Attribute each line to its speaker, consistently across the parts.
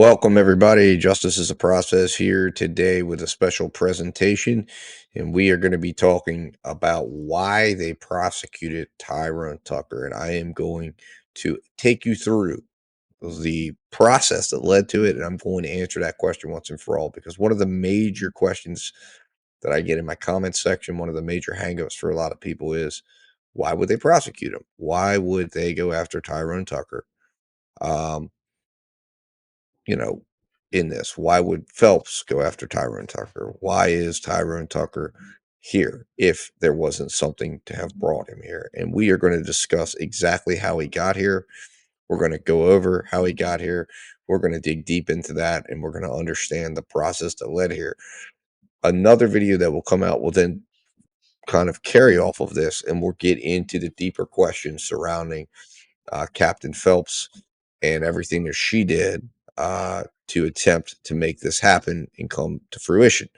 Speaker 1: Welcome, everybody. Justice is a Process here today with a special presentation, and we are going to be talking about why they prosecuted Tyrone Tucker. And I am going to take you through the process that led to it, and I'm going to answer that question once and for all, because one of the major questions that I get in my comments section, one of the major hangups for a lot of people is, why would they prosecute him? Why would they go after Tyrone Tucker? Um, you know, in this? Why would Phelps go after Tyrone Tucker? Why is Tyrone Tucker here if there wasn't something to have brought him here? And we are going to discuss exactly how he got here. We're going to go over how he got here. We're going to dig deep into that, and we're going to understand the process that led here. Another video that will come out will then kind of carry off of this, and we'll get into the deeper questions surrounding Captain Phelps and everything that she did to attempt to make this happen and come to fruition.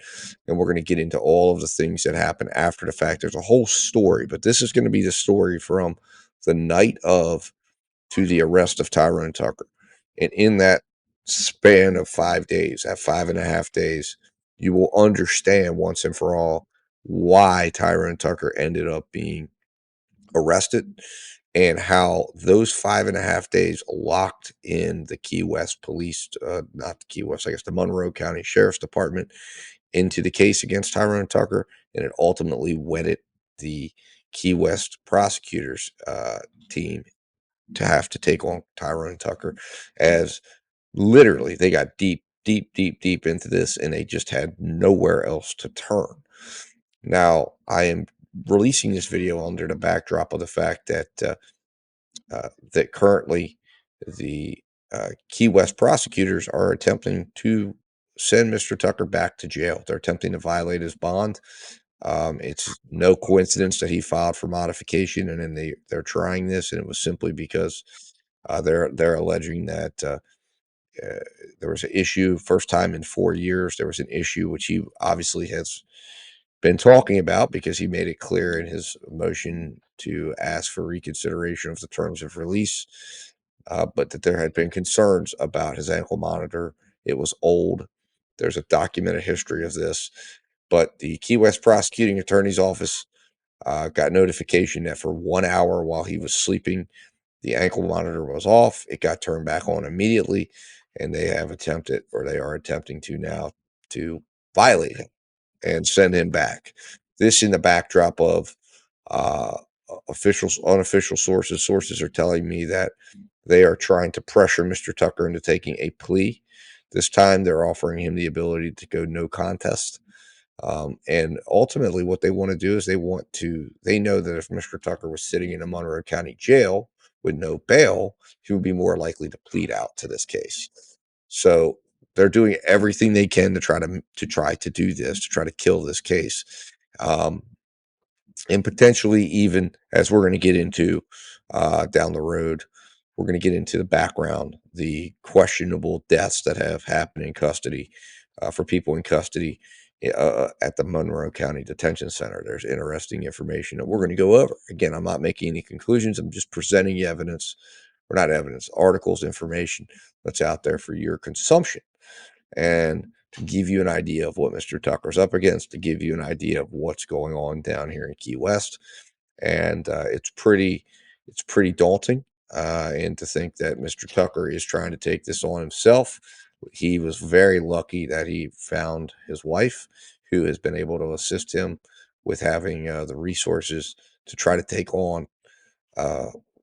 Speaker 1: And we're going to get into all of the things that happen after the fact. There's a whole story, but this is going to be the story from the night of to the arrest of Tyrone Tucker. And in that span of 5 days, at 5.5 days, you will understand once and for all why Tyrone Tucker ended up being arrested and how those 5.5 days locked in the Key West police, not the Key West, I guess the Monroe County Sheriff's Department into the case against Tyrone Tucker, and it ultimately wedded the Key West prosecutors team to have to take on Tyrone Tucker, as literally they got deep, deep, deep, deep into this, and they just had nowhere else to turn. Now, I am releasing this video under the backdrop of the fact that that currently the Key West prosecutors are attempting to send Mr. Tucker back to jail. They're attempting to violate his bond. It's no coincidence that he filed for modification, and then they're trying this, and it was simply because they're alleging that there was an issue. First time in 4 years, there was an issue which he obviously has been talking about because he made it clear in his motion to ask for reconsideration of the terms of release, but that there had been concerns about his ankle monitor. It was old. There's a documented history of this, but the Key West prosecuting attorney's office got notification that for 1 hour while he was sleeping, the ankle monitor was off. It got turned back on immediately, and they have attempted, or they are attempting to now, to violate him and send him back. This in the backdrop of uh, unofficial sources are telling me that they are trying to pressure Mr. Tucker into taking a plea. This time they're offering him the ability to go no contest. And ultimately what they want to do is they know that if Mr. Tucker was sitting in a Monroe County jail with no bail, he would be more likely to plead out to this case. So they're doing everything they can to try to do this, to try to kill this case. And potentially, even as we're going to get into down the road, we're going to get into the background, the questionable deaths that have happened in custody for people in custody at the Monroe County Detention Center. There's interesting information that we're going to go over. Again, I'm not making any conclusions. I'm just presenting you evidence, or not evidence, articles, information that's out there for your consumption. And to give you an idea of what Mr. Tucker's up against, to give you an idea of what's going on down here in Key West. And it's pretty daunting. And to think that Mr. Tucker is trying to take this on himself. He was very lucky that he found his wife, who has been able to assist him with having the resources to try to take on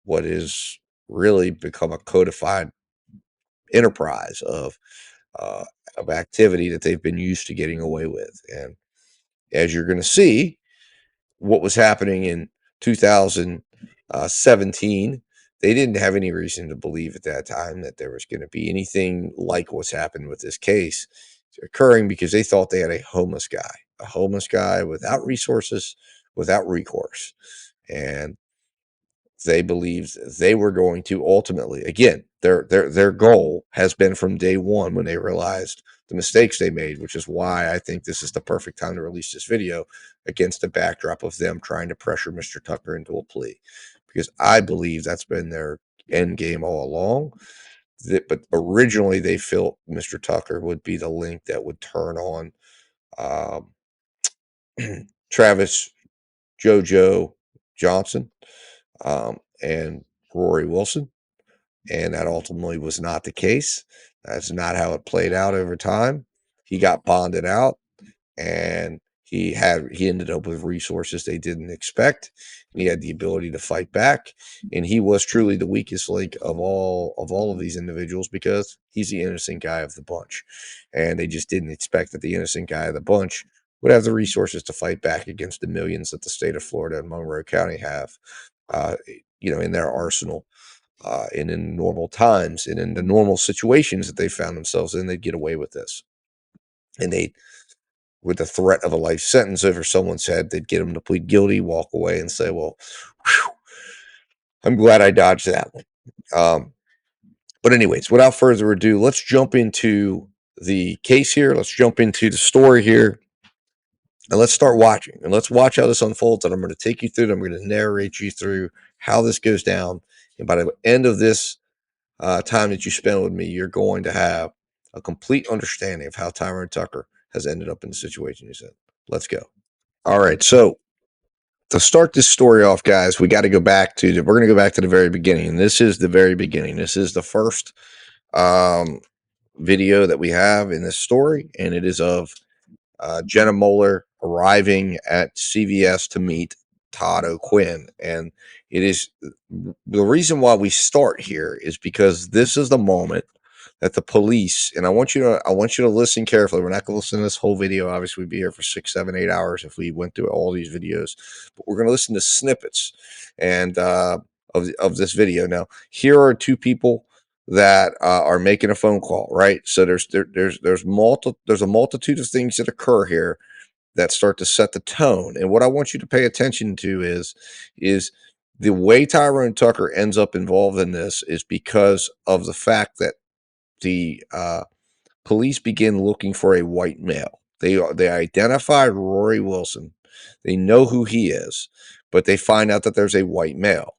Speaker 1: what is really become a codified enterprise uh, of activity that they've been used to getting away with. And as you're going to see, what was happening in 2017, they didn't have any reason to believe at that time that there was going to be anything like what's happened with this case occurring, because they thought they had a homeless guy without resources, without recourse. And they believed they were going to ultimately, again, their goal has been from day one, when they realized the mistakes they made, which is why I think this is the perfect time to release this video, against the backdrop of them trying to pressure Mr. Tucker into a plea, because I believe that's been their end game all along. but originally they felt Mr. Tucker would be the link that would turn on um, Travis JoJo Johnson and Rory Wilson, and that ultimately was not the case. That's not how it played out over time. He got bonded out, and he ended up with resources they didn't expect. He had the ability to fight back, and he was truly the weakest link of all of these individuals because he's the innocent guy of the bunch, and they just didn't expect that the innocent guy of the bunch would have the resources to fight back against the millions that the state of Florida and Monroe County have, uh, in their arsenal. And in normal times and in the normal situations that they found themselves in, they'd get away with this. And they, with the threat of a life sentence over someone's head, they'd get them to plead guilty, walk away, and say, well, whew, I'm glad I dodged that one. But anyways, without further ado, let's jump into the case here. Let's jump into the story here. And let's start watching. And let's watch how this unfolds. And I'm going to take you through it. I'm going to narrate you through how this goes down. And by the end of this time that you spend with me, you're going to have a complete understanding of how Tyrone Tucker has ended up in the situation he's in. Let's go. All right. So to start this story off, guys, we're going to go back to the very beginning. And this is the very beginning. This is the first video that we have in this story, and it is of Jenna Moeller arriving at CVS to meet Todd O'Quinn. And it is the reason why we start here is because this is the moment that the police, and I want you to listen carefully. We're not going to listen to this whole video. Obviously, we'd be here for 6, 7, 8 hours if we went through all these videos, but we're going to listen to snippets and of this video. Now, here are two people that are making a phone call, right? So there's a multitude of things that occur here that start to set the tone. And what I want you to pay attention to is the way Tyrone Tucker ends up involved in this is because of the fact that the police begin looking for a white male. They identify Rory Wilson. They know who he is, but they find out that there's a white male.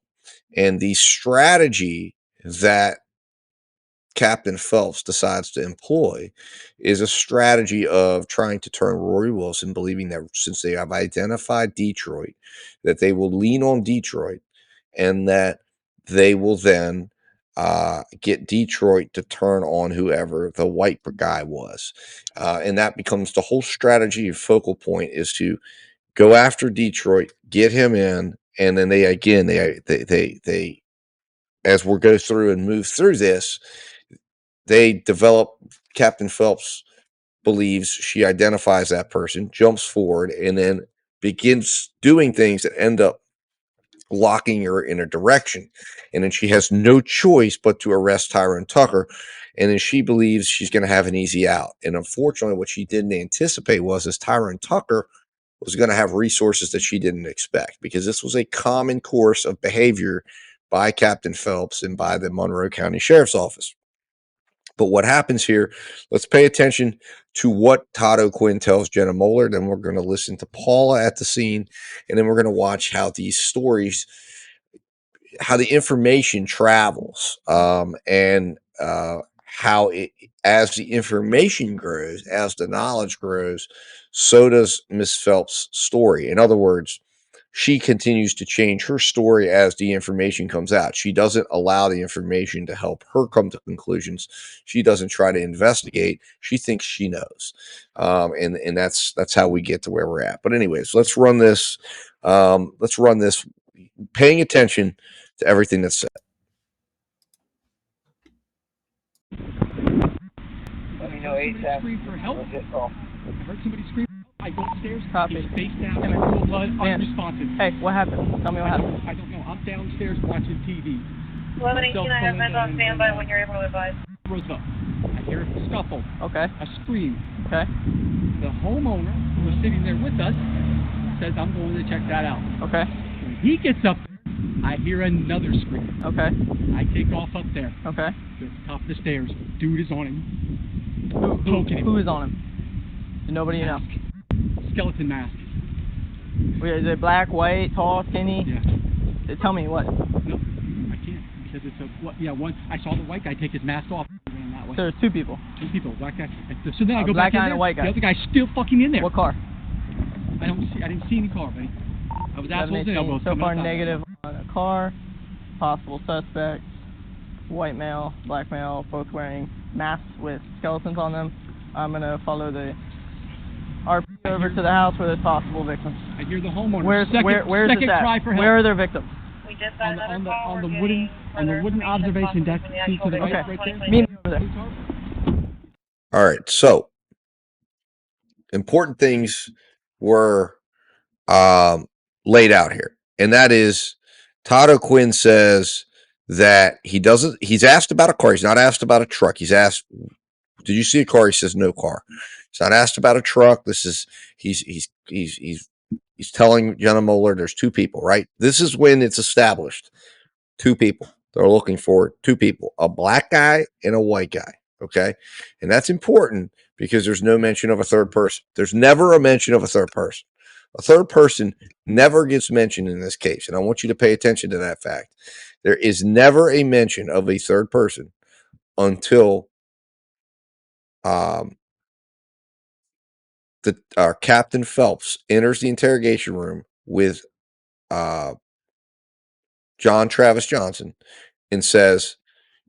Speaker 1: And the strategy that Captain Phelps decides to employ is a strategy of trying to turn Rory Wilson, believing that since they have identified Detroit, that they will lean on Detroit and that they will then get Detroit to turn on whoever the white guy was. And that becomes the whole strategy of focal point is to go after Detroit, get him in, and then they as we go through and move through this, they develop. Captain Phelps believes she identifies that person, jumps forward, and then begins doing things that end up locking her in a direction. And then she has no choice but to arrest Tyrone Tucker. And then she believes she's going to have an easy out. And unfortunately, what she didn't anticipate was Tyrone Tucker was going to have resources that she didn't expect, because this was a common course of behavior by Captain Phelps and by the Monroe County Sheriff's Office. But what happens here, let's pay attention to what Todd O'Quinn tells Jenna Moeller. Then we're going to listen to Paula at the scene. And then we're going to watch how these stories, how the information travels, and how as the information grows, as the knowledge grows, so does Miss Phelps' story. In other words, she continues to change her story as the information comes out. She doesn't allow the information to help her come to conclusions. She doesn't try to investigate. She thinks she knows, and that's how we get to where we're at. But anyways, let's run this. Paying attention to everything that's said.
Speaker 2: Let me know ASAP.
Speaker 3: Scream for help.
Speaker 2: We'll get call.
Speaker 3: I heard somebody scream. I go upstairs.
Speaker 4: Copy.
Speaker 3: He's face down, full blood, unresponsive.
Speaker 4: Hey, what happened? Tell me what happened.
Speaker 3: I don't know. I'm downstairs watching TV.
Speaker 5: 1118, I have men on standby when you're able to advise.
Speaker 3: Rose up. I hear a scuffle.
Speaker 4: Okay.
Speaker 3: A scream.
Speaker 4: Okay.
Speaker 3: The homeowner who was sitting there with us says, I'm going to check that out.
Speaker 4: Okay.
Speaker 3: When he gets up there, I hear another scream.
Speaker 4: Okay.
Speaker 3: I take off up there.
Speaker 4: Okay.
Speaker 3: To the top of the stairs. Dude is on him.
Speaker 4: Who is on him? Nobody you know.
Speaker 3: Skeleton mask.
Speaker 4: Is it black, white, tall, skinny?
Speaker 3: Yeah.
Speaker 4: Tell me what.
Speaker 3: No, I can't. said it's one. I saw the white guy take his mask off. And ran that way.
Speaker 4: So there's two people.
Speaker 3: Two people, black guy. So then I go
Speaker 4: black
Speaker 3: back
Speaker 4: guy
Speaker 3: in
Speaker 4: and a
Speaker 3: there.
Speaker 4: white guy.
Speaker 3: The other guy's still fucking in there.
Speaker 4: What car?
Speaker 3: I didn't see any car, buddy. I was assholes and elbows.
Speaker 4: So far negative on a car. Possible suspects. White male, black male, both wearing masks with skeletons on them. I'm gonna follow the RP over to the house where there's possible victims.
Speaker 3: I hear the homeowner.
Speaker 4: Where's
Speaker 3: second
Speaker 4: this at?
Speaker 3: cry for help.
Speaker 4: Where are their victims?
Speaker 5: We just got
Speaker 3: on the wooden observation deck to the right, right there.
Speaker 4: Meet me over there.
Speaker 1: All right, so important things were laid out here, and that is Todd O'Quinn says that he's asked about a car. He's not asked about a truck. He's asked, did you see a car? He says no car. He's not asked about a truck. This is he's telling Jenna Moeller there's two people, right? This is when it's established. Two people. They're looking for two people, a black guy and a white guy. Okay. And that's important because there's no mention of a third person. There's never a mention of a third person. A third person never gets mentioned in this case. And I want you to pay attention to that fact. There is never a mention of a third person until Captain Phelps enters the interrogation room with John Travis Johnson and says,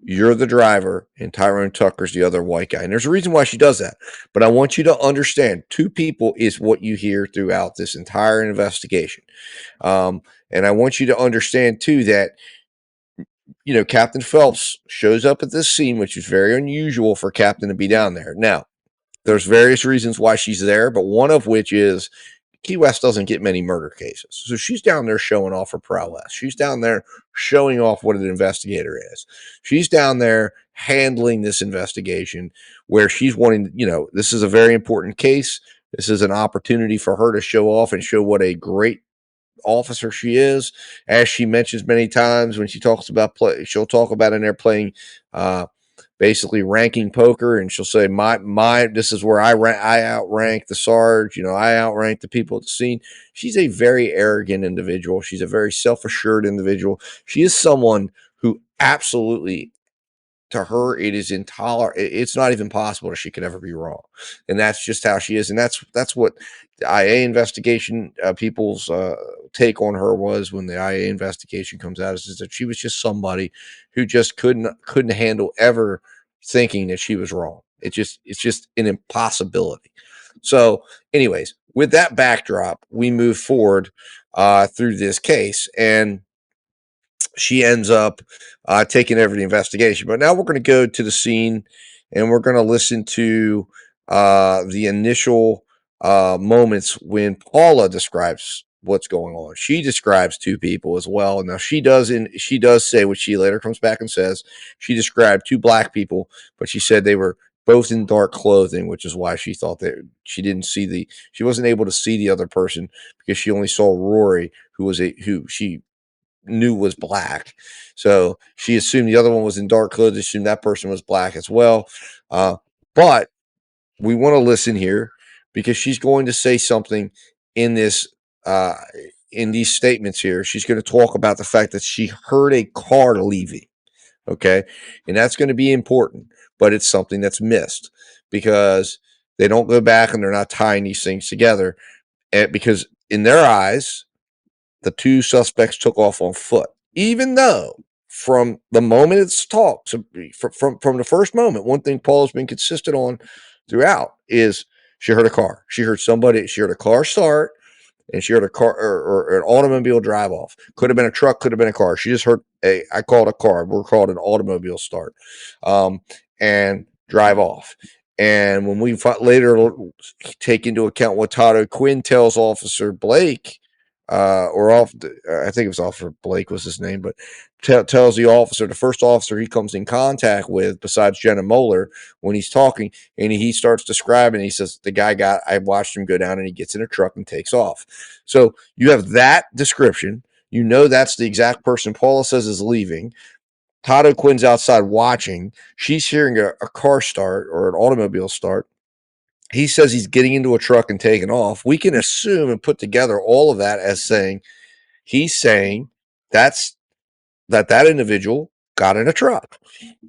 Speaker 1: you're the driver and Tyrone Tucker's the other white guy. And there's a reason why she does that. But I want you to understand, two people is what you hear throughout this entire investigation. And I want you to understand, too, that, you know, Captain Phelps shows up at this scene, which is very unusual for Captain to be down there. Now, there's various reasons why she's there, but one of which is Key West doesn't get many murder cases. So she's down there showing off her prowess. She's down there showing off what an investigator is. She's down there handling this investigation where she's wanting, you know, this is a very important case. This is an opportunity for her to show off and show what a great officer she is. As she mentions many times when she talks about she'll talk about in there playing basically ranking poker, and she'll say, my this is where I outrank the Sarge, you know, I outrank the people at the scene. She's a very arrogant individual. She's a very self-assured individual. She is someone who absolutely, to her, it is intolerant. It's not even possible that she could ever be wrong. And that's just how she is. And that's what the IA investigation people's take on her was when the IA investigation comes out, is that she was just somebody who just couldn't handle ever thinking that she was wrong. It's just an impossibility. So anyways, with that backdrop, we move forward through this case, and she ends up taking over the investigation. But now we're going to go to the scene, and we're going to listen to the initial moments when Paula describes what's going on. She describes two people as well. Now she does say what she later comes back and says. She described two black people, but she said they were both in dark clothing, which is why she thought that she wasn't able to see the other person because she only saw Rory, who she knew was black. So she assumed the other one was in dark clothes, assumed that person was black as well. But we want to listen here because she's going to say something in this in these statements here. She's going to talk about the fact that she heard a car leaving. Okay. And that's going to be important, but it's something that's missed because they don't go back and they're not tying these things together. And because in their eyes, the two suspects took off on foot, even though from the moment it's talked, so from the first moment, one thing Paul has been consistent on throughout is she heard a car. She heard a car start, and she heard a car or an automobile drive off. Could have been a truck, could have been a car. She just heard I called a car. We're called an automobile start, and drive off. And when we later take into account what Todd O'Quinn tells Officer Blake, I think it was Officer Blake was his name, but tells the officer, the first officer he comes in contact with, besides Jenna Moeller, when he's talking, and he starts describing, he says, I watched him go down, and he gets in a truck and takes off. So you have that description. You know that's the exact person Paula says is leaving. Todd O'Quinn's outside watching. She's hearing a car start or an automobile start. He says he's getting into a truck and taking off. We can assume and put together all of that as saying he's saying that individual got in a truck.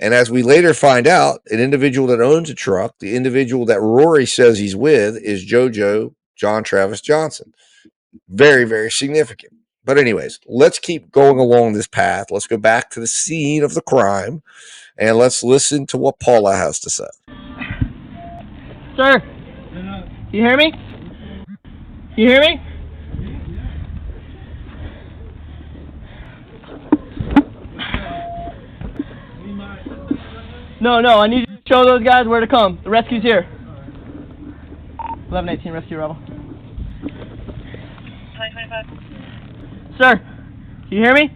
Speaker 1: And as we later find out, an individual that owns a truck, the individual that Rory says he's with, is JoJo John Travis Johnson. Very, very significant. But anyways, let's keep going along this path. Let's go back to the scene of the crime, and let's listen to what Paula has to say.
Speaker 4: Sir, you hear me? You hear me? No, I need you to show those guys where to come. The rescue's here. 1118 rescue rebel.
Speaker 5: 2025.
Speaker 4: Sir, you hear me?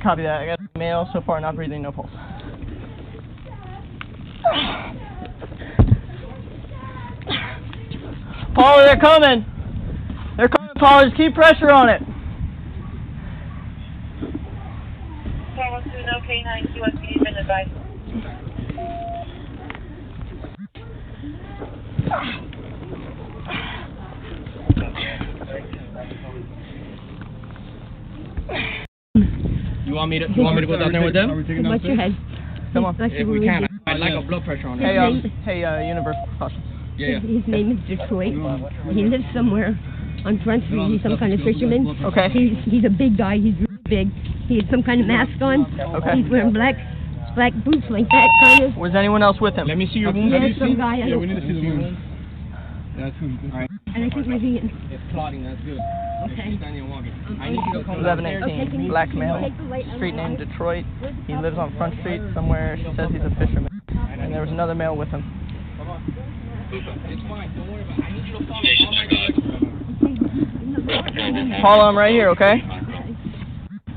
Speaker 4: Copy that. I got mail so far, not breathing, no pulse. Paula, they're coming. They're coming, Paula. Just keep pressure on it.
Speaker 5: Carlos, to no K9 QSPD been advised.
Speaker 4: You want me to go down there with them?
Speaker 3: Watch your head.
Speaker 4: Come on.
Speaker 3: If we can,
Speaker 4: I'd like a blood pressure on it. Hey, universal precautions.
Speaker 3: Yeah. His name is Detroit. He lives somewhere on Front Street. He's some kind of fisherman.
Speaker 4: Okay.
Speaker 3: He's a big guy. He's really big. He has some kind of mask on.
Speaker 4: Okay.
Speaker 3: He's wearing black boots like that kind of.
Speaker 4: Was anyone else with him? Let me see your wound.
Speaker 3: Yeah, some guy.
Speaker 6: Yeah, we need to see the wound. Yeah, that's good. All right.
Speaker 3: And I think my vein.
Speaker 6: It's clotting. That's good.
Speaker 3: Okay.
Speaker 6: I need you to come
Speaker 4: 1118, black male, street name Detroit. He lives on Front Street somewhere. She says he's a fisherman. And there was another male with him.
Speaker 6: It's fine. Don't worry about it. I need you to follow all my directions.
Speaker 4: Paula, I'm right here, okay?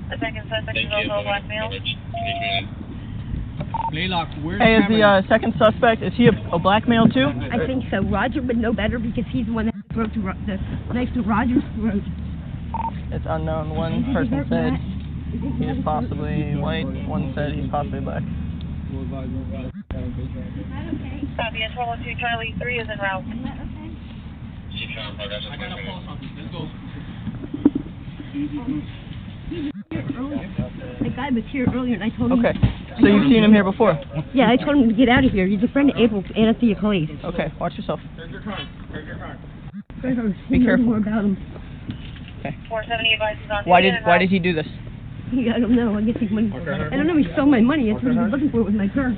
Speaker 5: The second suspect is also a black male.
Speaker 6: Blaylock, where's
Speaker 4: Hey, is the second suspect, is he a black male too?
Speaker 3: I think so. Roger would know better because he's the one that broke the knife to Roger's throat.
Speaker 4: It's unknown. One person said he is possibly white. One said he's possibly black.
Speaker 5: Copy, 1202 Charlie 3 is en route.
Speaker 6: I got a pulse on this. Let's go.
Speaker 3: The guy was here earlier and I told him.
Speaker 4: Okay. So you've seen him here before?
Speaker 3: Yeah, I told him to get out of here. He's a friend of April, Anthea Clay.
Speaker 4: Okay. Watch yourself.
Speaker 6: There's your car.
Speaker 4: Be careful.
Speaker 3: More about him.
Speaker 4: Okay.
Speaker 5: 470 advises on
Speaker 4: Why did he do this?
Speaker 3: I don't know. I guess he went. I don't know. He stole my money. That's what he was looking for with my purse.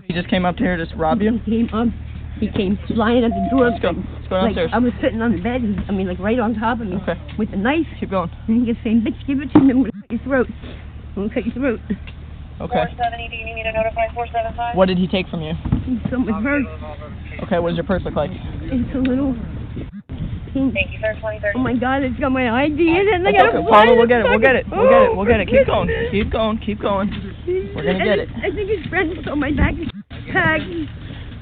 Speaker 4: He just came up here to rob you?
Speaker 3: He came flying at the door.
Speaker 4: Let's go. Let's go downstairs.
Speaker 3: I was sitting on the bed. Like right on top of me.
Speaker 4: Okay.
Speaker 3: With a knife.
Speaker 4: Keep going.
Speaker 3: And he kept saying, "Bitch, give it to me. I'm gonna cut your throat. I'm gonna cut your throat."
Speaker 4: Okay.
Speaker 5: 470, do you need me to notify 475?
Speaker 4: What did he take from you?
Speaker 3: He stole my purse.
Speaker 4: Okay. What does your purse look like?
Speaker 3: It's a little pink.
Speaker 5: Thank you, sir. 2030.
Speaker 3: Oh my God! It's got my ID in it. And I
Speaker 4: Okay,
Speaker 3: gotta
Speaker 4: Paula, we'll get it.
Speaker 3: find
Speaker 4: We'll get it. We'll get it. We'll get it. Keep going.
Speaker 3: Oh,
Speaker 4: Keep going. Keep going. We're gonna get it.
Speaker 3: I think his friend stole my backpack.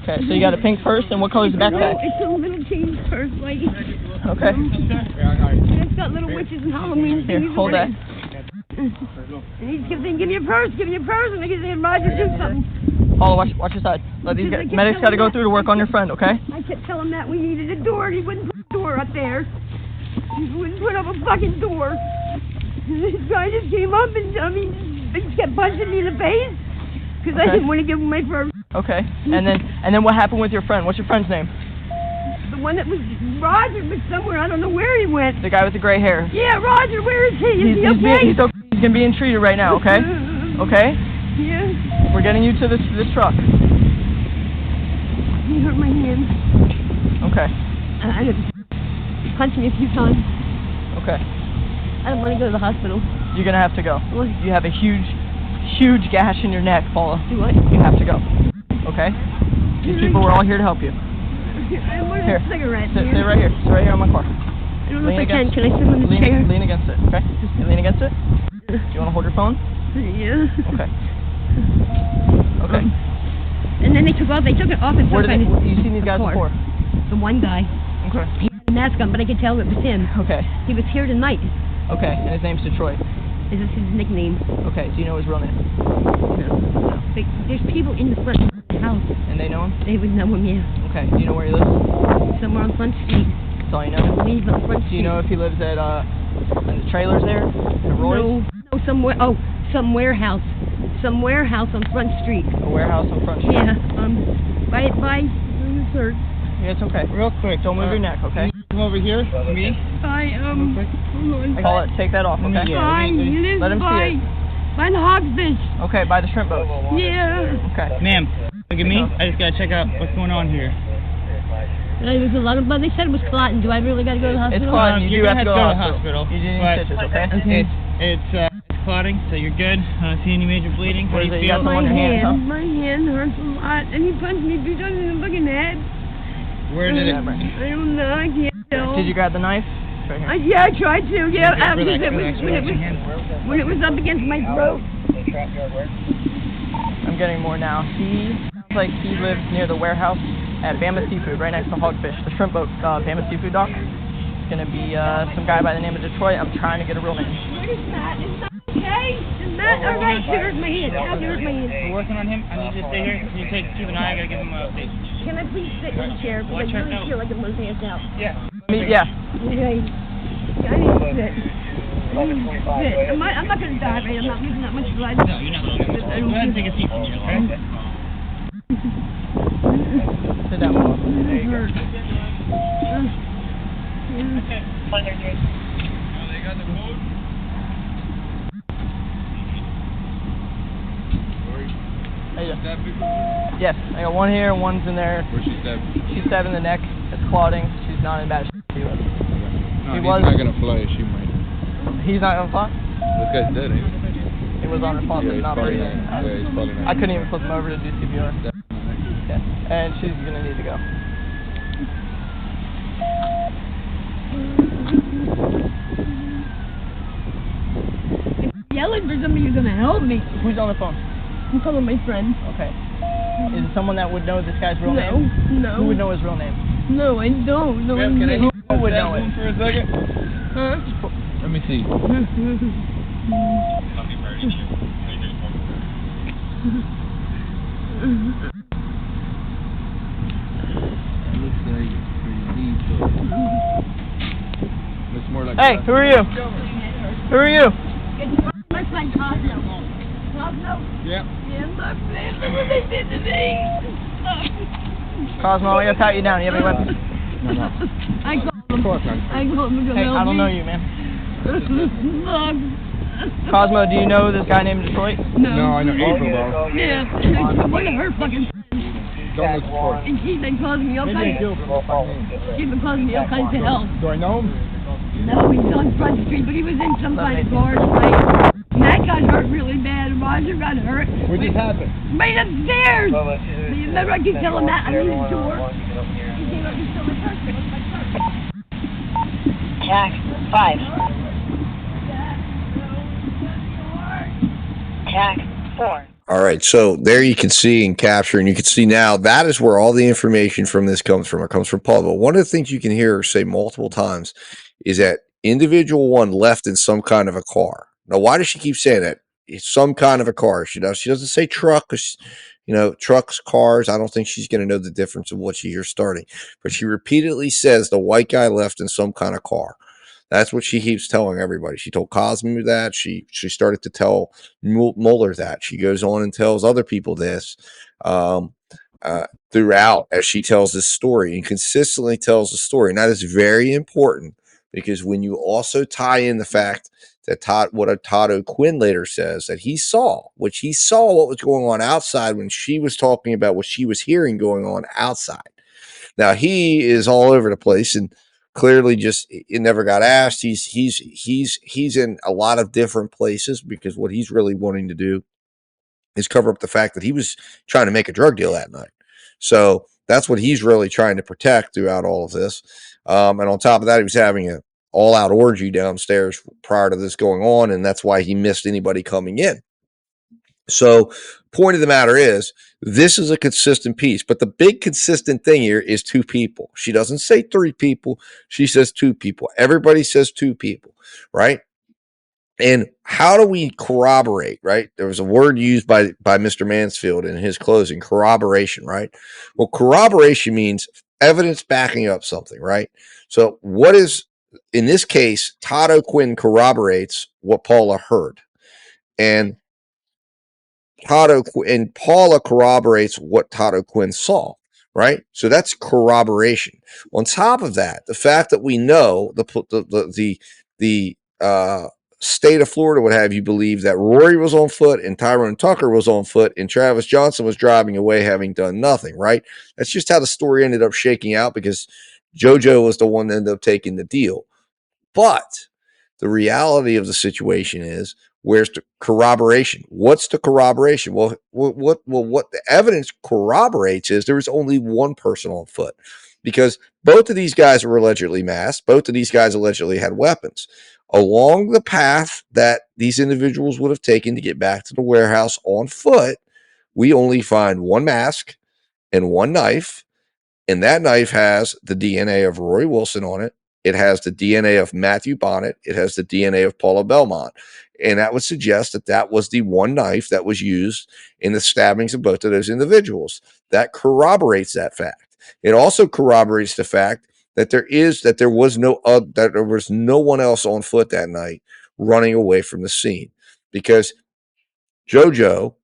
Speaker 4: Okay. So you got a pink purse, and what color is the backpack?
Speaker 3: It's a little teeny purse, like.
Speaker 4: Okay.
Speaker 3: And it's got little witches and Halloween
Speaker 4: Here,
Speaker 3: things.
Speaker 4: hold that.
Speaker 3: And he kept saying, "Give me your purse, give me your purse," and I kept saying, "Roger, do something."
Speaker 4: Paula, watch your side. Let these guys, medics got to go through to work on your friend, okay?
Speaker 3: I kept telling him that we needed a door, and he wouldn't put a door up there. He wouldn't put up a fucking door. And this guy just came up and he kept punching me in the face because I didn't want to give him my purse.
Speaker 4: Okay. And then what happened with your friend? What's your friend's name?
Speaker 3: The one that was Roger was somewhere. I don't know where he went.
Speaker 4: The guy with the gray hair.
Speaker 3: Yeah, Roger. Where is he? Is he okay?
Speaker 4: He's okay. He's gonna be treated right now, okay? Okay.
Speaker 3: Yeah.
Speaker 4: We're getting you to this truck.
Speaker 3: He hurt my hand.
Speaker 4: Okay.
Speaker 3: He punched me a few times.
Speaker 4: Okay.
Speaker 3: I don't want to go to the hospital.
Speaker 4: You're gonna have to go.
Speaker 3: What?
Speaker 4: You have a huge gash in your neck, Paula.
Speaker 3: Do what?
Speaker 4: You have to go. Okay. These people were all here to help you.
Speaker 3: I want
Speaker 4: Here.
Speaker 3: a cigarette.
Speaker 4: Sit right here. Sit right here on my car.
Speaker 3: I don't know
Speaker 4: Lean
Speaker 3: if I can.
Speaker 4: against-
Speaker 3: Can I sit on the chair?
Speaker 4: Lean against it. Okay. You lean against it. Do you want to hold your phone?
Speaker 3: Yeah.
Speaker 4: Okay. Okay.
Speaker 3: And then they took it off in
Speaker 4: Where
Speaker 3: some
Speaker 4: did
Speaker 3: kind of
Speaker 4: you seen these guys
Speaker 3: car.
Speaker 4: before?
Speaker 3: The one guy.
Speaker 4: Okay.
Speaker 3: He had a mask on, but I could tell it was him.
Speaker 4: Okay.
Speaker 3: He was here tonight.
Speaker 4: Okay, and his name's Detroit.
Speaker 3: This is his nickname.
Speaker 4: Okay, do you know his real name?
Speaker 3: No. There's people in the front of the house.
Speaker 4: And they know him?
Speaker 3: They would know him, yeah.
Speaker 4: Okay, do you know where he lives?
Speaker 3: Somewhere on Front Street.
Speaker 4: That's all you know?
Speaker 3: I believe on Front Street.
Speaker 4: Do you know if he lives at, in the trailers there? At Roy's?
Speaker 3: No, some warehouse. Some warehouse on Front Street.
Speaker 4: A warehouse on Front Street?
Speaker 3: Yeah, by search.
Speaker 4: Yeah, it's okay. Real quick, don't move your neck, okay?
Speaker 6: Come over here, me.
Speaker 3: Hold on.
Speaker 4: Paula, take that off, okay?
Speaker 3: He lives
Speaker 4: Let him see it.
Speaker 3: by the hogfish.
Speaker 4: Okay, by the shrimp boat.
Speaker 3: Yeah.
Speaker 4: Okay.
Speaker 6: Ma'am, look at me. I just gotta check out what's going on here.
Speaker 3: There's a lot of blood. They said it was clotting. Do I really gotta go to the hospital?
Speaker 4: It's clotting. You do have to go to the
Speaker 6: hospital.
Speaker 4: You do need stitches, okay?
Speaker 6: It's clotting, so you're good. See any major bleeding? How do you feel?
Speaker 3: My hand hurts a lot, and he punched me 3 times in the fucking head.
Speaker 6: Where did it?
Speaker 3: I don't know. I can't tell.
Speaker 4: Did you grab the knife? Right here.
Speaker 3: Yeah, I tried to. Yeah, when it was up against my throat.
Speaker 4: I'm getting more now. He sounds like he lives near the warehouse at Bama Seafood, right next to Hogfish, the shrimp boat, Bama Seafood dock. It's gonna be some guy by the name of Detroit. I'm trying to get a real name.
Speaker 3: What is that? Is that okay? Is that all right? It hurt my hand. It hurt my hand.
Speaker 6: We're working on him. I need you to stay here. Can you keep an eye? I gotta give him an update.
Speaker 3: Can I please sit in the chair? Because I really feel like I'm going to pass out.
Speaker 6: Yeah.
Speaker 4: Yeah.
Speaker 3: Okay. I need to sit. I'm not going to die, right? I'm not losing that much blood.
Speaker 6: No, you're not going to. Go ahead and take a seat for me, okay?
Speaker 4: Sit down. There you go.
Speaker 6: They got the code?
Speaker 4: Yes, I got one here, one's in there.
Speaker 7: Where's she stabbed?
Speaker 4: She's stabbed in the neck. It's clotting. She's not in bad shape.
Speaker 7: No, he's not gonna fly. She might.
Speaker 4: He's not gonna fly?
Speaker 7: This guy's dead, ain't he?
Speaker 4: He was on responsive,
Speaker 7: he's
Speaker 4: not
Speaker 7: probably
Speaker 4: breathing.
Speaker 7: not. Yeah, he's probably not.
Speaker 4: I couldn't even flip him over to do CPR. Yeah. And she's gonna need to go.
Speaker 3: Yelling for somebody who's going to help me.
Speaker 4: Who's on the phone?
Speaker 3: I'm calling my friend.
Speaker 4: Okay. Is it someone that would know this guy's real name?
Speaker 3: No.
Speaker 4: Who would know his real name?
Speaker 3: No, I don't. No,
Speaker 6: Ma'am, can I
Speaker 4: Who would know it?
Speaker 6: for a second?
Speaker 3: Huh?
Speaker 7: Let me see. Looks like pretty deep. Looks more like.
Speaker 4: Hey, who are you? Who are you?
Speaker 3: My friend Cosmo. Cosmo?
Speaker 7: Yeah.
Speaker 3: Yeah, my friend. Look what they did to me.
Speaker 4: Cosmo, I gotta pat you down. You have any weapons?
Speaker 7: No.
Speaker 3: I called him. I called him to
Speaker 4: Hey,
Speaker 3: help
Speaker 4: I don't
Speaker 3: me.
Speaker 4: know you, man.
Speaker 3: Look.
Speaker 4: Cosmo, do you know this guy named Detroit?
Speaker 3: No.
Speaker 7: I know April, bro.
Speaker 3: Yeah. One of her fucking
Speaker 7: Don't look for it.
Speaker 3: and she's been causing me all kinds of she's been causing me all kinds of hell.
Speaker 7: Do I know him?
Speaker 3: No, he's on Front Street, but he was in some kind of bar tonight. Matt got hurt really bad, and Roger got hurt.
Speaker 7: Where did this happen?
Speaker 3: Right upstairs! Remember I keep telling Matt I need his door? He came up and stole my purse. It was my purse.
Speaker 5: Jack 5. Jack 4.
Speaker 1: All right, so there you can see and capture, and you can see now that is where all the information from this comes from. It comes from Paula. But one of the things you can hear her say multiple times is that individual one left in some kind of a car. Now, why does she keep saying that? It's some kind of a car. She doesn't say truck, because trucks, cars. I don't think she's going to know the difference of what she hears starting. But she repeatedly says the white guy left in some kind of car. That's what she keeps telling everybody. She told Cosmo that. She started to tell Mueller that. She goes on and tells other people this throughout as she tells this story, and consistently tells the story. And that is very important, because when you also tie in the fact that Todd O'Quinn later says that he saw what was going on outside when she was talking about what she was hearing going on outside. Now he is all over the place, and clearly just it never got asked. He's in a lot of different places, because what he's really wanting to do is cover up the fact that he was trying to make a drug deal that night. So that's what he's really trying to protect throughout all of this. And on top of that, he was having an all-out orgy downstairs prior to this going on, and that's why he missed anybody coming in. So point of the matter is, this is a consistent piece, but the big consistent thing here is 2 people. She doesn't say 3 people. She says 2 people. Everybody says 2 people, right? And how do we corroborate, right? There was a word used by Mr. Mansfield in his closing, corroboration, right? Well, corroboration means evidence backing up something, right? So what is, in this case, Todd O'Quinn corroborates what Paula heard. And Paula corroborates what Todd O'Quinn saw, right? So that's corroboration. On top of that, the fact that we know the state of Florida would have you believe that Rory was on foot and Tyrone Tucker was on foot and Travis Johnson was driving away having done nothing, right? That's just how the story ended up shaking out because JoJo was the one that ended up taking the deal. But the reality of the situation is, where's the corroboration? What's the corroboration? Well, what the evidence corroborates is there was only one person on foot, because both of these guys were allegedly masked. Both of these guys allegedly had weapons. Along the path that these individuals would have taken to get back to the warehouse on foot, we only find one mask and one knife, and that knife has the DNA of Roy Wilson on it. It has the DNA of Matthew Bonnett. It has the DNA of Paula Belmont. And that would suggest that that was the one knife that was used in the stabbings of both of those individuals. That corroborates that fact. It also corroborates the fact that there was no one else on foot that night running away from the scene, because JoJo,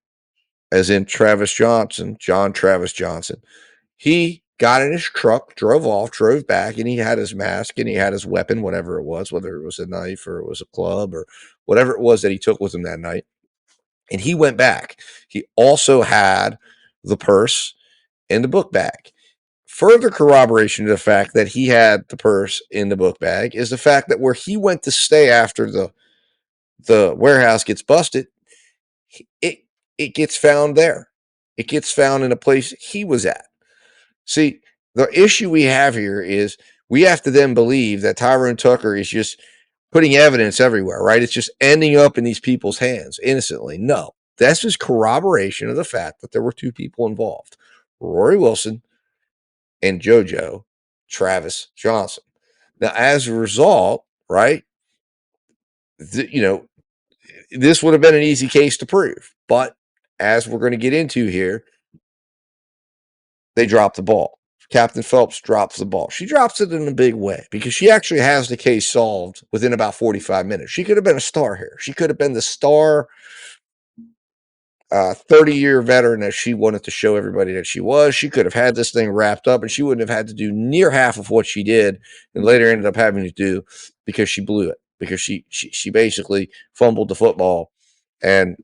Speaker 1: as in John Travis Johnson, he got in his truck, drove off, drove back, and he had his mask and he had his weapon, whatever it was, whether it was a knife or it was a club or whatever it was that he took with him that night. And he went back. He also had the purse and the book bag. Further corroboration of the fact that he had the purse in the book bag is the fact that where he went to stay after the warehouse gets busted, it gets found there. It gets found in a place he was at. See, the issue we have here is we have to then believe that Tyrone Tucker is just putting evidence everywhere, right? It's just ending up in these people's hands innocently. No, that's just corroboration of the fact that there were two people involved, Rory Wilson and JoJo Travis Johnson. Now, as a result, right, this would have been an easy case to prove. But as we're going to get into here, they dropped the ball. Captain Phelps drops the ball. She drops it in a big way because she actually has the case solved within about 45 minutes. She could have been a star here. She could have been the star 30-year veteran that she wanted to show everybody that she was. She could have had this thing wrapped up and she wouldn't have had to do near half of what she did and later ended up having to do because she blew it, because she basically fumbled the football and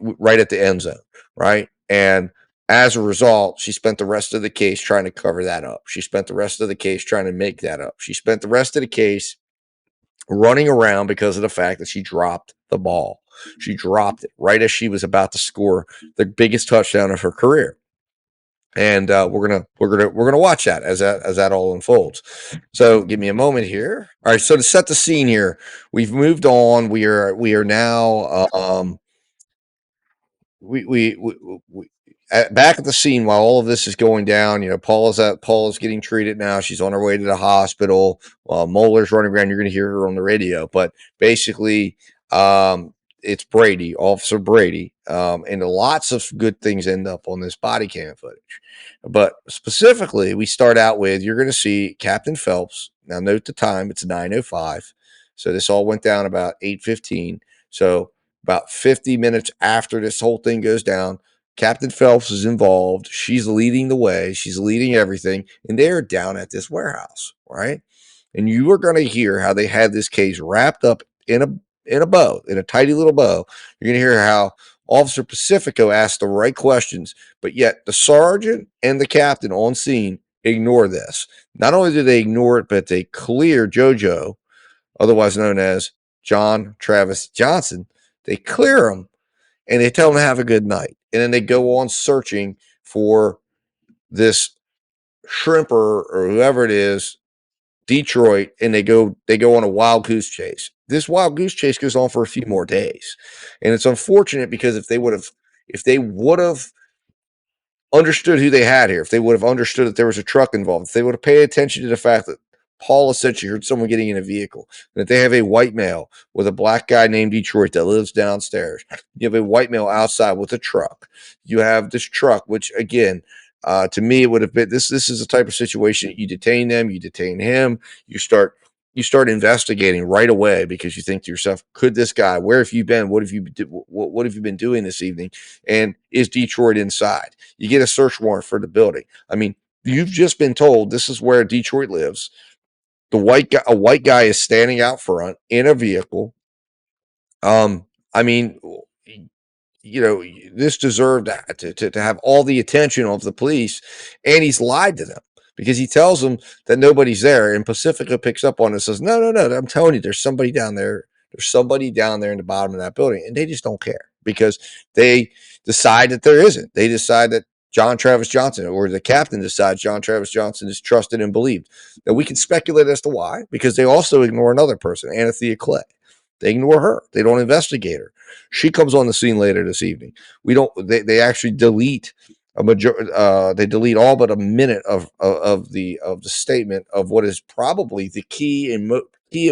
Speaker 1: right at the end zone, right? And as a result, she spent the rest of the case trying to cover that up. She spent the rest of the case trying to make that up. She spent the rest of the case running around because of the fact that she dropped the ball. She dropped it right as she was about to score the biggest touchdown of her career. And we're gonna watch that as that all unfolds. So give me a moment here. All right. So to set the scene here, we've moved on. We are now we back at the scene while all of this is going down. Paula's getting treated now. She's on her way to the hospital. Moeller's running around. You're going to hear her on the radio, but basically, it's Brady, Officer Brady, and lots of good things end up on this body cam footage. But specifically, we start out with, you're going to see Captain Phelps. Now, note the time; it's 9:05. So this all went down about 8:15. So about 50 minutes after this whole thing goes down, Captain Phelps is involved. She's leading the way. She's leading everything. And they're down at this warehouse, right? And you are going to hear how they had this case wrapped up in a bow, in a tidy little bow. You're going to hear how Officer Pacifico asked the right questions, but yet the sergeant and the captain on scene ignore this. Not only do they ignore it, but they clear JoJo, otherwise known as John Travis Johnson. They clear him and they tell him to have a good night. And then they go on searching for this shrimper or whoever it is, Detroit, and they go on a wild goose chase. This wild goose chase goes on for a few more days. And it's unfortunate because if they would have understood who they had here, if they would have understood that there was a truck involved, if they would have paid attention to the fact that Paula said she heard someone getting in a vehicle. And that they have a white male with a black guy named Detroit that lives downstairs. You have a white male outside with a truck. You have this truck, which again, to me, it would have been this. This is the type of situation you detain them, you detain him, you start investigating right away because you think to yourself, could this guy, where have you been? What have you been doing this evening? And is Detroit inside? You get a search warrant for the building. I mean, you've just been told this is where Detroit lives. A white guy is standing out front in a vehicle. I mean, this deserved to have all the attention of the police, and he's lied to them because he tells them that nobody's there, and Pacifica picks up on it and says, no, I'm telling you, there's somebody down there. There's somebody down there in the bottom of that building, and they just don't care because they decide that there isn't. They decide that John Travis Johnson, or the captain decides John Travis Johnson is trusted and believed. Now, we can speculate as to why, because they also ignore another person, Anthea Clay. They ignore her. They don't investigate her. She comes on the scene later this evening. We don't. They actually delete a major. They delete all but a minute of the statement of what is probably the key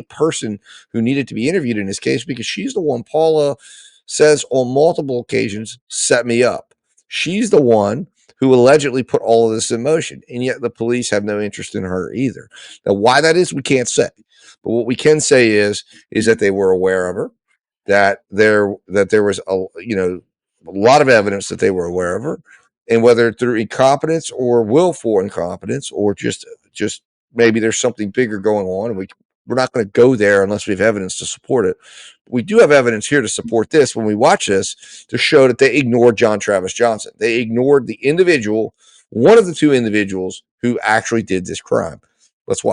Speaker 1: person who needed to be interviewed in this case, because she's the one Paula says on multiple occasions set me up. She's the one who allegedly put all of this in motion, and yet the police have no interest in her either. Now, why that is, we can't say. But what we can say is that they were aware of her, that there was a lot of evidence that they were aware of her, and whether through incompetence or willful incompetence, or just maybe there's something bigger going on, and we're not going to go there unless we have evidence to support it. We do have evidence here to support this when we watch this, to show that they ignored John Travis Johnson. They ignored the individual, one of the two individuals who actually did this crime. Let's watch.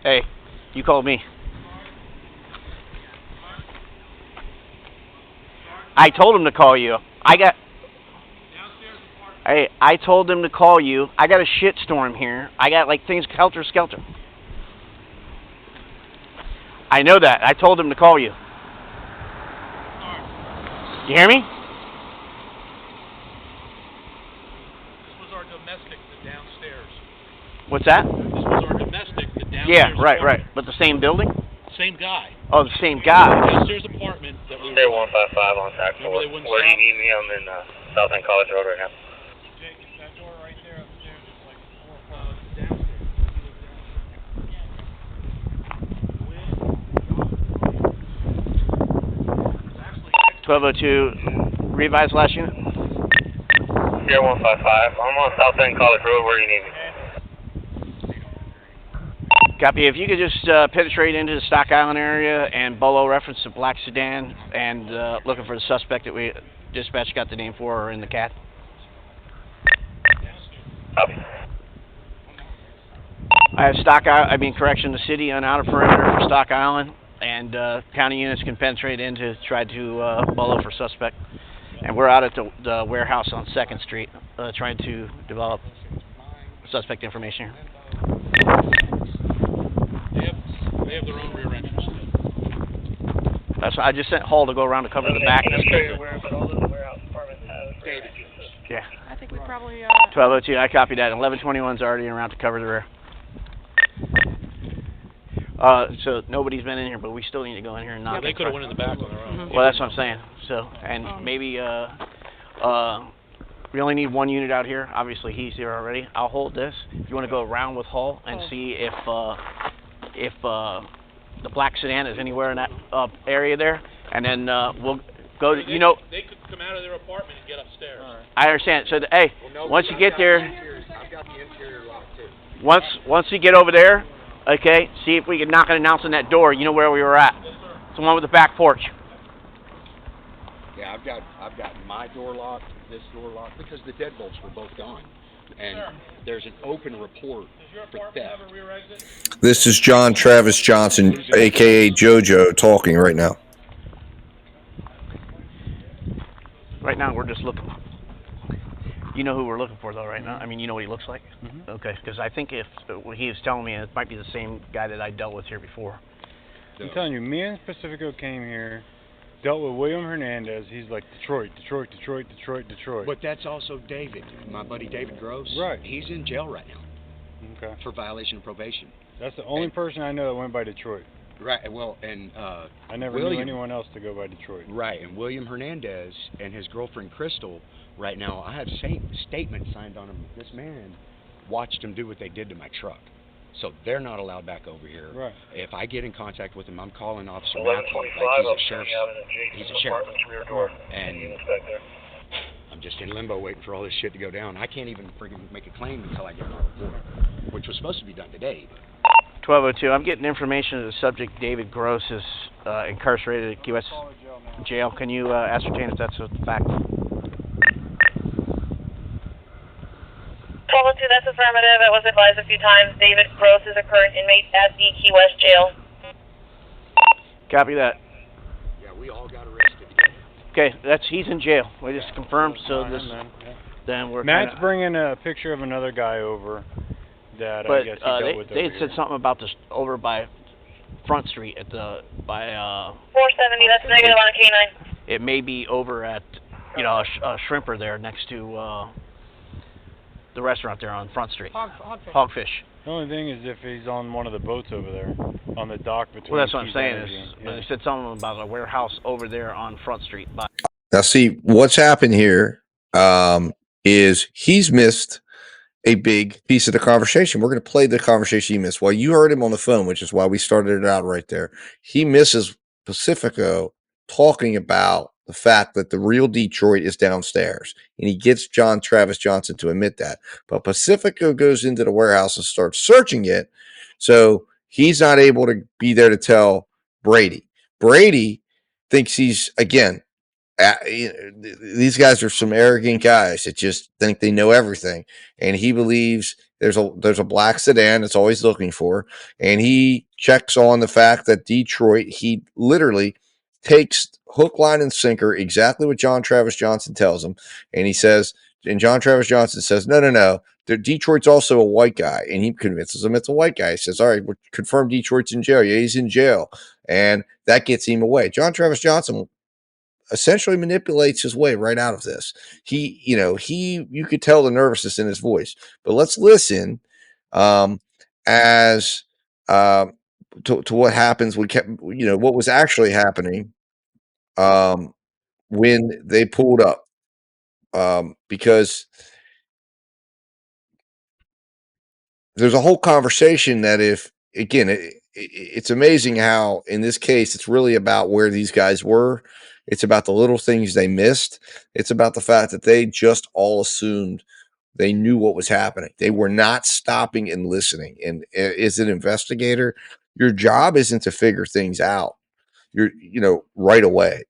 Speaker 8: Hey, you called me. I told him to call you. I told him to call you. I got a shitstorm here. I got like things helter skelter. I know that. I told him to call you. You hear me?
Speaker 9: This was our domestic, the downstairs.
Speaker 8: What's that?
Speaker 9: This was our domestic, the downstairs.
Speaker 8: Yeah, right.
Speaker 9: Apartment.
Speaker 8: But the same building?
Speaker 9: Same guy.
Speaker 8: Oh, the same guy.
Speaker 9: Downstairs apartment that we
Speaker 5: Stay 155 on track 4. Where do you need me? I'm in South End College Road right now.
Speaker 9: Jake, that door right there upstairs is like 4 o'clock. Downstairs.
Speaker 8: 1202, revise last unit.
Speaker 5: Sierra 155. I'm on South End College Road. Where do you need me?
Speaker 8: Copy. If you could just penetrate into the Stock Island area and Bolo reference the black sedan and looking for the suspect that we dispatch got the name for, or in the cat.
Speaker 5: Copy.
Speaker 8: I have the city on outer perimeter for Stock Island, and county units can penetrate in to try to Bolo for suspect. And we're out at the warehouse on 2nd Street trying to develop suspect information here.
Speaker 9: They have their own rear entrance.
Speaker 8: That's why I just sent Hall to go around to cover the back. Yeah.
Speaker 10: I think we probably
Speaker 8: 1202, I copied that. 1121's already around to cover the rear. So nobody's been in here, but we still need to go in here and knock.
Speaker 9: Yeah, they could have went in the back on their own.
Speaker 8: Well, that's what I'm saying. So, and maybe we only need one unit out here. Obviously, he's here already. I'll hold this. If you want to go around with Hull and see if the black sedan is anywhere in that area there, and then we'll go to,
Speaker 9: They could come out of their apartment and get upstairs. Right.
Speaker 8: I understand. So, once you get there,
Speaker 7: I've got the interior lock too.
Speaker 8: once you get over there, okay, see if we can knock and announce on that door. You know where we were at. It's the one with the back porch.
Speaker 7: Yeah, I've got my door locked, this door locked, because the deadbolts were both gone. And there's an open report for theft.
Speaker 1: This is John Travis Johnson, a.k.a. JoJo, talking right now.
Speaker 8: Right now, we're just looking. You know who we're looking for, though, right now? I mean, you know what he looks like?
Speaker 10: Mm-hmm.
Speaker 8: Okay, because I think if what he was telling me, it might be the same guy that I dealt with here before.
Speaker 10: I'm telling you, me and Pacifico came here, dealt with William Hernandez. He's like, Detroit.
Speaker 7: But that's also David, my buddy David Gross.
Speaker 10: Right.
Speaker 7: He's in jail right now.
Speaker 10: Okay.
Speaker 7: For violation of probation.
Speaker 10: That's the only person I know that went by Detroit.
Speaker 7: Right. Well, and
Speaker 10: I never knew anyone else to go by Detroit.
Speaker 7: Right. And William Hernandez and his girlfriend Crystal. Right now, I have statements signed on him. This man watched him do what they did to my truck. So they're not allowed back over here.
Speaker 10: Right.
Speaker 7: If I get in contact with him, I'm calling Officer
Speaker 5: 1125.
Speaker 7: Matthew. He's a sheriff.
Speaker 5: Rear door.
Speaker 7: And I'm just in limbo waiting for all this shit to go down. I can't even friggin' make a claim until I get my report, which was supposed to be done today.
Speaker 8: 1202. I'm getting information that the subject, David Gross, is incarcerated at Key West jail. Can you ascertain if that's a fact?
Speaker 11: 1202, that's affirmative. I was advised a few times. David Gross is a current inmate at the Key West jail.
Speaker 8: Copy that.
Speaker 7: Yeah, we all got arrested together.
Speaker 8: Okay, he's in jail. We just confirmed, so this. Then we're.
Speaker 10: Matt's bringing a picture of another guy over that I guess he dealt with.
Speaker 8: They had said something about this over by Front Street at the
Speaker 11: 470. That's negative on a K9.
Speaker 8: It may be over at a shrimper there next to the restaurant there on Front Street. Hogfish.
Speaker 10: The only thing is if he's on one of the boats over there, on the dock between.
Speaker 8: Well, that's what I'm saying. They said something about a warehouse over there on Front Street.
Speaker 1: Now, see, what's happened here is he's missed a big piece of the conversation. We're going to play the conversation he missed. Well, you heard him on the phone, which is why we started it out right there. He misses Pacifico talking about the fact that the real Detroit is downstairs, and he gets John Travis Johnson to admit that. But Pacifico goes into the warehouse and starts searching it, so he's not able to be there to tell Brady. Brady thinks he's, again, these guys are some arrogant guys that just think they know everything, and he believes there's a black sedan that's always looking for, and he checks on the fact that Detroit, he literally takes hook, line, and sinker exactly what John Travis Johnson tells him, and he says, and John Travis Johnson says, no, Detroit's also a white guy, and he convinces him it's a white guy. He says, all right, we're confirmed Detroit's in jail. Yeah, he's in jail, and that gets him away. John Travis Johnson essentially manipulates his way right out of this. You could tell the nervousness in his voice, but let's listen as to what happens. What was actually happening when they pulled up, because there's a whole conversation that it's amazing how in this case it's really about where these guys were. It's about the little things they missed. It's about the fact that they just all assumed they knew what was happening. They were not stopping and listening. And as an investigator, your job isn't to figure things out right away.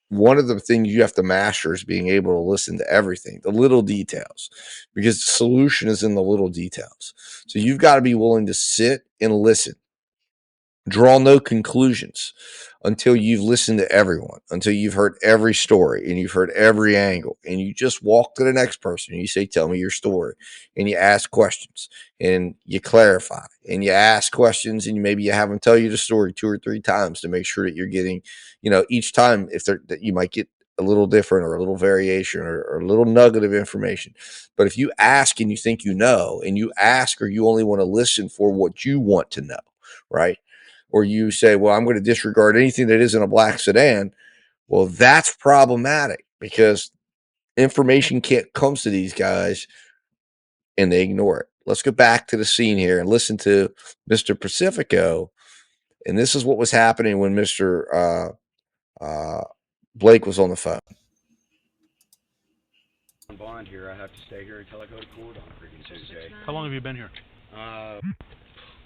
Speaker 1: One of the things you have to master is being able to listen to everything, the little details, because the solution is in the little details. So you've got to be willing to sit and listen. Draw no conclusions until you've listened to everyone, until you've heard every story and you've heard every angle, and you just walk to the next person and you say, tell me your story, and you ask questions and you clarify and you ask questions, and maybe you have them tell you the story 2 or 3 times to make sure that you're getting, each time that you might get a little different or a little variation or a little nugget of information. But if you ask and you think you know, and you ask or you only want to listen for what you want to know, right? Or you say, well, I'm going to disregard anything that isn't a black sedan. Well, that's problematic because information comes to these guys and they ignore it. Let's go back to the scene here and listen to Mr. Pacifico. And this is what was happening when Mr. Blake was on the phone.
Speaker 7: I'm bond here. I have to stay here until I go to court on freaking Tuesday.
Speaker 9: How long have you been here?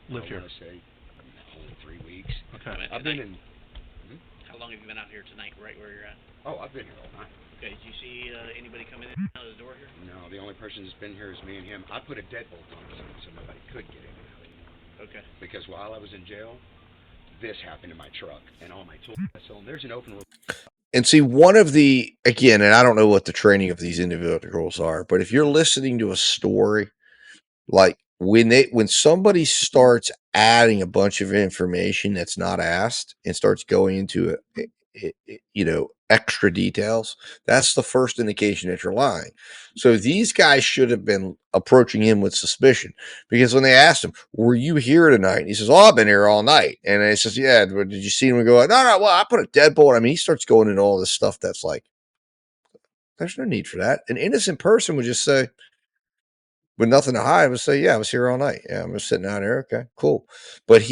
Speaker 9: Lived here?
Speaker 7: I want to say 3 weeks.
Speaker 9: Okay.
Speaker 7: I've been in.
Speaker 8: How long have you been out here tonight, right where you're at?
Speaker 7: Oh, I've been here all night.
Speaker 8: Okay, did you see anybody coming in out of the door here?
Speaker 7: No, the only person that's been here is me and him. I put a deadbolt on it so nobody could get in and out.
Speaker 8: Okay.
Speaker 7: Because while I was in jail, this happened to my truck and all my tools. So there's an open.
Speaker 1: And see, one of the, again, and I don't know what the training of these individuals are, but if you're listening to a story, like when somebody starts adding a bunch of information that's not asked and starts going into extra details, that's the first indication that you're lying. So these guys should have been approaching him with suspicion, because when they asked him, "Were you here tonight?" And he says, "Oh, I've been here all night." And he says, "Yeah, but did you see him?" Go, "No, no. Well, I put a deadbolt." I mean, he starts going into all this stuff that's like, there's no need for that. An innocent person would just say, with nothing to hide, would say, "Yeah, I was here all night. Yeah, I'm just sitting out here. Okay, cool." But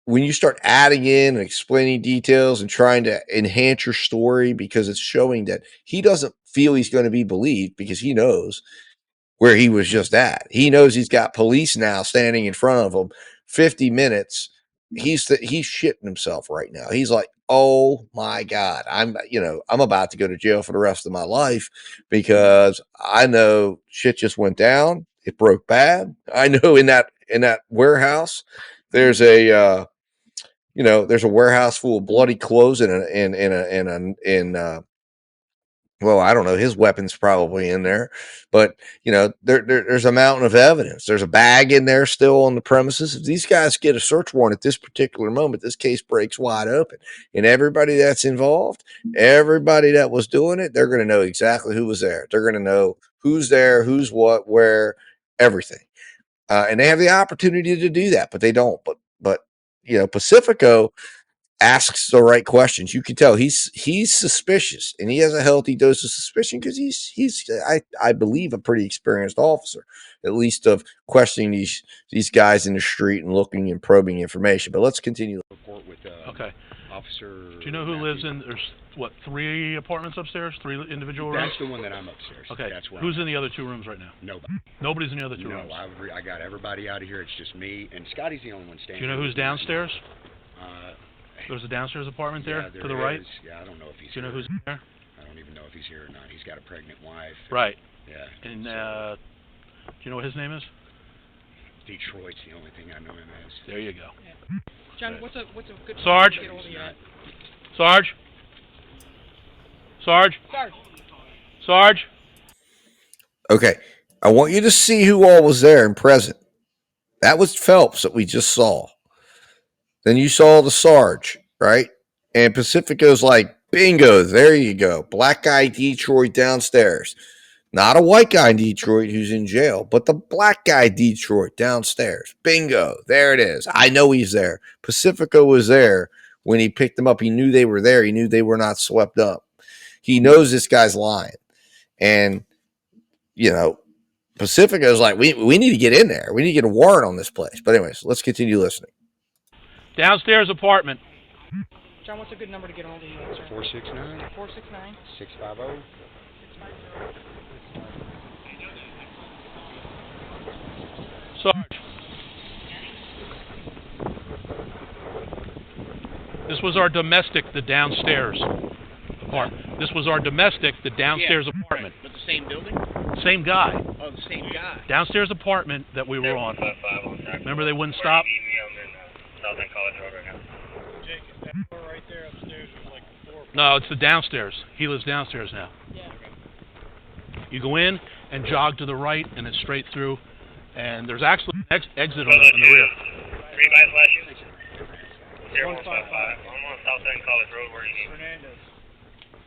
Speaker 1: when you start adding in and explaining details and trying to enhance your story, because it's showing that he doesn't feel he's going to be believed, because he knows where he was just at. He knows he's got police now standing in front of him 50 minutes. He's shitting himself right now. He's like, "Oh my God, I'm about to go to jail for the rest of my life, because I know shit just went down. It broke bad. I know in that warehouse, there's a there's a warehouse full of bloody clothes well, I don't know, his weapon's probably in there, but there's a mountain of evidence. There's a bag in there still on the premises. If these guys get a search warrant at this particular moment, this case breaks wide open, and everybody that's involved, everybody that was doing it, they're going to know exactly who was there. They're going to know who's there, who's what, where, everything, and they have the opportunity to do that, but they don't. But Pacifico asks the right questions. You can tell he's suspicious, and he has a healthy dose of suspicion, because he's I believe a pretty experienced officer, at least of questioning these guys in the street and looking and probing information. But let's continue.
Speaker 7: Report with
Speaker 12: okay.
Speaker 7: Officer.
Speaker 12: Do you know who lives in? There's what, 3 apartments upstairs, 3 individual rooms.
Speaker 7: That's the one that I'm upstairs.
Speaker 12: Okay.
Speaker 7: That's where
Speaker 12: Who's in the other 2 rooms right now?
Speaker 7: Nobody.
Speaker 12: Nobody's in the other 2 rooms.
Speaker 7: No, I got everybody out of here. It's just me and Scotty's the only one standing.
Speaker 12: Do you know who's downstairs? There's a downstairs apartment there,
Speaker 7: there
Speaker 12: to the right?
Speaker 7: Yeah, I don't know if he's
Speaker 12: Do you know who's there?
Speaker 7: I don't even know if he's here or not. He's got a pregnant wife.
Speaker 12: Right.
Speaker 7: Yeah.
Speaker 12: And do you know what his name is?
Speaker 7: Detroit's the only thing I know him as.
Speaker 12: There you go.
Speaker 9: Yeah. John, what's a good
Speaker 12: Sarge? Sarge? Sarge? Sarge?
Speaker 1: Okay, I want you to see who all was there and present. That was Phelps that we just saw. Then you saw the Sarge, right? And Pacifico's like, "Bingo, there you go. Black guy Detroit downstairs. Not a white guy in Detroit who's in jail, but the black guy Detroit downstairs. Bingo, there it is. I know he's there." Pacifico was there when he picked them up. He knew they were there. He knew they were not swept up. He knows this guy's lying. And, Pacifico's like, we need to get in there. We need to get a warrant on this place. But anyways, let's continue listening.
Speaker 12: Downstairs apartment.
Speaker 9: John, what's a good number to get a hold of you?
Speaker 7: 469.
Speaker 9: 469.
Speaker 7: 650.
Speaker 12: Sarge. This was our domestic, the downstairs apartment. This was our domestic, the downstairs apartment.
Speaker 8: But the same building?
Speaker 12: Same guy.
Speaker 8: Oh, the same guy.
Speaker 12: Downstairs apartment that we were on. Remember they wouldn't stop?
Speaker 9: Jake, is that door right there upstairs was like a 4.
Speaker 12: No, it's the downstairs. He lives downstairs now.
Speaker 9: Yeah.
Speaker 12: You go in and jog to the right, and it's straight through. And there's actually an exit on the rear.
Speaker 5: 3 by flashing. 0155. I'm on South End College Road. Where you need?
Speaker 9: Fernandez.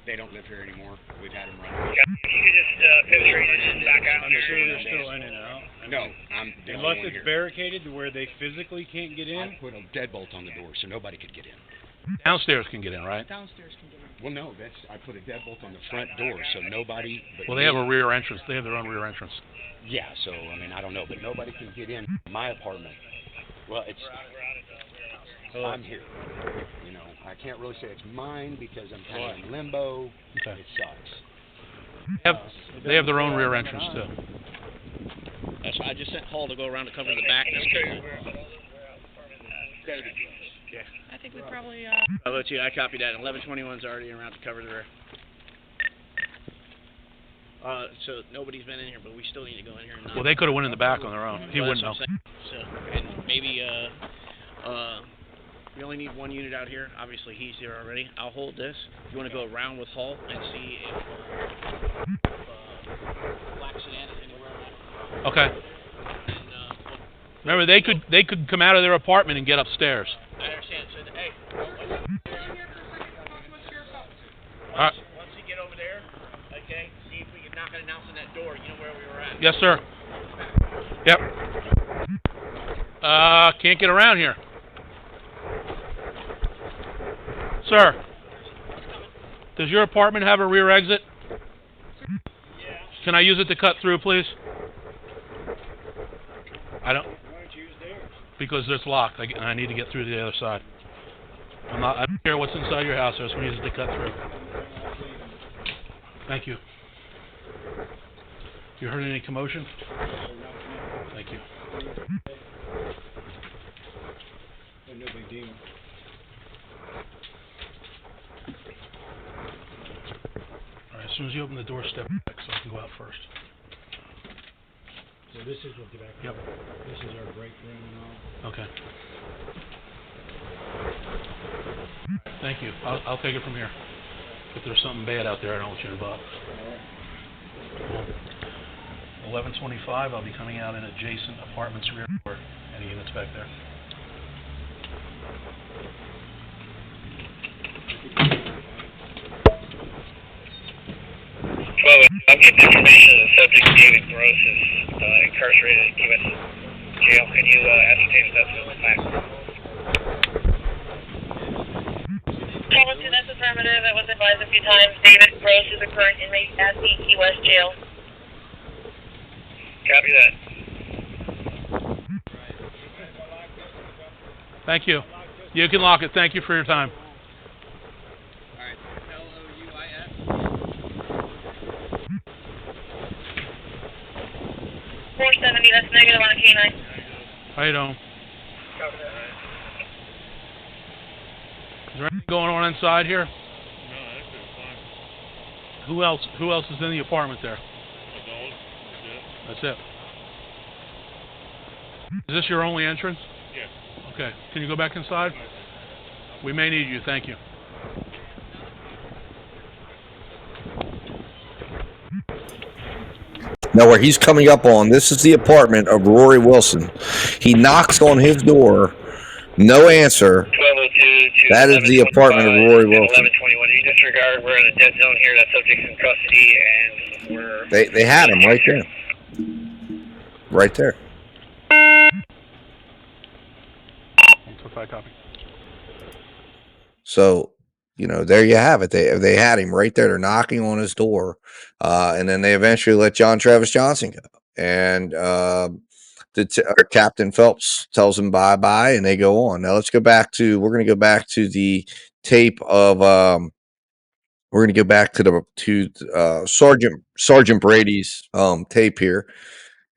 Speaker 7: They don't live here anymore. We've had them run.
Speaker 5: Yeah, you could just penetrate and back out.
Speaker 10: I'm sure they're still in and out.
Speaker 7: No, I'm the
Speaker 10: unless
Speaker 7: only one
Speaker 10: it's
Speaker 7: here.
Speaker 10: barricaded to where they physically can't get in.
Speaker 7: I put a deadbolt on the door so nobody could get in.
Speaker 12: Downstairs can get in, right?
Speaker 9: Downstairs can get in.
Speaker 7: Well, no, I put a deadbolt on the front door so nobody.
Speaker 12: Well, they have a rear entrance. They have their own rear entrance.
Speaker 7: Yeah, so I don't know, but nobody can get in my apartment. Well, I'm here. I can't really say it's mine because I'm kind of in limbo.
Speaker 12: Okay.
Speaker 7: It sucks.
Speaker 12: They have their own rear entrance too.
Speaker 8: That's why I just sent Paul to go around to cover the back. I think we probably. I'll let you. I copied that. 1121's already around to cover the rear. So nobody's been in here, but we still need to go in here.
Speaker 12: Well, they could have went in the back on their own. He wouldn't know.
Speaker 8: So, and maybe We only need one unit out here. Obviously, he's here already. I'll hold this. If you want to go around with Hull and see if black sedan is anywhere around.
Speaker 12: Okay.
Speaker 8: And,
Speaker 12: remember, they could come out of their apartment and get upstairs.
Speaker 8: I understand. So, hey, once we get over there, okay, see if we can knock an announce on that door. You know where we were at.
Speaker 12: Yes, sir. Yep. Can't get around here. Sir, does your apartment have a rear exit?
Speaker 9: Yeah.
Speaker 12: Can I use it to cut through, please? I don't.
Speaker 9: Why don't you use theirs?
Speaker 12: Because it's locked. I need to get through to the other side. I don't care what's inside your house. I just want to use it to cut through. Thank you. You heard any commotion? Thank you.
Speaker 9: No big deal.
Speaker 12: All right, as soon as you open the door, step back so I can go out first.
Speaker 9: So this is what the back.
Speaker 12: Yep.
Speaker 9: This is our break room and all.
Speaker 12: Okay. Thank you. I'll take it from here. If there's something bad out there, I don't want you involved. 11:25. I'll be coming out in adjacent apartments rear door. Any units back there?
Speaker 5: I'm getting information that the subject, David Gross, is incarcerated in U.S. jail. Can you ascertain if that's a fact?
Speaker 11: Paula, that's affirmative. That was advised a few times. David Gross is a current inmate at the Key West jail.
Speaker 5: Copy that.
Speaker 12: Thank you. You can lock it. Thank you for your time.
Speaker 8: Alright, L-O-U-I-S.
Speaker 11: 470, that's negative on a K9.
Speaker 12: How you doing?
Speaker 5: Copy that.
Speaker 12: Is there anything going on inside here?
Speaker 9: No, that's just fine.
Speaker 12: Who else is in the apartment there?
Speaker 9: Adult,
Speaker 12: That's it. Is this your only entrance?
Speaker 9: Yes.
Speaker 12: Okay. Can you go back inside? We may need you. Thank you.
Speaker 1: Now, where he's coming up on, this is the apartment of Rory Wilson. He knocks on his door, no answer.
Speaker 5: 1202 to
Speaker 1: That is the apartment of Rory Wilson.
Speaker 5: 1121. You disregard, we're in a dead zone here. That subject's in custody, and we're...
Speaker 1: They had him right there. Right there.
Speaker 12: 125 copy.
Speaker 1: So, there you have it. They had him right there. They're knocking on his door, and then they eventually let John Travis Johnson go. And Captain Phelps tells him bye-bye, and they go on. Now let's go back to. We're going to go back to the tape of. We're going to go back to Sergeant Brady's tape here.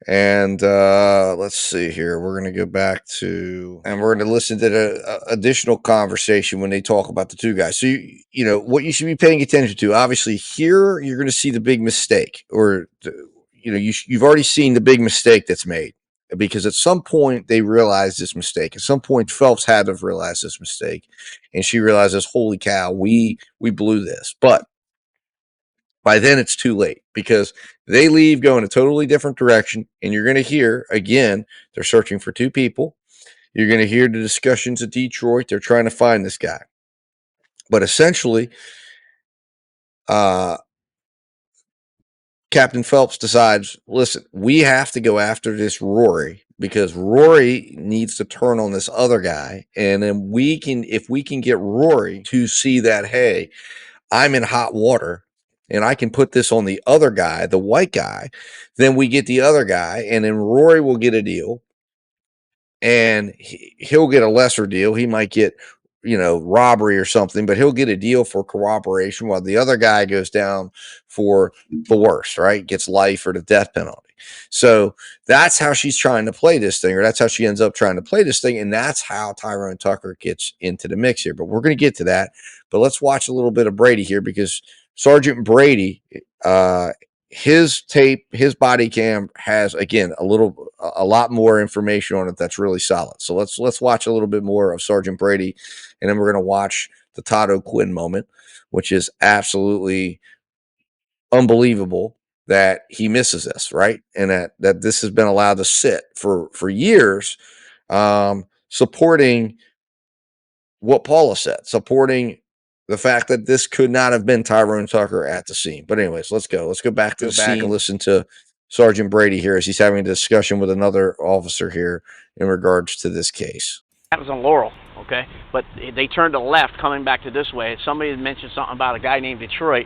Speaker 1: And let's see here. We're going to go back to, and we're going to listen to the additional conversation when they talk about the two guys. So, what you should be paying attention to, obviously here, you're going to see the big mistake, or, you've already seen the big mistake that's made, because at some point they realized this mistake. At some point, Phelps had to have realized this mistake, and she realizes, holy cow, we blew this. But by then it's too late, because they leave, go in a totally different direction, and you're going to hear, again, they're searching for two people. You're going to hear the discussions at Detroit. They're trying to find this guy. But essentially, Captain Phelps decides, listen, we have to go after this Rory, because Rory needs to turn on this other guy, and then if we can get Rory to see that, hey, I'm in hot water, and I can put this on the other guy, the white guy, then we get the other guy, and then Rory will get a deal, and he'll get a lesser deal. He might get, robbery or something, but he'll get a deal for cooperation, while the other guy goes down for the worst, right? Gets life or the death penalty. So that's how she's trying to play this thing, or that's how she ends up trying to play this thing, and that's how Tyrone Tucker gets into the mix here. But we're going to get to that. But let's watch a little bit of Brady here, because Sergeant Brady his tape, his body cam has, again, a lot more information on it that's really solid. So let's watch a little bit more of Sergeant Brady, and then we're going to watch the Todd O'Quinn moment, which is absolutely unbelievable that he misses this, right? And that this has been allowed to sit for years, supporting what Paula said, supporting the fact that this could not have been Tyrone Tucker at the scene. But anyways, let's go back to the scene and listen to Sergeant Brady here as he's having a discussion with another officer here in regards to this case.
Speaker 8: That was on Laurel, okay? But they turned to the left coming back to this way. Somebody had mentioned something about a guy named Detroit.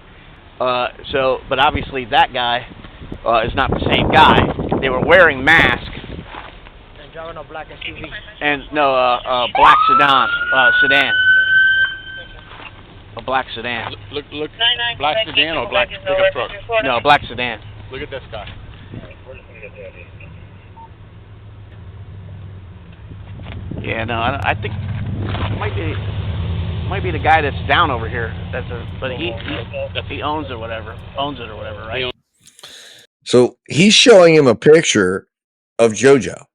Speaker 8: But obviously that guy is not the same guy. They were wearing masks.
Speaker 9: And driving a black SUV.
Speaker 8: And no, black sedan. A black sedan.
Speaker 10: Look, black sedan or black pickup truck?
Speaker 8: No, black sedan.
Speaker 10: Look at this guy.
Speaker 8: Yeah, no, I think it might be the guy that's down over here. But he owns it or whatever, right?
Speaker 1: So he's showing him a picture of JoJo.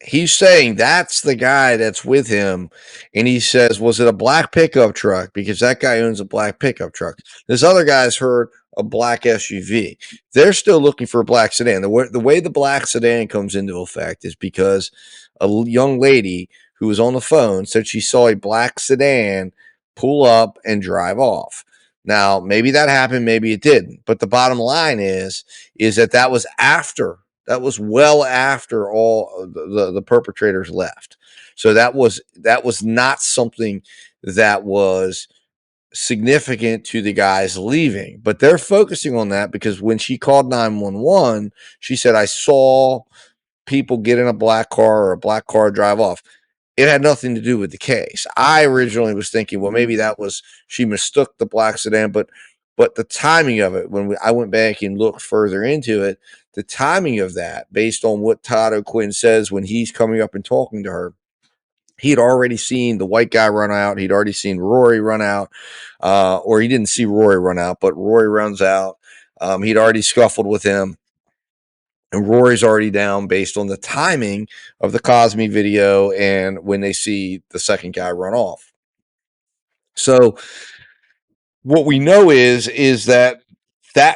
Speaker 1: He's saying that's the guy that's with him, and he says, was it a black pickup truck? Because that guy owns a black pickup truck. This other guy's heard a black SUV. They're still looking for a black sedan. The way the black sedan comes into effect is because a young lady who was on the phone said she saw a black sedan pull up and drive off. Now, maybe that happened, maybe it didn't. But the bottom line is that was after. That was well after all the perpetrators left. So that was not something that was significant to the guys leaving. But they're focusing on that because when she called 911, she said, I saw people get in a black car or a black car drive off. It had nothing to do with the case. I originally was thinking, well, maybe that was she mistook the black sedan, but the timing of it, when I went back and looked further into it, the timing of that, based on what Todd O'Quinn says when he's coming up and talking to her, he had already seen the white guy run out. He'd already seen Rory run out, or he didn't see Rory run out, but Rory runs out. He'd already scuffled with him, and Rory's already down based on the timing of the Cosme video and when they see the second guy run off. So what we know is that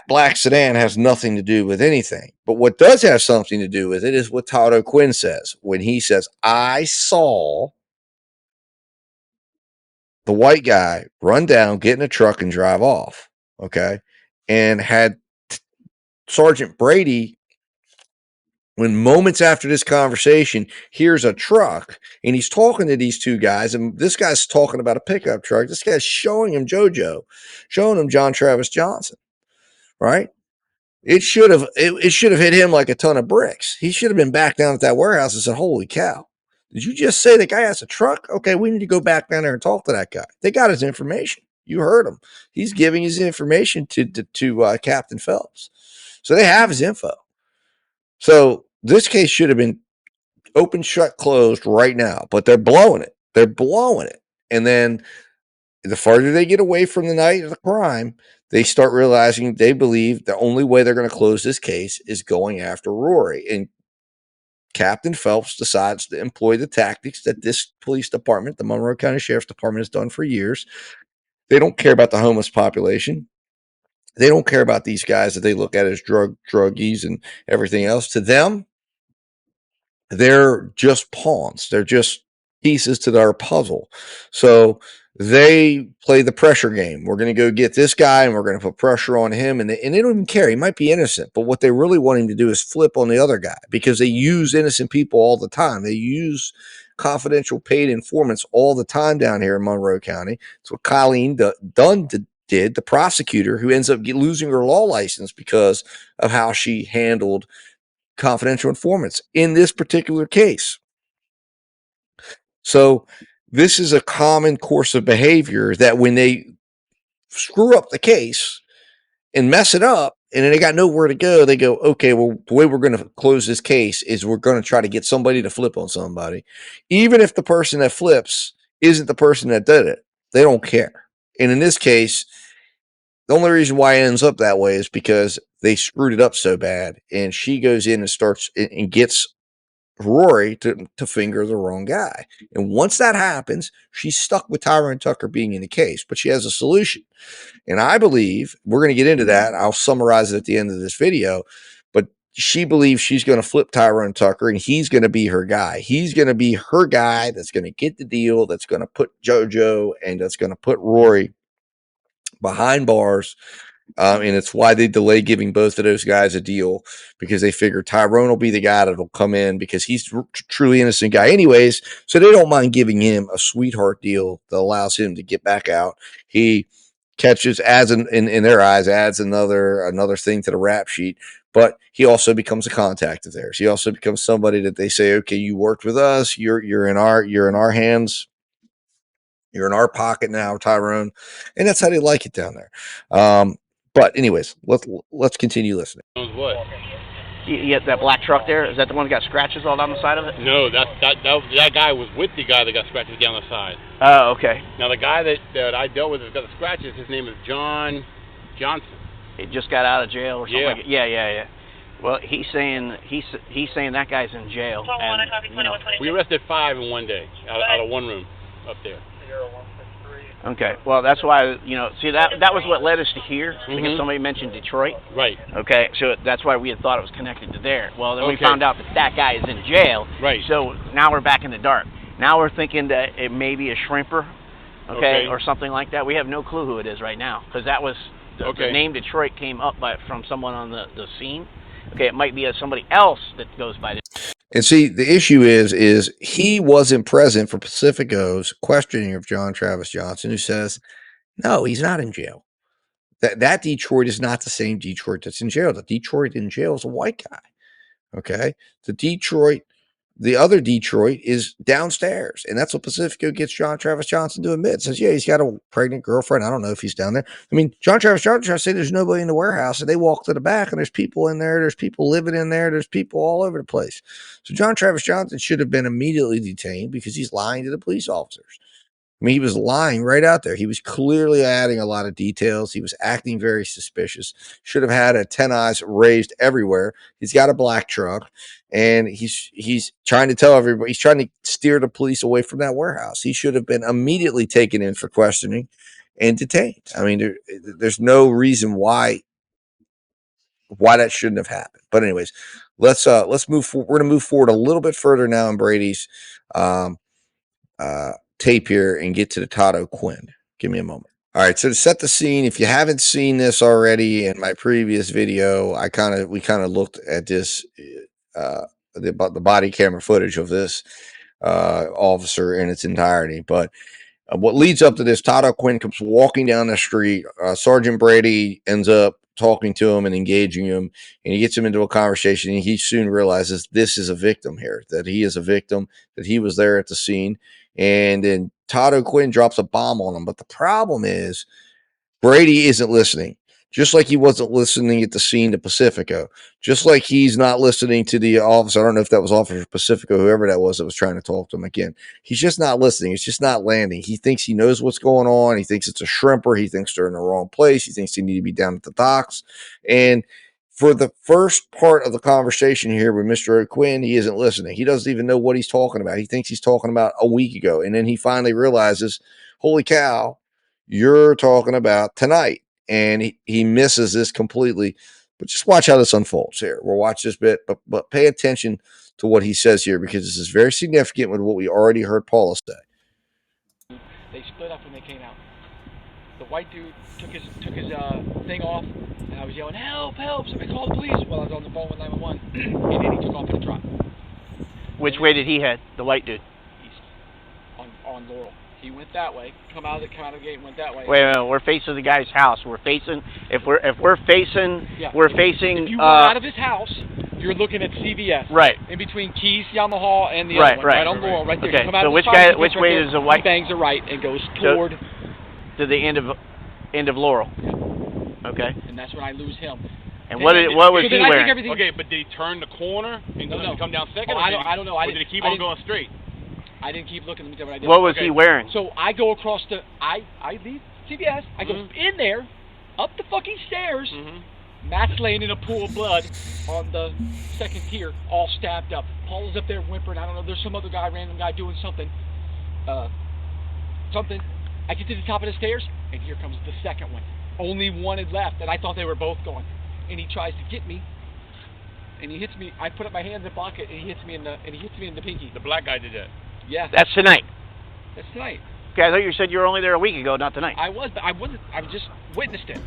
Speaker 1: black sedan has nothing to do with anything. But what does have something to do with it is what Todd O'Quinn says. When he says, I saw the white guy run down, get in a truck, and drive off, okay? And had Sergeant Brady, when moments after this conversation, hears a truck, and he's talking to these two guys, and this guy's talking about a pickup truck. This guy's showing him JoJo, showing him John Travis Johnson, right? It should have hit him like a ton of bricks. He should have been back down at that warehouse and said, holy cow, did you just say the guy has a truck? Okay, we need to go back down there and talk to that guy. They got his information. You heard him. He's giving his information to Captain Phelps. So they have his info. So this case should have been open, shut, closed right now, but they're blowing it. And then the farther they get away from the night of the crime, they start realizing they believe the only way they're going to close this case is going after Rory. And Captain Phelps decides to employ the tactics that this police department, the Monroe County Sheriff's Department, has done for years. They don't care about the homeless population. They don't care about these guys that they look at as druggies and everything else. To them, they're just pawns. They're just pieces to their puzzle. So they play the pressure game. We're going to go get this guy and we're going to put pressure on him. And they don't even care. He might be innocent. But what they really want him to do is flip on the other guy, because they use innocent people all the time. They use confidential paid informants all the time down here in Monroe County. It's what Colleen Dunn did, the prosecutor, who ends up losing her law license because of how she handled confidential informants in this particular case. So this is a common course of behavior that when they screw up the case and mess it up and then they got nowhere to go, they go, okay, well, the way we're going to close this case is we're going to try to get somebody to flip on somebody. Even if the person that flips isn't the person that did it, they don't care. And in this case, the only reason why it ends up that way is because they screwed it up so bad, and she goes in and starts and gets Rory to finger the wrong guy. And once that happens, she's stuck with Tyrone Tucker being in the case, but she has a solution. And I believe we're going to get into that. I'll summarize it at the end of this video, but she believes she's going to flip Tyrone Tucker and he's going to be her guy. He's going to be her guy that's going to get the deal, that's going to put JoJo and that's going to put Rory behind bars. And it's why they delay giving both of those guys a deal, because they figure Tyrone will be the guy that'll come in because he's a truly innocent guy anyways. So they don't mind giving him a sweetheart deal that allows him to get back out. He catches, adds in their eyes, adds another thing to the rap sheet. But he also becomes a contact of theirs. He also becomes somebody that they say, okay, you worked with us. You're in our hands. You're in our pocket now, Tyrone. And that's how they like it down there. But anyways, let's continue listening.
Speaker 5: What?
Speaker 8: Yeah, that black truck there, is that the one that got scratches all down the side of it?
Speaker 5: No, that guy was with the guy that got scratches down the side.
Speaker 8: Oh, okay.
Speaker 5: Now the guy that I dealt with that got the scratches, his name is John Johnson.
Speaker 8: He just got out of jail or something.
Speaker 5: Yeah.
Speaker 8: Like yeah. Well, he's saying that guy's in jail. And, you know,
Speaker 5: we arrested 5 in one day out of one room up there.
Speaker 8: Okay, well, that's why, you know, see, that was what led us to here, because somebody mentioned Detroit.
Speaker 5: Right.
Speaker 8: Okay, so that's why we had thought it was connected to there. Well, then we found out that guy is in jail.
Speaker 5: Right.
Speaker 8: So now we're back in the dark. Now we're thinking that it may be a shrimper, okay, or something like that. We have no clue who it is right now, because that was, the name Detroit came up from someone on the scene. Okay, it might be somebody else that goes by this.
Speaker 1: And see, the issue is he wasn't present for Pacifico's questioning of John Travis Johnson, who says, no, he's not in jail. That Detroit is not the same Detroit that's in jail. The Detroit in jail is a white guy. Okay. The other Detroit is downstairs. And that's what Pacifico gets John Travis Johnson to admit. Says, yeah, he's got a pregnant girlfriend. I don't know if he's down there. I mean, John Travis Johnson tries to say there's nobody in the warehouse. And they walk to the back and there's people in there. There's people living in there. There's people all over the place. So John Travis Johnson should have been immediately detained because he's lying to the police officers. I mean, he was lying right out there. He was clearly adding a lot of details. He was acting very suspicious. Should have had a 10 eyes raised everywhere. He's got a black truck, and he's trying to tell everybody. He's trying to steer the police away from that warehouse. He should have been immediately taken in for questioning and detained. I mean, there's no reason why that shouldn't have happened. But anyways, let's move forward. We're going to move forward a little bit further now in Brady's tape here and get to the Tato Quinn. Give me a moment. All right, so to set the scene, if you haven't seen this already in my previous video, we kind of looked at this the body camera footage of this officer in its entirety. But what leads up to this, Tato Quinn comes walking down the street. Sergeant Brady ends up talking to him and engaging him, and he gets him into a conversation, and he soon realizes this is a victim here, that he is a victim, that he was there at the scene. And then Tato Quinn drops a bomb on him. But the problem is Brady isn't listening. Just like he wasn't listening at the scene to Pacifico. Just like he's not listening to the officer. I don't know if that was Officer Pacifico, whoever that was trying to talk to him again. He's just not listening. It's just not landing. He thinks he knows what's going on. He thinks it's a shrimper. He thinks they're in the wrong place. He thinks they need to be down at the docks. And for the first part of the conversation here with Mr. O'Quinn, he isn't listening. He doesn't even know what he's talking about. He thinks he's talking about a week ago. And then he finally realizes, holy cow, you're talking about tonight. And he misses this completely. But just watch how this unfolds here. We'll watch this bit, but pay attention to what he says here, because this is very significant with what we already heard Paula say.
Speaker 13: They split up when they came out. The white dude took his thing off, and I was yelling, help, help, somebody call the police, while I was on the phone with 911, and then he took off in the truck.
Speaker 8: Which way did he head, the white dude?
Speaker 13: East, on Laurel. He went that way, come out of the gate and went that way.
Speaker 8: Wait, we're facing the guy's house. We're facing, if we're facing,
Speaker 13: If you run out of his house, you're looking at CVS.
Speaker 8: Right.
Speaker 13: In between Keys, Yamaha, and the other one. Right on Laurel, right there.
Speaker 8: Okay,
Speaker 13: come out
Speaker 8: so
Speaker 13: of
Speaker 8: which way is the white?
Speaker 13: He bangs a right and goes toward...
Speaker 8: To the end of Laurel.
Speaker 13: Yeah.
Speaker 8: Okay.
Speaker 13: And that's when I lose him.
Speaker 8: And what was he wearing?
Speaker 5: Okay, but did he turn the corner and come down second?
Speaker 13: Oh, I don't know.
Speaker 5: Or did he keep on going straight?
Speaker 13: I didn't keep looking. Let me tell you what I did.
Speaker 8: What was he wearing?
Speaker 13: So I go across I leave CVS. I go in there, up the fucking stairs, Matt's laying in a pool of blood on the second tier, all stabbed up. Paula's up there whimpering. I don't know. There's some other guy, random guy, doing something. Something. I get to the top of the stairs, and here comes the second one. Only one had left, and I thought they were both gone. And he tries to get me, and he hits me. I put up my hand in the pocket, and he hits me in the pinky.
Speaker 9: The black guy did that.
Speaker 13: Yeah.
Speaker 8: That's tonight.
Speaker 13: That's tonight.
Speaker 8: Okay, I thought you said you were only there a week ago, not tonight.
Speaker 13: I was, but I wasn't. I just witnessed it.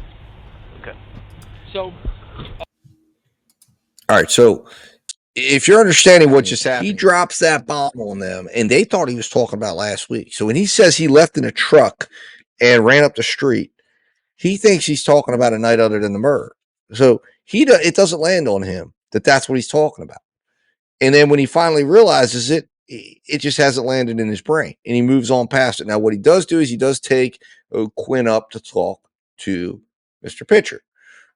Speaker 8: Okay.
Speaker 13: So.
Speaker 1: All right, so if you're understanding what just happened, he drops that bomb on them, and they thought he was talking about last week. So when he says he left in a truck and ran up the street, he thinks he's talking about a night other than the murder. So it doesn't land on him that that's what he's talking about. And then when he finally realizes it, it just hasn't landed in his brain, and he moves on past it. Now, what he does do is he does take Quinn up to talk to Mr. Pitcher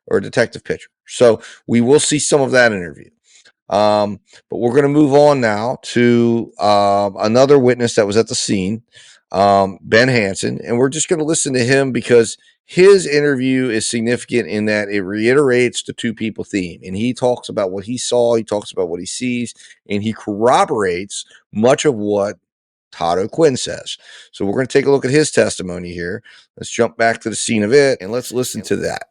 Speaker 1: or Detective Pitcher. So we will see some of that interview. But we're going to move on now to another witness that was at the scene, Ben Hansen, and we're just going to listen to him because his interview is significant in that it reiterates the two people theme, and he talks about what he saw, he talks about what he sees, and he corroborates much of what Todd O'Quinn says. So we're going to take a look at his testimony here. Let's jump back to the scene of it, and let's listen to that.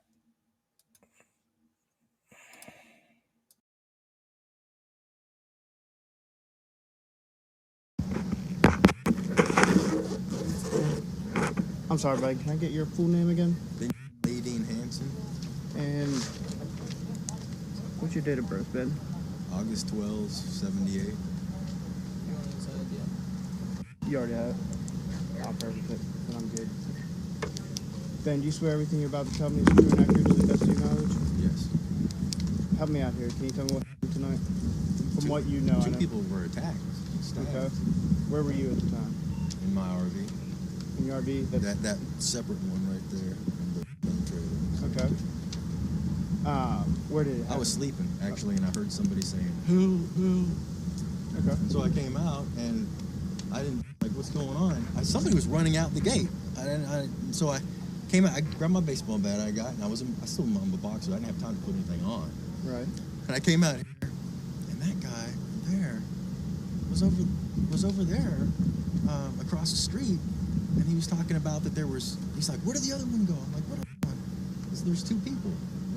Speaker 14: I'm sorry, bud. Can I get your full name again?
Speaker 15: Ben Hansen.
Speaker 14: And what's your date of birth, Ben?
Speaker 15: August 12, 78.
Speaker 14: You already have it. I'll perfect it. Then I'm good. Ben, do you swear everything you're about to tell me is true and accurate to the best of your knowledge?
Speaker 15: Yes.
Speaker 14: Help me out here. Can you tell me what happened tonight? From what you know,
Speaker 15: Two people were attacked.
Speaker 14: Okay. Where were you at the time?
Speaker 15: In my RV.
Speaker 14: In your RV?
Speaker 15: That separate one right there in the trailer.
Speaker 14: Okay. Where did it happen?
Speaker 15: I was sleeping, actually, and I heard somebody saying, who?
Speaker 14: Okay.
Speaker 15: And so I came out, and I didn't, what's going on? Somebody was running out the gate. So I came out, I grabbed my baseball bat I got, and I still am a boxer. I didn't have time to put anything on.
Speaker 14: Right.
Speaker 15: And I came out here, and that guy there was over there, across the street, and he was talking about that he's like, where did the other one go? I'm like, what other one? There's two people,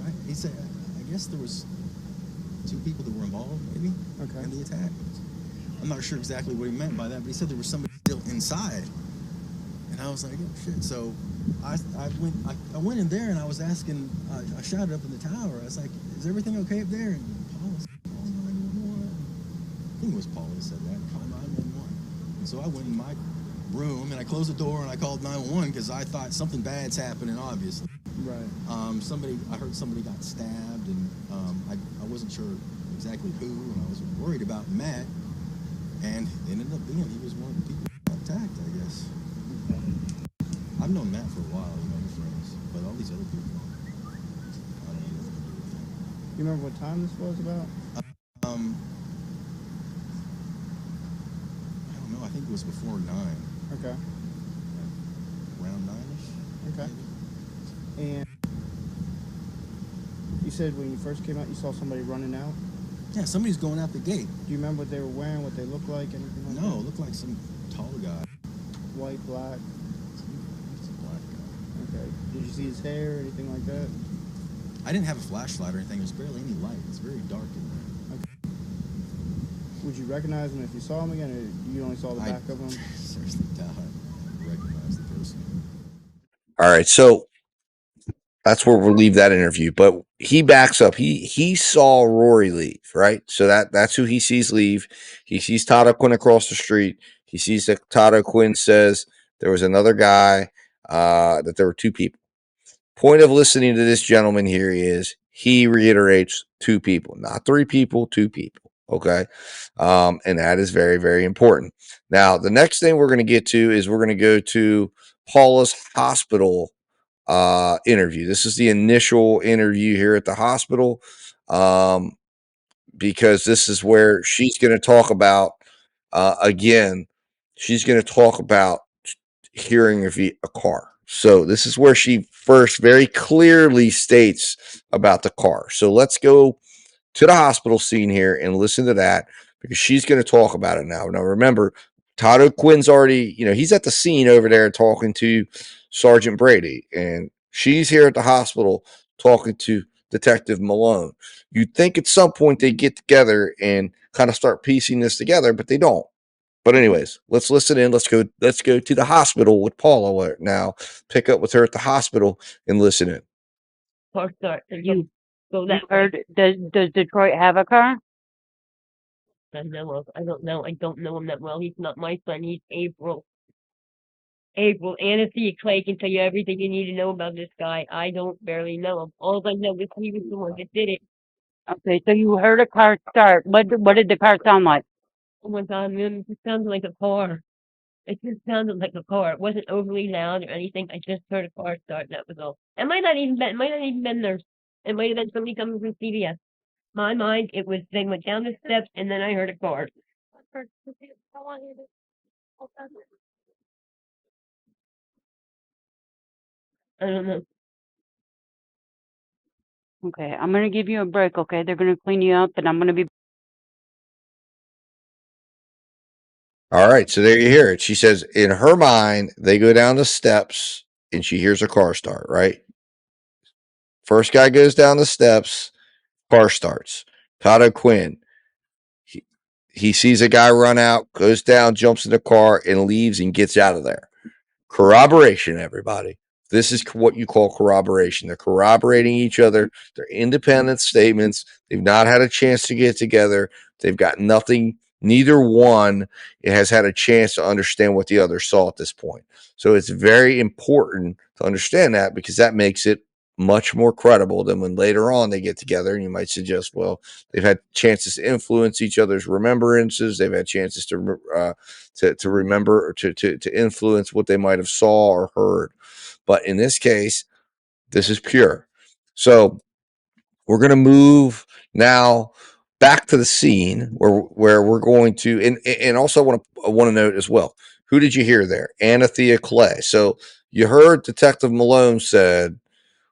Speaker 15: right? He said, I guess there was two people that were involved, maybe, in the attack. I'm not sure exactly what he meant by that, but he said there was somebody still inside. And I was like, oh, shit. So I went in there, and I was asking, I shouted up in the tower. I was like, is everything okay up there? And Paula said, call 911. I think it was Paula that said that, call 911. And so I went in my room, and I closed the door, and I called 911 because I thought something bad's happening, obviously.
Speaker 14: Right.
Speaker 15: I heard somebody got stabbed, and I wasn't sure exactly who, and I was worried about Matt, and it ended up being he was one of the people who got attacked, I guess. I've known Matt for a while, we're friends, but all these other people, I don't know.
Speaker 14: You remember what time this was about?
Speaker 15: I don't know, I think it was before 9.
Speaker 14: Okay.
Speaker 15: Around 9-ish.
Speaker 14: Okay. And you said when you first came out, you saw somebody running out?
Speaker 15: Yeah, somebody's going out the gate.
Speaker 14: Do you remember what they were wearing, what they looked like, anything like that?
Speaker 15: No, it looked like some tall guy.
Speaker 14: White, black?
Speaker 15: It's a black guy.
Speaker 14: Okay. Did you see his hair or anything like that?
Speaker 15: I didn't have a flashlight or anything. There's barely any light. It's very dark in there.
Speaker 14: Okay. Would you recognize him if you saw him again, or you only saw the back of him?
Speaker 15: Seriously doubt I recognize the person.
Speaker 1: All right, so that's where we'll leave that interview. But he backs up. He saw Rory leave, right? So that's who he sees leave. He sees Todd O'Quinn across the street. He sees that Todd O'Quinn says there was another guy, that there were two people. Point of listening to this gentleman here is he reiterates two people, not three people, two people. Okay. And that is very, very important. Now, the next thing we're going to get to is we're going to go to Paula's hospital interview. This is the initial interview here at the hospital, because this is where she's going to talk about, again, she's going to talk about hearing a car. So this is where she first very clearly states about the car. So let's go to the hospital scene here and listen to that because she's going to talk about it now. Now remember, Todd Quinn's already, he's at the scene over there talking to Sergeant Brady, and she's here at the hospital talking to Detective Malone. You'd think at some point they get together and kind of start piecing this together, but they don't. But anyways, let's listen in. Let's go to the hospital with Paula now. Pick up with her at the hospital and listen in.
Speaker 3: Car start. You go that
Speaker 16: Or
Speaker 3: way.
Speaker 16: does Detroit have a car?
Speaker 3: I know of. I don't know. I don't know him that well. He's not my son. He's April. April. Anthea Clay can tell you everything you need to know about this guy. I don't barely know him. All I know is he was the one that did it.
Speaker 16: Okay, so you heard a car start. What did the car sound like?
Speaker 3: Oh my God, man, it just sounded like a car. It just sounded like a car. It wasn't overly loud or anything. I just heard a car start, and that was all. It might not even been there. It might have been somebody coming from CVS. My mind, it was they went down the steps, and then I heard a car. I don't know.
Speaker 16: Okay, I'm gonna give you a break. Okay, they're gonna clean you up, and I'm gonna be.
Speaker 1: All right, so there you hear it. She says in her mind, they go down the steps and she hears a car start, right? First guy goes down the steps, car starts. Todd O'Quinn, he sees a guy run out, goes down, jumps in the car, and leaves and gets out of there. Corroboration, everybody. This is what you call corroboration. They're corroborating each other. They're independent statements. They've not had a chance to get together. They've got nothing. Neither one has had a chance to understand what the other saw at this point. So it's very important to understand that because that makes it much more credible than when later on they get together and you might suggest, well, they've had chances to influence each other's remembrances. They've had chances to remember or to influence what they might have saw or heard. But in this case, this is pure. So we're going to move now back to the scene where we're going to, and also I want to note as well, who did you hear there? Anthea Clay. So you heard Detective Malone said,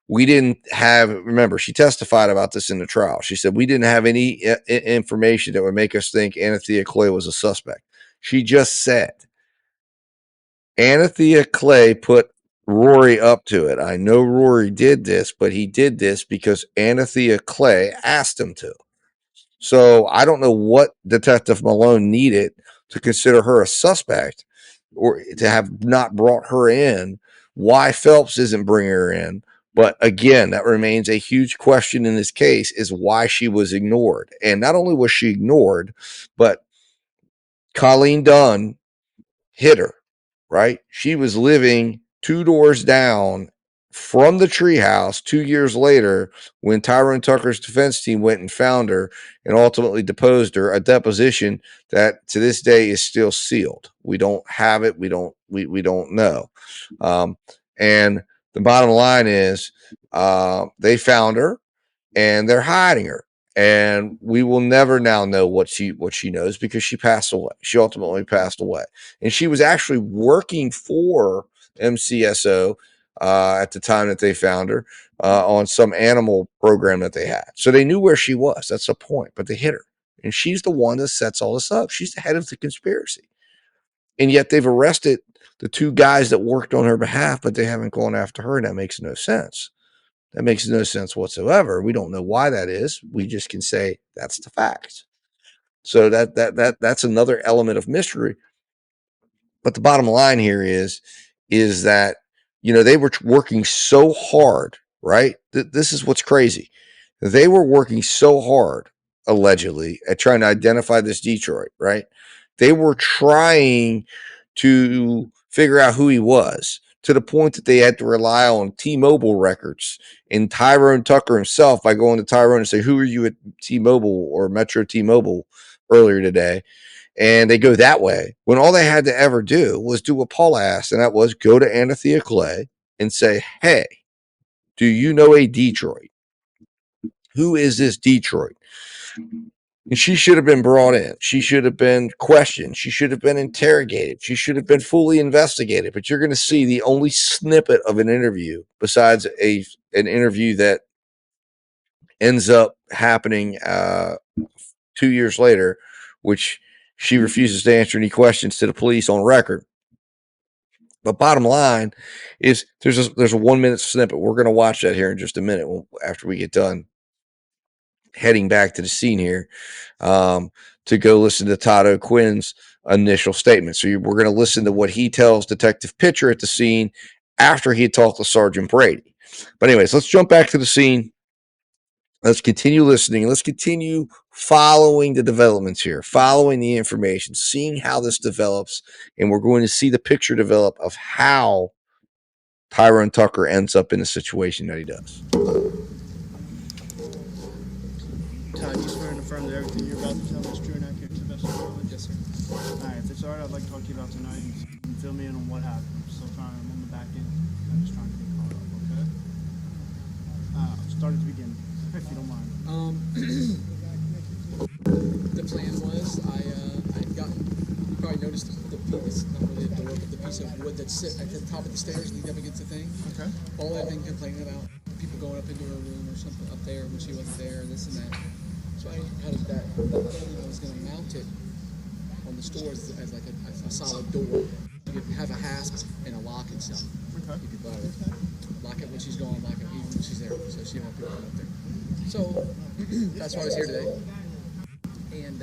Speaker 1: we didn't have, remember, she testified about this in the trial. She said, we didn't have any information that would make us think Anthea Clay was a suspect. She just said, Anthea Clay put Rory up to it. I know Rory did this, but he did this because Anthea Clay asked him to. So I don't know what Detective Malone needed to consider her a suspect or to have not brought her in. Why Phelps isn't bringing her in. But again, that remains a huge question in this case is why she was ignored. And not only was she ignored, but Colleen Dunn hit her, right? She was living 2 doors down from the treehouse 2 years later when Tyrone Tucker's defense team went and found her and ultimately deposed her, a deposition that to this day is still sealed. We don't have it. We don't know. And the bottom line is they found her and they're hiding her. And we will never now know what she knows because she passed away. She ultimately passed away, and she was actually working for MCSO at the time that they found her on some animal program that they had. So they knew where she was. That's the point. But they hit her, and she's the one that sets all this up. She's the head of the conspiracy, and yet they've arrested the 2 guys that worked on her behalf, but they haven't gone after her, and that makes no sense. That makes no sense whatsoever. We don't know why that is. We just can say that's the fact. So that's another element of mystery. But the bottom line here is that they were working so hard, right? This is what's crazy. They were working so hard, allegedly, at trying to identify this Detroit, right? They were trying to figure out who he was to the point that they had to rely on T-Mobile records and Tyrone Tucker himself by going to Tyrone and say, who are you at T-Mobile or Metro T-Mobile earlier today? And they go that way when all they had to ever do was do what Paula asked, and that was go to Anthea Clay and say, hey, do you know a Detroit? Who is this Detroit? And she should have been brought in. She should have been questioned. She should have been interrogated. She should have been fully investigated. But you're going to see the only snippet of an interview, besides an interview that ends up happening 2 years later, which she refuses to answer any questions to the police on record. But bottom line is there's a 1 minute snippet. We're going to watch that here in just a minute after we get done heading back to the scene here, to go listen to Todd O'Quinn's initial statement. So we're going to listen to what he tells Detective Pitcher at the scene after he had talked to Sergeant Brady. But anyways, let's jump back to the scene. Let's continue listening. Let's continue following the developments here, following the information, seeing how this develops, and we're going to see the picture develop of how Tyrone Tucker ends up in the situation that he does.
Speaker 14: Todd, you swear and affirm that everything you're about to tell is true and accurate to the best of your knowledge? Yes, sir. Alright, if it's alright, I'd like to talk to you about tonight and fill me in on what happened. I'm still trying, I'm on the back end. I'm just trying to get caught up, okay? Start at the beginning, if you don't mind.
Speaker 13: The plan was I'd gotten, you probably noticed the piece, not really a door, but the piece of wood that's sit at the top of the stairs leading up against the thing.
Speaker 14: Okay.
Speaker 13: Paula had been complaining about people going up into her room or something up there when she wasn't there, this and that. So I had that thing, I was going to mount it on the stores as like a solid door. You could have a hasp and a lock and stuff.
Speaker 14: Okay.
Speaker 13: You could lock it when she's gone, lock it even when she's there, so she didn't have people come up there. So that's why I was here today. And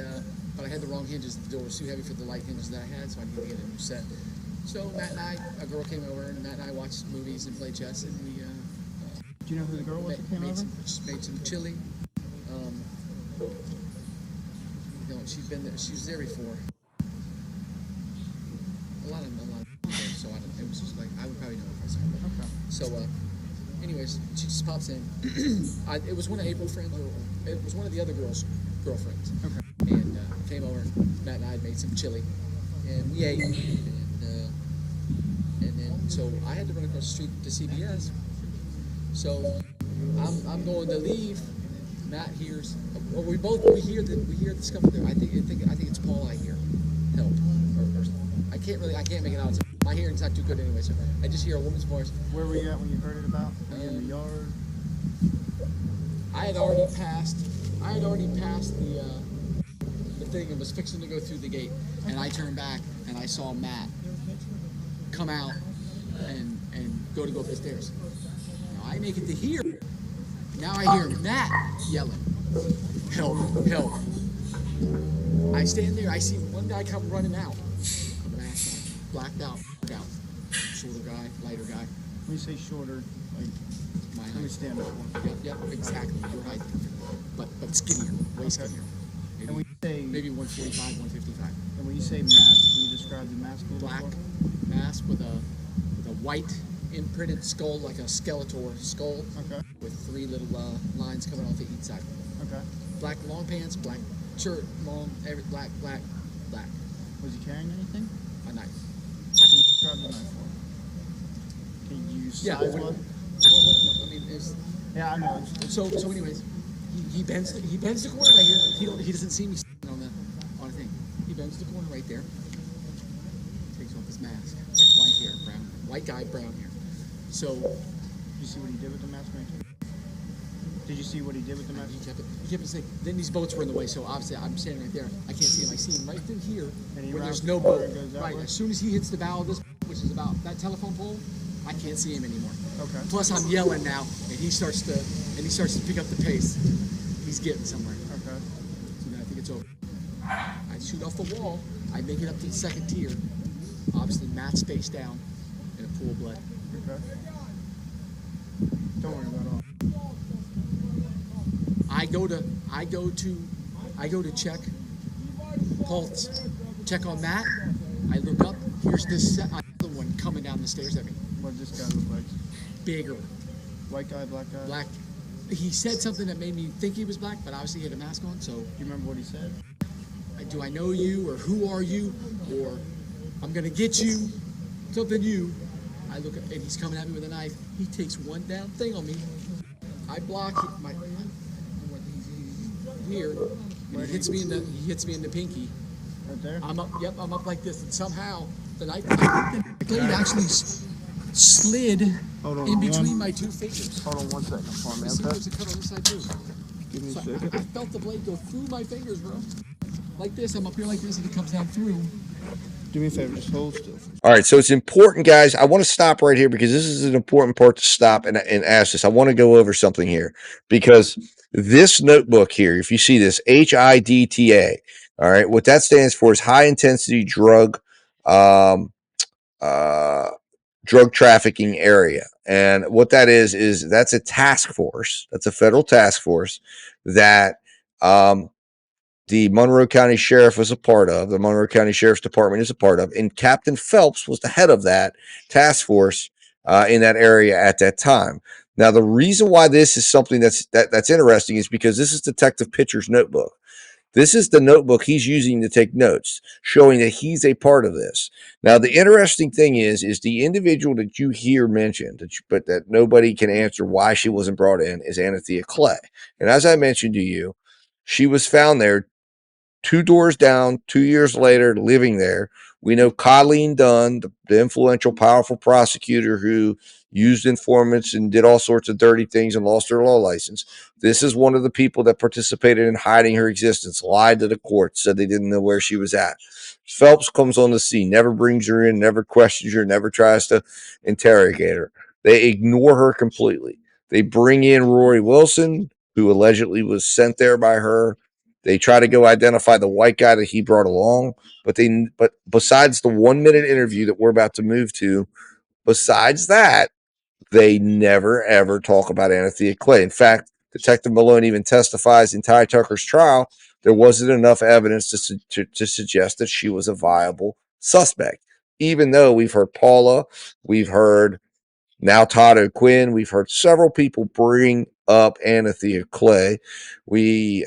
Speaker 13: but I had the wrong hinges. The door was too heavy for the light hinges that I had, so I needed to get a new set. So Matt and I, a girl came over, and Matt and I watched movies and played chess, and we.
Speaker 14: Do you know who the girl was that came over?
Speaker 13: Made some chili. You know, she's been there. She was there before. A lot of people there, so I don't. It was just like I would probably know if I saw her.
Speaker 14: Okay.
Speaker 13: So, anyways, she just pops in. It was one of April's friends, or it was one of the other girls' girlfriends.
Speaker 14: Okay.
Speaker 13: And came over. Matt and I had made some chili, and we ate. And then so I had to run across the street to CBS. So I'm going to leave. Matt hears. Well, we hear the scuffle there. I think it's Paula. I hear help. Or I can't make it out. My hearing's not too good anyway. So I just hear a woman's voice.
Speaker 14: Where were you at when you heard it about? Were you in the yard?
Speaker 13: I had already passed the thing and was fixing to go through the gate, and I turned back and I saw Matt come out and go up the stairs. Now I make it to here. Now I hear Matt yelling, "Help! Help!" I stand there. I see one guy come running out, mask on, blacked out, shorter guy, lighter guy.
Speaker 14: When you say shorter, like
Speaker 13: my height.
Speaker 14: Let me stand up one.
Speaker 13: Yep, exactly. Your height, but skinnier, way skinnier. Maybe,
Speaker 14: and when you say
Speaker 13: maybe 145, 155.
Speaker 14: And when you say mask, can you describe the mask a little
Speaker 13: Black
Speaker 14: before?
Speaker 13: mask with a white imprinted skull, like a Skeletor skull.
Speaker 14: Okay.
Speaker 13: With three little lines coming off the each side.
Speaker 14: Okay.
Speaker 13: Black long pants, black shirt, long, black.
Speaker 14: Was he carrying anything?
Speaker 13: A knife.
Speaker 14: Can you describe the knife for me? Can you use size one?
Speaker 13: Well, I mean,
Speaker 14: yeah, I know.
Speaker 13: So anyways, he bends the corner right here. He doesn't see me on a thing. He bends the corner right there. Takes off his mask. White hair, brown. White guy, brown hair. So,
Speaker 14: did you see what he did with the mask, man? Did you see what he did with the mask?
Speaker 13: He kept saying. Then these boats were in the way, so obviously I'm standing right there. I can't see him. I see him right through here, where there's no boat. Right. As soon as he hits the bow of this, which is about that telephone pole, I can't see him anymore.
Speaker 14: Okay.
Speaker 13: Plus I'm yelling now, and he starts to pick up the pace. He's getting somewhere.
Speaker 14: Okay.
Speaker 13: So then I think it's over. I shoot off the wall. I make it up to the second tier. Obviously, Matt's face down in a pool of blood.
Speaker 14: Okay. Don't worry about it all.
Speaker 13: I go to check pulse, check on Matt. I look up. Here's this other one coming down the stairs at me.
Speaker 14: What does this guy look like?
Speaker 13: Bigger.
Speaker 14: White guy, black guy?
Speaker 13: Black. He said something that made me think he was black, but obviously he had a mask on, so...
Speaker 14: Do you remember what he said?
Speaker 13: Do I know you, or who are you, or I'm gonna get you, something you. I look at, and he's coming at me with a knife. He takes one down thing on me. I block my... here. He hits me in the pinky.
Speaker 14: Right there?
Speaker 13: I'm up. Yep, I'm up like this, and somehow the knife blade actually slid in between my two fingers.
Speaker 14: Hold on 1 second for me,
Speaker 13: See,
Speaker 14: okay?
Speaker 13: there's a cut on this side too.
Speaker 14: Give me a
Speaker 13: So
Speaker 14: second.
Speaker 13: I felt the blade go through my fingers, bro. Like this, I'm up here like this, and it comes down through.
Speaker 14: Do me a favor, just hold still.
Speaker 1: All right, so it's important, guys. I want to stop right here because this is an important part to stop and ask this. I want to go over something here because this notebook here, if you see this, HIDTA, all right, what that stands for is high intensity drug drug trafficking area. And what that is that's a task force. That's a federal task force that the Monroe County Sheriff was a part of, the Monroe County Sheriff's Department is a part of, and Captain Phelps was the head of that task force in that area at that time. Now, the reason why this is something that's interesting is because this is Detective Pitcher's notebook. This is the notebook he's using to take notes, showing that he's a part of this. Now, the interesting thing is the individual that you hear mentioned, but that nobody can answer why she wasn't brought in, is Anthea Clay. And as I mentioned to you, she was found there 2 doors down, 2 years later, living there. We know Colleen Dunn, the influential, powerful prosecutor who used informants and did all sorts of dirty things and lost her law license. This is one of the people that participated in hiding her existence, lied to the court, said they didn't know where she was at. Phelps comes on the scene, never brings her in, never questions her, never tries to interrogate her. They ignore her completely. They bring in Rory Wilson, who allegedly was sent there by her. They try to go identify the white guy that he brought along, but besides the 1 minute interview that we're about to move to, besides that, they never ever talk about Anthea Clay. In fact, Detective Malone even testifies in Ty Tucker's trial there wasn't enough evidence to suggest that she was a viable suspect. Even though we've heard Paula, we've heard now Todd O'Quinn, we've heard several people bring up Anthea Clay. We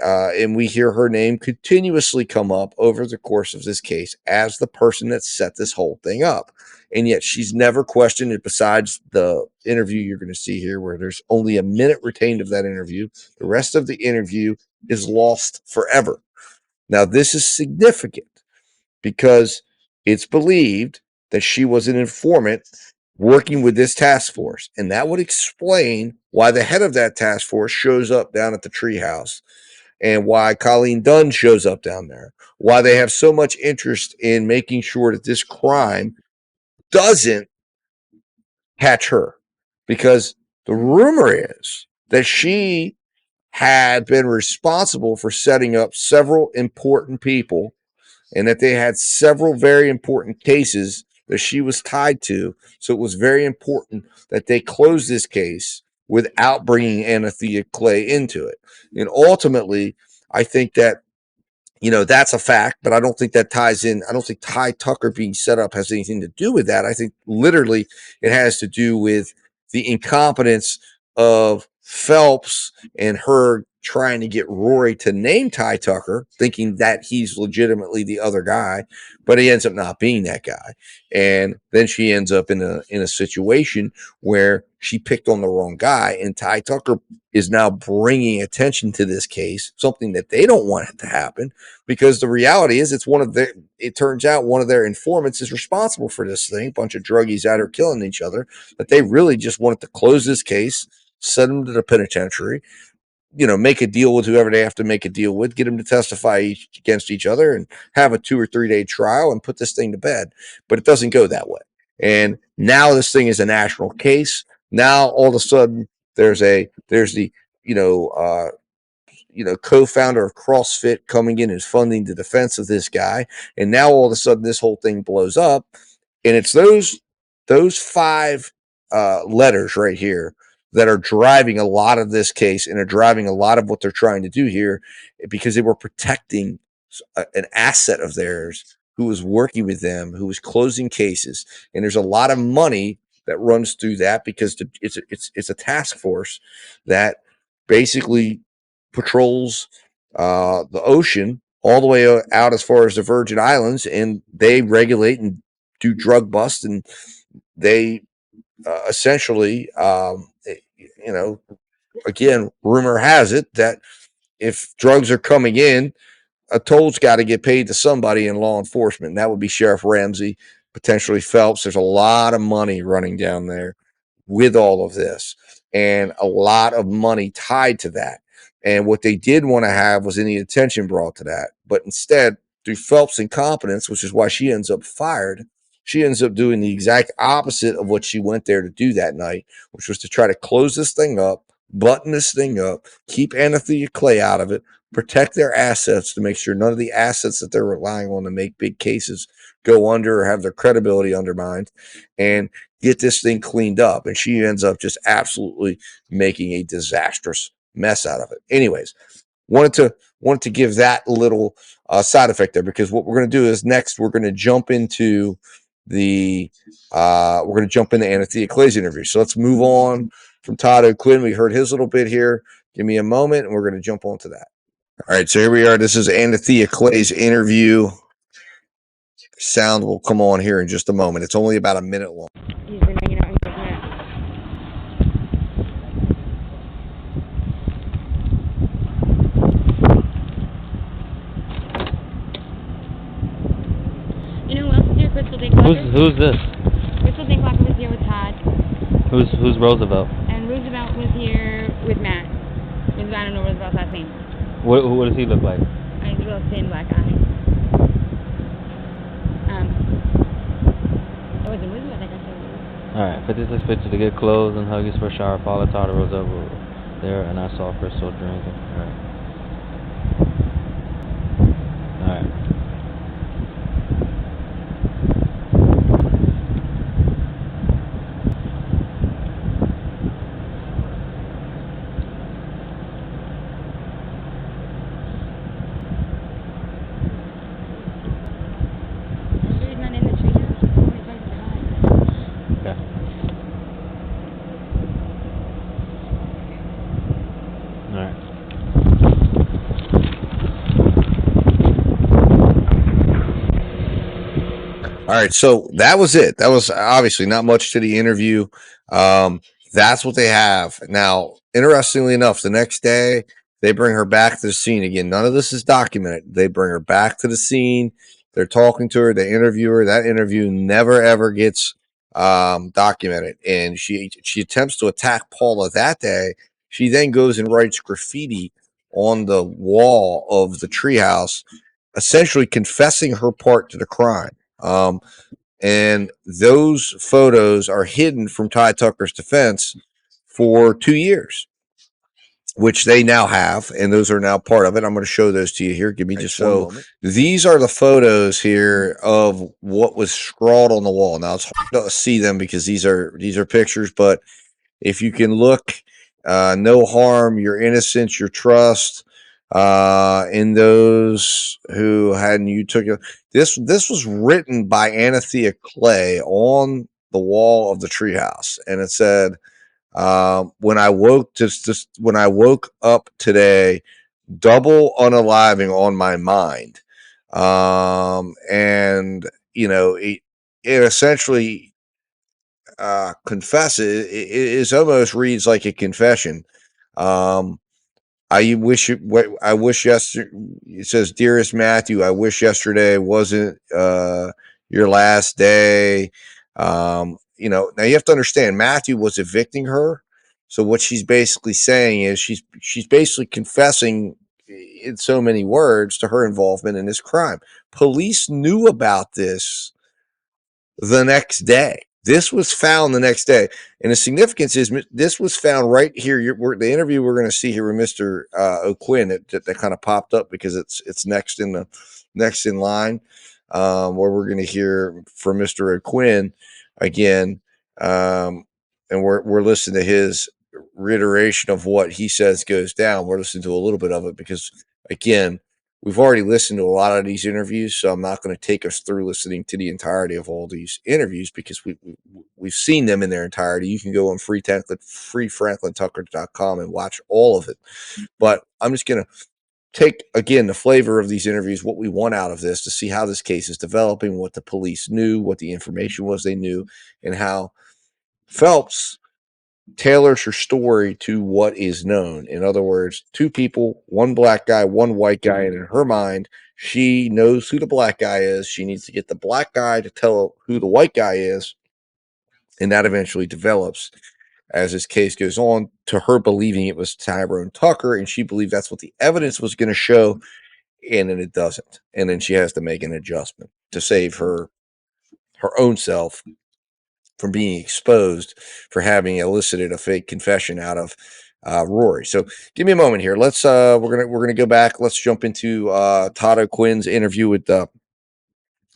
Speaker 1: hear her name continuously come up over the course of this case as the person that set this whole thing up. And yet she's never questioned it besides the interview you're going to see here, where there's only a minute retained of that interview. The rest of the interview is lost forever. Now, this is significant because it's believed that she was an informant working with this task force. And that would explain why the head of that task force shows up down at the treehouse and why Colleen Dunn shows up down there, why they have so much interest in making sure that this crime doesn't catch her. Because the rumor is that she had been responsible for setting up several important people and that they had several very important cases that she was tied to. So it was very important that they close this case without bringing Anthea Clay into it. And ultimately, I think that, that's a fact, but I don't think that ties in. I don't think Ty Tucker being set up has anything to do with that. I think literally it has to do with the incompetence of Phelps and her trying to get Rory to name Ty Tucker, thinking that he's legitimately the other guy, but he ends up not being that guy. And then she ends up in a situation where she picked on the wrong guy, and Ty Tucker is now bringing attention to this case, something that they don't want it to happen, because the reality is it turns out one of their informants is responsible for this thing, a bunch of druggies out here killing each other, that they really just wanted to close this case, send them to the penitentiary, make a deal with whoever they have to make a deal with, get them to testify against each other and have a 2 or 3 day trial and put this thing to bed. But it doesn't go that way. And now this thing is a national case. Now all of a sudden there's the co-founder of CrossFit coming in and funding the defense of this guy. And now all of a sudden this whole thing blows up. And it's those 5 letters right here that are driving a lot of this case and are driving a lot of what they're trying to do here, because they were protecting an asset of theirs who was working with them, who was closing cases. And there's a lot of money that runs through that because it's a task force that basically patrols the ocean all the way out as far as the Virgin Islands, and they regulate and do drug busts, and they essentially, again, rumor has it that if drugs are coming in, a toll's got to get paid to somebody in law enforcement. And that would be Sheriff Ramsey, potentially Phelps. There's a lot of money running down there with all of this, and a lot of money tied to that. And what they did want to have was any attention brought to that. But instead, through Phelps' incompetence, which is why she ends up fired, she ends up doing the exact opposite of what she went there to do that night, which was to try to close this thing up, button this thing up, keep Anthea Clay out of it, protect their assets to make sure none of the assets that they're relying on to make big cases go under or have their credibility undermined, and get this thing cleaned up. And she ends up just absolutely making a disastrous mess out of it. Anyways, wanted to give that little side effect there, because what we're going to do is next we're going to jump into Anthea Clay's interview. So let's move on from Todd O'Quinn. We heard his little bit here. Give me a moment, and we're going to jump onto that. All right, so here we are. This is Anthea Clay's interview. Sound will come on here in just a moment. It's only about a minute long.
Speaker 17: He's been hanging out in Coconut. You know who else is here? Crystal Dinklocker.
Speaker 18: Who's this?
Speaker 17: Crystal Dinklocker was here with Todd.
Speaker 18: Who's Roosevelt?
Speaker 17: And Roosevelt was here with Matt. Roosevelt, I don't know Roosevelt's last name.
Speaker 18: What does he look like?
Speaker 17: He's a real thin black guy. It wasn't Roosevelt, I guess it was.
Speaker 18: Alright, 56 pictures to get clothes and huggies for shower. Paula, Todd, Roosevelt were there, and I saw Crystal drinking. Alright. Alright.
Speaker 1: All right, so that was it. That was obviously not much to the interview. That's what they have. Now, interestingly enough, the next day, they bring her back to the scene again. None of this is documented. They bring her back to the scene. They're talking to her. They interview her. That interview never, ever gets documented. And she attempts to attack Paula that day. She then goes and writes graffiti on the wall of the treehouse, essentially confessing her part to the crime. And those photos are hidden from Ty Tucker's defense for 2 years, which they now have, and those are now part of it. I'm going to show those to you here. Give me just one moment. These are the photos here of what was scrawled on the wall. Now it's hard to see them because these are pictures, but if you can look, no harm, your innocence, your trust, in those who hadn't you took it. This was written by Anthea Clay on the wall of the treehouse, and it said, "When I woke up today, double unaliving on my mind," and you know it essentially confesses. It almost reads like a confession. I wish yesterday, it says, "Dearest Matthew, I wish yesterday wasn't your last day." Now you have to understand, Matthew was evicting her. So what she's basically saying is she's basically confessing in so many words to her involvement in this crime. Police knew about this the next day. This was found the next day. And the significance is this was found right here. The interview we're going to see here with Mr. O'Quinn that kind of popped up because it's next in line, where we're going to hear from Mr. O'Quinn again. And we're listening to his reiteration of what he says goes down. We're listening to a little bit of it because, again, we've already listened to a lot of these interviews, so I'm not going to take us through listening to the entirety of all these interviews because we've seen them in their entirety. You can go on freefranklintucker.com and watch all of it. But I'm just going to take, again, the flavor of these interviews, what we want out of this, to see how this case is developing, what the police knew, what the information was they knew, and how Phelps tailors her story to what is known. In other words, two people, one black guy, one white guy, and in her mind, she knows who the black guy is. She needs to get the black guy to tell who the white guy is, and that eventually develops as this case goes on to her believing it was Tyrone Tucker, and she believed that's what the evidence was going to show, and then it doesn't. And then she has to make an adjustment to save her own self from being exposed for having elicited a fake confession out of Rory. So give me a moment here. Let's we're gonna go back. Let's jump into Todd O'Quinn's interview with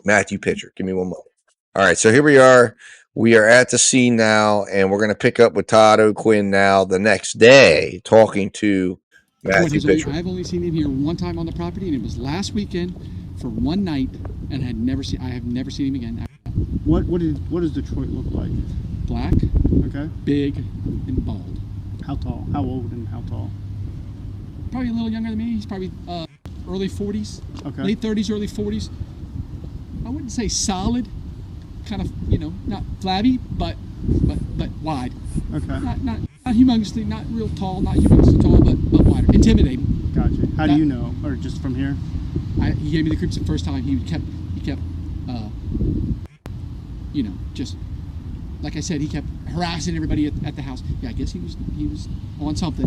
Speaker 1: Matthew Pitcher. Give me one moment. All right, so here we are. We are at the scene now, and we're going to pick up with Todd O'Quinn now the next day, talking to Matthew Pitcher.
Speaker 13: I've only seen him here one time on the property, and it was last weekend for one night, and I have never seen him again.
Speaker 14: What does Detroit look like?
Speaker 13: Black,
Speaker 14: okay,
Speaker 13: big, and bald.
Speaker 14: How tall? How old and how tall?
Speaker 13: Probably a little younger than me. He's probably early 40s,
Speaker 14: okay,
Speaker 13: late 30s, early 40s. I wouldn't say solid, kind of, not flabby, but wide.
Speaker 14: Okay.
Speaker 13: Not humongously, not real tall, not humongously tall, but wider. Intimidating.
Speaker 14: Gotcha. How do you know? Or just from here?
Speaker 13: He gave me the creeps the first time. He kept, just like I said, he kept harassing everybody at the house. Yeah, I guess he was on something,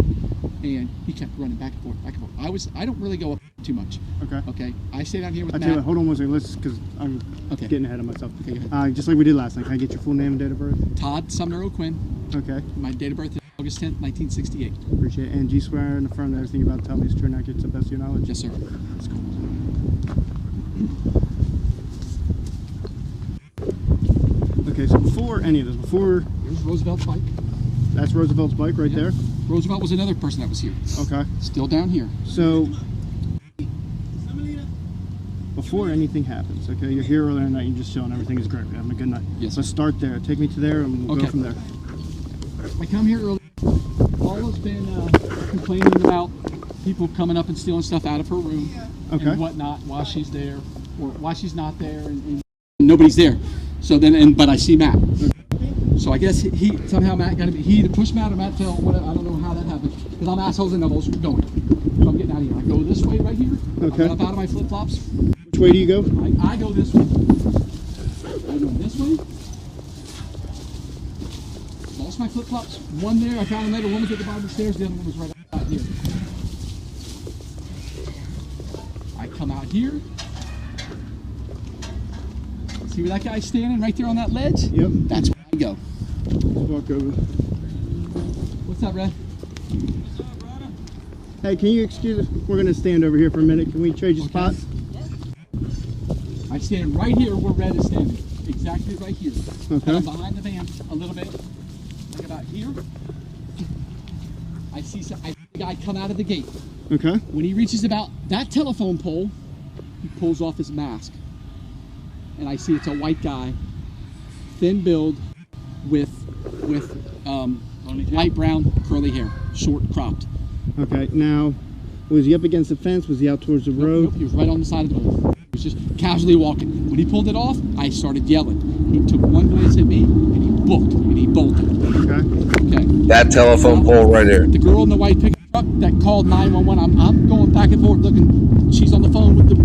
Speaker 13: and he kept running back and forth, back and forth. I don't really go up too much.
Speaker 14: Okay.
Speaker 13: Okay. I stay down here with
Speaker 14: Matt.
Speaker 13: Matt.
Speaker 14: Hold on one second. Because I'm getting ahead of myself.
Speaker 13: Okay, go ahead.
Speaker 14: Just like we did last night. Can I get your full name and date of birth?
Speaker 13: Todd Sumner O'Quinn.
Speaker 14: Okay.
Speaker 13: My date of birth is August 10th, 1968.
Speaker 14: Appreciate it. And do you swear and affirm that everything you're about to tell me is true and accurate to the best of your knowledge?
Speaker 13: Yes, sir. Let's go.
Speaker 14: Okay, so before any of this,
Speaker 13: here's Roosevelt's bike.
Speaker 14: That's Roosevelt's bike right there?
Speaker 13: Roosevelt was another person that was here.
Speaker 14: Okay.
Speaker 13: Still down here.
Speaker 14: So, before anything happens, okay, you're here earlier at night, you're just chilling, everything is great, we're having a good night.
Speaker 13: Yes.
Speaker 14: Let's start there. Take me to there and we'll go from there.
Speaker 13: I come here early. Paula's been complaining about people coming up and stealing stuff out of her room and whatnot while she's there, or while she's not there, and nobody's there. So then, but I see Matt. So I guess he somehow Matt got to be, he either pushed Matt or Matt fell, whatever, I don't know how that happened, because I'm assholes and elbows going. So I'm getting out of here. I go this way right here.
Speaker 14: Okay.
Speaker 13: I get up out of my flip-flops.
Speaker 14: Which way do you go?
Speaker 13: I go this way. I go this way. Lost my flip-flops. One there, I found another woman at the bottom of the stairs, the other one was right out here. I come out here. See where that guy's standing right there on that ledge?
Speaker 14: Yep.
Speaker 13: That's where I go.
Speaker 14: Let's walk over.
Speaker 13: What's up, Red?
Speaker 14: Hey, can you excuse us? We're going to stand over here for a minute. Can we trade your spot?
Speaker 13: I stand right here where Red is standing. Exactly right here.
Speaker 14: Okay.
Speaker 13: I'm behind the van a little bit. Like about here. I see a guy come out of the gate.
Speaker 14: Okay.
Speaker 13: When he reaches about that telephone pole, he pulls off his mask. And I see it's a white guy, thin build, with light brown curly hair, short cropped.
Speaker 14: Okay, now, was he up against the fence? Was he out towards the road?
Speaker 13: Nope, he was right on the side of the road. He was just casually walking. When he pulled it off, I started yelling. He took one glance at me, and he booked, and he bolted. Okay.
Speaker 1: That telephone pole right there.
Speaker 13: The girl in the white pickup truck that called 911, I'm going back and forth looking. She's on the phone with the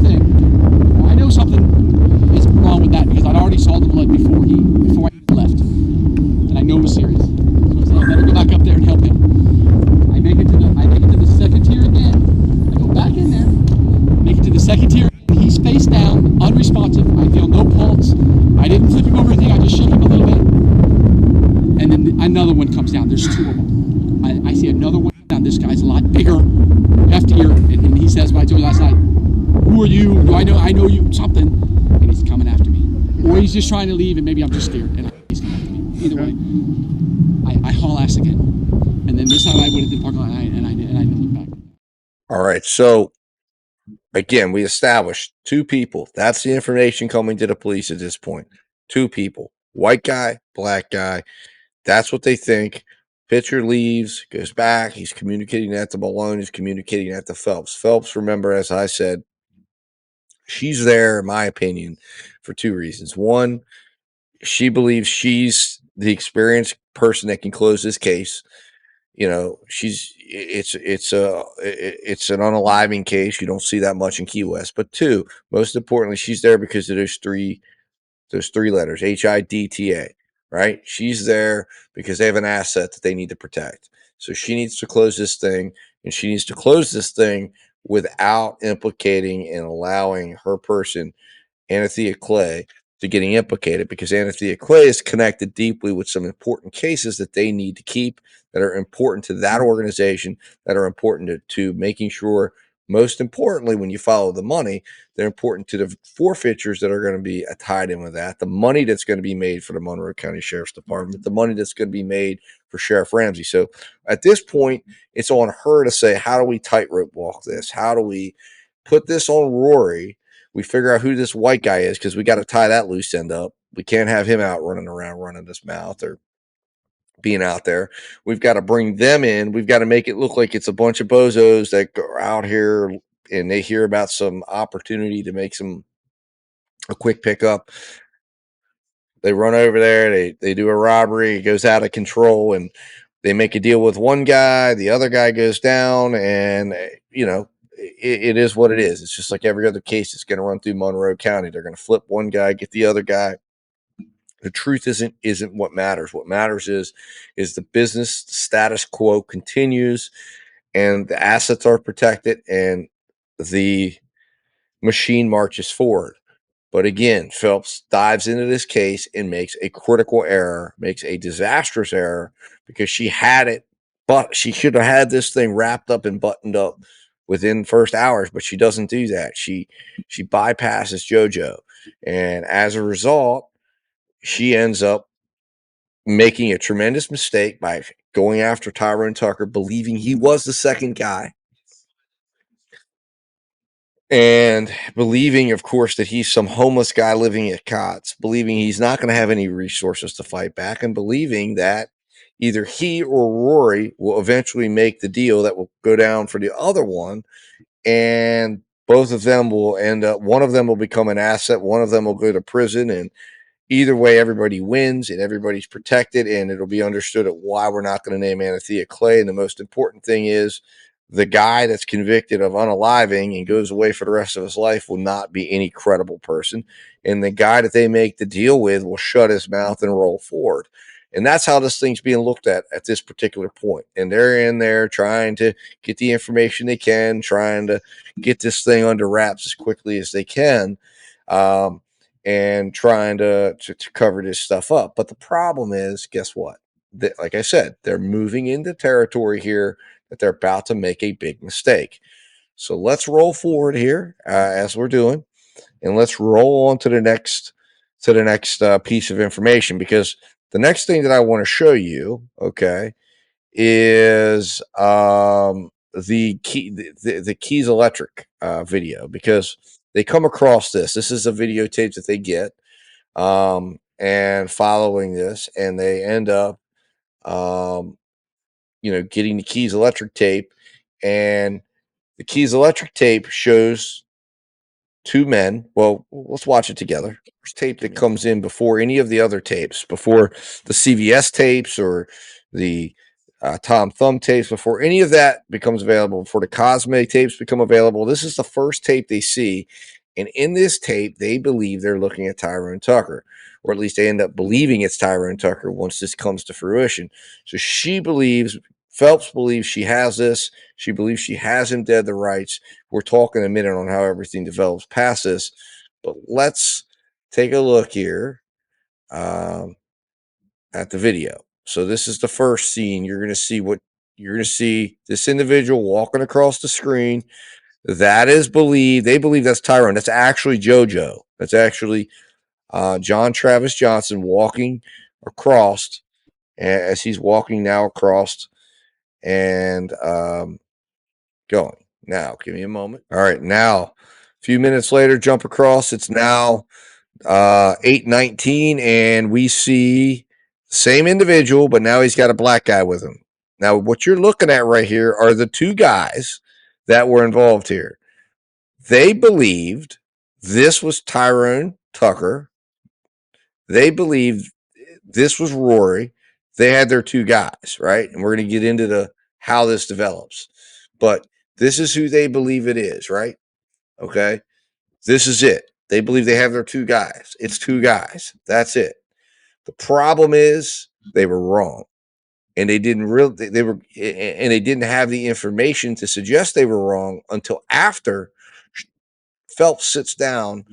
Speaker 13: thing. Well, I know something is wrong with that because I'd already saw the blood before I left, and I know it was serious. So I said, I better go back up there and help him. I make it to the second tier again. I go back in there, make it to the second tier, and he's face down, unresponsive. I feel no pulse. I didn't flip him over anything. I just shook him a little bit, and then another one comes down. There's two of them. I see another one down. This guy's a lot bigger, heftier, and he says what I told you last night. Who are you? Do I know you? Something. And he's coming after me. Or he's just trying to leave and maybe I'm just scared and he's coming after me. Either way, I haul ass again. And then this time I went into the parking lot and I didn't look back.
Speaker 1: All right. So, again, we established two people. That's the information coming to the police at this point. Two people. White guy, black guy. That's what they think. Pitcher leaves, goes back. He's communicating that to Malone. He's communicating that to Phelps. Phelps, remember, as I said, she's there, in my opinion, for two reasons. One, she believes she's the experienced person that can close this case. You know, it's an unaliving case. You don't see that much in Key West. But two, most importantly, she's there because of those three letters, HIDTA, right? She's there because they have an asset that they need to protect. So she needs to close this thing, and she needs to close this thing without implicating and allowing her person, Anthea Clay, to getting implicated, because Anthea Clay is connected deeply with some important cases that they need to keep, that are important to that organization, that are important to making sure, most importantly, when you follow the money, they're important to the forfeitures that are going to be tied in with that, the money that's going to be made for the Monroe County Sheriff's Department, the money that's going to be made for Sheriff Ramsey. So at this point, it's on her to say, how do we tightrope walk this? How do we put this on Rory? We figure out who this white guy is, because we got to tie that loose end up. We can't have him out running around running his mouth or being out there. We've got to bring them in. We've got to make it look like it's a bunch of bozos that go out here and they hear about some opportunity to make a quick pickup. They run over there. They do a robbery. It goes out of control, and they make a deal with one guy. The other guy goes down, and it is what it is. It's just like every other case that's going to run through Monroe County. They're going to flip one guy, get the other guy. The truth isn't what matters. What matters is the business status quo continues, and the assets are protected, and the machine marches forward. But again, Phelps dives into this case and makes a critical error, makes a disastrous error, because she had it, but she should have had this thing wrapped up and buttoned up within first hours, but she doesn't do that. She bypasses JoJo, and as a result, she ends up making a tremendous mistake by going after Tyrone Tucker, believing he was the second guy, and believing, of course, that he's some homeless guy living at cots, believing he's not going to have any resources to fight back, and believing that either he or Rory will eventually make the deal that will go down for the other one, and both of them will end up, one of them will become an asset, one of them will go to prison, and either way, everybody wins and everybody's protected, and it'll be understood at why we're not going to name Anthea Clay. And the most important thing is the guy that's convicted of unaliving and goes away for the rest of his life will not be any credible person. And the guy that they make the deal with will shut his mouth and roll forward. And that's how this thing's being looked at this particular point. And they're in there trying to get the information they can, trying to get this thing under wraps as quickly as they can. And trying to cover this stuff up. But the problem is, guess what? Like I said, they're moving into territory here that they're about to make a big mistake. So let's roll forward here as we're doing, and let's roll on to the next piece of information, because the next thing that I want to show you, okay, is the Keys Electric video, because they come across this. This is a videotape that they get, and following this, and they end up, getting the Keys Electric tape, and the Keys Electric tape shows two men. Well, let's watch it together. First tape that comes in before any of the other tapes, before the CVS tapes or the Tom Thumb tapes, before any of that becomes available, before the Cosme tapes become available. This is the first tape they see. And in this tape, they believe they're looking at Tyrone Tucker, or at least they end up believing it's Tyrone Tucker once this comes to fruition. So Phelps believes she has this. She believes she has him dead to rights. We're talking a minute on how everything develops past this. But let's take a look here at the video. So this is the first scene. You're going to see this individual walking across the screen. That is they believe that's Tyrone. That's actually JoJo. That's actually John Travis Johnson walking across, as he's walking now across and going. Now, give me a moment. All right, now, a few minutes later, jump across. It's now 8:19, and we see the same individual, but now he's got a black guy with him. Now, what you're looking at right here are the two guys that were involved here. They believed this was Tyrone Tucker. They believed this was Rory. They had their two guys, right? And we're going to get into how this develops. But this is who they believe it is, right? Okay. This is it. They believe they have their two guys. It's two guys. That's it. The problem is they were wrong. And they didn't really they didn't have the information to suggest they were wrong until after Phelps sits down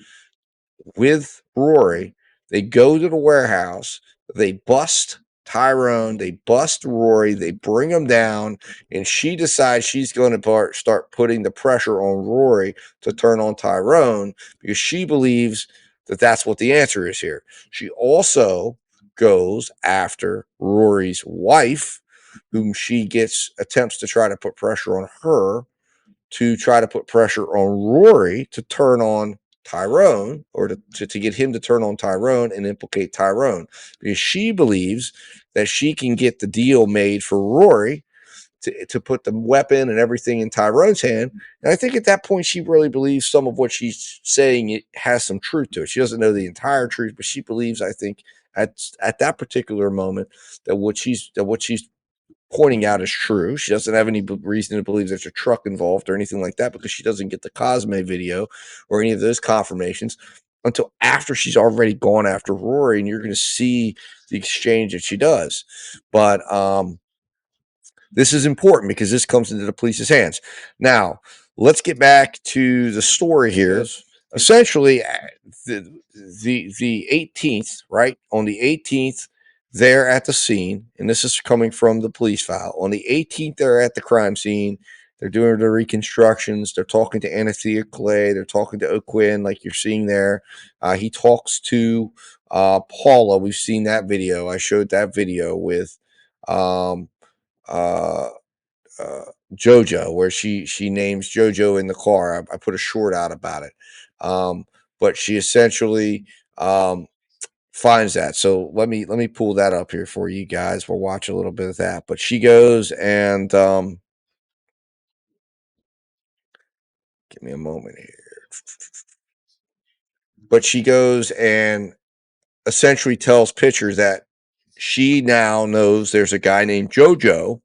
Speaker 1: with Rory. They go to the warehouse, they bust Tyrone, they bust Rory, they bring him down, and she decides she's going to start putting the pressure on Rory to turn on Tyrone because she believes that that's what the answer is here. She also goes after Rory's wife, whom she attempts to try to put pressure on her to try to put pressure on Rory to turn on Tyrone, or to get him to turn on Tyrone and implicate Tyrone, because she believes that she can get the deal made for Rory to put the weapon and everything in Tyrone's hand. And I think at that point she really believes some of what she's saying it has some truth to it. She doesn't know the entire truth, but she believes, I think, at that particular moment that what she's pointing out is true. She doesn't have any reason to believe there's a truck involved or anything like that because she doesn't get the Cosme video or any of those confirmations until after she's already gone after Rory, and you're going to see the exchange that she does. But this is important because this comes into the police's hands. Now, let's get back to the story here. Essentially, the 18th, right? On the 18th, they're at the scene, and this is coming from the police file. On the 18th, they're at the crime scene. They're doing the reconstructions. They're talking to Anthea Clay. They're talking to O'Quinn, like you're seeing there. He talks to Paula. We've seen that video. I showed that video with um, uh, JoJo, where she names JoJo in the car. I put a short out about it, but she essentially finds that. So let me pull that up here for you guys. We'll watch a little bit of that. But she goes and give me a moment here. But she goes and essentially tells Pitcher that she now knows there's a guy named JoJo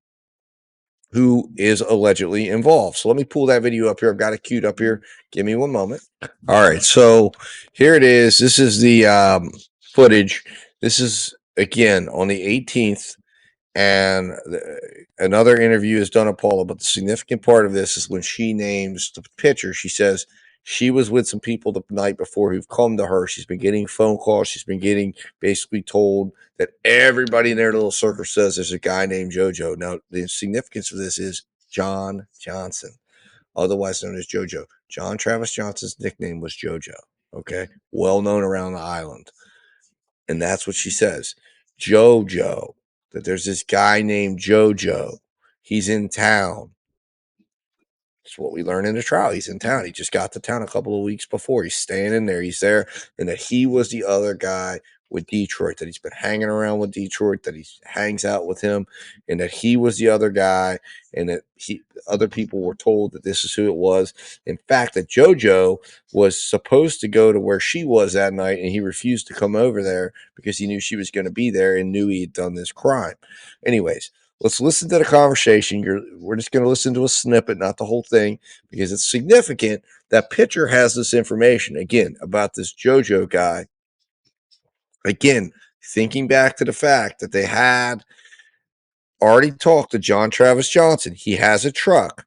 Speaker 1: who is allegedly involved. So let me pull that video up here. I've got it queued up here. Give me one moment. All right, so here it is. This is the footage. This is, again, on the 18th, and another interview is done of Paula, but the significant part of this is when she names the Pitcher. She says she was with some people the night before who've come to her. She's been getting phone calls. She's been getting basically told that everybody in their little circle says there's a guy named JoJo. Now, the significance of this is John Johnson, otherwise known as JoJo. John Travis Johnson's nickname was JoJo, okay? Well known around the island. And that's what she says. JoJo, that there's this guy named JoJo. He's in town. That's what we learned in the trial. He's in town. He just got to town a couple of weeks before. He's staying in there. He's there. And that he was the other guy with Detroit, that he's been hanging around with Detroit, that he hangs out with him, and that he was the other guy, and that other people were told that this is who it was. In fact, that JoJo was supposed to go to where she was that night, and he refused to come over there because he knew she was going to be there and knew he had done this crime. Anyways, let's listen to the conversation. We're just going to listen to a snippet, not the whole thing, because it's significant that Pitcher has this information, again, about this JoJo guy. Again, thinking back to the fact that they had already talked to John Travis Johnson. He has a truck.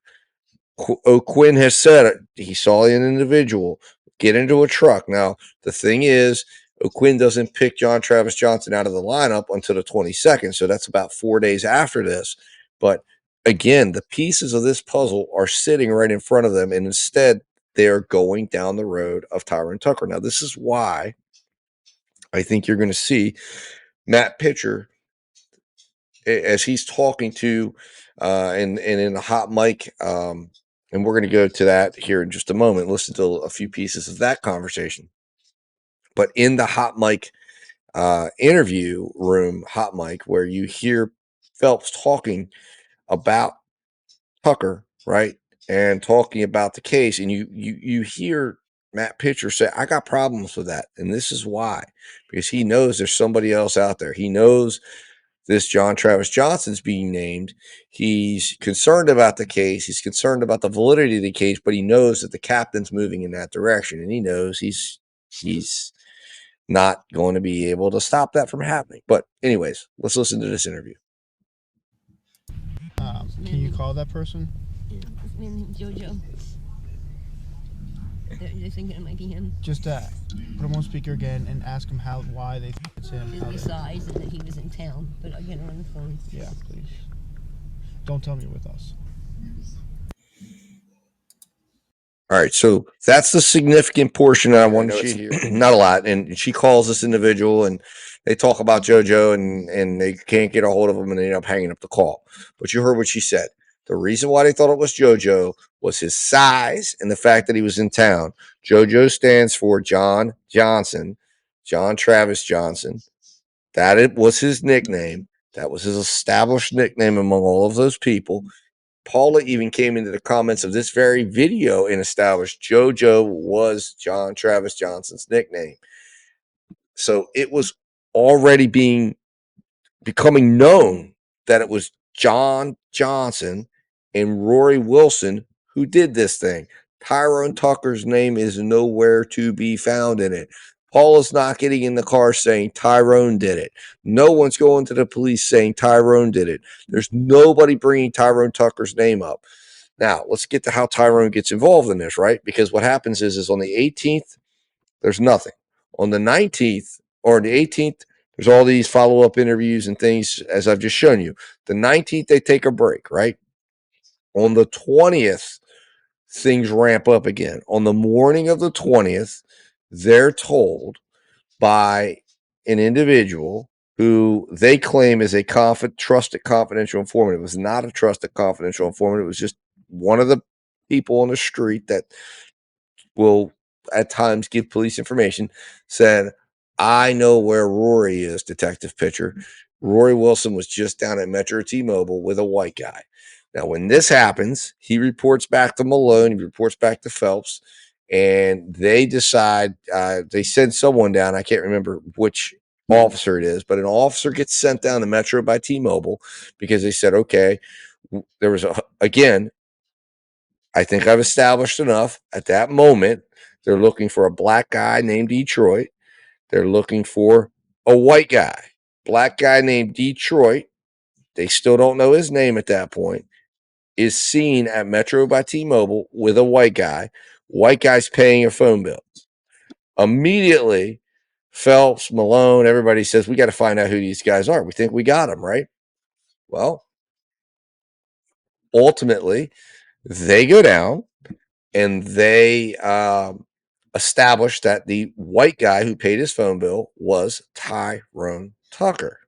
Speaker 1: O'Quinn has said it. He saw an individual get into a truck. Now, the thing is, O'Quinn doesn't pick John Travis Johnson out of the lineup until the 22nd, so that's about 4 days after this. But again, the pieces of this puzzle are sitting right in front of them, and instead, they're going down the road of Tyrone Tucker. Now, this is why I think you're going to see Matt Pitcher as he's talking to and in a hot mic, and we're going to go to that here in just a moment. Listen to a few pieces of that conversation. But in the hot mic interview room, hot mic, where you hear Phelps talking about Tucker, right, and talking about the case, and you hear Matt Pitcher said, I got problems with that. And this is why. Because he knows there's somebody else out there. He knows this John Travis Johnson's being named. He's concerned about the case. He's concerned about the validity of the case, but he knows that the captain's moving in that direction. And he knows he's not going to be able to stop that from happening. But anyways, let's listen to this interview.
Speaker 14: Can you call that person?
Speaker 3: Yeah, his name's JoJo. They're thinking it might be him.
Speaker 14: Just put him on speaker again and ask him why they think it's him.
Speaker 3: Besides that he was in town, but I'll get him on the phone.
Speaker 14: Yeah, please. Don't tell me you're with us.
Speaker 1: All right, so that's the significant portion that I wanted to hear. Not a lot. And she calls this individual, and they talk about JoJo, and they can't get a hold of him, and they end up hanging up the call. But you heard what she said. The reason why they thought it was JoJo was his size and the fact that he was in town. JoJo stands for John Johnson, John Travis Johnson. That was his nickname. That was his established nickname among all of those people. Paula even came into the comments of this very video and established JoJo was John Travis Johnson's nickname. So it was already becoming known that it was John Johnson and Rory Wilson who did this thing. Tyrone Tucker's name is nowhere to be found in it. Paula's not getting in the car saying Tyrone did it. No one's going to the police saying Tyrone did it. There's nobody bringing Tyrone Tucker's name up. Now, let's get to how Tyrone gets involved in this, right? Because what happens is on the 18th, there's nothing. On the 19th or the 18th, there's all these follow-up interviews and things, as I've just shown you. The 19th, they take a break, right? On the 20th, things ramp up again. On the morning of the 20th, they're told by an individual who they claim is a trusted confidential informant. It was not a trusted confidential informant. It was just one of the people on the street that will at times give police information, said, I know where Rory is, Detective Pitcher. Rory Wilson was just down at Metro T-Mobile with a white guy. Now, when this happens, he reports back to Malone, he reports back to Phelps, and they decide, they send someone down, I can't remember which officer it is, but an officer gets sent down to Metro by T-Mobile because they said, okay, there was, again, I think I've established enough at that moment. They're looking for a black guy named Detroit. They're looking for a white guy, black guy named Detroit. They still don't know his name at that point. Is seen at Metro by T-Mobile with a white guy. White guy's paying a phone bill. Immediately, Phelps, Malone, everybody says, we got to find out who these guys are. We think we got them, right? Well, ultimately, they go down and they establish that the white guy who paid his phone bill was Tyrone Tucker.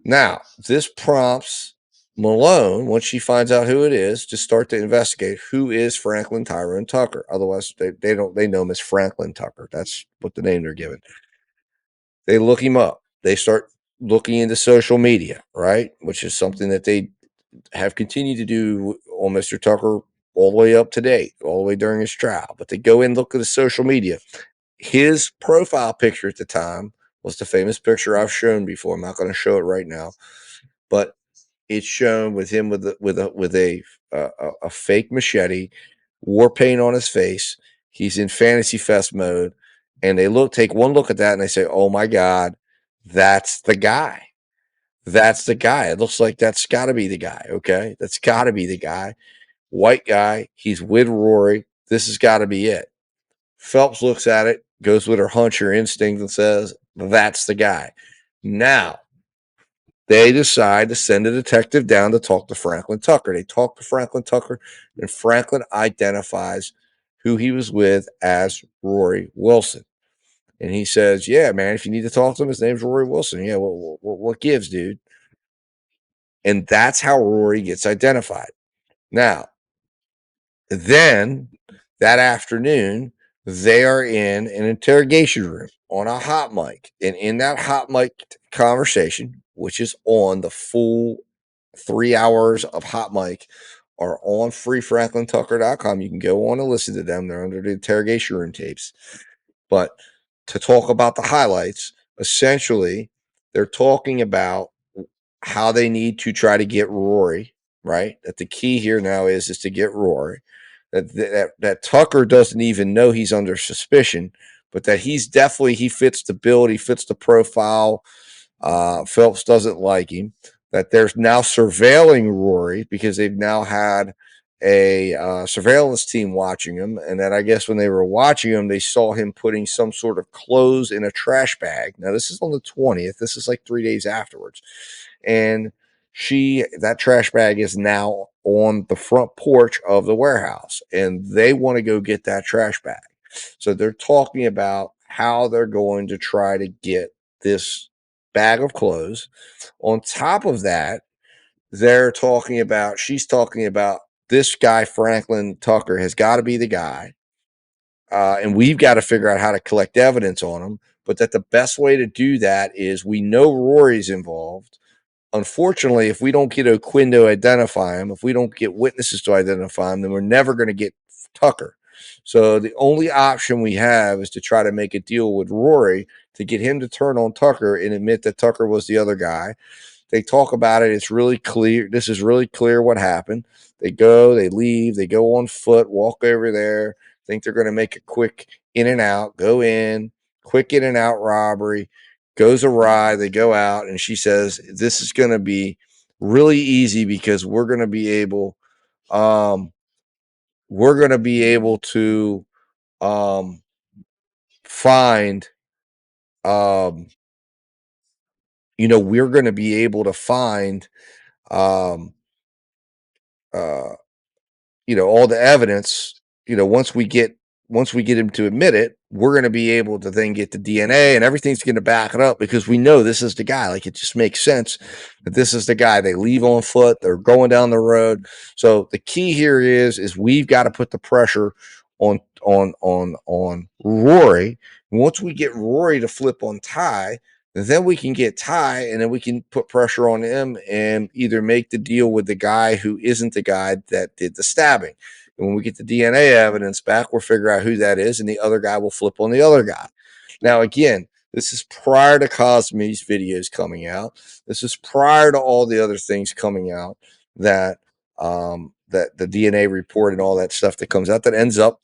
Speaker 1: Now, this prompts Malone, once she finds out who it is, to start to investigate who is Franklin Tyrone Tucker. Otherwise, they know him as Franklin Tucker. That's what the name they're given. They look him up. They start looking into social media, right? Which is something that they have continued to do on Mr. Tucker all the way up to date, all the way during his trial. But they go in and look at his social media. His profile picture at the time was the famous picture I've shown before. I'm not going to show it right now, but it's shown with him with a fake machete, war paint on his face. He's in Fantasy Fest mode, and they take one look at that and they say, "Oh my God, that's the guy. That's the guy. It looks like that's got to be the guy. Okay, that's got to be the guy. White guy. He's with Rory. This has got to be it." Phelps looks at it, goes with her hunch, her instinct, and says, that's the guy. Now, they decide to send a detective down to talk to Franklin Tucker. They talk to Franklin Tucker, and Franklin identifies who he was with as Rory Wilson. And he says, yeah, man, if you need to talk to him, his name's Rory Wilson. Yeah, what gives, dude? And that's how Rory gets identified. Now, then that afternoon, they are in an interrogation room on a hot mic. And in that hot mic conversation, which is on the full 3 hours of hot mic are on freefranklintucker.com. You can go on and listen to them. They're under the interrogation room tapes. But to talk about the highlights, essentially, they're talking about how they need to try to get Rory, right? That the key here now is to get Rory. That Tucker doesn't even know he's under suspicion, but that he fits the bill, he fits the profile. Phelps doesn't like him. That there's now surveilling Rory because they've now had a surveillance team watching him, and that I guess when they were watching him, they saw him putting some sort of clothes in a trash bag. Now this is on the 20th. This is like 3 days afterwards, and that trash bag is now on the front porch of the warehouse, and they want to go get that trash bag. So they're talking about how they're going to try to get this bag of clothes. On top of that, she's talking about this guy, Franklin Tucker, has got to be the guy. And we've got to figure out how to collect evidence on him. But that the best way to do that is we know Rory's involved. Unfortunately, if we don't get a Quinn to identify him, if we don't get witnesses to identify him, then we're never going to get Tucker. So the only option we have is to try to make a deal with Rory to get him to turn on Tucker and admit that Tucker was the other guy. They talk about it. It's really clear. This is really clear what happened. They go, they leave, they go on foot, walk over there, think they're going to make a quick in and out, go in, quick in and out robbery, goes awry. They go out, and she says, this is going to be really easy because we're going to be able to find we're going to be able to find all the evidence. Once we get him to admit it, we're going to be able to then get the DNA, and everything's going to back it up because we know this is the guy. Like, it just makes sense that this is the guy. They leave on foot. They're going down the road. So the key here is we've got to put the pressure on Rory. Once we get Rory to flip on Ty, then we can get Ty, and then we can put pressure on him and either make the deal with the guy who isn't the guy that did the stabbing. And when we get the DNA evidence back, we'll figure out who that is, and the other guy will flip on the other guy. Now, again, this is prior to Cosme's videos coming out. This is prior to all the other things coming out that that the DNA report and all that stuff that comes out that ends up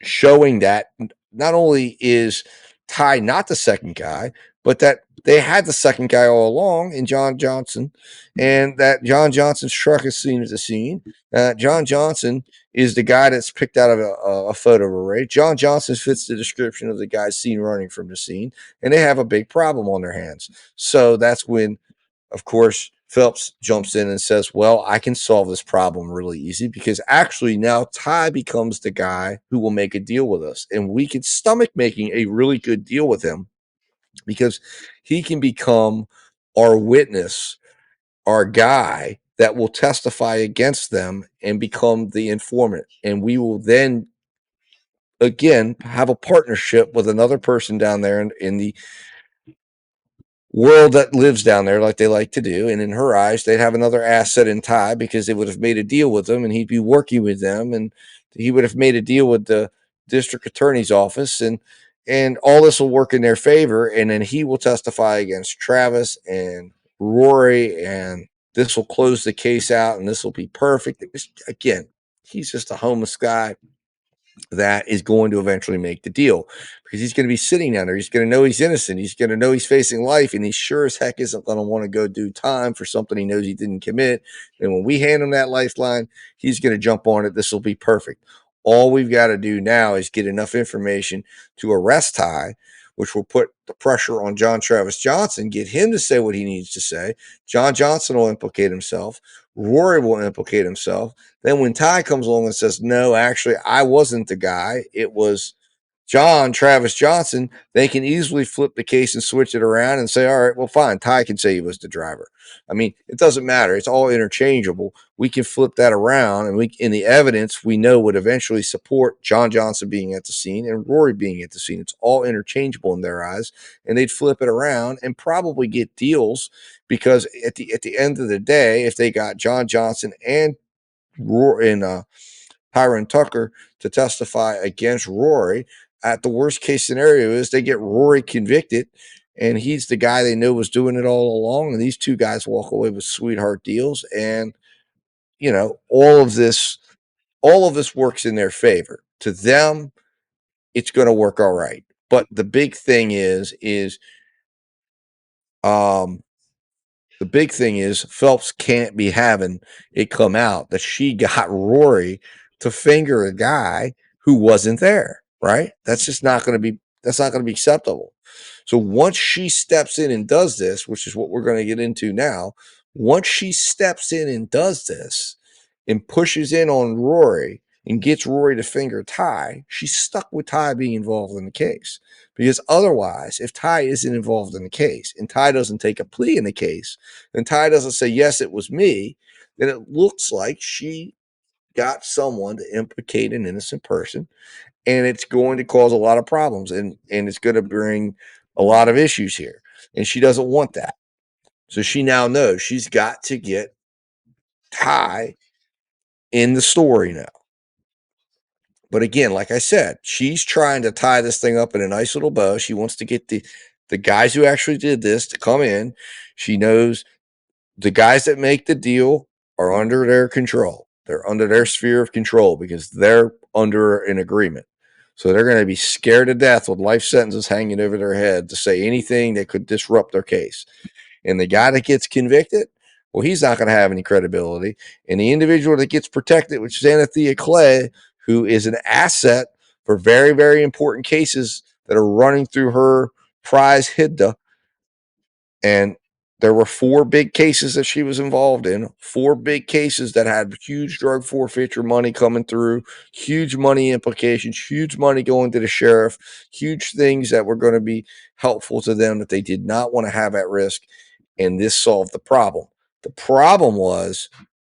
Speaker 1: showing that not only is Ty not the second guy, but that they had the second guy all along in John Johnson, and that John Johnson's truck is seen at the scene. John Johnson is the guy that's picked out of a photo array. John Johnson fits the description of the guy seen running from the scene, and they have a big problem on their hands. So that's when, of course, Phelps jumps in and says, well, I can solve this problem really easy because actually now Ty becomes the guy who will make a deal with us. And we can stomach making a really good deal with him because he can become our witness, our guy that will testify against them and become the informant. And we will then, again, have a partnership with another person down there in the world that lives down there like they like to do. And in her eyes, they'd have another asset in Ty because they would have made a deal with him and he'd be working with them, and he would have made a deal with the district attorney's office, and all this will work in their favor. And then he will testify against Travis and Rory, and this will close the case out, and this will be perfect. Again, he's just a homeless guy that is going to eventually make the deal because he's going to be sitting down there. He's going to know he's innocent. He's going to know he's facing life, and he sure as heck isn't going to want to go do time for something he knows he didn't commit. And when we hand him that lifeline, he's going to jump on it. This will be perfect. All we've got to do now is get enough information to arrest Ty, which will put the pressure on John Travis Johnson, get him to say what he needs to say. John Johnson will implicate himself. Rory will implicate himself. Then when Ty comes along and says, no, actually, I wasn't the guy, it was John Travis Johnson, they can easily flip the case and switch it around and say, all right, well, fine, Ty can say he was the driver. I mean, it doesn't matter. It's all interchangeable. We can flip that around, and in the evidence we know would eventually support John Johnson being at the scene and Rory being at the scene. It's all interchangeable in their eyes, and they'd flip it around and probably get deals because at the end of the day, if they got John Johnson and Tyrone Tucker to testify against Rory. At the worst case scenario is they get Rory convicted, and he's the guy they know was doing it all along. And these two guys walk away with sweetheart deals, and all of this works in their favor. To them, it's going to work all right. But the big thing is Phelps can't be having it come out that she got Rory to finger a guy who wasn't there, right? That's just not going to be acceptable. So once she steps in and does this, which is what we're going to get into now, once she steps in and does this and pushes in on Rory and gets Rory to finger Ty, she's stuck with Ty being involved in the case. Because otherwise, if Ty isn't involved in the case and Ty doesn't take a plea in the case, and Ty doesn't say, yes, it was me, then it looks like she got someone to implicate an innocent person, and it's going to cause a lot of problems, and it's going to bring a lot of issues here. And she doesn't want that. So she now knows she's got to get Ty in the story now. But again, like I said, she's trying to tie this thing up in a nice little bow. She wants to get the guys who actually did this to come in. She knows the guys that make the deal are under their control. They're under their sphere of control because they're under an agreement. So they're going to be scared to death with life sentences hanging over their head to say anything that could disrupt their case. And the guy that gets convicted, well, he's not going to have any credibility. And the individual that gets protected, which is Anthea Clay, who is an asset for very, very important cases that are running through her prize HIDTA. And there were 4 big cases that she was involved in, 4 big cases that had huge drug forfeiture money coming through, huge money implications, huge money going to the sheriff, huge things that were going to be helpful to them that they did not want to have at risk. And this solved the problem. The problem was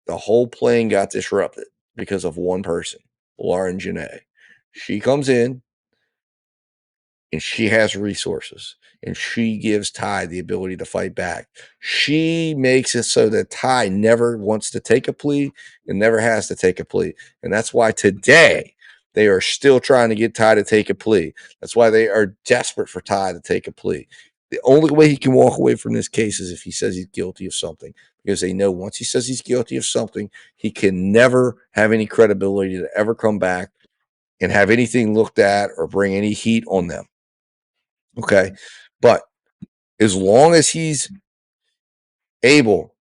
Speaker 1: the whole plan got disrupted because of one person, Lauren Janae. She comes in and she has resources and she gives Ty the ability to fight back. She makes it so that Ty never wants to take a plea and never has to take a plea. And that's why today they are still trying to get Ty to take a plea. That's why they are desperate for Ty to take a plea. The only way he can walk away from this case is if he says he's guilty of something, because they know once he says he's guilty of something, he can never have any credibility to ever come back and have anything looked at or bring any heat on them. Okay. But as long as he's able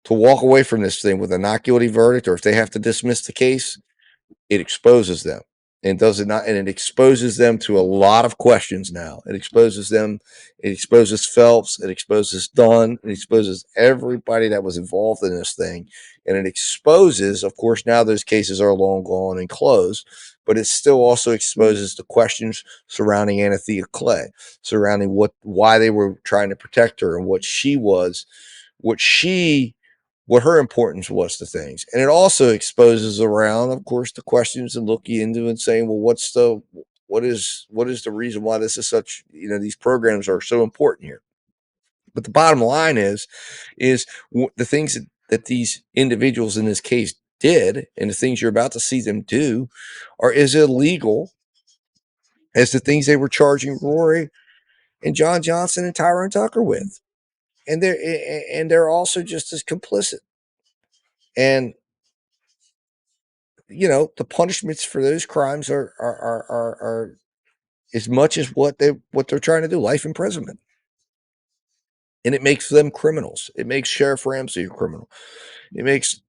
Speaker 1: to walk away from this thing with a not guilty verdict, or if they have to dismiss the case, it exposes them. And does it not? And it exposes them to a lot of questions now. It exposes them. It exposes Phelps. It exposes Dunn. It exposes everybody that was involved in this thing. And it exposes, of course, now those cases are long gone and closed, but it still also exposes the questions surrounding Anthea Clay, surrounding why they were trying to protect her and what her importance was to things. And it also exposes around, of course, the questions and looking into and saying, well, what is the reason why this is such, these programs are so important here. But the bottom line is the things that these individuals in this case did and the things you're about to see them do are as illegal as the things they were charging Rory and John Johnson and Tyrone Tucker with. And they're also just as complicit. And the punishments for those crimes are as much as what they're trying to do, life imprisonment. And it makes them criminals. It makes Sheriff Ramsey a criminal. It makes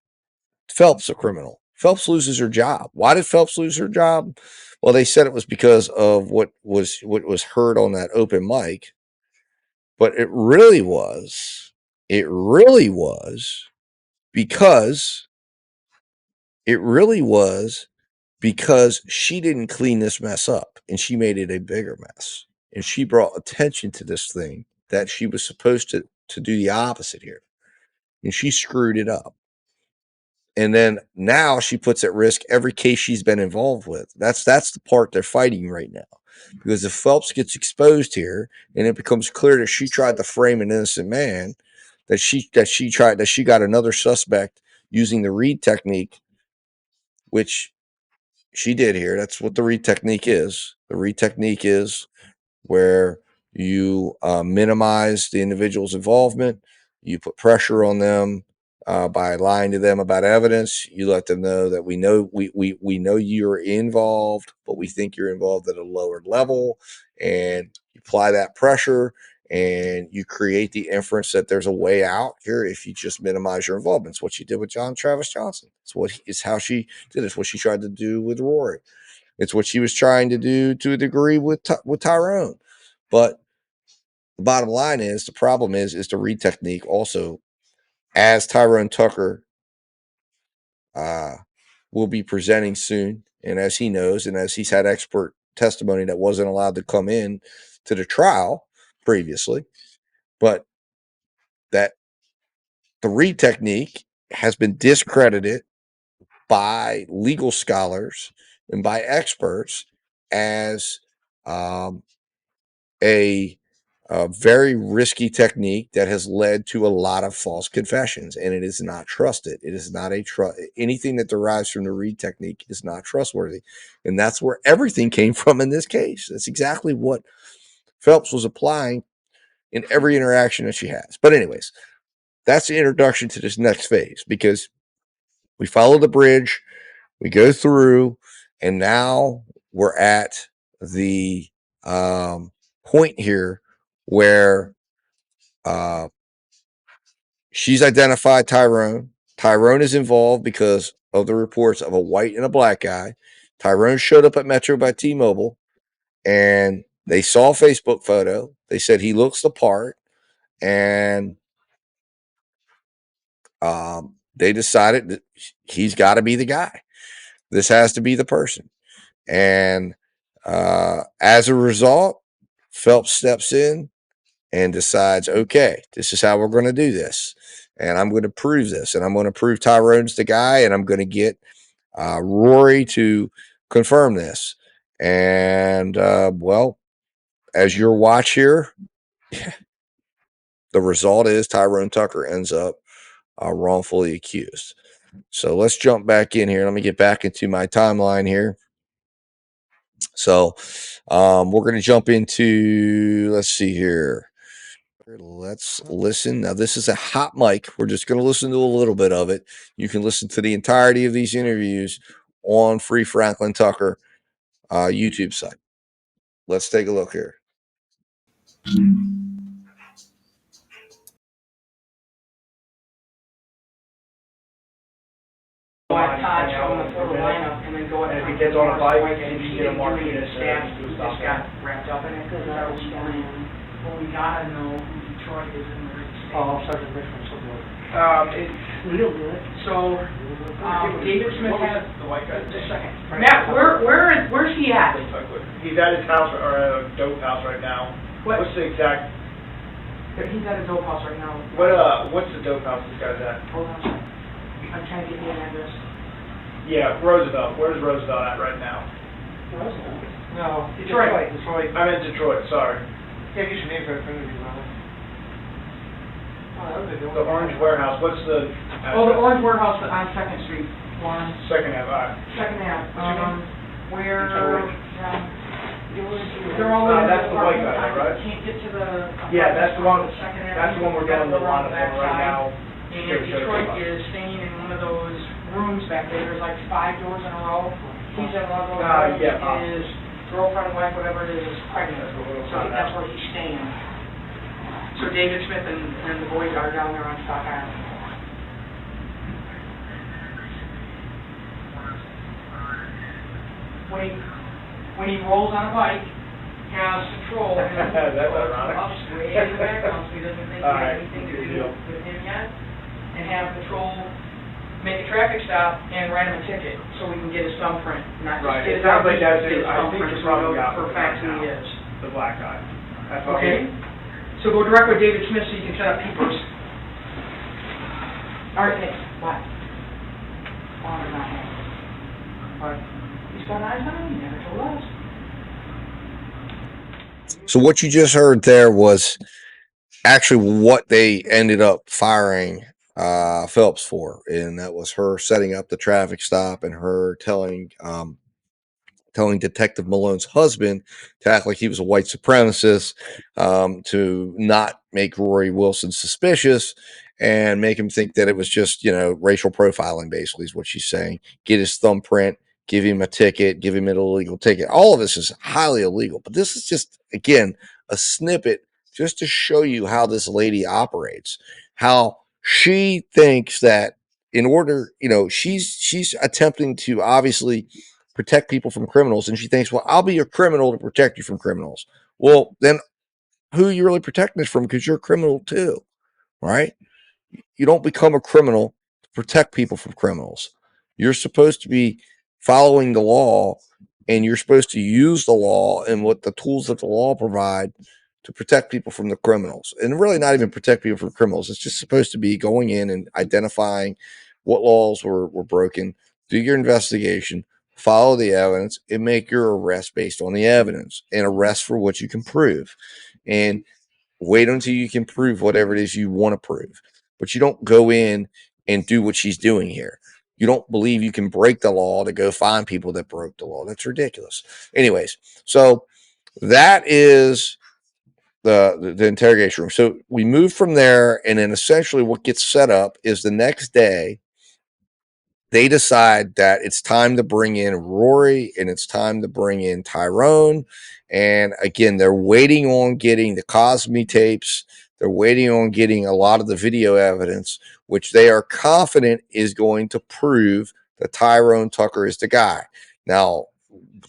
Speaker 1: Phelps a criminal. Phelps loses her job. Why did Phelps lose her job? Well, they said it was because of what was heard on that open mic. But it really was because she didn't clean this mess up and she made it a bigger mess. And she brought attention to this thing that she was supposed to do the opposite here. And she screwed it up. And then now she puts at risk every case she's been involved with. That's the part they're fighting right now. Because if Phelps gets exposed here and it becomes clear that she tried to frame an innocent man, that she got another suspect using the Reed technique which she did here. That's what the read technique is. The read technique is where you minimize the individual's involvement. You put pressure on them by lying to them about evidence. You let them know that we know you're involved, but we think you're involved at a lower level, and you apply that pressure, and you create the inference that there's a way out here if you just minimize your involvement. It's what she did with John Travis Johnson. It's how she did it. It's what she tried to do with Rory. It's what she was trying to do to a degree with Tyrone. But the bottom line is, the problem is the read technique also, as Tyrone Tucker will be presenting soon, and as he knows, and as he's had expert testimony that wasn't allowed to come in to the trial previously, but that the read technique has been discredited by legal scholars and by experts as a very risky technique that has led to a lot of false confessions, and it is not trusted. It is not anything that derives from the read technique is not trustworthy, and that's where everything came from in this case. That's exactly what Phelps was applying in every interaction that she has. But anyways, that's the introduction to this next phase, because we follow the bridge, we go through, and now we're at the point here where she's identified Tyrone. Tyrone is involved because of the reports of a white and a black guy. Tyrone showed up at Metro by T-Mobile, and they saw a Facebook photo. They said he looks the part, and they decided that he's got to be the guy. This has to be the person. And as a result, Phelps steps in and decides, okay, this is how we're going to do this. And I'm going to prove this. And I'm going to prove Tyrone's the guy. And I'm going to get Rory to confirm this. And, well, as your watch here, the result is Tyrone Tucker ends up wrongfully accused. So let's jump back in here. Let me get back into my timeline here. So we're going to jump into, let's see here. Let's listen. Now, this is a hot mic. We're just going to listen to a little bit of it. You can listen to the entirety of these interviews on Free Franklin Tucker YouTube site. Let's take a look here.
Speaker 2: Todd showing the photo lineup and then go ahead. And if he gets on a bike, you get a mark in his staff. He just got wrapped up in it because that was going. Well, we gotta know who Detroit is in the state. Oh, Sergeant Richmond, so good. It's real good. So, David Smith has the white guy. Just a second. Matt, where's he at?
Speaker 9: He's at his house or a dope house right now. What's the exact?
Speaker 2: He's at a dope house right now.
Speaker 9: What's the dope house this guy's at?
Speaker 2: Hold on a second. I'm trying to get the address.
Speaker 9: Yeah, Roosevelt. Where's Roosevelt at right now?
Speaker 2: Roosevelt? No, Detroit.
Speaker 9: I'm in Detroit, sorry.
Speaker 2: Yeah, get your name for it, brother.
Speaker 9: The Orange Warehouse, what's the address?
Speaker 2: Oh, the Orange Warehouse on 2nd Street.
Speaker 9: Second Ave, all right.
Speaker 2: Second Ave. Where, they're all
Speaker 9: that's the white guy, right?
Speaker 2: Can't get to the...
Speaker 9: Yeah, that's the one,
Speaker 2: Second Ave.
Speaker 9: that's the one we're doing the lineup on right now.
Speaker 2: And Detroit is staying in one of those rooms back there. There's like 5 doors in a row. He's in one of those rooms. His girlfriend, wife, whatever it is pregnant. So that's where he's staying. So David Smith and the boys are down there on Stock Island. When he rolls on a bike, has control.
Speaker 9: That's ironic.
Speaker 2: Up way in the background, so he doesn't think he has anything to do with him yet. And have patrol make a traffic stop and write him a ticket so we can get his thumbprint. Not just
Speaker 9: it sounds like that's
Speaker 2: his
Speaker 9: it. I think
Speaker 2: thumbprint
Speaker 9: it's
Speaker 2: so we
Speaker 9: probably
Speaker 2: know for a fact who he is.
Speaker 9: The black guy.
Speaker 2: Okay. So go direct with David Smith so you can set up peepers. All right, thanks. What? But he's got eyes on him. He never told us.
Speaker 1: So what you just heard there was actually what they ended up firing Phelps for, and that was her setting up the traffic stop and her telling Detective Malone's husband to act like he was a white supremacist, to not make Rory Wilson suspicious and make him think that it was just, racial profiling, basically, is what she's saying. Get his thumbprint, give him a ticket, give him an illegal ticket. All of this is highly illegal, but this is just, again, a snippet just to show you how this lady operates, how she thinks that in order, she's attempting to obviously protect people from criminals, and she thinks, well, I'll be your criminal to protect you from criminals. Well, then who are you really protecting us from? Because you're a criminal too, right? You don't become a criminal to protect people from criminals. You're supposed to be following the law, and you're supposed to use the law and what the tools that the law provide to protect people from the criminals. And really not even protect people from criminals. It's just supposed to be going in and identifying what laws were broken, do your investigation, follow the evidence, and make your arrest based on the evidence, and arrest for what you can prove. And wait until you can prove whatever it is you want to prove. But you don't go in and do what she's doing here. You don't believe you can break the law to go find people that broke the law. That's ridiculous. Anyways, so that is the interrogation room. So we move from there, and then essentially what gets set up is the next day they decide that it's time to bring in Rory and it's time to bring in Tyrone. And again, they're waiting on getting the Cosme tapes. They're waiting on getting a lot of the video evidence, which they are confident is going to prove that Tyrone Tucker is the guy. Now,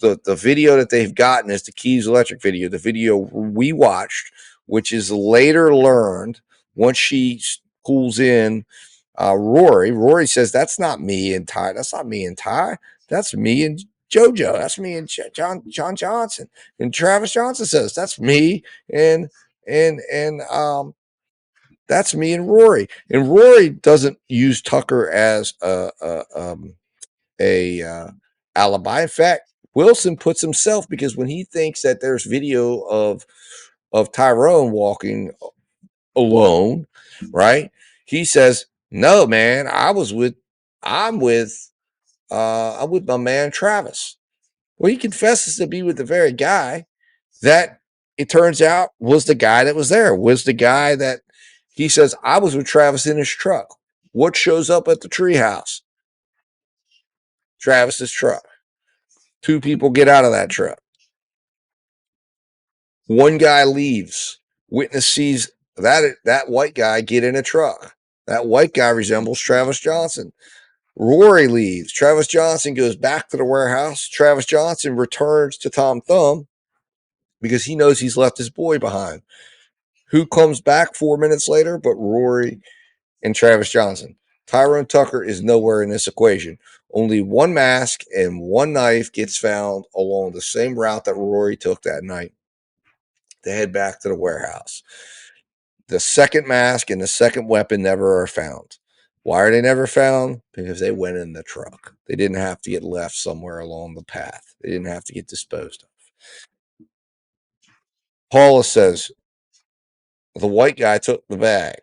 Speaker 1: the video that they've gotten is the Keys Electric video, the video we watched, which is later learned once she pulls in Rory says, that's not me and Ty. That's not me and Ty. That's me and JoJo. That's me and John Johnson. And Travis Johnson says, that's me and that's me and Rory. And Rory doesn't use Tucker as a alibi. In fact, Wilson puts himself, because when he thinks that there's video of Tyrone walking alone, right? He says, no, man, I'm with my man Travis. Well, he confesses to be with the very guy that it turns out was the guy that was there, was the guy that he says, I was with Travis in his truck. What shows up at the treehouse? Travis's truck. Two people get out of that truck. One guy leaves. Witness sees that white guy get in a truck. That white guy resembles Travis Johnson. Rory leaves. Travis Johnson goes back to the warehouse. Travis Johnson returns to Tom Thumb because he knows he's left his boy behind. Who comes back 4 minutes later but Rory and Travis Johnson? Tyrone Tucker is nowhere in this equation. Only one mask and one knife gets found along the same route that Rory took that night. They head back to the warehouse. The second mask and the second weapon never are found. Why are they never found? Because they went in the truck. They didn't have to get left somewhere along the path. They didn't have to get disposed of. Paula says the white guy took the bag.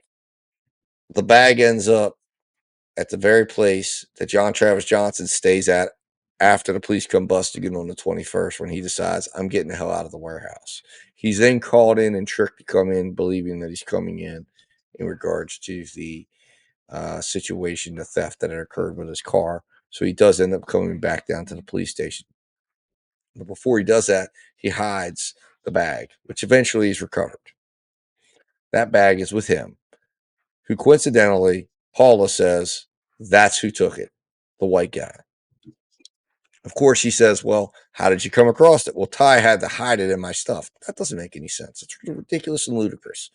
Speaker 1: The bag ends up at the very place that John Travis Johnson stays at after the police come busting him on the 21st, when he decides, I'm getting the hell out of the warehouse. He's then called in and tricked to come in, believing that he's coming in regards to the situation, the theft that had occurred with his car. So he does end up coming back down to the police station. But before he does that, he hides the bag, which eventually is recovered. That bag is with him, who coincidentally, Paula says, that's who took it, the white guy. Of course, he says, well, how did you come across it? Well, Ty had to hide it in my stuff. That doesn't make any sense. It's ridiculous and ludicrous.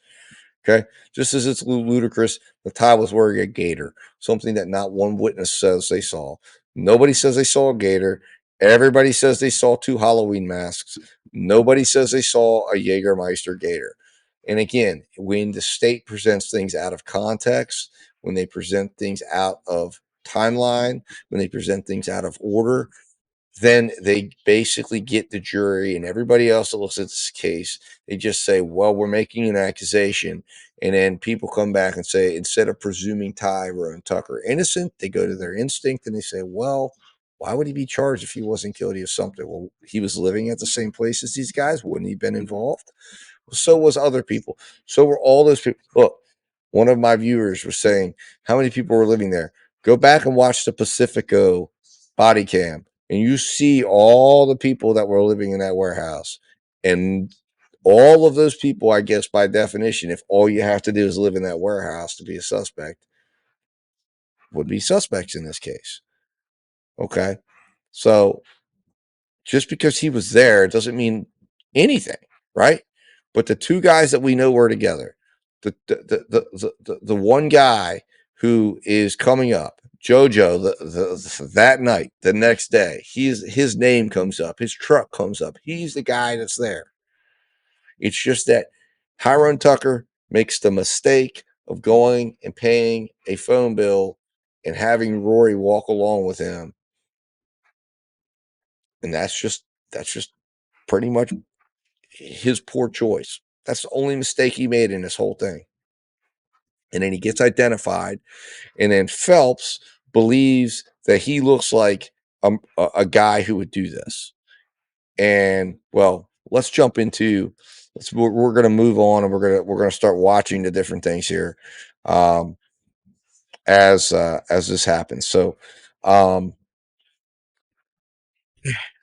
Speaker 1: Okay, just as it's ludicrous, the Ty was wearing a gator, something that not one witness says they saw. Nobody says they saw a gator. Everybody says they saw two Halloween masks. Nobody says they saw a Jägermeister gator. And again, when the state presents things out of context, when they present things out of timeline, when they present things out of order, then they basically get the jury and everybody else that looks at this case. They just say, well, we're making an accusation. And then people come back and say, instead of presuming Tyrone Tucker innocent, they go to their instinct and they say, well, why would he be charged if he wasn't guilty of something? Well, he was living at the same place as these guys. Wouldn't he have been involved? So was other people. So were all those people. Look, one of my viewers was saying, how many people were living there? Go back and watch the Pacifico body cam, and you see all the people that were living in that warehouse. And all of those people, I guess, by definition, if all you have to do is live in that warehouse to be a suspect, would be suspects in this case. Okay. So just because he was there doesn't mean anything, right? But the two guys that we know were together, the one guy who is coming up, JoJo, that night, the next day, his name comes up, his truck comes up. He's the guy that's there. It's just that Tyrone Tucker makes the mistake of going and paying a phone bill and having Rory walk along with him. And that's just pretty much his poor choice. That's the only mistake he made in this whole thing. And then he gets identified, and then Phelps believes that he looks like a guy who would do this. And well, let's jump into. We're going to move on, and we're going to start watching the different things here as this happens. So.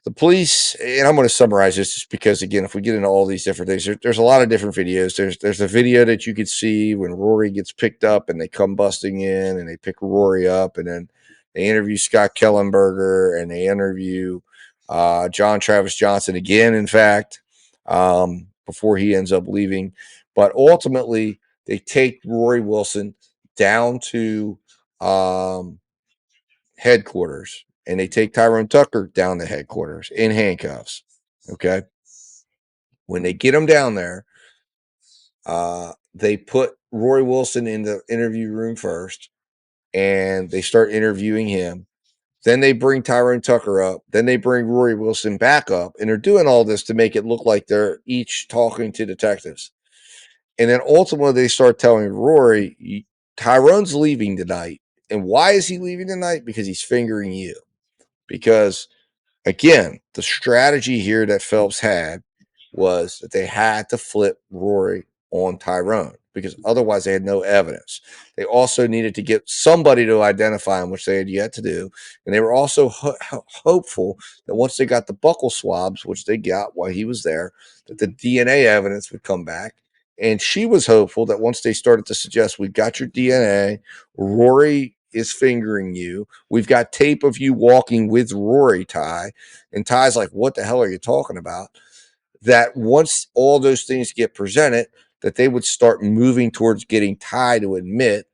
Speaker 1: The police, and I'm going to summarize this just because, again, if we get into all these different things, there's a lot of different videos. There's a video that you could see when Rory gets picked up and they come busting in and they pick Rory up, and then they interview Scott Kellenberger and they interview John Travis Johnson again, in fact, before he ends up leaving. But ultimately, they take Rory Wilson down to headquarters, and they take Tyrone Tucker down to headquarters in handcuffs. Okay. When they get him down there, they put Rory Wilson in the interview room first, and they start interviewing him. Then they bring Tyrone Tucker up. Then they bring Rory Wilson back up, and they're doing all this to make it look like they're each talking to detectives. And then ultimately they start telling Rory, Tyrone's leaving tonight. And why is he leaving tonight? Because he's fingering you. Because, again, the strategy here that Phelps had was that they had to flip Rory on Tyrone, because otherwise they had no evidence. They also needed to get somebody to identify him, which they had yet to do. And they were also hopeful that once they got the buccal swabs, which they got while he was there, that the DNA evidence would come back. And she was hopeful that once they started to suggest, we've got your DNA, Rory is fingering you, we've got tape of you walking with Rory, Ty. And Ty's like, what the hell are you talking about? That once all those things get presented, that they would start moving towards getting Ty to admit,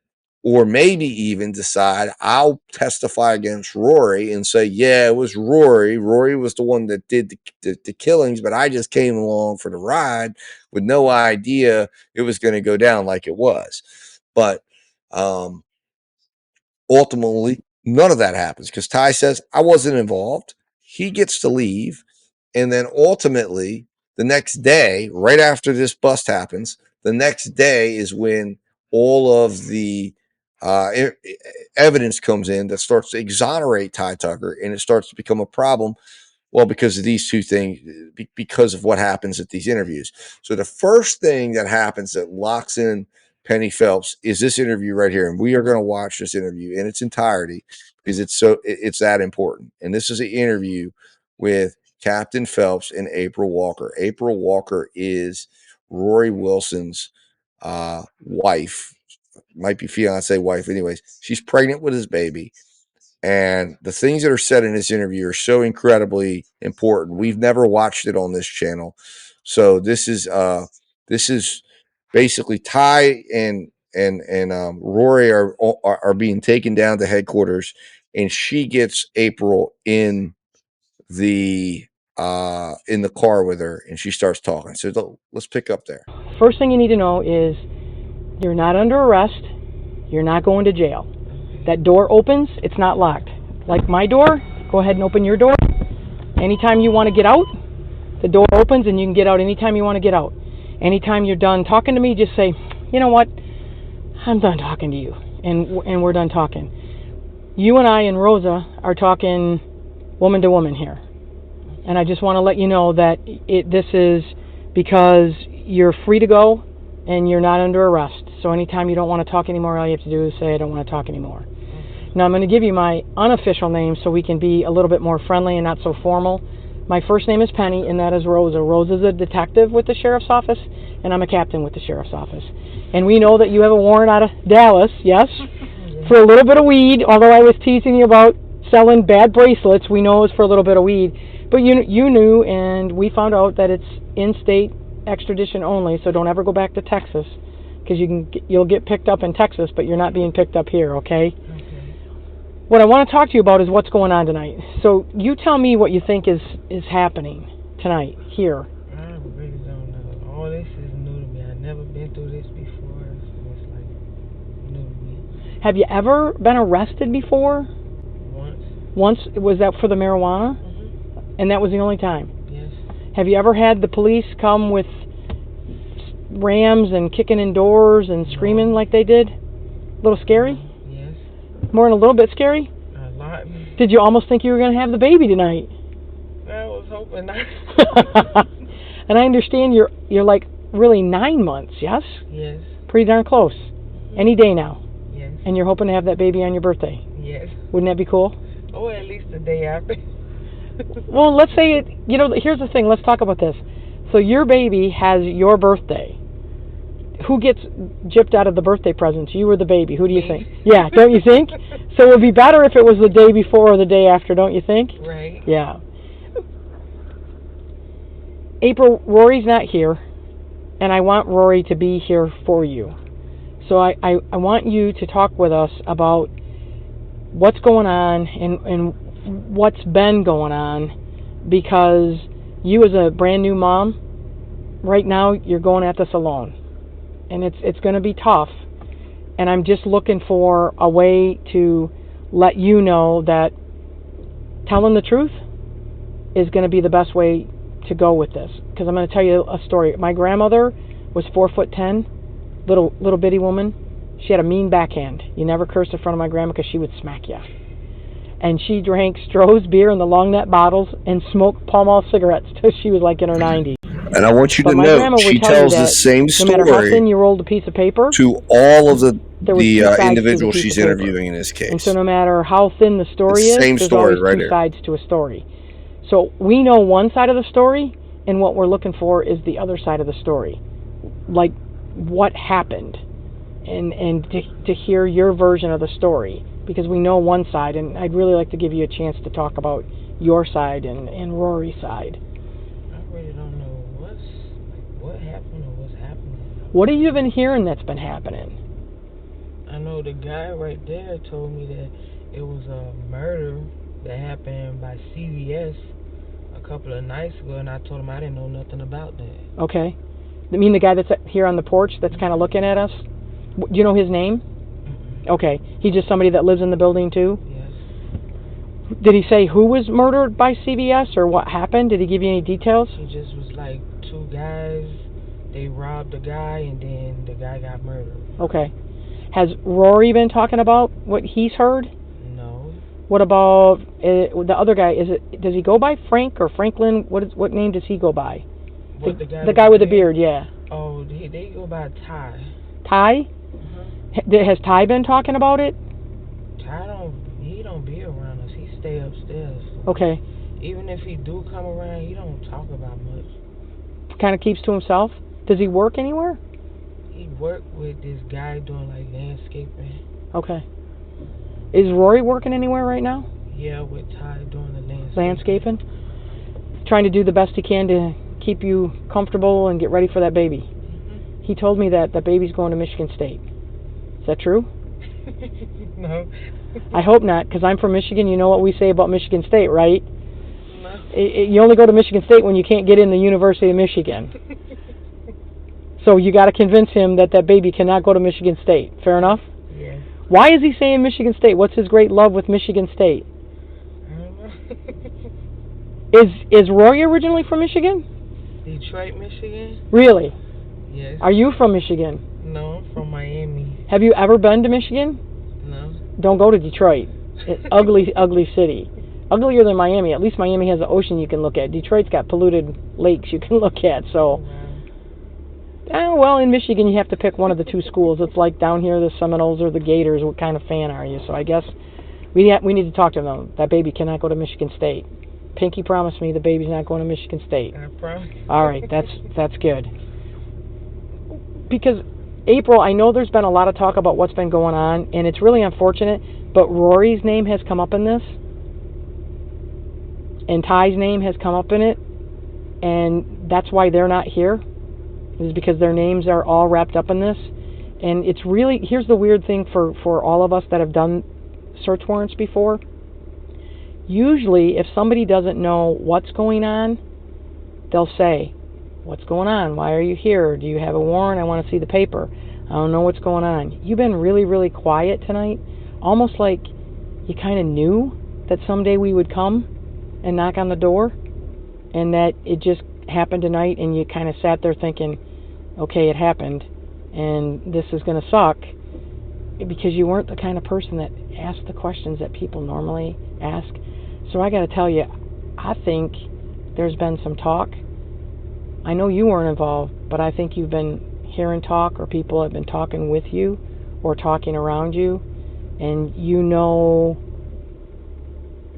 Speaker 1: or maybe even decide, I'll testify against Rory and say, yeah, it was Rory. Rory was the one that did the killings, but I just came along for the ride with no idea it was going to go down like it was. But ultimately, none of that happens because Ty says, I wasn't involved. He gets to leave. And then ultimately, the next day, right after this bust happens, the next day is when all of the evidence comes in that starts to exonerate Ty Tucker, and it starts to become a problem. Well, because of these two things, because of what happens at these interviews. So the first thing that happens that locks in Penny Phelps is this interview right here. And we are going to watch this interview in its entirety because it's that important. And this is an interview with Captain Phelps and April Walker. April Walker is Rory Wilson's wife, might be fiance wife. Anyways, she's pregnant with his baby. And the things that are said in this interview are so incredibly important. We've never watched it on this channel. So this is basically Ty and Rory are being taken down to headquarters, and she gets April in the car with her, and she starts talking. So let's pick up there.
Speaker 19: First thing you need to know is you're not under arrest. You're not going to jail. That door opens, it's not locked. Like my door, go ahead and open your door. Anytime you want to get out, the door opens and you can get out anytime you want to get out. Anytime you're done talking to me, just say, you know what? I'm done talking to you, and we're done talking. You and I and Rosa are talking woman to woman here, and I just want to let you know that this is because you're free to go and you're not under arrest. So anytime you don't want to talk anymore, all you have to do is say, I don't want to talk anymore. Now I'm going to give you my unofficial name so we can be a little bit more friendly and not so formal. My first name is Penny, and that is Rosa. Rosa's a detective with the Sheriff's Office, and I'm a captain with the Sheriff's Office. And we know that you have a warrant out of Dallas, yes, for a little bit of weed, although I was teasing you about selling bad bracelets. We know it was for a little bit of weed. But you knew, and we found out that it's in-state extradition only, so don't ever go back to Texas, because you'll get picked up in Texas, but you're not being picked up here, okay? What I want to talk to you about is what's going on tonight. So you tell me what you think is happening tonight, here.
Speaker 20: I really don't know. All this is new to me. I've never been through this before, so it's like new to me.
Speaker 19: Have you ever been arrested before?
Speaker 20: Once.
Speaker 19: Once? Was that for the marijuana? And that was the only time?
Speaker 20: Yes.
Speaker 19: Have you ever had the police come with rams and kicking in doors and screaming like they did? A little scary?
Speaker 20: Yes.
Speaker 19: More than a little bit scary?
Speaker 20: A lot.
Speaker 19: Did you almost think you were going to have the baby tonight?
Speaker 20: I was hoping not.
Speaker 19: And I understand you're like really 9 months, yes?
Speaker 20: Yes.
Speaker 19: Pretty darn close. Any day now.
Speaker 20: Yes.
Speaker 19: And you're hoping to have that baby on your birthday.
Speaker 20: Yes.
Speaker 19: Wouldn't that be cool?
Speaker 20: Or at least the day after.
Speaker 19: Well, let's say it, here's the thing, let's talk about this. So your baby has your birthday. Who gets gypped out of the birthday presents? You or the baby? Who do you think? Yeah, don't you think? So it would be better if it was the day before or the day after, don't you think?
Speaker 20: Right.
Speaker 19: Yeah. April, Rory's not here, and I want Rory to be here for you. So I want you to talk with us about what's going on and what's been going on, because you as a brand new mom, right now you're going at this alone, and it's going to be tough, and I'm just looking for a way to let you know that telling the truth is going to be the best way to go with this, because I'm going to tell you a story. My grandmother was 4'10", little bitty woman. She had a mean backhand. You never cursed in front of my grandma because she would smack you. And she drank Stroh's beer in the long neck bottles and smoked Pall Mall cigarettes till she was like in her 90s.
Speaker 1: And I want you to know, she tells the same story
Speaker 19: no matter how thin you rolled a piece of paper,
Speaker 1: to all of the
Speaker 19: sides
Speaker 1: individuals
Speaker 19: to the piece
Speaker 1: she's
Speaker 19: of paper.
Speaker 1: interviewing in this case.
Speaker 19: And so no matter how thin the story is,
Speaker 1: same
Speaker 19: there's
Speaker 1: story
Speaker 19: always
Speaker 1: right
Speaker 19: two
Speaker 1: here.
Speaker 19: sides to a story. So we know one side of the story, and what we're looking for is the other side of the story. Like, what happened, and to hear your version of the story, because we know one side, and I'd really like to give you a chance to talk about your side and Rory's side.
Speaker 20: I really don't know what happened or what's happening.
Speaker 19: What have you been hearing that's been happening?
Speaker 20: I know the guy right there told me that it was a murder that happened by CVS a couple of nights ago, and I told him I didn't know nothing about that.
Speaker 19: Okay. You mean the guy that's here on the porch that's kind of looking at us? Do you know his name? Okay. He's just somebody that lives in the building too?
Speaker 20: Yes.
Speaker 19: Did he say who was murdered by CVS or what happened? Did he give you any details?
Speaker 20: He just was like two guys. They robbed a guy, and then the guy got murdered.
Speaker 19: Okay. Has Rory been talking about what he's heard?
Speaker 20: No.
Speaker 19: What about the other guy? Does he go by Frank or Franklin? What name does he go by?
Speaker 20: What,
Speaker 19: the guy with the beard, yeah.
Speaker 20: Oh, they go by Ty.
Speaker 19: Ty? Has Ty been talking about it?
Speaker 20: Ty don't be around us. He stay upstairs.
Speaker 19: Okay.
Speaker 20: Even if he do come around, he don't talk about much.
Speaker 19: Kind of keeps to himself? Does he work anywhere?
Speaker 20: He work with this guy doing like landscaping.
Speaker 19: Okay. Is Rory working anywhere right now?
Speaker 20: Yeah, with Ty doing the
Speaker 19: landscaping. Trying to do the best he can to keep you comfortable and get ready for that baby.
Speaker 20: Mm-hmm.
Speaker 19: He told me that the baby's going to Michigan State. Is that true?
Speaker 20: No.
Speaker 19: I hope not, because I'm from Michigan. You know what we say about Michigan State, right?
Speaker 20: No.
Speaker 19: You only go to Michigan State when you can't get in the University of Michigan. So you got to convince him that that baby cannot go to Michigan State. Fair enough?
Speaker 20: Yeah.
Speaker 19: Why is he saying Michigan State? What's his great love with Michigan State?
Speaker 20: I don't know.
Speaker 19: Is Rory originally from Michigan?
Speaker 20: Detroit, Michigan?
Speaker 19: Really?
Speaker 20: Yes.
Speaker 19: Are you from Michigan?
Speaker 20: No, I'm from Miami.
Speaker 19: Have you ever been to Michigan?
Speaker 20: No.
Speaker 19: Don't go to Detroit. It's ugly, ugly city. Uglier than Miami. At least Miami has an ocean you can look at. Detroit's got polluted lakes you can look at. So, well, in Michigan you have to pick one of the two schools. It's like down here the Seminoles or the Gators. What kind of fan are you? So I guess we need to talk to them. That baby cannot go to Michigan State. Pinky promised me the baby's not going to Michigan State.
Speaker 20: I promise.
Speaker 19: All right, that's good. Because April, I know there's been a lot of talk about what's been going on, and it's really unfortunate, but Rory's name has come up in this, and Ty's name has come up in it, and that's why they're not here, is because their names are all wrapped up in this. And it's really, here's the weird thing for all of us that have done search warrants before. Usually, if somebody doesn't know what's going on, they'll say, what's going on? Why are you here? Do you have a warrant? I want to see the paper. I don't know what's going on. You've been really, really quiet tonight, almost like you kind of knew that someday we would come and knock on the door, and that it just happened tonight, and you kind of sat there thinking, okay, it happened, and this is going to suck, because you weren't the kind of person that asked the questions that people normally ask. So I got to tell you, I think there's been some talk. I know you weren't involved, but I think you've been hearing talk, or people have been talking with you or talking around you, and you know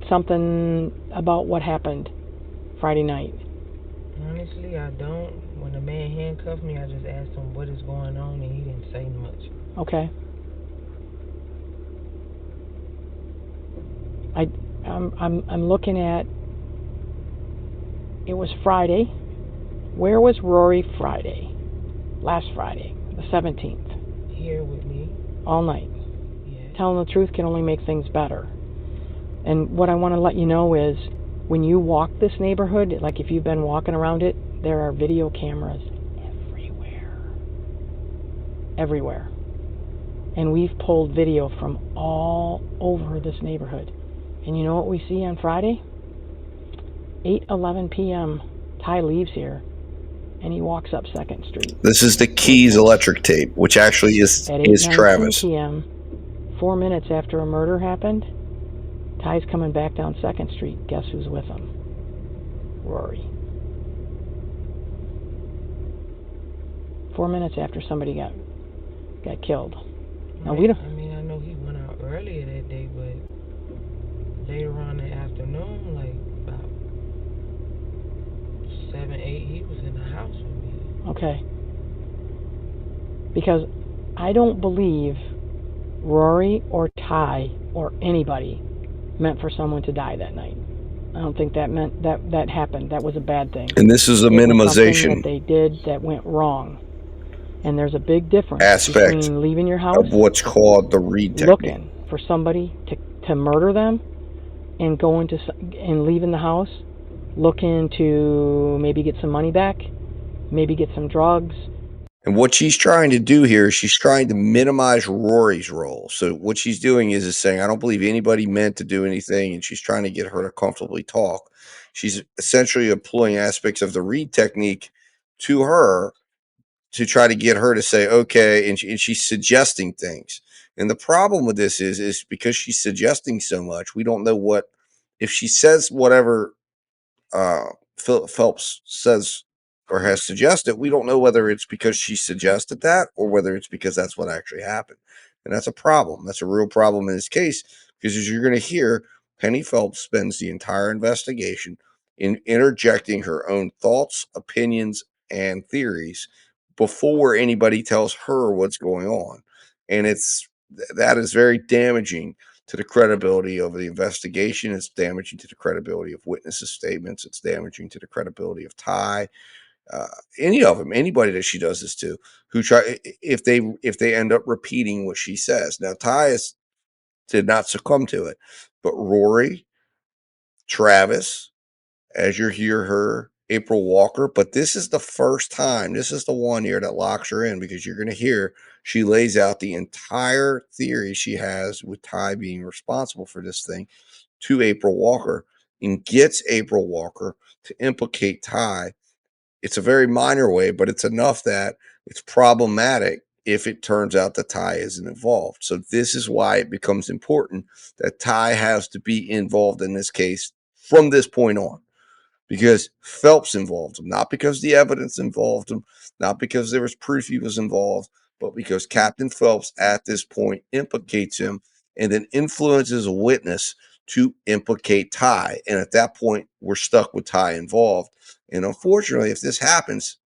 Speaker 19: something about what happened Friday night.
Speaker 20: Honestly, I don't. When the man handcuffed me, I just asked him what is going on, and he didn't say much.
Speaker 19: Okay. I'm looking at, it was Friday. Where was Rory Friday? Last Friday, the 17th.
Speaker 20: Here with me.
Speaker 19: All night.
Speaker 20: Yeah.
Speaker 19: Telling the truth can only make things better. And what I want to let you know is, when you walk this neighborhood, like if you've been walking around it, there are video cameras everywhere. Everywhere. And we've pulled video from all over this neighborhood. And you know what we see on Friday? 8:11 p.m. Ty leaves here, and he walks up 2nd Street.
Speaker 1: This is the Keys electric tape, which actually is Travis.
Speaker 19: At 8:19 p.m., 4 minutes after a murder happened, Ty's coming back down 2nd Street. Guess who's with him? Rory. 4 minutes after somebody got killed. Now we don't.
Speaker 20: I mean, I know he went out earlier that day, but later on in the afternoon, like about 7, 8, he was in the house with me.
Speaker 19: Okay. Because I don't believe Rory or Ty or anybody meant for someone to die that night. I don't think that meant that happened. That was a bad thing.
Speaker 1: And this is a minimization
Speaker 19: that they did that went wrong. And there's a big difference
Speaker 1: aspect
Speaker 19: between leaving your house,
Speaker 1: of what's called the read technique.
Speaker 19: looking for somebody to murder them, and going to and leaving the house, looking to maybe get some money back, maybe get some drugs.
Speaker 1: And what she's trying to do here is she's trying to minimize Rory's role. So what she's doing is saying, I don't believe anybody meant to do anything, and she's trying to get her to comfortably talk. She's essentially employing aspects of the read technique to her to try to get her to say, okay, and she's suggesting things. And the problem with this is because she's suggesting so much, we don't know what, if she says whatever Phelps says or has suggested, we don't know whether it's because she suggested that or whether it's because that's what actually happened. And that's a problem. That's a real problem in this case, because as you're going to hear, Penny Phelps spends the entire investigation in interjecting her own thoughts, opinions, and theories before anybody tells her what's going on. And that is very damaging to the credibility of the investigation. It's damaging to the credibility of witnesses' statements. It's damaging to the credibility of Ty, any of them, anybody that she does this to, who try if they end up repeating what she says. Now, Ty did not succumb to it, but Rory, Travis, as you hear her, April Walker, but this is the first time, this is the one here that locks her in, because you're going to hear she lays out the entire theory she has with Ty being responsible for this thing to April Walker, and gets April Walker to implicate Ty. It's a very minor way, but it's enough that it's problematic if it turns out that Ty isn't involved. So this is why it becomes important that Ty has to be involved in this case from this point on, because Phelps involved him, not because the evidence involved him, not because there was proof he was involved, but because Captain Phelps at this point implicates him and then influences a witness to implicate Ty. And at that point, we're stuck with Ty involved. And unfortunately, if this happens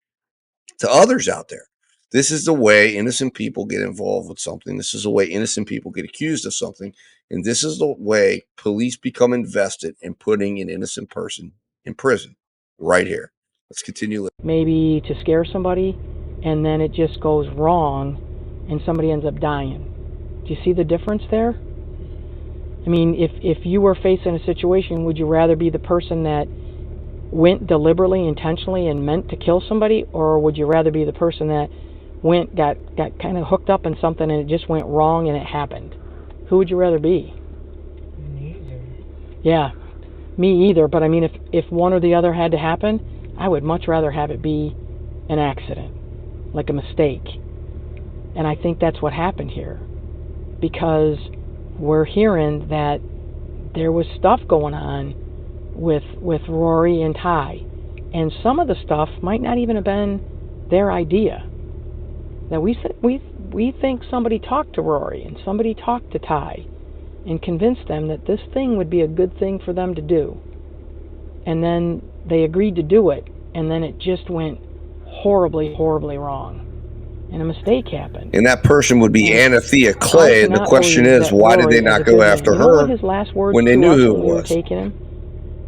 Speaker 1: to others out there, this is the way innocent people get involved with something. This is the way innocent people get accused of something. And this is the way police become invested in putting an innocent person in prison right here. Let's continue.
Speaker 19: Maybe to scare somebody, and then it just goes wrong and somebody ends up dying. Do you see the difference there? I mean, if you were facing a situation, would you rather be the person that went deliberately, intentionally, and meant to kill somebody, or would you rather be the person that went, got kind of hooked up in something and it just went wrong and it happened? Who would you rather be?
Speaker 20: Neither.
Speaker 19: Yeah, me either. But I mean, if one or the other had to happen, I would much rather have it be an accident, like a mistake. And I think that's what happened here, because we're hearing that there was stuff going on with Rory and Ty, and some of the stuff might not even have been their idea. Now we think somebody talked to Rory and somebody talked to Ty and convinced them that this thing would be a good thing for them to do, and then they agreed to do it, and then it just went horribly wrong, and a mistake happened.
Speaker 1: And that person would be Anthea
Speaker 19: I
Speaker 1: Clay. And the
Speaker 19: cannot
Speaker 1: question
Speaker 19: believe
Speaker 1: is,
Speaker 19: that
Speaker 1: why did
Speaker 19: Rory
Speaker 1: they
Speaker 19: is
Speaker 1: not
Speaker 19: a
Speaker 1: go
Speaker 19: good man.
Speaker 1: after
Speaker 19: You know what
Speaker 1: her
Speaker 19: his last words
Speaker 1: when they
Speaker 19: to
Speaker 1: knew
Speaker 19: us
Speaker 1: who
Speaker 19: when
Speaker 1: it
Speaker 19: we were
Speaker 1: was?
Speaker 19: taking him?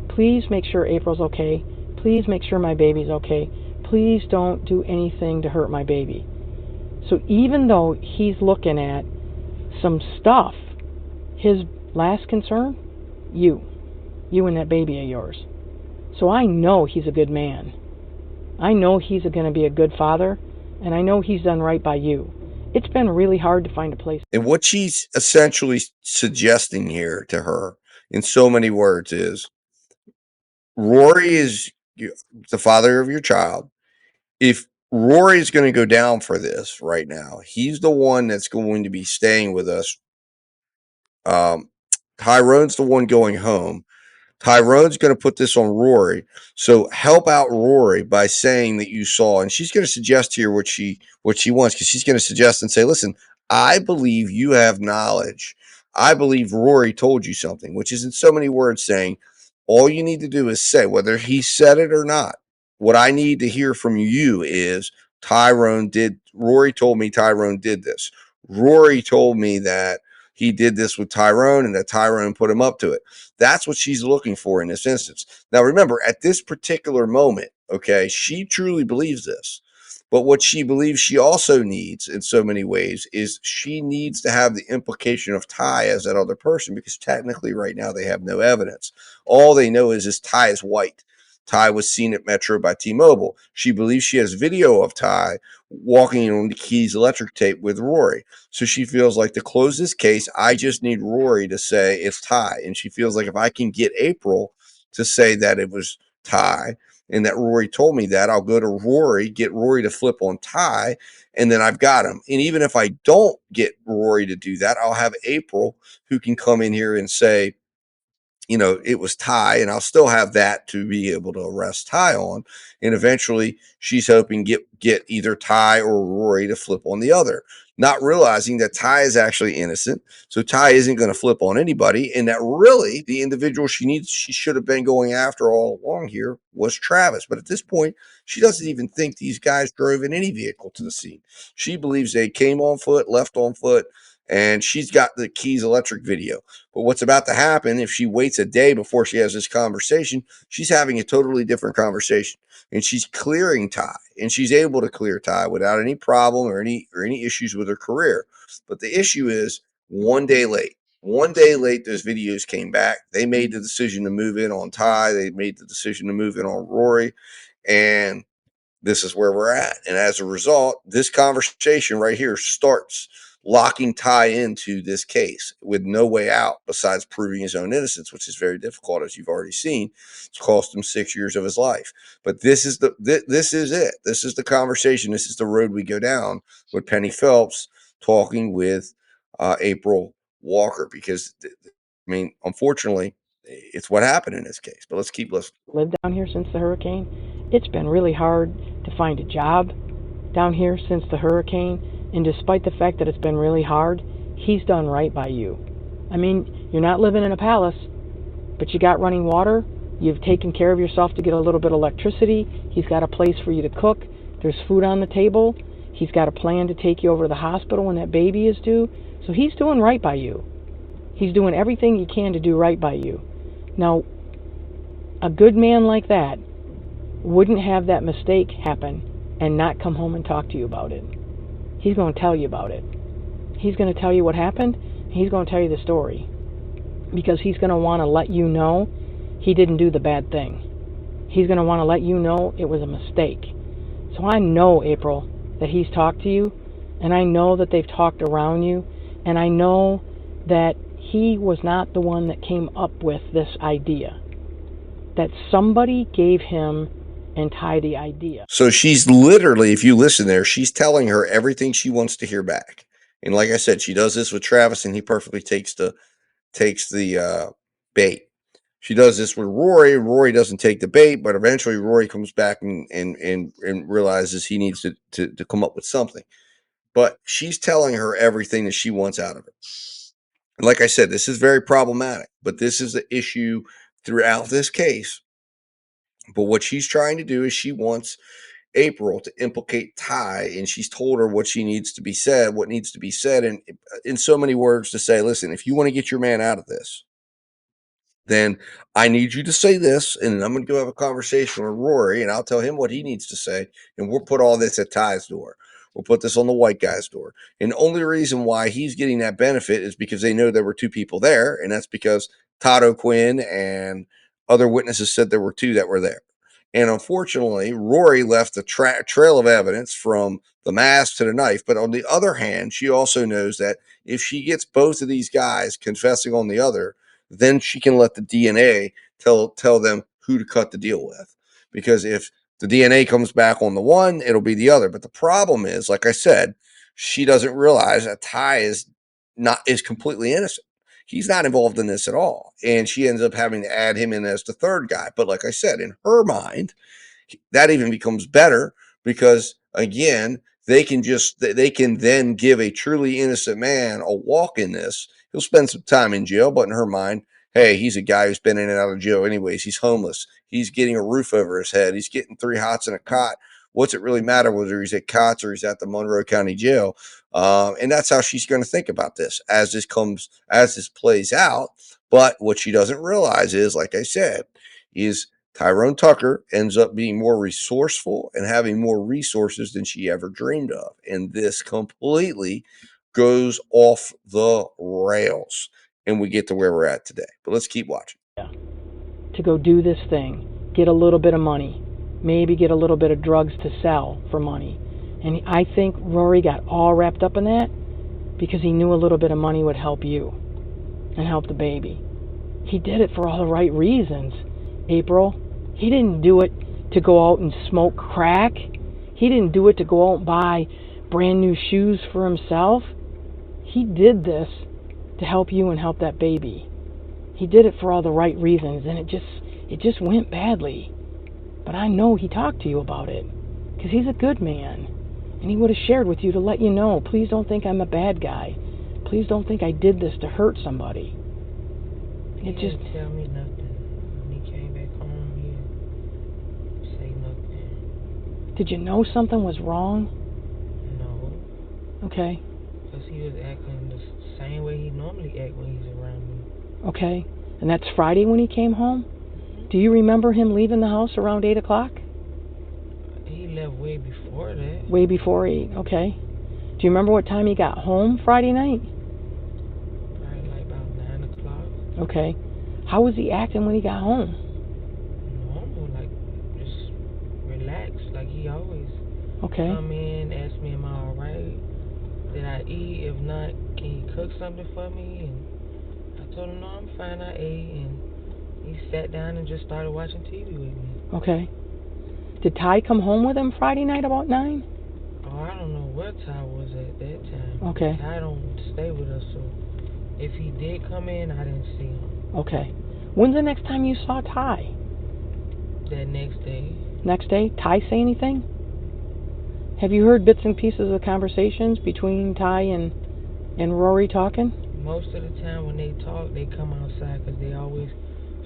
Speaker 19: Please make sure April's okay. Please make sure my baby's okay. Please don't do anything to hurt my baby. So even though he's looking at some stuff, his last concern, you and that baby of yours. So I know he's a good man. I know he's going to be a good father, and I know he's done right by you. It's been really hard to find a place.
Speaker 1: And what she's essentially suggesting here to her in so many words is, Rory is the father of your child. If Rory is going to go down for this right now, he's the one that's going to be staying with us. Tyrone's the one going home. Tyrone's going to put this on Rory. So help out Rory by saying that you saw, and she's going to suggest here what she wants, because she's going to suggest and say, listen, I believe you have knowledge. I believe Rory told you something, which is in so many words saying, all you need to do is say, whether he said it or not, what I need to hear from you is Rory told me Tyrone did this. Rory told me that he did this with Tyrone and that Tyrone put him up to it. That's what she's looking for in this instance. Now, remember, at this particular moment, okay, she truly believes this. But what she believes she also needs in so many ways is she needs to have the implication of Ty as that other person, because technically right now they have no evidence. All they know is Ty is white. Ty was seen at Metro by T-Mobile. She believes she has video of Ty walking on the Keys electric tape with Rory. So she feels like to close this case, I just need Rory to say it's Ty. And she feels like if I can get April to say that it was Ty and that Rory told me that, I'll go to Rory, get Rory to flip on Ty, and then I've got him. And even if I don't get Rory to do that, I'll have April who can come in here and say, it was Ty, and I'll still have that to be able to arrest Ty on. And eventually she's hoping get either Ty or Rory to flip on the other, not realizing that Ty is actually innocent. So Ty isn't going to flip on anybody. And that really the individual she should have been going after all along here was Travis. But at this point, she doesn't even think these guys drove in any vehicle to the scene. She believes they came on foot, left on foot, and she's got the Keys electric video. But what's about to happen if she waits a day before she has this conversation, she's having a totally different conversation. And she's clearing Ty, and she's able to clear Ty without any problem or any issues with her career. But the issue is one day late. One day late, those videos came back. They made the decision to move in on Ty. They made the decision to move in on Rory. And this is where we're at. And as a result, this conversation right here starts locking Ty into this case with no way out besides proving his own innocence, which is very difficult, as you've already seen. It's cost him 6 years of his life. But this is this is it. This is the conversation. This is the road we go down with Penny Phelps talking with April Walker, because I mean, unfortunately, it's what happened in this case. But let's keep listening.
Speaker 19: Lived down here since the hurricane. It's been really hard to find a job down here since the hurricane, and despite the fact that it's been really hard, he's done right by you. I mean, you're not living in a palace, but you got running water. You've taken care of yourself to get a little bit of electricity. He's got a place for you to cook. There's food on the table. He's got a plan to take you over to the hospital when that baby is due. So he's doing right by you. He's doing everything he can to do right by you. Now, a good man like that wouldn't have that mistake happen and not come home and talk to you about it. He's going to tell you about it. He's going to tell you what happened, and he's going to tell you the story. Because he's going to want to let you know he didn't do the bad thing. He's going to want to let you know it was a mistake. So I know, April, that he's talked to you, and I know that they've talked around you, and I know that he was not the one that came up with this idea. That somebody gave him and Ty the idea.
Speaker 1: So she's literally, if you listen there, she's telling her everything she wants to hear back. And like I said, she does this with Travis, and he perfectly takes the bait. She does this with Rory. Rory doesn't take the bait, but eventually Rory comes back and realizes he needs to come up with something. But she's telling her everything that she wants out of it. And like I said, this is very problematic, but this is the issue throughout this case. But what she's trying to do is she wants April to implicate Ty, and she's told her what she needs to be said, what needs to be said, and in so many words to say, listen, if you want to get your man out of this, then I need you to say this, and I'm going to go have a conversation with Rory, and I'll tell him what he needs to say, and we'll put all this at Ty's door. We'll put this on the white guy's door. And the only reason why he's getting that benefit is because they know there were two people there, and that's because Todd O'Quinn and other witnesses said there were two that were there. And unfortunately, Rory left a trail of evidence from the mask to the knife. But on the other hand, she also knows that if she gets both of these guys confessing on the other, then she can let the DNA tell them who to cut the deal with. Because if the DNA comes back on the one, it'll be the other. But the problem is, like I said, she doesn't realize that Ty is completely innocent. He's not involved in this at all. And she ends up having to add him in as the third guy. But like I said, in her mind, that even becomes better because, again, they can then give a truly innocent man a walk in this. He'll spend some time in jail, but in her mind, hey, he's a guy who's been in and out of jail anyways. He's homeless. He's getting a roof over his head. He's getting 3 hots and a cot. What's it really matter whether he's at COTS or he's at the Monroe County Jail? And that's how she's going to think about this as this plays out. But what she doesn't realize is, like I said, is Tyrone Tucker ends up being more resourceful and having more resources than she ever dreamed of. And this completely goes off the rails. And we get to where we're at today. But let's keep watching.
Speaker 19: To go do this thing, get a little bit of money, maybe get a little bit of drugs to sell for money. And I think Rory got all wrapped up in that because he knew a little bit of money would help you and help the baby. He did it for all the right reasons, April. He didn't do it to go out and smoke crack. He didn't do it to go out and buy brand new shoes for himself. He did this to help you and help that baby. He did it for all the right reasons, and it just went badly. But I know he talked to you about it because he's a good man. And he would have shared with you to let you know, please don't think I'm a bad guy. Please don't think I did this to hurt somebody.
Speaker 20: He didn't tell me nothing. When he came back home, he didn't say nothing.
Speaker 19: Did you know something was wrong?
Speaker 20: No.
Speaker 19: Okay.
Speaker 20: Because he was acting the same way he normally act when he's around me.
Speaker 19: Okay. And that's Friday when he came home? Do you remember him leaving the house around 8 o'clock?
Speaker 20: He left way before that.
Speaker 19: Way before 8, okay. Do you remember what time he got home Friday night?
Speaker 20: Probably like about 9 o'clock.
Speaker 19: Okay. How was he acting when he got home?
Speaker 20: Normal, like just relaxed, like he always
Speaker 19: come
Speaker 20: in, ask me am I alright, did I eat? If not, can you cook something for me? And I told him, no, I'm fine, I ate. And he sat down and just started watching TV with me.
Speaker 19: Okay. Did Ty come home with him Friday night about 9?
Speaker 20: Oh, I don't know where Ty was at that time.
Speaker 19: Okay.
Speaker 20: Ty don't stay with us, so if he did come in, I didn't see him.
Speaker 19: Okay. When's the next time you saw Ty?
Speaker 20: That next day.
Speaker 19: Next day? Ty say anything? Have you heard bits and pieces of conversations between Ty and Rory talking?
Speaker 20: Most of the time when they talk, they come outside because they always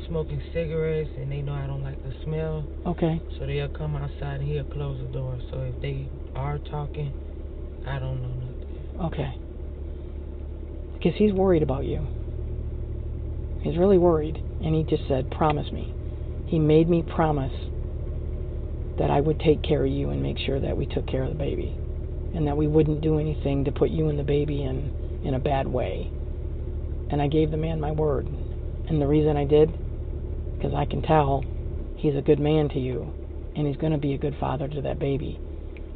Speaker 20: smoking cigarettes and they know I don't like the smell.
Speaker 19: Okay.
Speaker 20: So they'll come outside and he'll close the door. So if they are talking, I don't know nothing.
Speaker 19: Okay. Because he's worried about you. He's really worried. And he just said, promise me. He made me promise that I would take care of you and make sure that we took care of the baby. And that we wouldn't do anything to put you and the baby in a bad way. And I gave the man my word. And the reason I did, because I can tell he's a good man to you. And he's going to be a good father to that baby.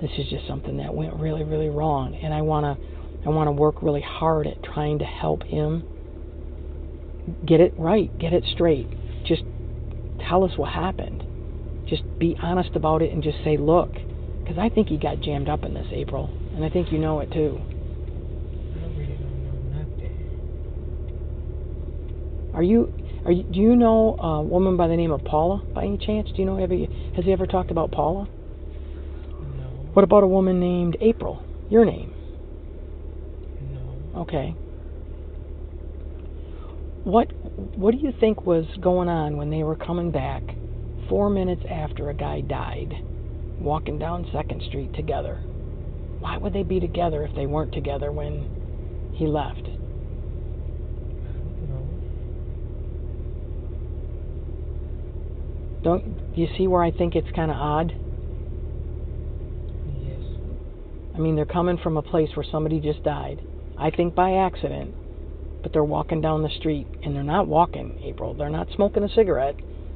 Speaker 19: This is just something that went really, really wrong. And I want to work really hard at trying to help him get it right, get it straight. Just tell us what happened. Just be honest about it and just say, look, because I think he got jammed up in this, April, and I think you know it too.
Speaker 20: I really don't know nothing.
Speaker 19: Do you know a woman by the name of Paula by any chance? Do you know, has he ever talked about Paula?
Speaker 20: No.
Speaker 19: What about a woman named April? Your name?
Speaker 20: No.
Speaker 19: Okay. What do you think was going on when they were coming back 4 minutes after a guy died, walking down 2nd Street together? Why would they be together if they weren't together when he left? Do you see where I think it's kind of odd?
Speaker 20: Yes.
Speaker 19: I mean, they're coming from a place where somebody just died. I think by accident. But they're walking down the street, and they're not walking, April. They're not smoking a cigarette,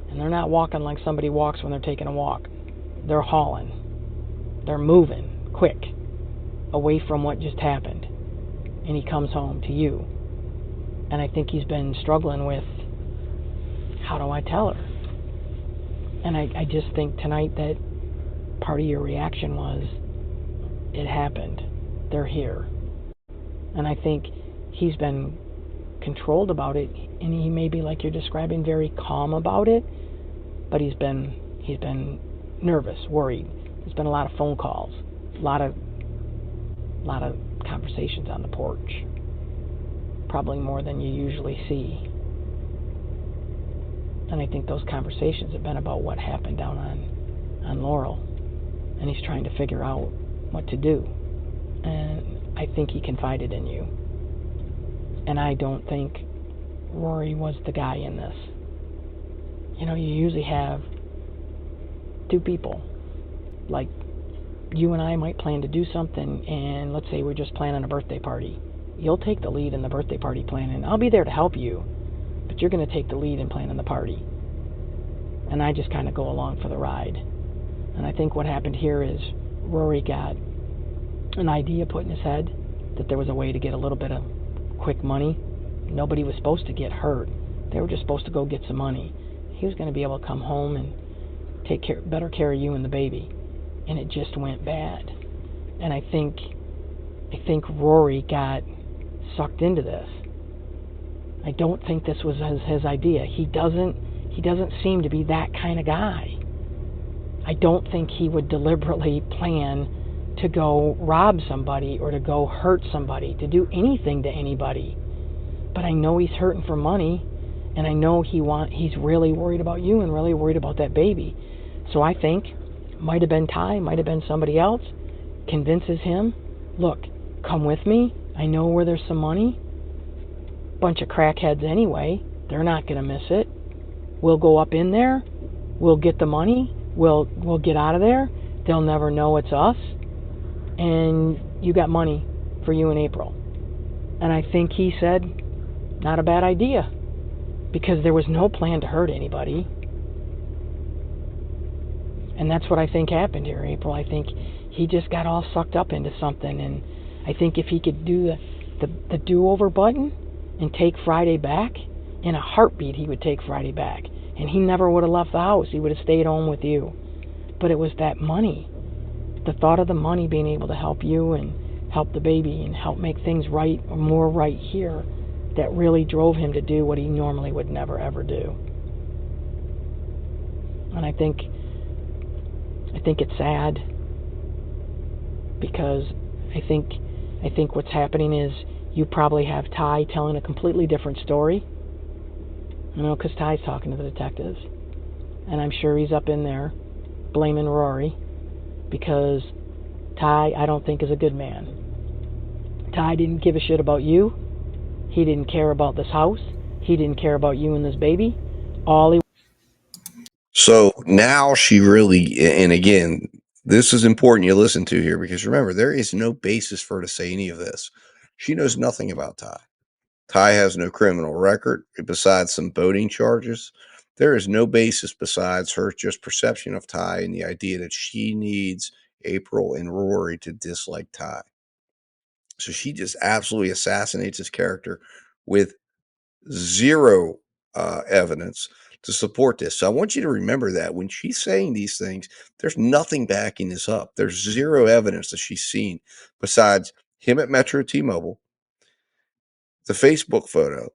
Speaker 19: and they're not walking like somebody walks when they're taking a walk. They're hauling. They're moving quick away from what just happened. And he comes home to you. And I think he's been struggling with, how do I tell her? And I just think tonight that part of your reaction was, it happened. They're here. And I think he's been controlled about it, and he may be, like you're describing, very calm about it, but he's been nervous, worried. There's been a lot of phone calls, a lot of conversations on the porch, probably more than you usually see. And I think those conversations have been about what happened down on Laurel, and he's trying to figure out what to do. And I think he confided in you. And I don't think Rory was the guy in this. You know, you usually have two people. Like, you and I might plan to do something, and let's say we're just planning a birthday party. You'll take the lead in the birthday party planning. I'll be there to help you, but you're going to take the lead in planning the party. And I just kind of go along for the ride. And I think what happened here is Rory got an idea put in his head that there was a way to get a little bit of quick money. Nobody was supposed to get hurt. They were just supposed to go get some money. He was going to be able to come home and take better care of you and the baby. And it just went bad. And I think Rory got sucked into this. I don't think this was his idea. He doesn't seem to be that kind of guy. I don't think he would deliberately plan to go rob somebody or to go hurt somebody, to do anything to anybody. But I know he's hurting for money, and I know he's really worried about you and really worried about that baby. So I think might have been Ty, might have been somebody else, convinces him, look, come with me. I know where there's some money. Bunch of crackheads anyway. They're not going to miss it. We'll go up in there. We'll get the money. We'll get out of there. They'll never know it's us. And you got money for you in April. And I think he said, not a bad idea. Because there was no plan to hurt anybody. And that's what I think happened here, April. I think he just got all sucked up into something. And I think if he could do the do-over button and take Friday back, in a heartbeat he would take Friday back. And he never would have left the house. He would have stayed home with you. But it was that money. The thought of the money being able to help you and help the baby and help make things right or more right here that really drove him to do what he normally would never ever do. And I think it's sad because I think what's happening is you probably have Ty telling a completely different story. You know, because Ty's talking to the detectives. And I'm sure he's up in there blaming Rory because Ty, I don't think, is a good man. Ty didn't give a shit about you. He didn't care about this house. He didn't care about you and this baby.
Speaker 1: So now she really, and again, this is important you listen to here because remember, there is no basis for her to say any of this. She knows nothing about Ty. Ty has no criminal record besides some boating charges. There is no basis besides her just perception of Ty and the idea that she needs April and Rory to dislike Ty. So she just absolutely assassinates his character with zero evidence to support this. So I want you to remember that when she's saying these things, there's nothing backing this up. There's zero evidence that she's seen besides him at Metro T-Mobile, the Facebook photo,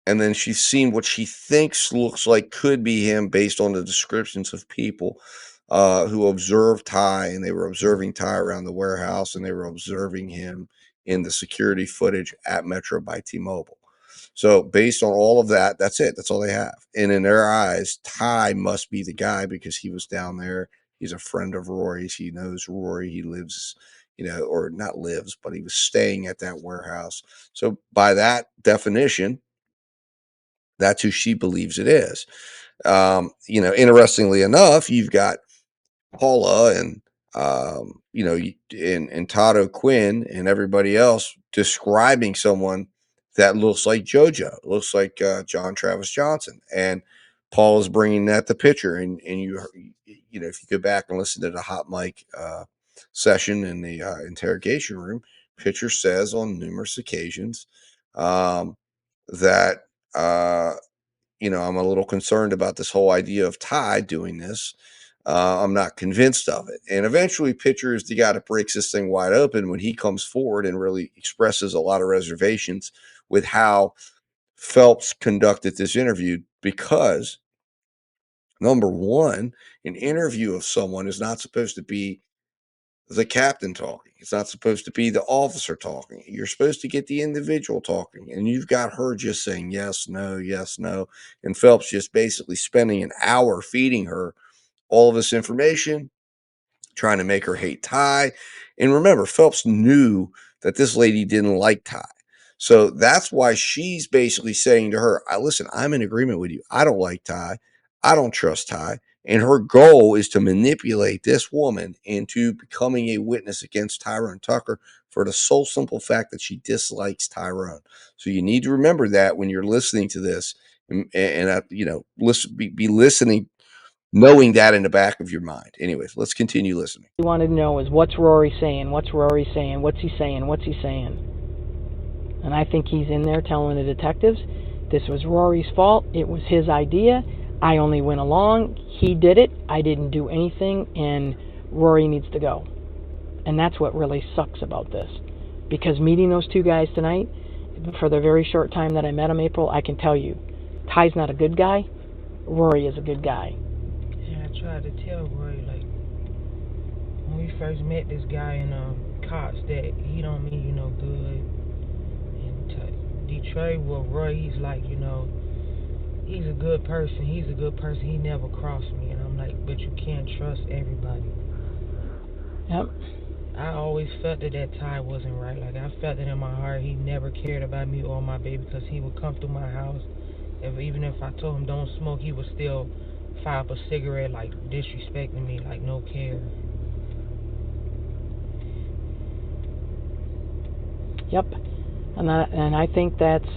Speaker 1: and then she's seen what she thinks looks like could be him based on the descriptions of people who observed Ty, and they were observing Ty around the warehouse, and they were observing him in the security footage at Metro by T-Mobile. So based on all of that, that's it. That's all they have. And in their eyes, Ty must be the guy because he was down there. He's a friend of Rory's. He knows Rory. He lives, you know, or not lives, but he was staying at that warehouse. So by that definition, that's who she believes it is. You know, interestingly enough, you've got Paula and you know, and Todd O'Quinn and everybody else describing someone that looks like JoJo, looks like John Travis Johnson, and Paula's bringing that to picture. And you know, if you go back and listen to the hot mic session in the interrogation room, Pitcher says on numerous occasions that you know, I'm a little concerned about this whole idea of Ty doing this. I'm not convinced of it. And eventually Pitcher is the guy that breaks this thing wide open when he comes forward and really expresses a lot of reservations with how Phelps conducted this interview because, number one, an interview of someone is not supposed to be the captain talking. It's not supposed to be the officer talking. You're supposed to get the individual talking. And you've got her just saying yes, no, and Phelps just basically spending an hour feeding her all of this information, trying to make her hate Ty. And remember, Phelps knew that this lady didn't like Ty. So that's why she's basically saying to her, listen, I'm in agreement with you. I don't like Ty. I don't trust Ty. And her goal is to manipulate this woman into becoming a witness against Tyrone Tucker for the sole simple fact that she dislikes Tyrone. So you need to remember that when you're listening to this and you know, be listening, knowing that in the back of your mind. Anyways, let's continue listening.
Speaker 19: What we wanted to know is what's Rory saying? What's Rory saying? What's he saying? What's he saying? And I think he's in there telling the detectives, this was Rory's fault. It was his idea. I only went along. He did it. I didn't do anything, and Rory needs to go. And that's what really sucks about this. Because meeting those two guys tonight, for the very short time that I met him, April, I can tell you, Ty's not a good guy. Rory is a good guy.
Speaker 20: Yeah, I tried to tell Rory, like, when we first met this guy in Cox, that he don't mean you no good. And Detroit, well, Roy, he's like, you know, he's a good person. He's a good person. He never crossed me. And I'm like, but you can't trust everybody.
Speaker 19: Yep.
Speaker 20: I always felt that Ty wasn't right. Like, I felt it in my heart. He never cared about me or my baby because he would come through my house. Even if I told him don't smoke, he would still fire up a cigarette, like, disrespecting me, like, no care.
Speaker 19: Yep. And I think that's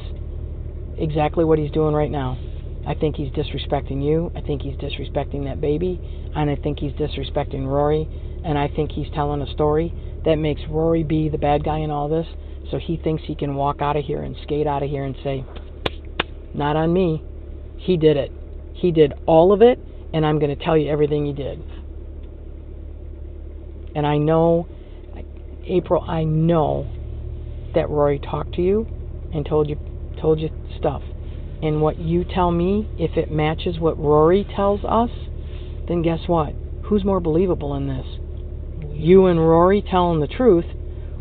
Speaker 19: exactly what he's doing right now. I think he's disrespecting you. I think he's disrespecting that baby. And I think he's disrespecting Rory. And I think he's telling a story that makes Rory be the bad guy in all this, so he thinks he can walk out of here and skate out of here and say, not on me. He did it. He did all of it, and I'm going to tell you everything he did. And I know, April, I know that Rory talked to you and told you stuff. And what you tell me, if it matches what Rory tells us, then guess what? Who's more believable in this? You and Rory telling the truth,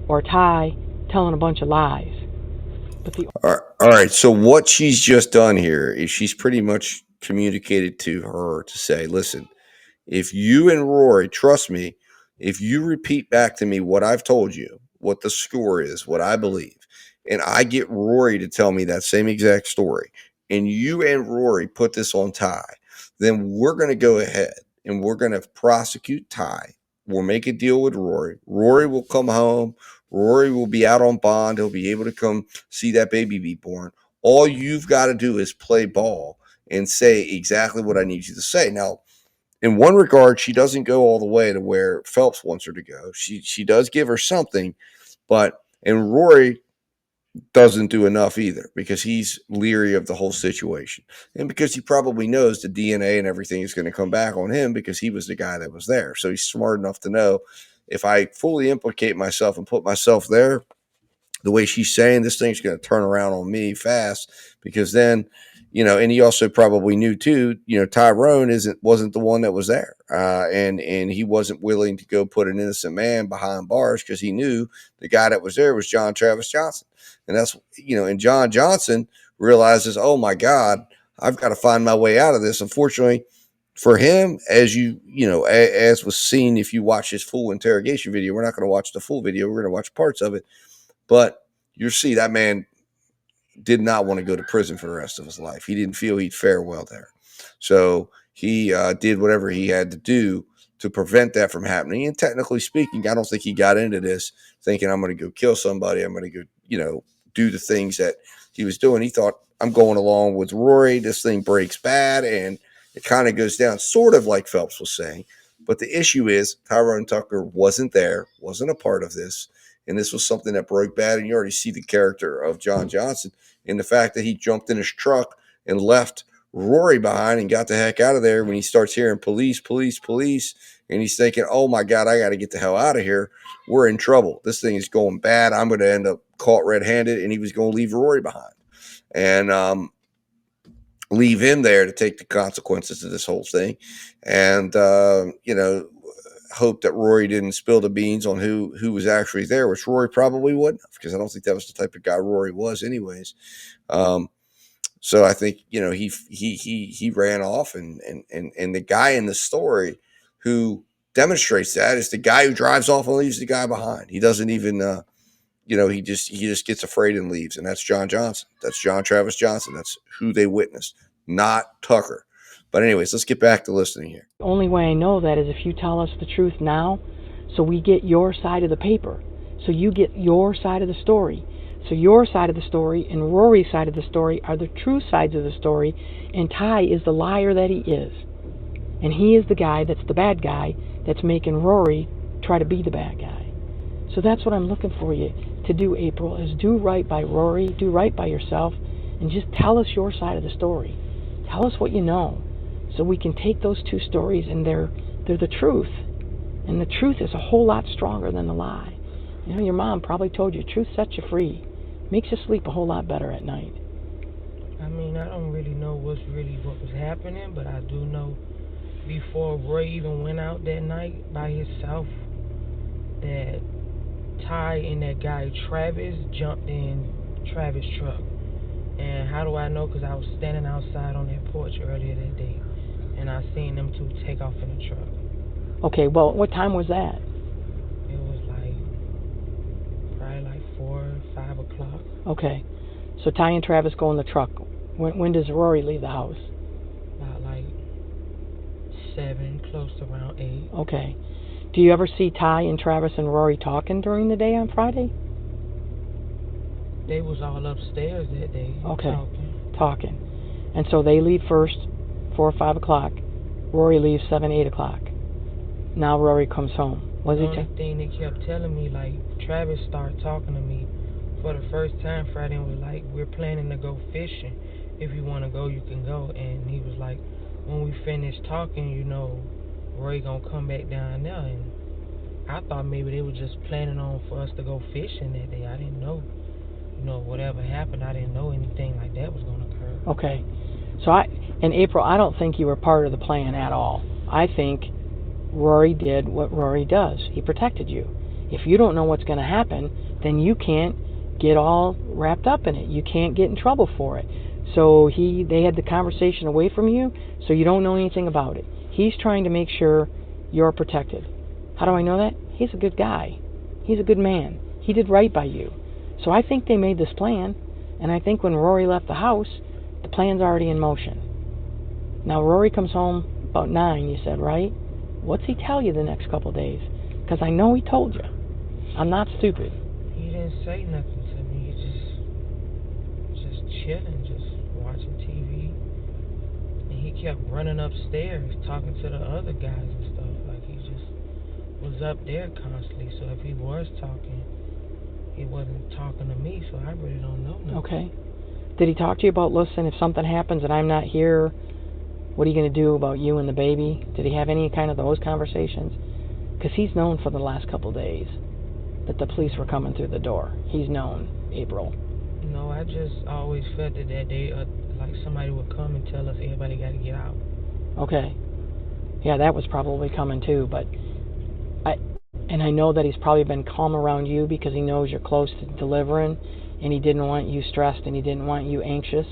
Speaker 19: or Ty telling a bunch of lies?
Speaker 1: All right. So what she's just done here is she's pretty much communicated to her to say, listen, if you and Rory, trust me, if you repeat back to me what I've told you, what the score is, what I believe, and I get Rory to tell me that same exact story, and you and Rory put this on Ty, then we're going to go ahead and we're going to prosecute Ty. We'll make a deal with Rory. Rory will come home. Rory will be out on bond. He'll be able to come see that baby be born. All you've got to do is play ball and say exactly what I need you to say. Now, in one regard, she doesn't go all the way to where Phelps wants her to go. She does give her something, and Rory doesn't do enough either because he's leery of the whole situation. And because he probably knows the DNA and everything is going to come back on him because he was the guy that was there. So he's smart enough to know if I fully implicate myself and put myself there, the way she's saying, this thing's going to turn around on me fast because then, and he also probably knew too, Tyrone wasn't the one that was there. And he wasn't willing to go put an innocent man behind bars because he knew the guy that was there was John Travis Johnson. And that's, and John Johnson realizes, oh my God, I've got to find my way out of this. Unfortunately for him, as as was seen, if you watch his full interrogation video, we're not going to watch the full video. We're going to watch parts of it. But you see that man did not want to go to prison for the rest of his life. He didn't feel he'd fare well there. So he did whatever he had to do to prevent that from happening. And technically speaking, I don't think he got into this thinking I'm going to go kill somebody. I'm going to go, do the things that he was doing. He thought, I'm going along with Rory. This thing breaks bad. And it kind of goes down, sort of like Phelps was saying. But the issue is Tyrone Tucker wasn't there, wasn't a part of this. And this was something that broke bad. And you already see the character of John Johnson in the fact that he jumped in his truck and left Rory behind and got the heck out of there when he starts hearing police, police, police. And he's thinking, oh, my God, I got to get the hell out of here. We're in trouble. This thing is going bad. I'm going to end up caught red-handed. And he was going to leave Rory behind and leave him there to take the consequences of this whole thing. And, hope that Rory didn't spill the beans on who was actually there, which Rory probably wouldn't have, because I don't think that was the type of guy Rory was anyways. So I think, he ran off and the guy in the story who demonstrates that is the guy who drives off and leaves the guy behind. He doesn't even, he just gets afraid and leaves. And that's John Johnson. That's John Travis Johnson. That's who they witnessed, not Tucker. But anyways, let's get back to listening here.
Speaker 19: The only way I know that is if you tell us the truth now, so we get your side of the paper. So you get your side of the story. So your side of the story and Rory's side of the story are the true sides of the story, and Ty is the liar that he is. And he is the guy that's the bad guy that's making Rory try to be the bad guy. So that's what I'm looking for you to do, April, is do right by Rory, do right by yourself, and just tell us your side of the story. Tell us what you know, so we can take those two stories and they're the truth. And the truth is a whole lot stronger than the lie. Your mom probably told you truth sets you free. Makes you sleep a whole lot better at night.
Speaker 20: I mean, I don't really know what was happening, but I do know before Roy even went out that night by himself, that Ty and that guy Travis jumped in Travis' truck. And how do I know? Because I was standing outside on that porch earlier that day, and I seen them two take off in the truck.
Speaker 19: Okay, well, what time was that?
Speaker 20: It was probably 4 or 5 o'clock.
Speaker 19: Okay, so Ty and Travis go in the truck. When does Rory leave the house?
Speaker 20: About 7, close to around 8.
Speaker 19: Okay. Do you ever see Ty and Travis and Rory talking during the day on Friday?
Speaker 20: They was all upstairs that day.
Speaker 19: Okay, talking. And so they leave first, 4 or 5 o'clock. Rory leaves 7, 8 o'clock. Now Rory comes home. What
Speaker 20: the
Speaker 19: did he
Speaker 20: only thing they kept telling me, like, Travis started talking to me for the first time Friday and was like, we're planning to go fishing. If you want to go, you can go. And he was like, when we finish talking, you know, Roy gonna come back down there. And I thought maybe they were just planning on for us to go fishing that day. I didn't know, you know, whatever happened, I didn't know anything like that was gonna occur.
Speaker 19: Okay. So in April, I don't think you were part of the plan at all. I think Rory did what Rory does. He protected you. If you don't know what's going to happen, then you can't get all wrapped up in it. You can't get in trouble for it. So they had the conversation away from you, so you don't know anything about it. He's trying to make sure you're protected. How do I know that? He's a good guy. He's a good man. He did right by you. So I think they made this plan, and I think when Rory left the house, the plan's already in motion. Now, Rory comes home about 9, you said, right? What's he tell you the next couple of days? Because I know he told you. I'm not stupid.
Speaker 20: He didn't say nothing to me. He just chilling, just watching TV. And he kept running upstairs, talking to the other guys and stuff. Like, he just was up there constantly. So if he was talking, he wasn't talking to me, so I really don't know nothing.
Speaker 19: Okay. Did he talk to you about, listen, if something happens and I'm not here, what are you going to do about you and the baby? Did he have any kind of those conversations? Because he's known for the last couple of days that the police were coming through the door. He's known, April.
Speaker 20: No, I just always felt that day, like somebody would come and tell us everybody got to get out.
Speaker 19: Okay. Yeah, that was probably coming too, but I know that he's probably been calm around you because he knows you're close to delivering, and he didn't want you stressed and he didn't want you anxious.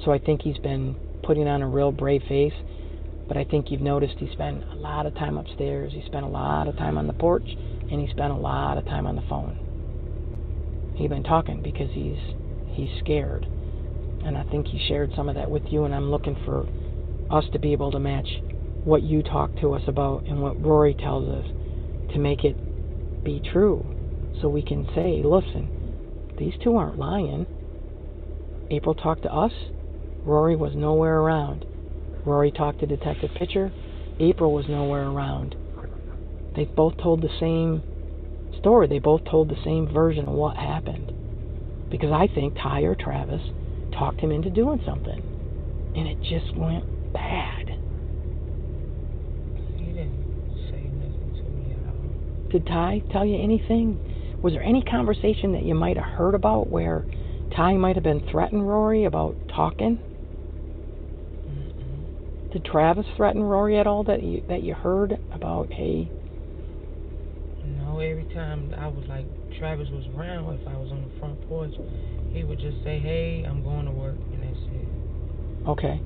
Speaker 19: So I think he's been putting on a real brave face. But I think you've noticed he spent a lot of time upstairs, he spent a lot of time on the porch, and he spent a lot of time on the phone. He's been talking because he's scared. And I think he shared some of that with you, and I'm looking for us to be able to match what you talk to us about and what Rory tells us to make it be true. So we can say, listen, these two aren't lying. April talked to us. Rory was nowhere around. Rory talked to Detective Pitcher. April was nowhere around. They both told the same story. They both told the same version of what happened. Because I think Ty or Travis talked him into doing something. And it just went bad.
Speaker 20: He didn't say nothing to me at all.
Speaker 19: Did Ty tell you anything? Was there any conversation that you might have heard about where Ty might have been threatening Rory about talking?
Speaker 20: Mm-mm.
Speaker 19: Did Travis threaten Rory at all that you heard about, hey?
Speaker 20: No, every time I was like, Travis was around, if I was on the front porch, he would just say, hey, I'm going to work, and that's it.
Speaker 19: Okay.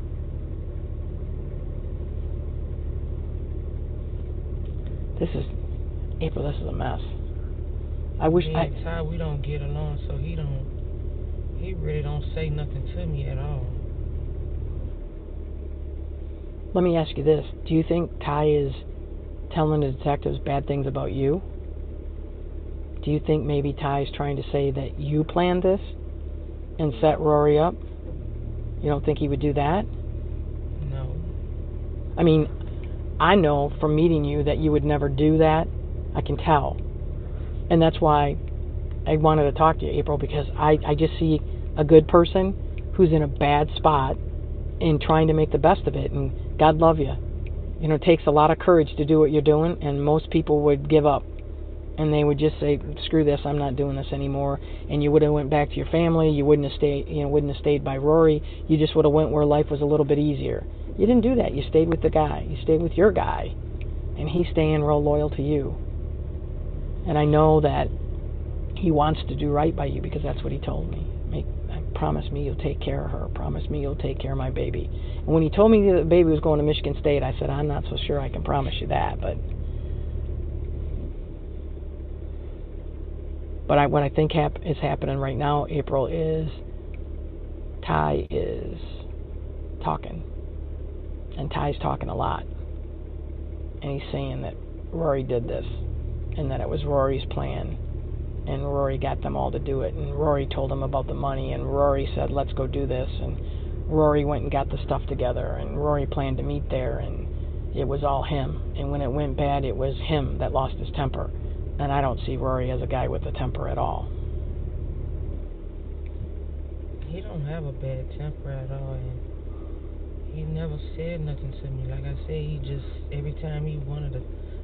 Speaker 19: April, this is a mess. I wish
Speaker 20: Me and Ty, we don't get along, so he really don't say nothing to me at all.
Speaker 19: Let me ask you this. Do you think Ty is telling the detectives bad things about you? Do you think maybe Ty is trying to say that you planned this and set Rory up? You don't think he would do that?
Speaker 20: No.
Speaker 19: I mean, I know from meeting you that you would never do that. I can tell. And that's why I wanted to talk to you, April, because I just see a good person who's in a bad spot and trying to make the best of it. And God love you. You know, it takes a lot of courage to do what you're doing, and most people would give up. And they would just say, screw this, I'm not doing this anymore. And you would have went back to your family. You wouldn't have stayed by Rory. You just would have went where life was a little bit easier. You didn't do that. You stayed with the guy. You stayed with your guy. And he's staying real loyal to you. And I know that he wants to do right by you because that's what he told me. Promise me you'll take care of her. Promise me you'll take care of my baby. And when he told me that the baby was going to Michigan State, I said, I'm not so sure I can promise you that. But what I think is happening right now, April, is Ty is talking. And Ty's talking a lot. And he's saying that Rory did this. And that it was Rory's plan. And Rory got them all to do it. And Rory told them about the money. And Rory said, let's go do this. And Rory went and got the stuff together. And Rory planned to meet there. And it was all him. And when it went bad, it was him that lost his temper. And I don't see Rory as a guy with a temper at all.
Speaker 20: He don't have a bad temper at all, and he never said nothing to me. Like I said, he just, every time he wanted to,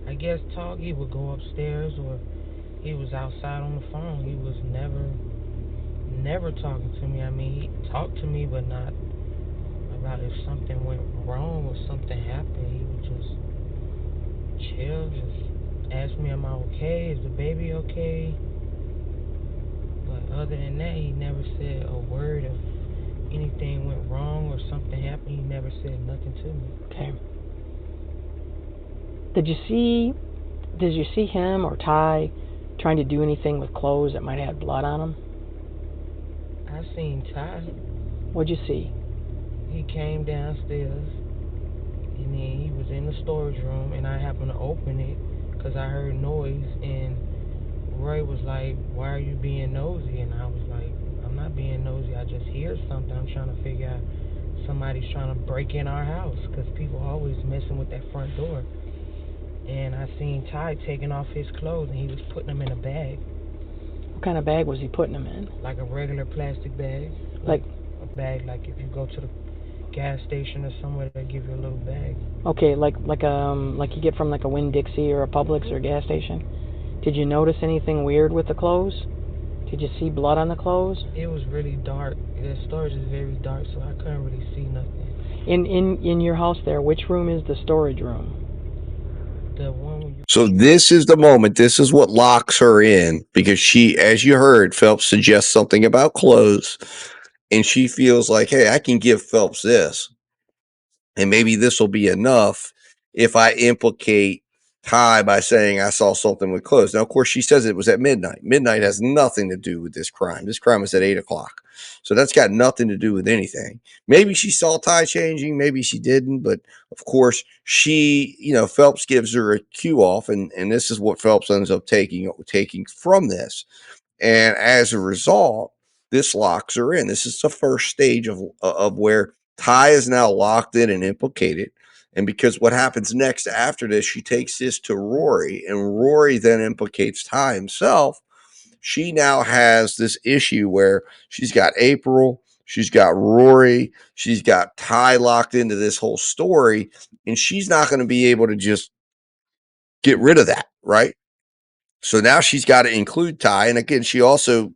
Speaker 20: I guess, talk, he would go upstairs, or he was outside on the phone. He was never talking to me. I mean, he talked to me, but not about if something went wrong or something happened. He would just chill, just ask me, am I okay? Is the baby okay? But other than that, he never said a word of anything went wrong or something happened. He never said nothing to me.
Speaker 19: Okay. Did you see him or Ty trying to do anything with clothes that might have blood on them?
Speaker 20: I seen Ty.
Speaker 19: What'd you see?
Speaker 20: He came downstairs, and then he was in the storage room, and I happened to open it because I heard noise, and Roy was like, why are you being nosy? And I was like, I'm not being nosy, I just hear something. I'm trying to figure out somebody's trying to break in our house, because people are always messing with that front door. And I seen Ty taking off his clothes, and he was putting them in a bag.
Speaker 19: What kind of bag was he putting them in?
Speaker 20: Like a regular plastic bag.
Speaker 19: Like
Speaker 20: a bag, like if you go to the gas station or somewhere, they'll give you a little bag.
Speaker 19: Okay, like you get from like a Winn-Dixie or a Publix or a gas station. Did you notice anything weird with the clothes? Did you see blood on the clothes?
Speaker 20: It was really dark. The storage is very dark, so I couldn't really see nothing.
Speaker 19: In your house there, which room is the storage room?
Speaker 20: The one where you...
Speaker 1: So this is the moment. This is what locks her in, because she, as you heard, Phelps suggests something about clothes, and she feels like, hey, I can give Phelps this, and maybe this will be enough if I implicate Ty by saying I saw something with clothes. Now, of course, she says it was at midnight. Midnight has nothing to do with this crime. This crime was at 8 o'clock. So that's got nothing to do with anything. Maybe she saw Ty changing. Maybe she didn't. But, of course, she, Phelps gives her a cue off. And this is what Phelps ends up taking from this. And as a result, this locks her in. This is the first stage of where Ty is now locked in and implicated. And because what happens next after this, she takes this to Rory, and Rory then implicates Ty himself. She now has this issue where she's got April, she's got Rory, she's got Ty locked into this whole story, and she's not going to be able to just get rid of that, right? So now she's got to include Ty. And again, she also,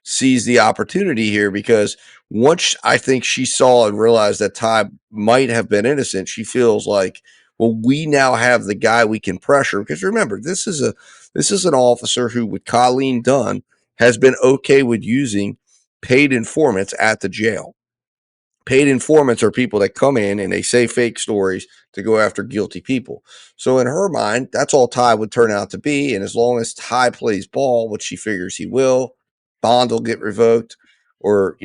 Speaker 1: sees the opportunity here, because once I think she saw and realized that Ty might have been innocent, she feels like, well, we now have the guy we can pressure. Because remember, this is an officer who, with Colleen Dunn, has been okay with using paid informants at the jail. Paid informants are people that come in and they say fake stories to go after guilty people. So in her mind, that's all Ty would turn out to be. And as long as Ty plays ball, which she figures he will, bond will get revoked, or,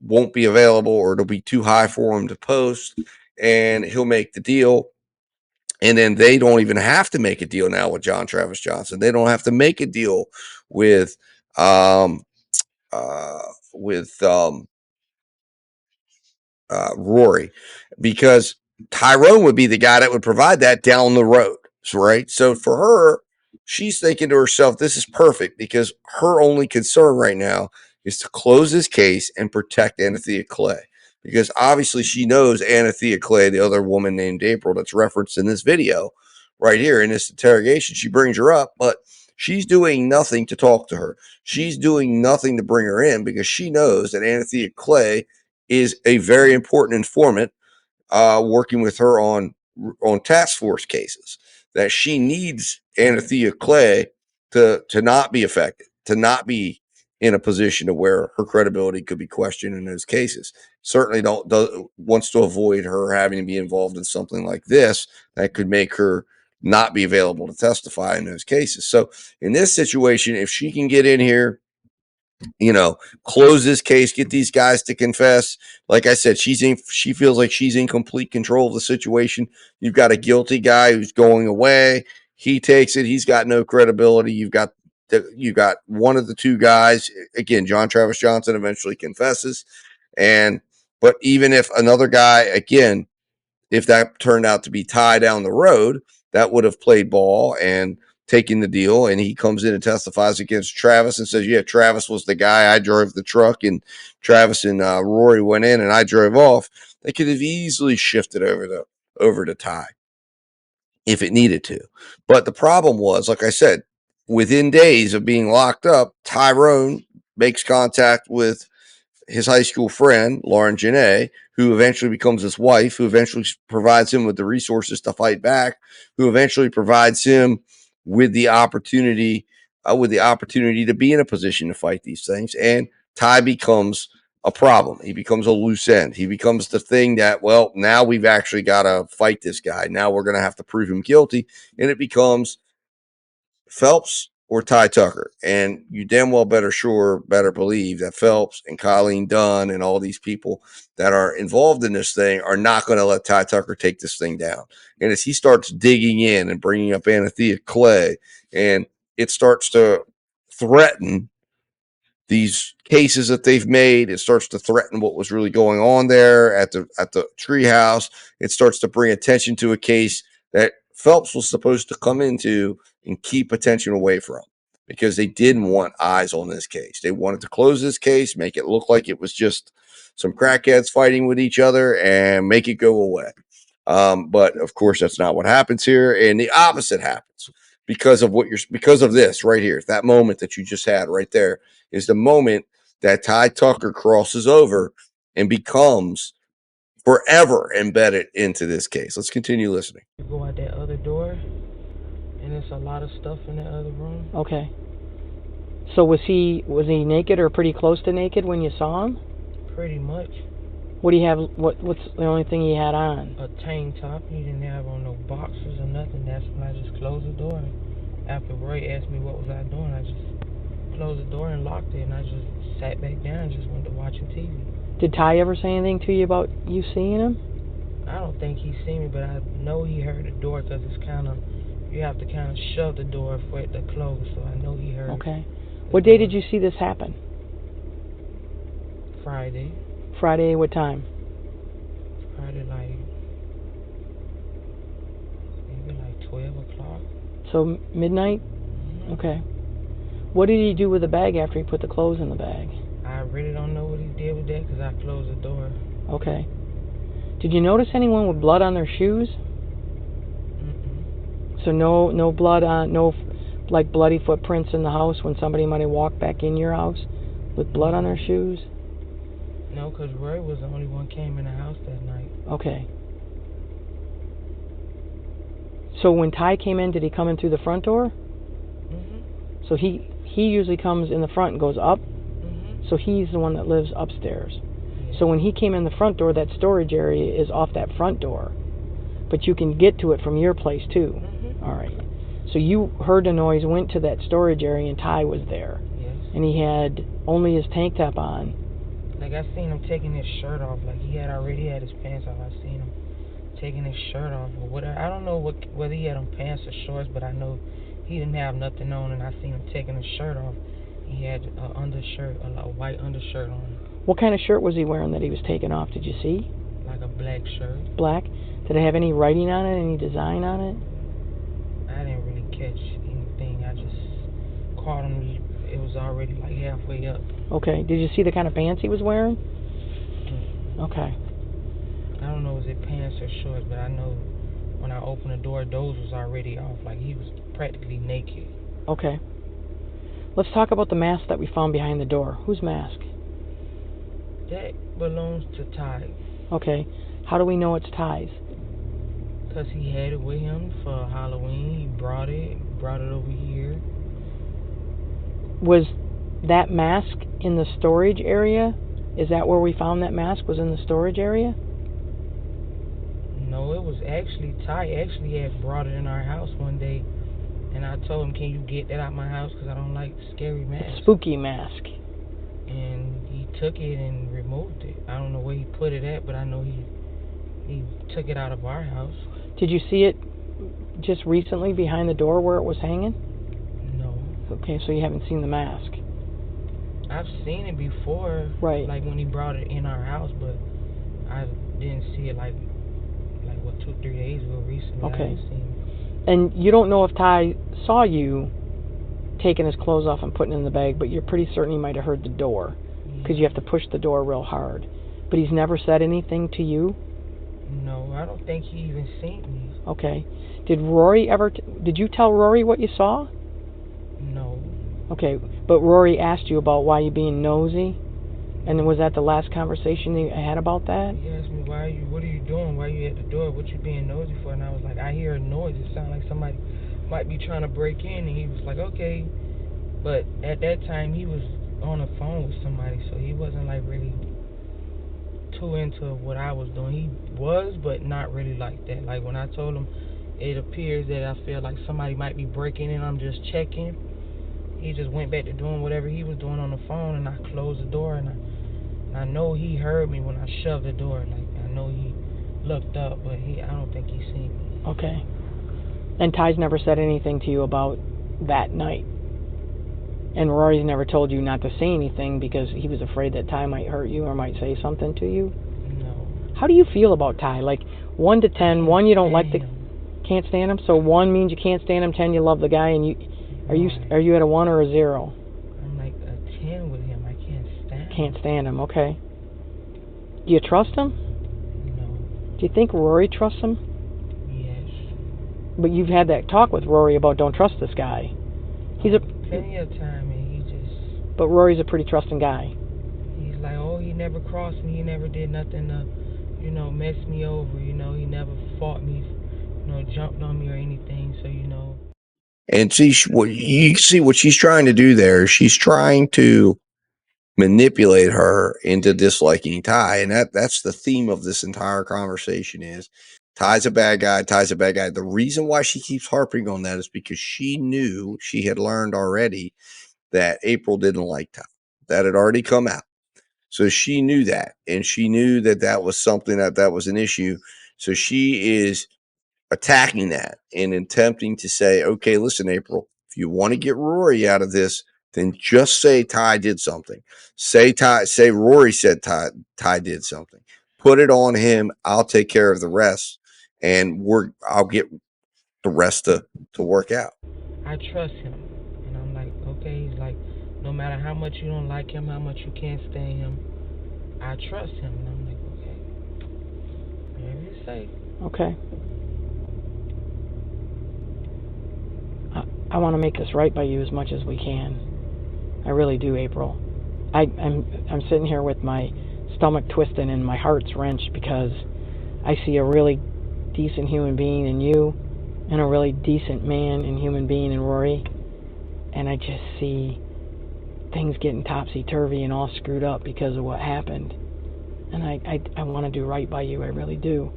Speaker 1: won't be available, or it'll be too high for him to post, and he'll make the deal. And then they don't even have to make a deal now with John Travis Johnson. They don't have to make a deal with, Rory, because Tyrone would be the guy that would provide that down the road, right? So for her, she's thinking to herself, this is perfect, because her only concern right now is to close this case and protect Anthea Clay, because obviously she knows Anthea Clay, the other woman named April that's referenced in this video right here in this interrogation. She brings her up, but she's doing nothing to talk to her. She's doing nothing to bring her in, because she knows that Anthea Clay is a very important informant, working with her on task force cases, that she needs Anthea Clay to not be affected, to not be in a position to where her credibility could be questioned in those cases. Certainly wants to avoid her having to be involved in something like this that could make her not be available to testify in those cases. So in this situation, if she can get in here, close this case, get these guys to confess. Like I said, she feels like she's in complete control of the situation. You've got a guilty guy who's going away. He takes it. He's got no credibility. You've got one of the two guys. Again, John Travis Johnson eventually confesses. But even if another guy, again, if that turned out to be Ty down the road, that would have played ball and taken the deal. And he comes in and testifies against Travis and says, yeah, Travis was the guy. I drove the truck, and Travis and Rory went in and I drove off. They could have easily shifted over to Ty if it needed to. But the problem was, like I said, within days of being locked up, Tyrone makes contact with his high school friend, Lauren Janae, who eventually becomes his wife, who eventually provides him with the resources to fight back, who eventually provides him with the opportunity to be in a position to fight these things. And Ty becomes a problem. He becomes a loose end. He becomes the thing that, well, now we've actually got to fight this guy. Now we're going to have to prove him guilty. And it becomes Phelps or Ty Tucker. And you damn well better believe that Phelps and Colleen Dunn and all these people that are involved in this thing are not going to let Ty Tucker take this thing down. And as he starts digging in and bringing up Anthea Clay, and it starts to threaten these cases that they've made, it starts to threaten what was really going on there at the treehouse. It starts to bring attention to a case that Phelps was supposed to come into and keep attention away from, because they didn't want eyes on this case. They wanted to close this case, make it look like it was just some crackheads fighting with each other, and make it go away. But of course, that's not what happens here, and the opposite happens because of this right here. That moment that you just had right there is the moment that Ty Tucker crosses over and becomes forever embedded into this case. Let's continue listening.
Speaker 20: You go out that other door, and there's a lot of stuff in that other room.
Speaker 19: Okay. So was he naked or pretty close to naked when you saw him?
Speaker 20: Pretty much.
Speaker 19: What do you have? What's the only thing he had on?
Speaker 20: A tank top. He didn't have on no boxers or nothing. That's when I just closed the door. After Roy asked me what was I doing, I just closed the door and locked it, and I just sat back down and just went to watching TV.
Speaker 19: Did Ty ever say anything to you about you seeing him?
Speaker 20: I don't think he seen me, but I know he heard the door, because it's kind of, you have to kind of shove the door for it to close, so I know he heard.
Speaker 19: Okay. What day did you see this happen?
Speaker 20: Friday.
Speaker 19: Friday, what time?
Speaker 20: Friday, maybe 12 o'clock.
Speaker 19: So midnight?
Speaker 20: Mm-hmm.
Speaker 19: Okay. What did he do with the bag after he put the clothes in the bag?
Speaker 20: I really don't know what he did with that, because I closed the door.
Speaker 19: Okay. Did you notice anyone with blood on their shoes?
Speaker 20: Mm-mm.
Speaker 19: So no blood on, no like bloody footprints in the house when somebody might have walked back in your house with blood on their shoes?
Speaker 20: No, because Roy was the only one came in the house that night.
Speaker 19: Okay. So when Ty came in, did he come in through the front door?
Speaker 20: Mm-hmm.
Speaker 19: So he usually comes in the front and goes up?
Speaker 20: Mm-hmm.
Speaker 19: So he's the one that lives upstairs.
Speaker 20: Yeah.
Speaker 19: So when he came in the front door, that storage area is off that front door. But you can get to it from your place too.
Speaker 20: Mm-hmm.
Speaker 19: All right. So you heard the noise, went to that storage area, and Ty was there.
Speaker 20: Yes.
Speaker 19: And he had only his tank top on.
Speaker 20: Like, I seen him taking his shirt off. Like, he had already had his pants off. I seen him taking his shirt off. Or whatever. I don't know whether he had on pants or shorts, but I know he didn't have nothing on, and I seen him taking his shirt off. He had an undershirt, a white undershirt on.
Speaker 19: What kind of shirt was he wearing that he was taking off? Did you see?
Speaker 20: Like a black shirt.
Speaker 19: Black? Did it have any writing on it, any design on it?
Speaker 20: I didn't really catch anything. I just caught him. It was already like halfway up.
Speaker 19: Okay. Did you see the kind of pants he was wearing? Okay.
Speaker 20: I don't know was it pants or shorts, but I know when I opened the door, those was already off. Like, he was practically naked.
Speaker 19: Okay. Let's talk about the mask that we found behind the door. Whose mask?
Speaker 20: That belongs to Ty.
Speaker 19: Okay. How do we know it's Ty's?
Speaker 20: Because he had it with him for Halloween. He brought it over here.
Speaker 19: Was that mask in the storage area? Is that where we found that mask, was in the storage area?
Speaker 20: No, it was actually, Ty actually had brought it in our house one day. And I told him, can you get that out my house, because I don't like scary masks.
Speaker 19: Spooky mask.
Speaker 20: And he took it and removed it. I don't know where he put it at, but I know he took it out of our house.
Speaker 19: Did you see it just recently behind the door where it was hanging?
Speaker 20: No.
Speaker 19: Okay, so you haven't seen the mask.
Speaker 20: I've seen it before.
Speaker 19: Right.
Speaker 20: Like when he brought it in our house, but I didn't see it like about 2-3 days ago recently. I
Speaker 19: Okay.
Speaker 20: haven't seen him.
Speaker 19: And you don't know if Ty saw you taking his clothes off and putting it in the bag, but you're pretty certain he might have heard the door because you have to push the door real hard. But he's never said anything to you?
Speaker 20: No, I don't think he even seen me.
Speaker 19: Okay. Did Rory ever, did you tell Rory what you saw?
Speaker 20: No.
Speaker 19: Okay, but Rory asked you about why you being nosy? And was that the last conversation you had about that?
Speaker 20: He asked me, what are you doing? Why are you at the door? What you being nosy for? And I was like, I hear a noise. It sounds like somebody might be trying to break in. And he was like, okay. But at that time, he was on the phone with somebody, so he wasn't like really too into what I was doing. He was, but not really like that. Like when I told him, it appears that I feel like somebody might be breaking in, I'm just checking. He just went back to doing whatever he was doing on the phone, and I closed the door, and I know he heard me when I shoved the door. Like I know he looked up, but I don't think he seen me.
Speaker 19: Okay. And Ty's never said anything to you about that night? And Rory's never told you not to say anything because he was afraid that Ty might hurt you or might say something to you?
Speaker 20: No.
Speaker 19: How do you feel about Ty? Like 1 to 10, 1 you don't like the, can't stand him, so 1 means you can't stand him, 10 you love the guy, and are you at a 1 or a 0?
Speaker 20: I'm like a 10 with him. I can't stand him.
Speaker 19: Can't stand him, okay. Do you trust him?
Speaker 20: No.
Speaker 19: Do you think Rory trusts him?
Speaker 20: Yes.
Speaker 19: But you've had that talk with Rory about don't trust this guy. He's a
Speaker 20: plenty of time, and he just.
Speaker 19: But Rory's a pretty trusting guy.
Speaker 20: He's like, oh, he never crossed me. He never did nothing to, mess me over. He never fought me, jumped on me or anything. So
Speaker 1: And see, what you see what she's trying to do there. She's trying to manipulate her into disliking Ty, and that's the theme of this entire conversation is Ty's a bad guy. Ty's a bad guy. The reason why she keeps harping on that is because she knew, she had learned already that April didn't like Ty. That had already come out. So she knew that, and she knew that that was something that was an issue. So she is attacking that and attempting to say, okay, listen, April, if you want to get Rory out of this, then just say Ty did something. Say Rory said Ty did something. Put it on him. I'll take care of the rest, and I'll get the rest to work out.
Speaker 20: I trust him, and I'm like, okay. He's like, no matter how much you don't like him, how much you can't stand him, I trust him, and I'm like, okay, whatever you say.
Speaker 19: Okay. I want to make this right by you as much as we can. I really do, April. I'm sitting here with my stomach twisting and my heart's wrenched because I see a really decent human being in you and a really decent man and human being in Rory, and I just see things getting topsy-turvy and all screwed up because of what happened. And I want to do right by you, I really do.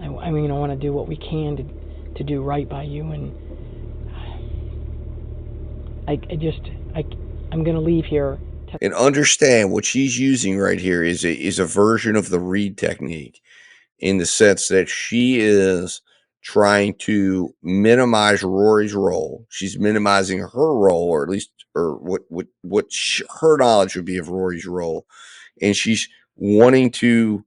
Speaker 19: I want to do what we can to do right by you, and I'm going to leave here.
Speaker 1: And understand what she's using right here is a version of the Reed technique, in the sense that she is trying to minimize Rory's role. She's minimizing her role, or at least, or what her knowledge would be of Rory's role, and she's wanting to,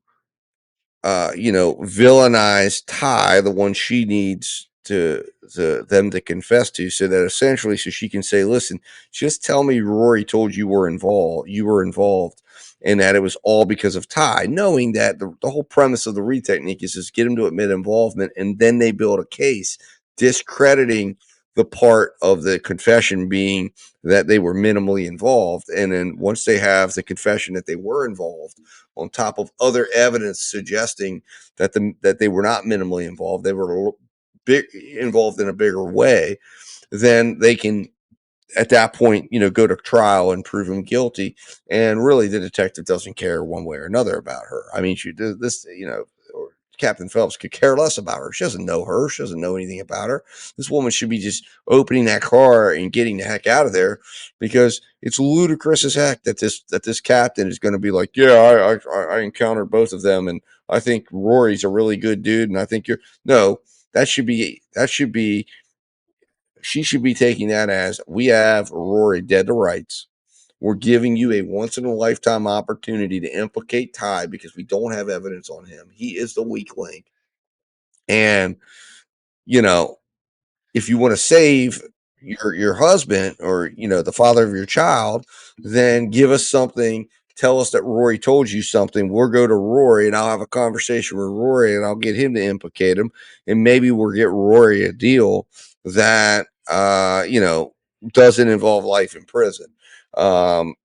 Speaker 1: villainize Ty, the one she needs to them to confess to, so that essentially, so she can say, listen, just tell me Rory told you were involved, and that it was all because of Ty, knowing that the whole premise of the Reed technique is just get him to admit involvement, and then they build a case discrediting the part of the confession being that they were minimally involved. And then once they have the confession that they were involved, on top of other evidence suggesting that they were not minimally involved, they were involved in a bigger way, then they can, at that point, go to trial and prove him guilty. And really, the detective doesn't care one way or another about her. I mean, or Captain Phelps could care less about her. She doesn't know her. She doesn't know anything about her. This woman should be just opening that car and getting the heck out of there, because it's ludicrous as heck that this captain is going to be like, yeah, I encountered both of them, and I think Rory's a really good dude, and I think she should be taking that as, we have Rory dead to rights. We're giving you a once-in-a-lifetime opportunity to implicate Ty because we don't have evidence on him. He is the weak link. And, you know, if you want to save your husband or, you know, the father of your child, then give us something. Tell us that Rory told you something. We'll go to Rory and I'll have a conversation with Rory and I'll get him to implicate him. And maybe we'll get Rory a deal that, you know, doesn't involve life in prison. And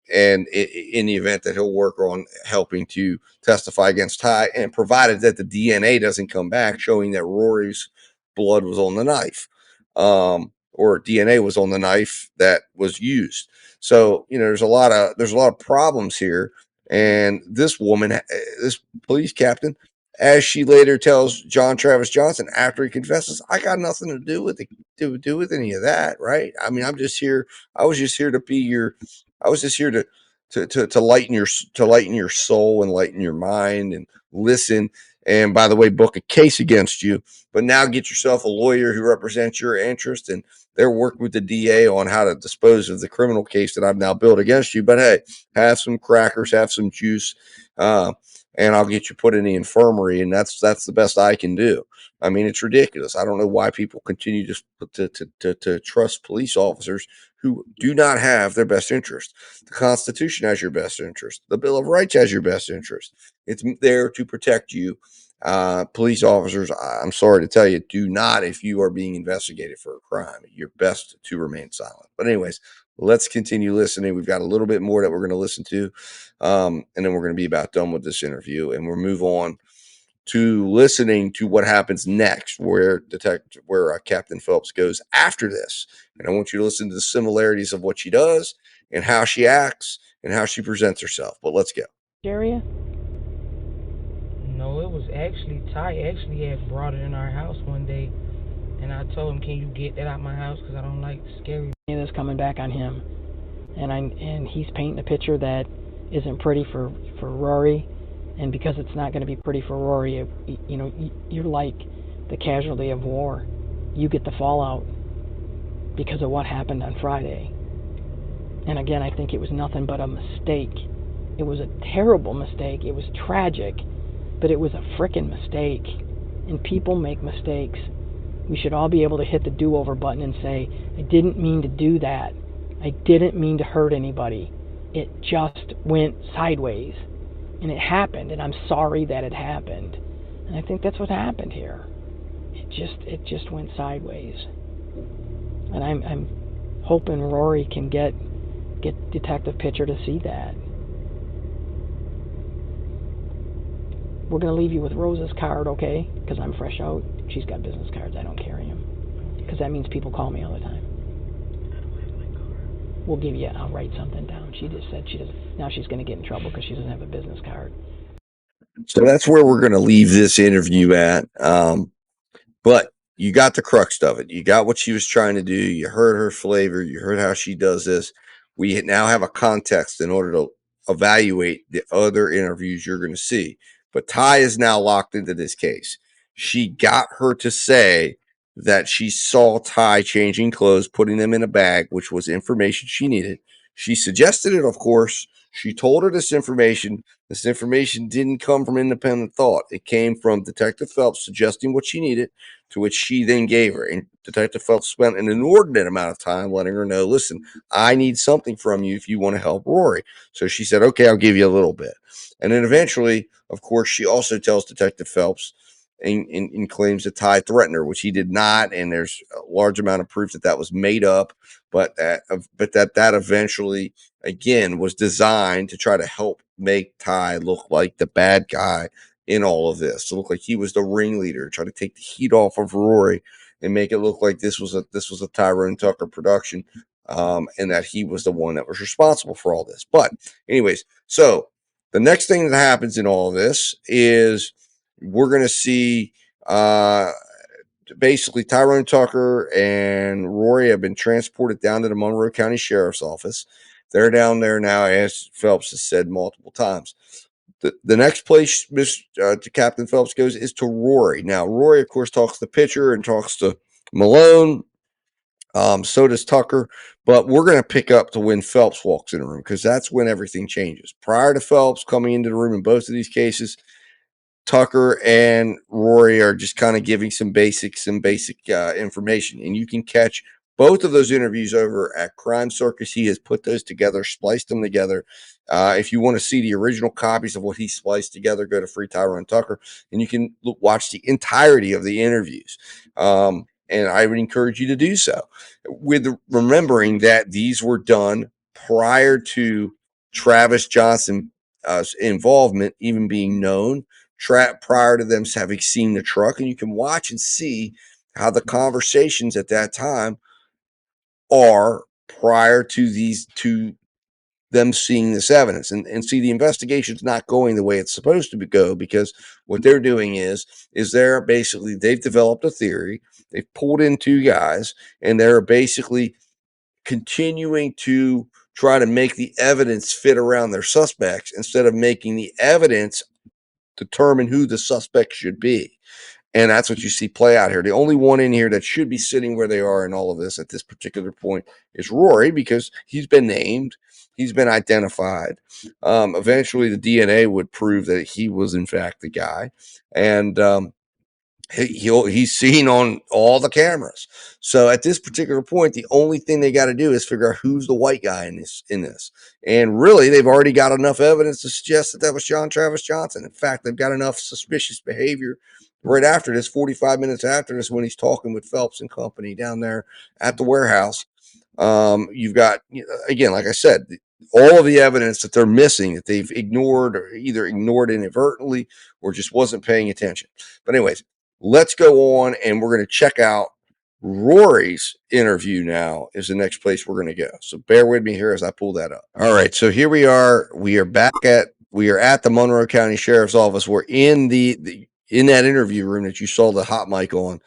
Speaker 1: in the event that he'll work on helping to testify against Ty, and provided that the DNA doesn't come back showing that Rory's blood was on the knife, or DNA was on the knife that was used. So, you know, there's a lot of problems here. And this woman, this police captain, as she later tells John Travis Johnson after he confesses, I got nothing to do with do with any of that, right? I mean, I'm just here. I was just here to be your. I was just here to lighten your soul and lighten your mind and listen. And by the way, book a case against you. But now get yourself a lawyer who represents your interest, and they're working with the DA on how to dispose of the criminal case that I've now built against you. But hey, have some crackers, have some juice, and I'll get you put in the infirmary, and that's the best I can do. I mean, it's ridiculous. I don't know why people continue to trust police officers who do not have their best interest. The Constitution has your best interest. The Bill of Rights has your best interest. It's there to protect you. Police officers, I'm sorry to tell you, do not, if you are being investigated for a crime, you're best to remain silent. But anyways, let's continue listening. We've got a little bit more that we're going to listen to, and then we're going to be about done with this interview, and we'll move on to listening to what happens next, where Captain Phelps goes after this. And I want you to listen to the similarities of what she does and how she acts and how she presents herself. But let's go.
Speaker 19: Area?
Speaker 20: No, it was actually Ty actually had brought it in our house one day, and I told him, "Can you get that out my house? Because I don't like scary."
Speaker 19: This coming back on him, and he's painting a picture that isn't pretty for Rory, and because it's not going to be pretty for Rory, you know, you're like the casualty of war. You get the fallout because of what happened on Friday. And again, I think it was nothing but a mistake. It was a terrible mistake. It was tragic, but it was a frickin' mistake. And people make mistakes. We should all be able to hit the do-over button and say, I didn't mean to do that. I didn't mean to hurt anybody. It just went sideways. And it happened, and I'm sorry that it happened. And I think that's what happened here. It just went sideways. And I'm hoping Rory can get Detective Pitcher to see that. We're going to leave you with Rose's card, okay? Because I'm fresh out. She's got business cards. I don't carry them. Because that means people call me all the time. We'll give you, I'll write something down. She just said she doesn't. Now she's going to get in trouble because she doesn't have a business card.
Speaker 1: So that's where we're going to leave this interview at. But you got the crux of it. You got what she was trying to do. You heard her flavor. You heard how she does this. We now have a context in order to evaluate the other interviews you're going to see. But Ty is now locked into this case. She got her to say that she saw Ty changing clothes, putting them in a bag, which was information she needed. She suggested it, of course. She told her this information. This information didn't come from independent thought. It came from Detective Phelps suggesting what she needed, to which she then gave her. And Detective Phelps spent an inordinate amount of time letting her know, listen, I need something from you if you want to help Rory. So she said, okay, I'll give you a little bit. And then eventually, of course, she also tells Detective Phelps and claims that Ty threatened her, which he did not. And there's a large amount of proof that that was made up, but that eventually, again, was designed to try to help make Ty look like the bad guy in all of this, to look like he was the ringleader, try to take the heat off of Rory and make it look like this was a Tyrone Tucker production, and that he was the one that was responsible for all this. But anyways, so the next thing that happens in all of this is we're going to see basically Tyrone Tucker and Rory have been transported down to the Monroe County Sheriff's Office. They're down there now, as Phelps has said multiple times. The next place Captain Phelps goes is to Rory. Now, Rory, of course, talks to Pitcher and talks to Malone. So does Tucker. But we're going to pick up to when Phelps walks in the room, because that's when everything changes. Prior to Phelps coming into the room in both of these cases, Tucker and Rory are just kind of giving some basic information, and you can catch both of those interviews over at Crime Circus. He has put those together, spliced them together. If you want to see the original copies of what he spliced together, go to Free Tyrone Tucker, and you can watch the entirety of the interviews. And I would encourage you to do so, with remembering that these were done prior to Travis Johnson involvement even being known, prior to them having seen the truck. And you can watch and see how the conversations at that time are prior to them seeing this evidence, and see the investigation's not going the way it's supposed to go, because what they're doing is they've developed a theory, they've pulled in two guys, and they're basically continuing to try to make the evidence fit around their suspects instead of making the evidence determine who the suspect should be. And that's what you see play out here. The only one in here that should be sitting where they are in all of this at this particular point is Rory, because he's been named, he's been identified. Eventually, the DNA would prove that he was in fact the guy, and he's seen on all the cameras. So at this particular point, the only thing they got to do is figure out who's the white guy in this. And really, they've already got enough evidence to suggest that was John Travis Johnson. In fact, they've got enough suspicious behavior right after this, 45 minutes after this, when he's talking with Phelps and company down there at the warehouse. You've got, again, like I said, all of the evidence that they're missing, that they've ignored, or either ignored inadvertently or just wasn't paying attention. But anyways, let's go on, and we're going to check out Rory's interview now is the next place we're going to go. So bear with me here as I pull that up. All right, so here we are. We are at the Monroe County Sheriff's Office. We're in in that interview room that you saw the hot mic on.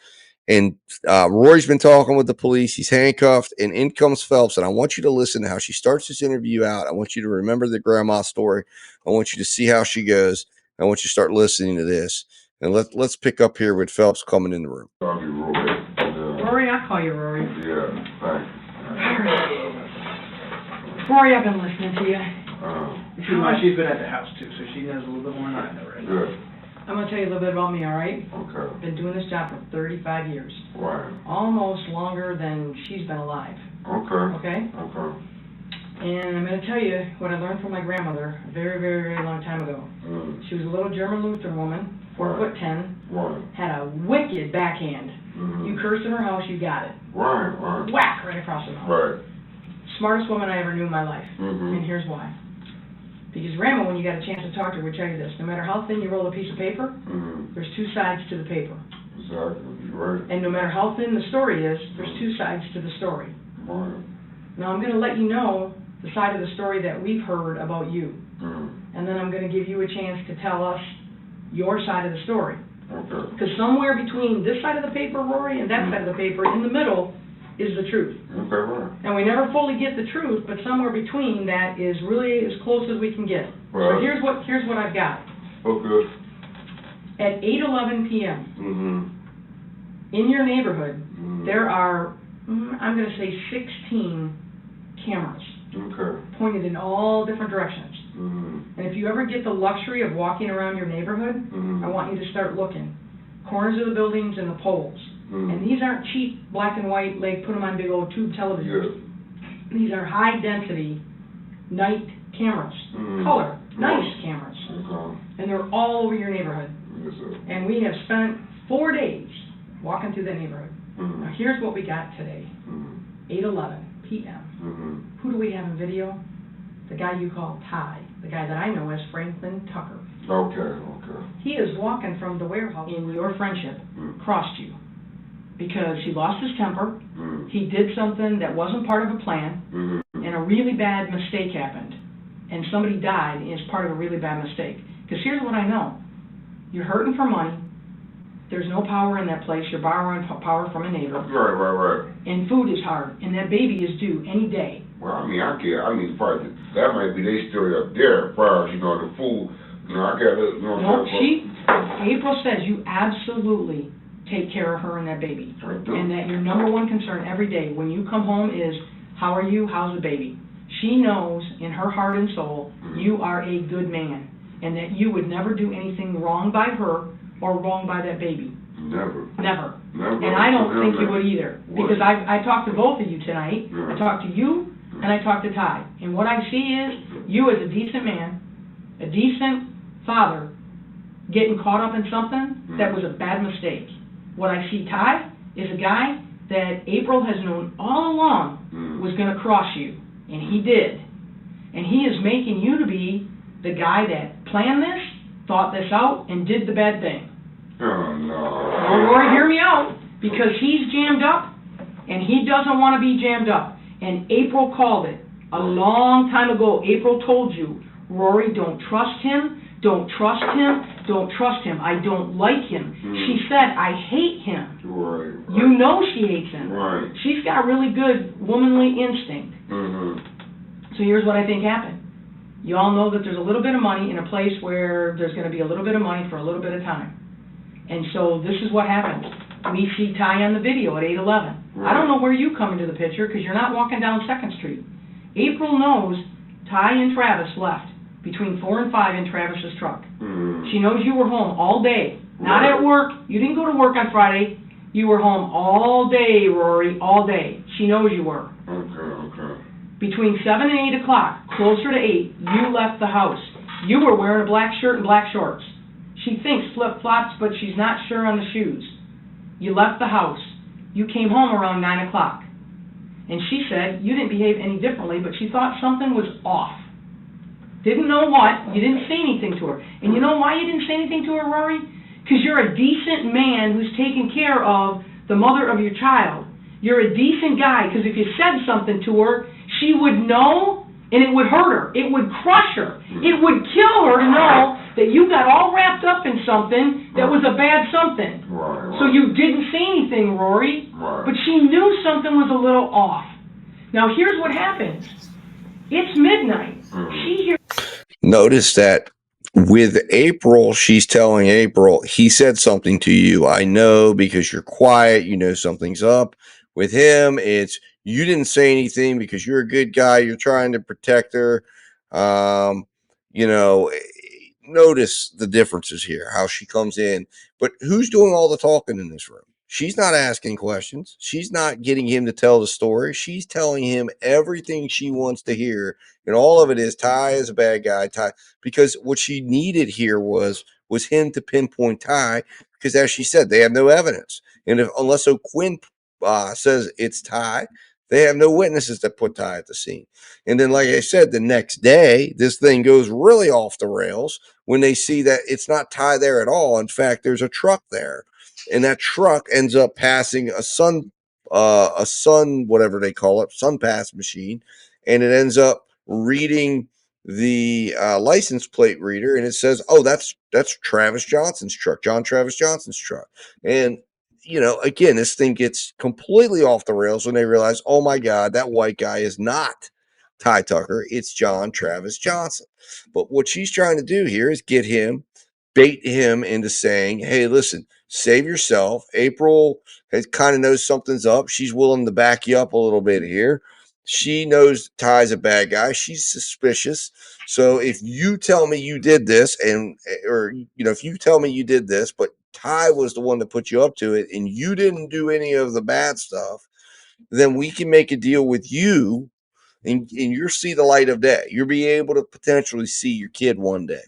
Speaker 1: And Rory's been talking with the police. He's handcuffed, and in comes Phelps. And I want you to listen to how she starts this interview out. I want you to remember the grandma story. I want you to see how she goes. I want you to start listening to this. And let's pick up here with Phelps coming in the room.
Speaker 19: Rory, I'll call you Rory.
Speaker 21: Yeah, thanks.
Speaker 19: Rory, I've been listening to you.
Speaker 2: She's been at the house too, so she knows a little bit more than I know, right?
Speaker 21: Good.
Speaker 19: I'm going to tell you a little bit about me, all right?
Speaker 21: Okay.
Speaker 19: Been doing this job for 35 years.
Speaker 21: Right.
Speaker 19: Almost longer than she's been alive.
Speaker 21: Okay.
Speaker 19: Okay?
Speaker 21: Okay.
Speaker 19: And I'm going to tell you what I learned from my grandmother a very, very, very long time ago. She was a little German Lutheran woman, 4'10", had a wicked backhand. You cursed in her house, you got it.
Speaker 21: Right.
Speaker 19: Whack right across the mouth.
Speaker 21: Right.
Speaker 19: Smartest woman I ever knew in my life. And here's why. Because Grandma, when you got a chance to talk to her, would tell you this: no matter how thin you roll a piece of paper, there's two sides to the paper.
Speaker 21: Exactly. Right.
Speaker 19: And no matter how thin the story is, there's two sides to the story.
Speaker 21: Right.
Speaker 19: Now I'm going to let you know the side of the story that we've heard about you. And then I'm going to give you a chance to tell us your side of the story.
Speaker 21: Okay.
Speaker 19: Because somewhere between this side of the paper, Rory, and that side of the paper, in the middle, is the truth.
Speaker 21: Okay, right.
Speaker 19: And we never fully get the truth, but somewhere between that is really as close as we can get.
Speaker 21: Right.
Speaker 19: So here's what I've got.
Speaker 21: Okay.
Speaker 19: At 8:11 p.m. In your neighborhood, there are, I'm going to say, 16 cameras.
Speaker 21: Okay.
Speaker 19: Pointed in all different directions. And if you ever get the luxury of walking around your neighborhood, I want you to start looking. Corners of the buildings and the poles. And these aren't cheap black and white, like put them on big old tube televisions. These are high density night cameras, color, nice cameras. And they're all over your neighborhood.
Speaker 21: Yes, sir.
Speaker 19: And we have spent 4 days walking through that neighborhood. Now here's what we got today, 8:11 p.m. Who do we have in video? The guy you call Ty, the guy that I know as Franklin Tucker.
Speaker 21: Okay.
Speaker 19: He is walking from the warehouse in your friendship, crossed you, because he lost his temper, he did something that wasn't part of a plan, and a really bad mistake happened, and somebody died as part of a really bad mistake. Because here's what I know. You're hurting for money, there's no power in that place, you're borrowing power from a neighbor.
Speaker 21: Right.
Speaker 19: And food is hard, and that baby is due any day.
Speaker 21: Well, I mean, as far as that might be their story up there, as far as, the food, I got it,
Speaker 19: No, April says you absolutely take care of her and that baby. And that your number one concern every day when you come home is, how are you, how's the baby? She knows in her heart and soul you are a good man. and that you would never do anything wrong by her or wrong by that baby.
Speaker 21: Never.
Speaker 19: Never.
Speaker 21: Never.
Speaker 19: And I don't think you would either, because I talked to both of you tonight. I talked to you and I talked to Ty. And what I see is you as a decent man, a decent father, getting caught up in something that was a bad mistake. What I see Ty is a guy that April has known all along was going to cross you, and he did. And he is making you to be the guy that planned this, thought this out, and did the bad thing.
Speaker 21: Oh, no.
Speaker 19: Well, Rory, hear me out, because he's jammed up, and he doesn't want to be jammed up. And April called it a long time ago. April told you, Rory, don't trust him, don't trust him, don't trust him. I don't like him. She said, I hate him.
Speaker 21: Right.
Speaker 19: You know she hates him.
Speaker 21: Right.
Speaker 19: She's got really good womanly instinct. So here's what I think happened. You all know that there's a little bit of money in a place where there's going to be a little bit of money for a little bit of time. And so this is what happened. We see Ty on the video at 811. I don't know where you come into the picture because you're not walking down 2nd Street. April knows Ty and Travis left between 4 and 5 in Travis's truck. She knows you were home all day, not at work. You didn't go to work on Friday. You were home all day, Rory, all day. She knows you were.
Speaker 21: Okay.
Speaker 19: Between 7 and 8 o'clock, closer to 8, you left the house. You were wearing a black shirt and black shorts. She thinks flip-flops, but she's not sure on the shoes. You left the house. You came home around 9 o'clock. And she said you didn't behave any differently, but she thought something was off. Didn't know what. You didn't say anything to her. And you know why you didn't say anything to her, Rory? Because you're a decent man who's taking care of the mother of your child. You're a decent guy, because if you said something to her, she would know, and it would hurt her. It would crush her. It would kill her to know that you got all wrapped up in something that was a bad something. So you didn't say anything, Rory, but she knew something was a little off. Now here's what happens. It's midnight. She hears...
Speaker 1: Notice that with April, she's telling April, he said something to you. I know because you're quiet, you know something's up. With him, it's you didn't say anything because you're a good guy. You're trying to protect her. Notice the differences here, how she comes in. But who's doing all the talking in this room? She's not asking questions. She's not getting him to tell the story. She's telling him everything she wants to hear. And all of it is Ty is a bad guy. Ty, because what she needed here was him to pinpoint Ty, because as she said, they have no evidence. And unless O'Quinn says it's Ty, they have no witnesses that put Ty at the scene. And then, like I said, the next day, this thing goes really off the rails when they see that it's not Ty there at all. In fact, there's a truck there. And that truck ends up passing a sun, whatever they call it, sun pass machine. And it ends up reading the license plate reader. And it says, oh, that's Travis Johnson's truck, John Travis Johnson's truck. And again, this thing gets completely off the rails when they realize, oh my God, that white guy is not Ty Tucker. It's John Travis Johnson. But what she's trying to do here is bait him into saying, hey, listen, save yourself. April kind of knows something's up. She's willing to back you up a little bit here. She knows Ty's a bad guy. She's suspicious. So if you tell me you did this if you tell me you did this, but Ty was the one that put you up to it and you didn't do any of the bad stuff, then we can make a deal with you and you'll see the light of day. You'll be able to potentially see your kid one day.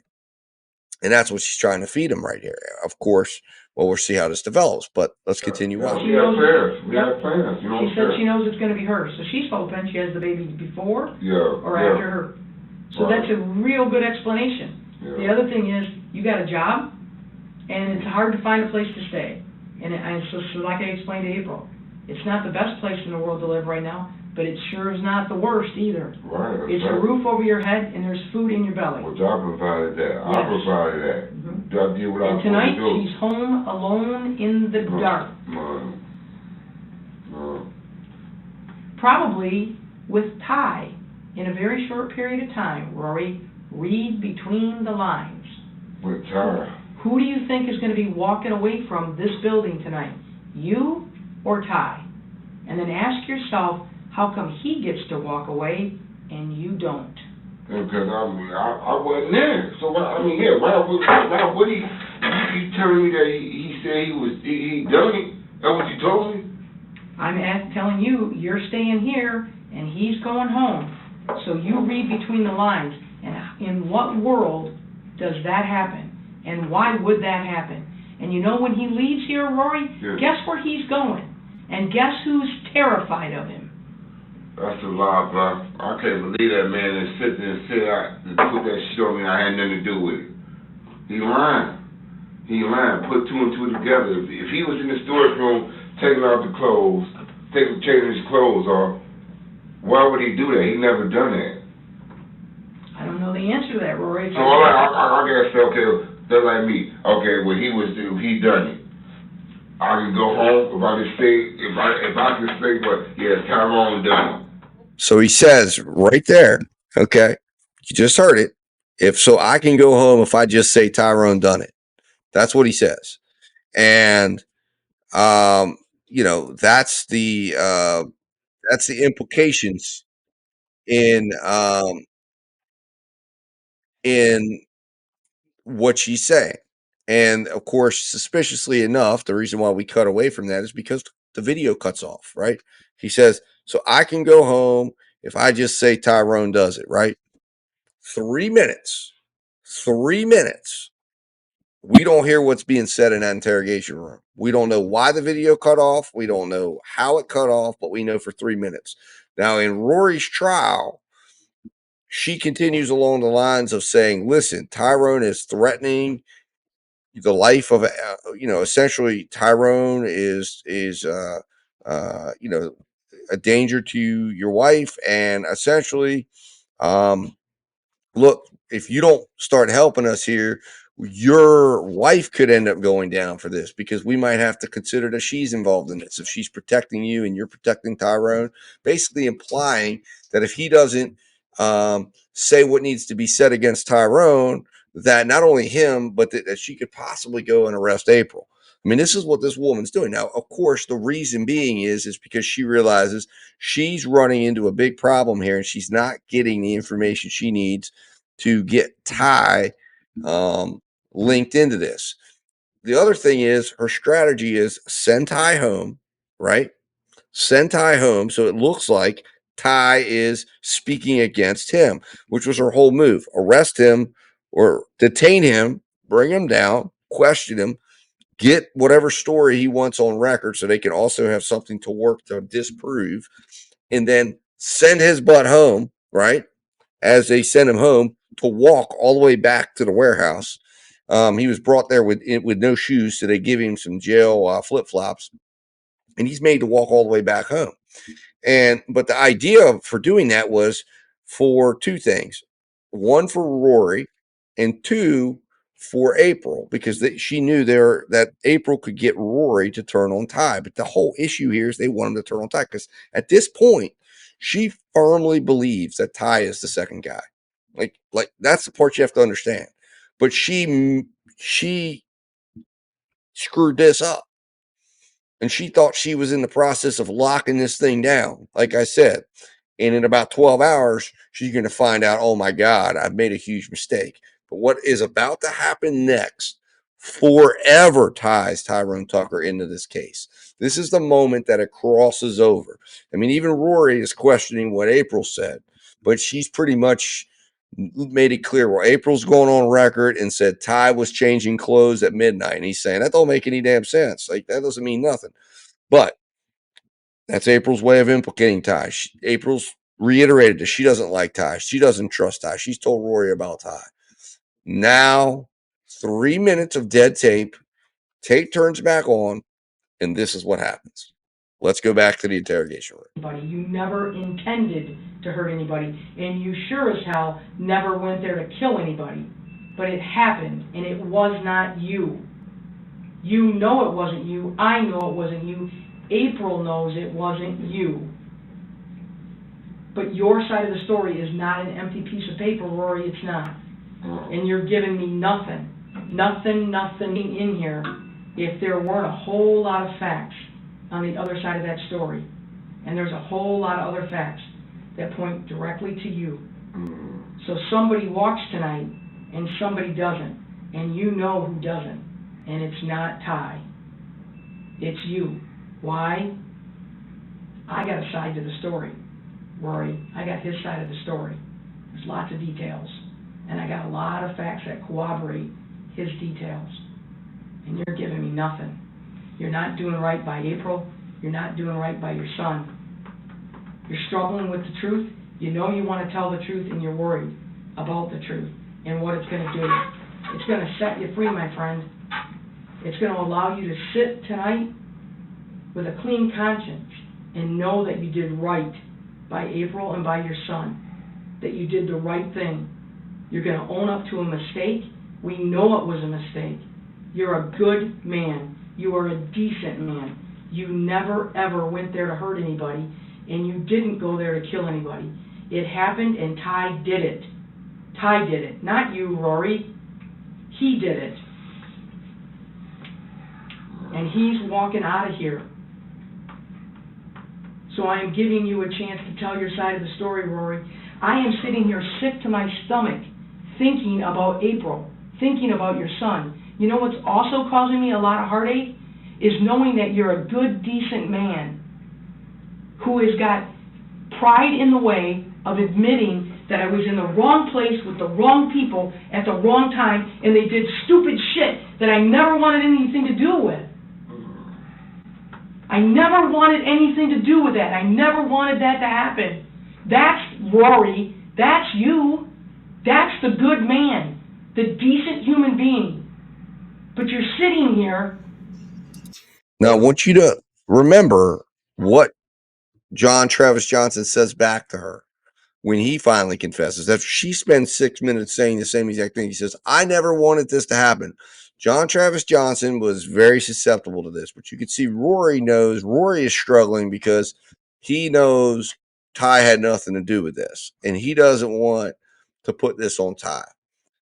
Speaker 1: And that's what she's trying to feed him right here. Of course, we'll see how this develops, but let's continue on.
Speaker 21: We have plans.
Speaker 19: She said she knows it's going to be her. So she's hoping she has the baby before or after her. So that's a real good explanation. The other thing is, you got a job, and it's hard to find a place to stay. And so like I explained to April, it's not the best place in the world to live right now, but it sure is not the worst either. It's a roof over your head, and there's food in your belly.
Speaker 21: Which I provided that. I provided that. I did what I
Speaker 19: and tonight, she's home alone in the dark. Probably with Ty in a very short period of time. Rory, read between the lines.
Speaker 21: With Ty.
Speaker 19: Who do you think is going to be walking away from this building tonight? You or Ty? And then ask yourself, how come he gets to walk away and you don't?
Speaker 21: Because I wasn't there. So why, yeah, why would he? You telling me that he said he done it? That's what you told me?
Speaker 2: I'm telling you, you're staying here and he's going home. So you read between the lines. And in what world does that happen? And why would that happen? And you know when he leaves here, Rory, guess where he's going? And guess who's terrified of him?
Speaker 21: That's a lie, bro. I can't believe that man that sit there and say and put that shit on me. I had nothing to do with it. He lying. He lying. Put two and two together. If he was in the storage room taking off the clothes, taking his clothes off, why would he do that? He never done that.
Speaker 2: I don't know the answer to that, Rory.
Speaker 21: So I gotta say, okay, they're like me. Okay, well he done it. I can go home if I can say, but yeah, Tyrone done it.
Speaker 1: So he says right there, okay, you just heard it. If so, I can go home if I just say Tyrone done it. That's what he says, and that's the implications in what she's saying. And of course, suspiciously enough, the reason why we cut away from that is because the video cuts off, right? He says, so I can go home if I just say Tyrone does it, right? 3 minutes. 3 minutes. We don't hear what's being said in that interrogation room. We don't know why the video cut off. We don't know how it cut off, but we know for 3 minutes. Now, in Rory's trial, she continues along the lines of saying, listen, Tyrone is threatening the life of, essentially Tyrone is a danger to your wife. And essentially, look, if you don't start helping us here, your wife could end up going down for this because we might have to consider that she's involved in this. If she's protecting you and you're protecting Tyrone, basically implying that if he doesn't say what needs to be said against Tyrone, that not only him, but that she could possibly go and arrest April. I mean, this is what this woman's doing. Now, of course, the reason being is because she realizes she's running into a big problem here and she's not getting the information she needs to get Ty linked into this. The other thing is her strategy is send Ty home, right? Send Ty home so it looks like Ty is speaking against him, which was her whole move. Arrest him or detain him, bring him down, question him, get whatever story he wants on record so they can also have something to work to disprove, and then send his butt home, right? As they sent him home to walk all the way back to the warehouse. He was brought there with no shoes, so they give him some jail flip-flops, and he's made to walk all the way back home. But the idea for doing that was for two things: one, for Rory, and two, for April, because she knew that April could get Rory to turn on Ty. But the whole issue here is they want him to turn on Ty because at this point, she firmly believes that Ty is the second guy. Like that's the part you have to understand. But she screwed this up. And she thought she was in the process of locking this thing down, like I said. And in about 12 hours, she's going to find out, oh my God, I've made a huge mistake. But what is about to happen next forever ties Tyrone Tucker into this case. This is the moment that it crosses over. I mean, even Rory is questioning what April said, but she's pretty much made it clear. Well, April's going on record and said Ty was changing clothes at midnight. And he's saying that don't make any damn sense. Like, that doesn't mean nothing. But that's April's way of implicating Ty. April's reiterated that she doesn't like Ty. She doesn't trust Ty. She's told Rory about Ty. Now, 3 minutes of dead tape. Tape turns back on, and this is what happens. Let's go back to the interrogation room.
Speaker 2: You never intended to hurt anybody, and you sure as hell never went there to kill anybody. But it happened, and it was not you. You know it wasn't you. I know it wasn't you. April knows it wasn't you. But your side of the story is not an empty piece of paper, Rory. It's not. And you're giving me nothing in here if there weren't a whole lot of facts on the other side of that story. And there's a whole lot of other facts that point directly to you. So somebody walks tonight and somebody doesn't, and you know who doesn't, and it's not Ty. It's you. Why? I got a side to the story, Rory. I got his side of the story. There's lots of details, and I got a lot of facts that corroborate his details, and you're giving me nothing. You're not doing right by April. You're not doing right by your son. You're struggling with the truth. You know you want to tell the truth, and you're worried about the truth and what it's going to do. It's going to set you free, my friend. It's going to allow you to sit tonight with a clean conscience and know that you did right by April and by your son, that you did the right thing. You're going to own up to a mistake. We know it was a mistake. You're a good man. You are a decent man. You never, ever went there to hurt anybody, and you didn't go there to kill anybody. It happened, and Ty did it. Ty did it. Not you, Rory. He did it. And he's walking out of here. So I am giving you a chance to tell your side of the story, Rory. I am sitting here sick to my stomach thinking about April, thinking about your son. You know what's also causing me a lot of heartache? Is knowing that you're a good, decent man who has got pride in the way of admitting that I was in the wrong place with the wrong people at the wrong time, and they did stupid shit that I never wanted anything to do with. I never wanted anything to do with that. I never wanted that to happen. That's Rory. That's you. That's the good man, the decent human being. But you're sitting here.
Speaker 1: Now, I want you to remember what John Travis Johnson says back to her when he finally confesses. After she spends 6 minutes saying the same exact thing, he says, I never wanted this to happen. John Travis Johnson was very susceptible to this, but you can see Rory is struggling because he knows Ty had nothing to do with this, and he doesn't want to put this on Ty.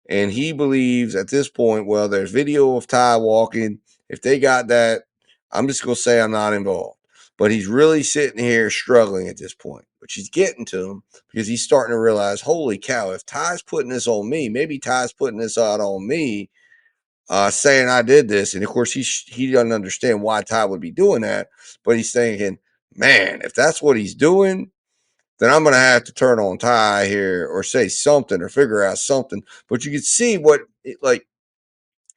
Speaker 1: And he believes at this point, well, there's video of Ty walking. If they got that, I'm just going to say I'm not involved. But he's really sitting here struggling at this point, which he's getting to him because he's starting to realize, holy cow, if Ty's putting this on me, maybe Ty's putting this out on me, saying I did this. And of course, he doesn't understand why Ty would be doing that. But he's thinking, man, if that's what he's doing, then I'm going to have to turn on Ty here or say something or figure out something. But you can see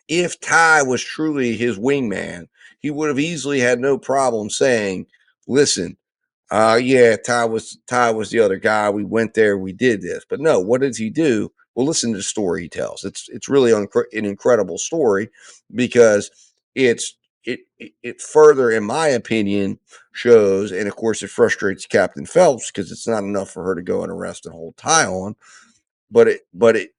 Speaker 1: if Ty was truly his wingman, he would have easily had no problem saying, listen, yeah, Ty was the other guy. We went there, we did this. But no, what does he do? Well, listen to the story he tells. It's really an incredible story because it further, in my opinion, shows, and of course it frustrates Captain Phelps because it's not enough for her to go and arrest and hold Ty on. But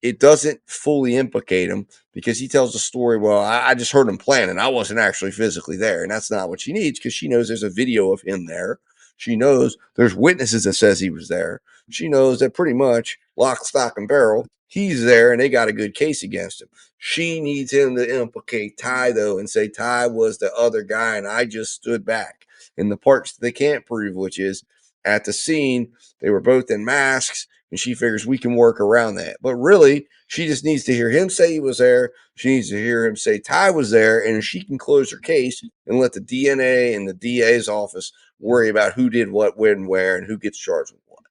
Speaker 1: it doesn't fully implicate him because he tells the story, well, I just heard him planning. I wasn't actually physically there. And that's not what she needs because she knows there's a video of him there. She knows there's witnesses that says he was there. She knows that pretty much lock, stock, and barrel, he's there and they got a good case against him. She needs him to implicate Ty, though, and say Ty was the other guy and I just stood back. In the parts that they can't prove, which is at the scene, they were both in masks. And she figures we can work around that. But really, she just needs to hear him say he was there. She needs to hear him say Ty was there. And she can close her case and let the DNA and the DA's office worry about who did what, when, where, and who gets charged with what.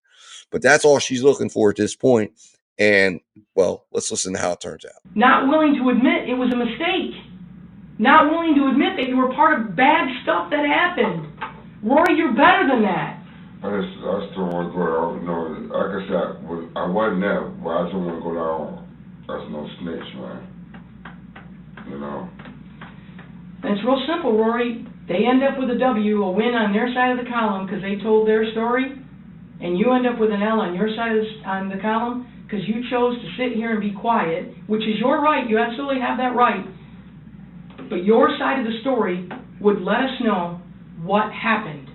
Speaker 1: But that's all she's looking for at this point. And, well, let's listen to how it turns out.
Speaker 2: Not willing to admit it was a mistake. Not willing to admit that you were part of bad stuff that happened. Rory, you're better than that.
Speaker 21: I still want to go down. No, like I said, I wasn't there, but I just want to go down. That's no snitch, man. You know.
Speaker 2: And it's real simple, Rory. They end up with a W, a win on their side of the column because they told their story, and you end up with an L on your side of the column because you chose to sit here and be quiet, which is your right. You absolutely have that right. But your side of the story would let us know what happened.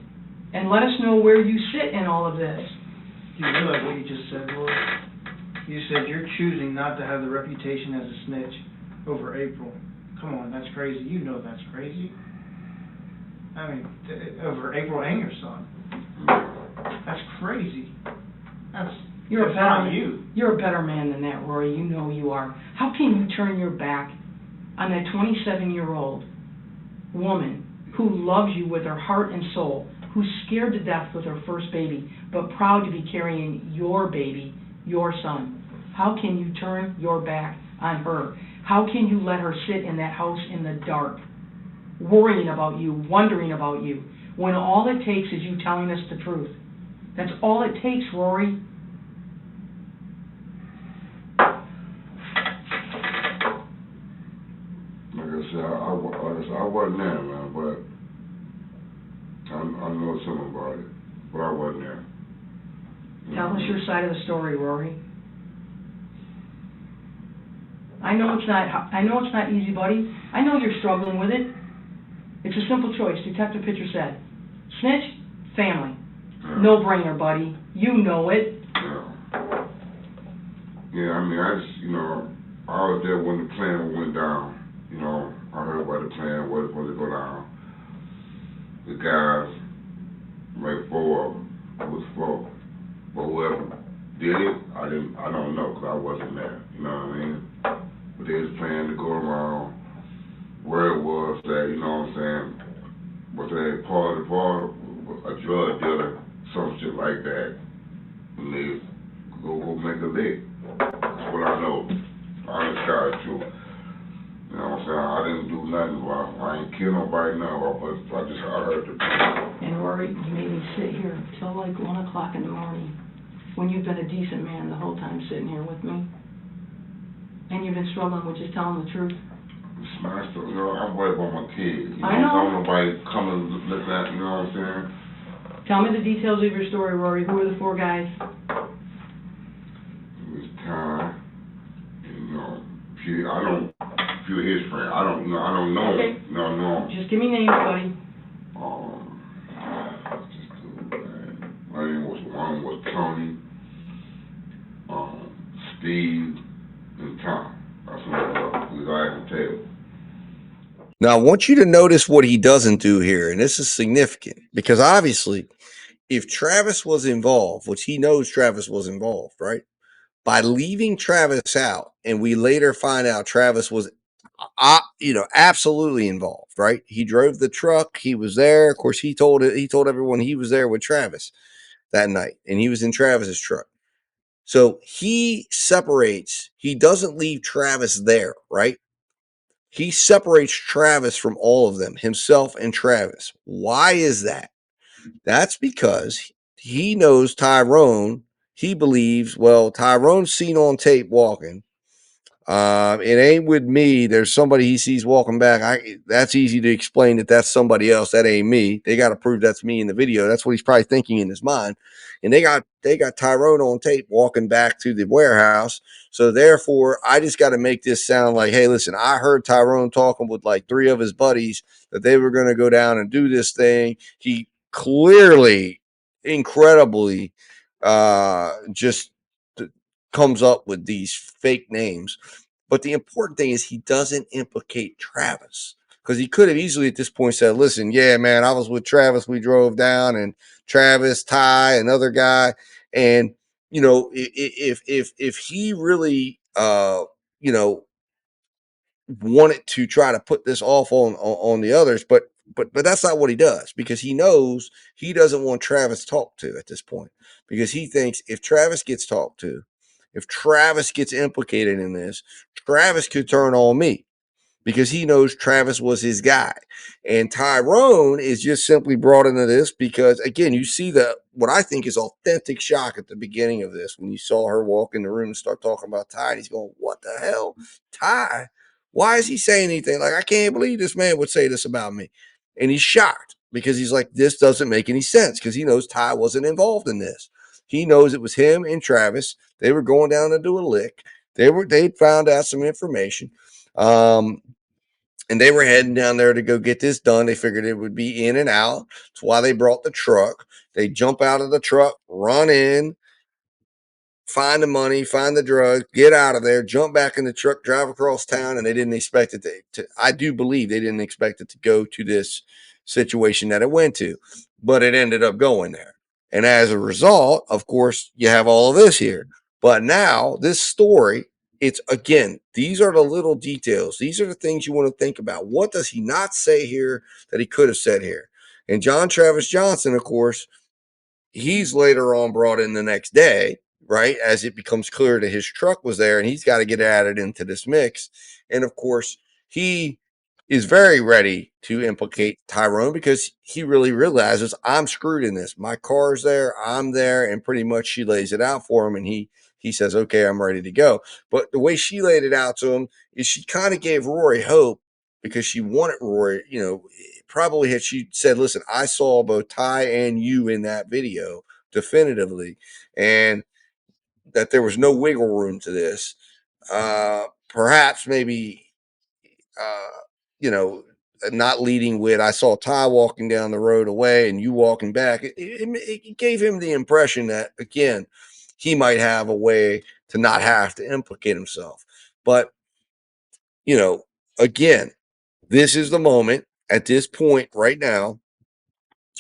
Speaker 2: And let us know where you sit in all of this.
Speaker 14: You realize what you just said, Rory? You said you're choosing not to have the reputation as a snitch over April. Come on, that's crazy. You know that's crazy. I mean, over April and your son. That's crazy.
Speaker 19: You're a
Speaker 2: It's
Speaker 19: better
Speaker 2: not
Speaker 19: man.
Speaker 2: you.
Speaker 19: You're a better man than that, Rory. You know you are. How can you turn your back on that 27-year-old woman who loves you with her heart and soul, who's scared to death with her first baby, but proud to be carrying your baby, your son? How can you turn your back on her? How can you let her sit in that house in the dark, worrying about you, wondering about you, when all it takes is you telling us the truth? That's all it takes, Rory.
Speaker 21: Like I said, I wasn't there, man, but I know something about it, but I wasn't there.
Speaker 19: Tell us your side of the story, Rory. I know it's not easy, buddy. I know you're struggling with it. It's a simple choice. Detective Pitcher said, snitch, family. No brainer, buddy. You know it.
Speaker 21: Yeah, I mean, I was there when the plan went down. I heard about the plan, what was to go down. The guys, like 4 of them, it was 4. But whoever did it, I don't know, because I wasn't there. You know what I mean? But they was planning to go around where it was that, you know what I'm saying, was that part of a drug dealer, some shit like that. And they go make a lick. That's what I know. Honest God, true. You know what I'm saying? I didn't do nothing. I ain't kill nobody now, but I heard the
Speaker 19: And Rory, you made me sit here till like 1 o'clock in the morning, when you've been a decent man the whole time sitting here with me. And you've been struggling with just telling the truth.
Speaker 21: Smashed up, I'm worried about my kids.
Speaker 19: I know.
Speaker 21: I don't want nobody coming looking at me, you know what I'm saying?
Speaker 19: Tell me the details of your story, Rory. Who are the 4 guys?
Speaker 21: It was Ty, if you're his friend, I don't know
Speaker 19: Okay.
Speaker 21: him. No, no.
Speaker 19: Just give me names, buddy.
Speaker 21: My name was, one was Tony, Steve, and Tom. That's what I can tell.
Speaker 1: Now, I want you to notice what he doesn't do here, and this is significant because obviously, if Travis was involved, which he knows Travis was involved, right? By leaving Travis out, and we later find out Travis was, absolutely involved, right? He drove the truck. He was there. Of course, he told everyone he was there with Travis that night, and he was in Travis's truck. So he separates. He doesn't leave Travis there, right? He separates Travis from all of them, himself and Travis. Why is that? That's because he knows Tyrone. He believes, well, Tyrone's seen on tape walking. It ain't with me. There's somebody he sees walking back. That's easy to explain that that's somebody else. That ain't me. They got to prove that's me in the video. That's what he's probably thinking in his mind. And they got Tyrone on tape walking back to the warehouse. So therefore, I just got to make this sound like, hey, listen, I heard Tyrone talking with like 3 of his buddies that they were going to go down and do this thing. He clearly, incredibly, just comes up with these fake names. But the important thing is he doesn't implicate Travis, because he could have easily at this point said, listen, yeah, man, I was with Travis. We drove down, and Travis, Ty, another guy. And, if he really, wanted to try to put this off on the others, but that's not what he does, because he knows he doesn't want Travis talked to at this point, because he thinks if Travis gets talked to, if Travis gets implicated in this, Travis could turn on me, because he knows Travis was his guy. And Tyrone is just simply brought into this because, again, you see what I think is authentic shock at the beginning of this, when you saw her walk in the room and start talking about Ty, and he's going, what the hell? Ty? Why is he saying anything? Like, I can't believe this man would say this about me. And he's shocked because he's like, this doesn't make any sense, because he knows Ty wasn't involved in this. He knows it was him and Travis. They were going down to do a lick. They'd found out some information. And they were heading down there to go get this done. They figured it would be in and out. That's why they brought the truck. They jump out of the truck, run in, find the money, find the drugs, get out of there, jump back in the truck, drive across town, and they didn't expect it to I do believe they didn't expect it to go to this situation that it went to, but it ended up going there. And as a result, of course, you have all of this here. But now, this story, it's again, these are the little details. These are the things you want to think about. What does he not say here that he could have said here? And John Travis Johnson, of course, he's later on brought in the next day, right? As it becomes clear that his truck was there and he's got to get added into this mix. And of course, he is very ready to implicate Tyrone because he really realizes I'm screwed in this. My car's there, I'm there, and pretty much she lays it out for him, and he says, "Okay, I'm ready to go." But the way she laid it out to him is she kind of gave Rory hope because she wanted Rory, probably had she said, "Listen, I saw both Ty and you in that video definitively, and that there was no wiggle room to this." Perhaps maybe not leading with "I saw Ty walking down the road away and you walking back." It gave him the impression that again he might have a way to not have to implicate himself. But again, this is the moment at this point right now.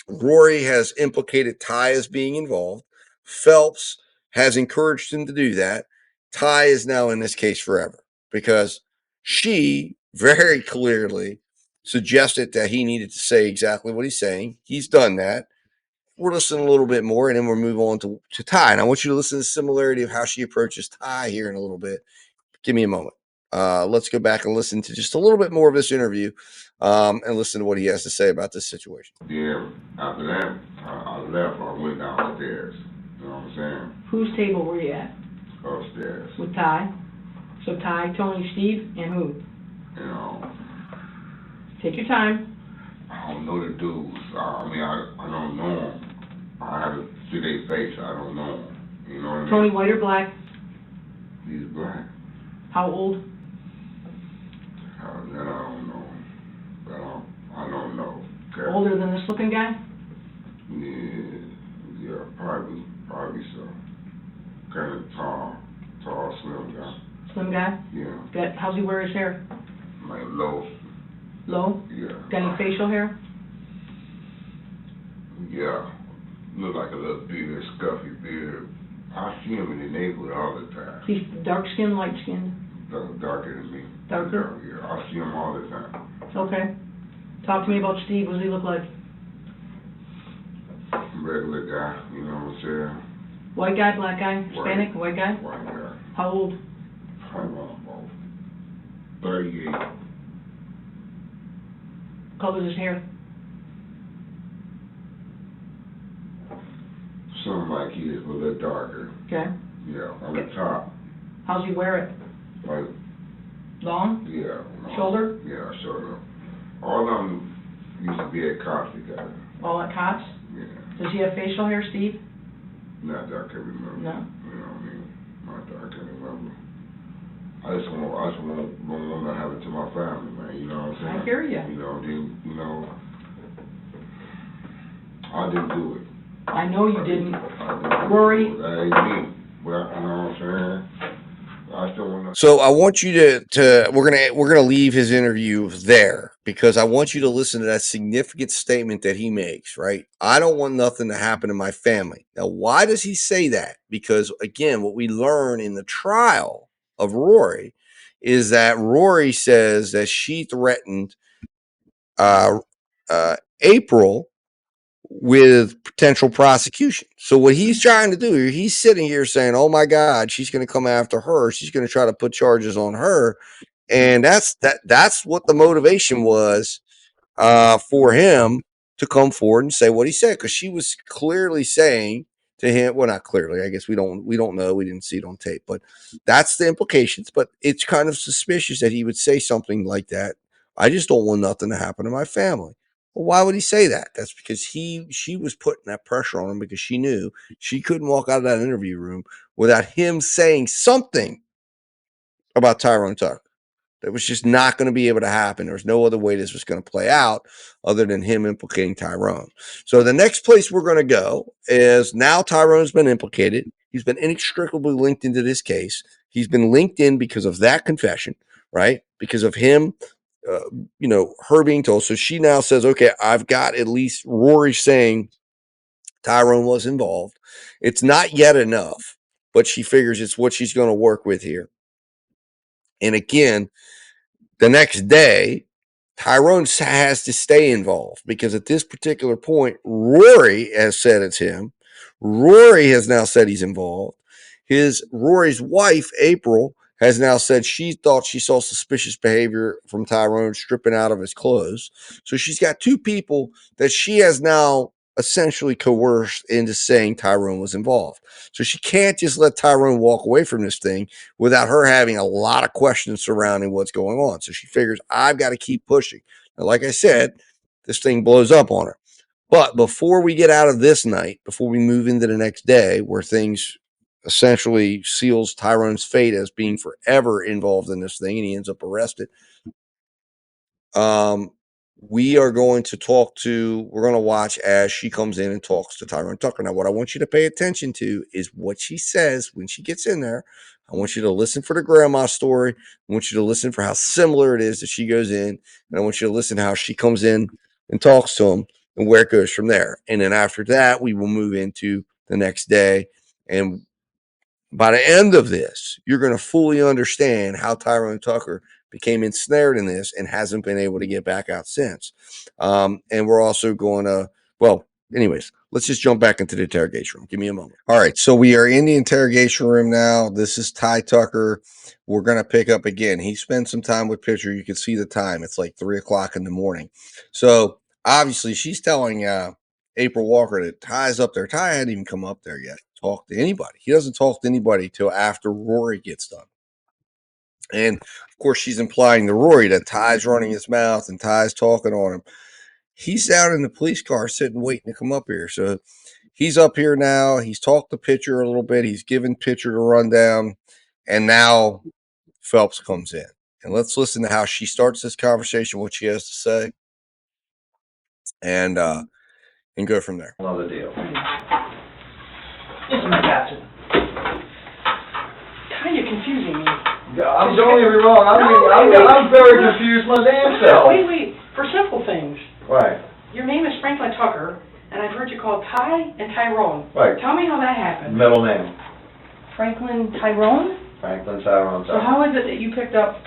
Speaker 1: Rory has implicated Ty as being involved. Phelps has encouraged him to do that. Ty is now in this case forever because she very clearly suggested that he needed to say exactly what he's saying. He's done that. We'll listen a little bit more and then we'll move on to Ty. And I want you to listen to the similarity of how she approaches Ty here in a little bit. Give me a moment. Let's go back and listen to just a little bit more of this interview and listen to what he has to say about this situation.
Speaker 21: Yeah, after that, I left. I went downstairs. You know what I'm saying?
Speaker 19: Whose table were you at?
Speaker 21: Upstairs.
Speaker 19: With Ty? So Ty, Tony, Steve, and who? Take your time.
Speaker 21: I don't know the dudes. I don't know them. I have to see their face. I don't know them. You know what I mean?
Speaker 19: Tony, white or black?
Speaker 21: He's black.
Speaker 19: How old?
Speaker 21: That I don't know. I don't know. Okay.
Speaker 19: Older than this looking guy?
Speaker 21: Yeah, probably so. Kind of tall, slim guy.
Speaker 19: Slim guy?
Speaker 21: Yeah.
Speaker 19: How's he wear his hair?
Speaker 21: Like low.
Speaker 19: Low?
Speaker 21: Yeah.
Speaker 19: Got any facial hair?
Speaker 21: Yeah. Look like a little beard, scuffy beard. I see him in the neighborhood all the time.
Speaker 19: He's dark skinned, light skinned?
Speaker 21: Darker than me.
Speaker 19: Darker?
Speaker 21: Yeah, I see him all the time.
Speaker 19: Okay. Talk to me about Steve. What does he look like?
Speaker 21: Regular guy, you know what I'm saying?
Speaker 19: White guy, black guy, Hispanic, white guy?
Speaker 21: White guy.
Speaker 19: How old?
Speaker 21: Probably about 38.
Speaker 19: Color's his hair?
Speaker 21: Something like his, but a little darker.
Speaker 19: Okay.
Speaker 21: Yeah, on the top.
Speaker 19: How's he wear it?
Speaker 21: Like,
Speaker 19: long?
Speaker 21: Yeah.
Speaker 19: Shoulder?
Speaker 21: Yeah, shoulder. All of them used to be at cops together.
Speaker 19: All at cops?
Speaker 21: Yeah.
Speaker 19: Does he have facial hair, Steve?
Speaker 21: Not that I can remember.
Speaker 19: No.
Speaker 21: You know what I mean? Not that I can remember. I just want to have it to my family, man. You know what I'm saying?
Speaker 19: I hear you.
Speaker 21: I didn't do it.
Speaker 19: I know you didn't. Rory.
Speaker 21: That ain't me. But you know what I'm saying? I still want to.
Speaker 1: So I want you to we're gonna leave his interview there because I want you to listen to that significant statement that he makes, right? I don't want nothing to happen to my family. Now, why does he say that? Because again, what we learn in the trial of Rory is that Rory says that she threatened April with potential prosecution. So what he's trying to do here, he's sitting here saying, "Oh my God, she's going to come after her. She's going to try to put charges on her," and that's what the motivation was for him to come forward and say what he said, because she was clearly saying to him, well, not clearly, I guess we don't know, we didn't see it on tape, but that's the implications. But it's kind of suspicious that he would say something like that. I just don't want nothing to happen to my family. Well, why would he say that? That's because she was putting that pressure on him because she knew she couldn't walk out of that interview room without him saying something about Tyrone Tucker. That was just not going to be able to happen. There was no other way this was going to play out other than him implicating Tyrone. So the next place we're going to go is now Tyrone's been implicated. He's been inextricably linked into this case. He's been linked in because of that confession, right? Because of him, her being told. So she now says, okay, I've got at least Rory saying Tyrone was involved. It's not yet enough, but she figures it's what she's going to work with here. And again, the next day, Tyrone has to stay involved because at this particular point, Rory has said it's him. Rory has now said he's involved. Rory's wife, April, has now said she thought she saw suspicious behavior from Tyrone stripping out of his clothes. So she's got two people that she has now essentially coerced into saying Tyrone was involved. So she can't just let Tyrone walk away from this thing without her having a lot of questions surrounding what's going on. So she figures, I've got to keep pushing. And like I said, this thing blows up on her. But before we get out of this night, before we move into the next day, where things essentially seals Tyrone's fate as being forever involved in this thing and he ends up arrested, we are going to we're going to watch as she comes in and talks to Tyrone Tucker. Now, what I want you to pay attention to is what she says when she gets in there. I want you to listen for the grandma story. I want you to listen for how similar it is that she goes in. And I want you to listen to how she comes in and talks to him and where it goes from there. And then after that, we will move into the next day. And by the end of this, you're going to fully understand how Tyrone Tucker became ensnared in this and hasn't been able to get back out since. And we're also going to, anyways, let's just jump back into the interrogation room. Give me a moment. All right, so we are in the interrogation room now. This is Ty Tucker. We're going to pick up again. He spent some time with Pitcher. You can see the time. It's like 3 o'clock in the morning. So obviously she's telling April Walker that Ty's up there. Ty hadn't even come up there yet. Talk to anybody. He doesn't talk to anybody till after Rory gets done. And of course, she's implying to Rory that Ty's running his mouth and Ty's talking on him. He's out in the police car sitting waiting to come up here. So he's up here now. He's talked to Pitcher a little bit. He's given Pitcher the rundown. And now Phelps comes in. And let's listen to how she starts this conversation, what she has to say, and go from there.
Speaker 6: Another deal.
Speaker 2: Listen, Captain. Kind of confusing me.
Speaker 6: Don't get me wrong. I'm very confused my damn self.
Speaker 2: Wait. For simple things.
Speaker 6: Right.
Speaker 2: Your name is Franklin Tucker, and I've heard you called Ty and Tyrone.
Speaker 6: Right.
Speaker 2: Tell me how that happened.
Speaker 6: Middle name.
Speaker 2: Franklin Tyrone?
Speaker 6: Franklin Tyrone.
Speaker 2: So how is it that you picked up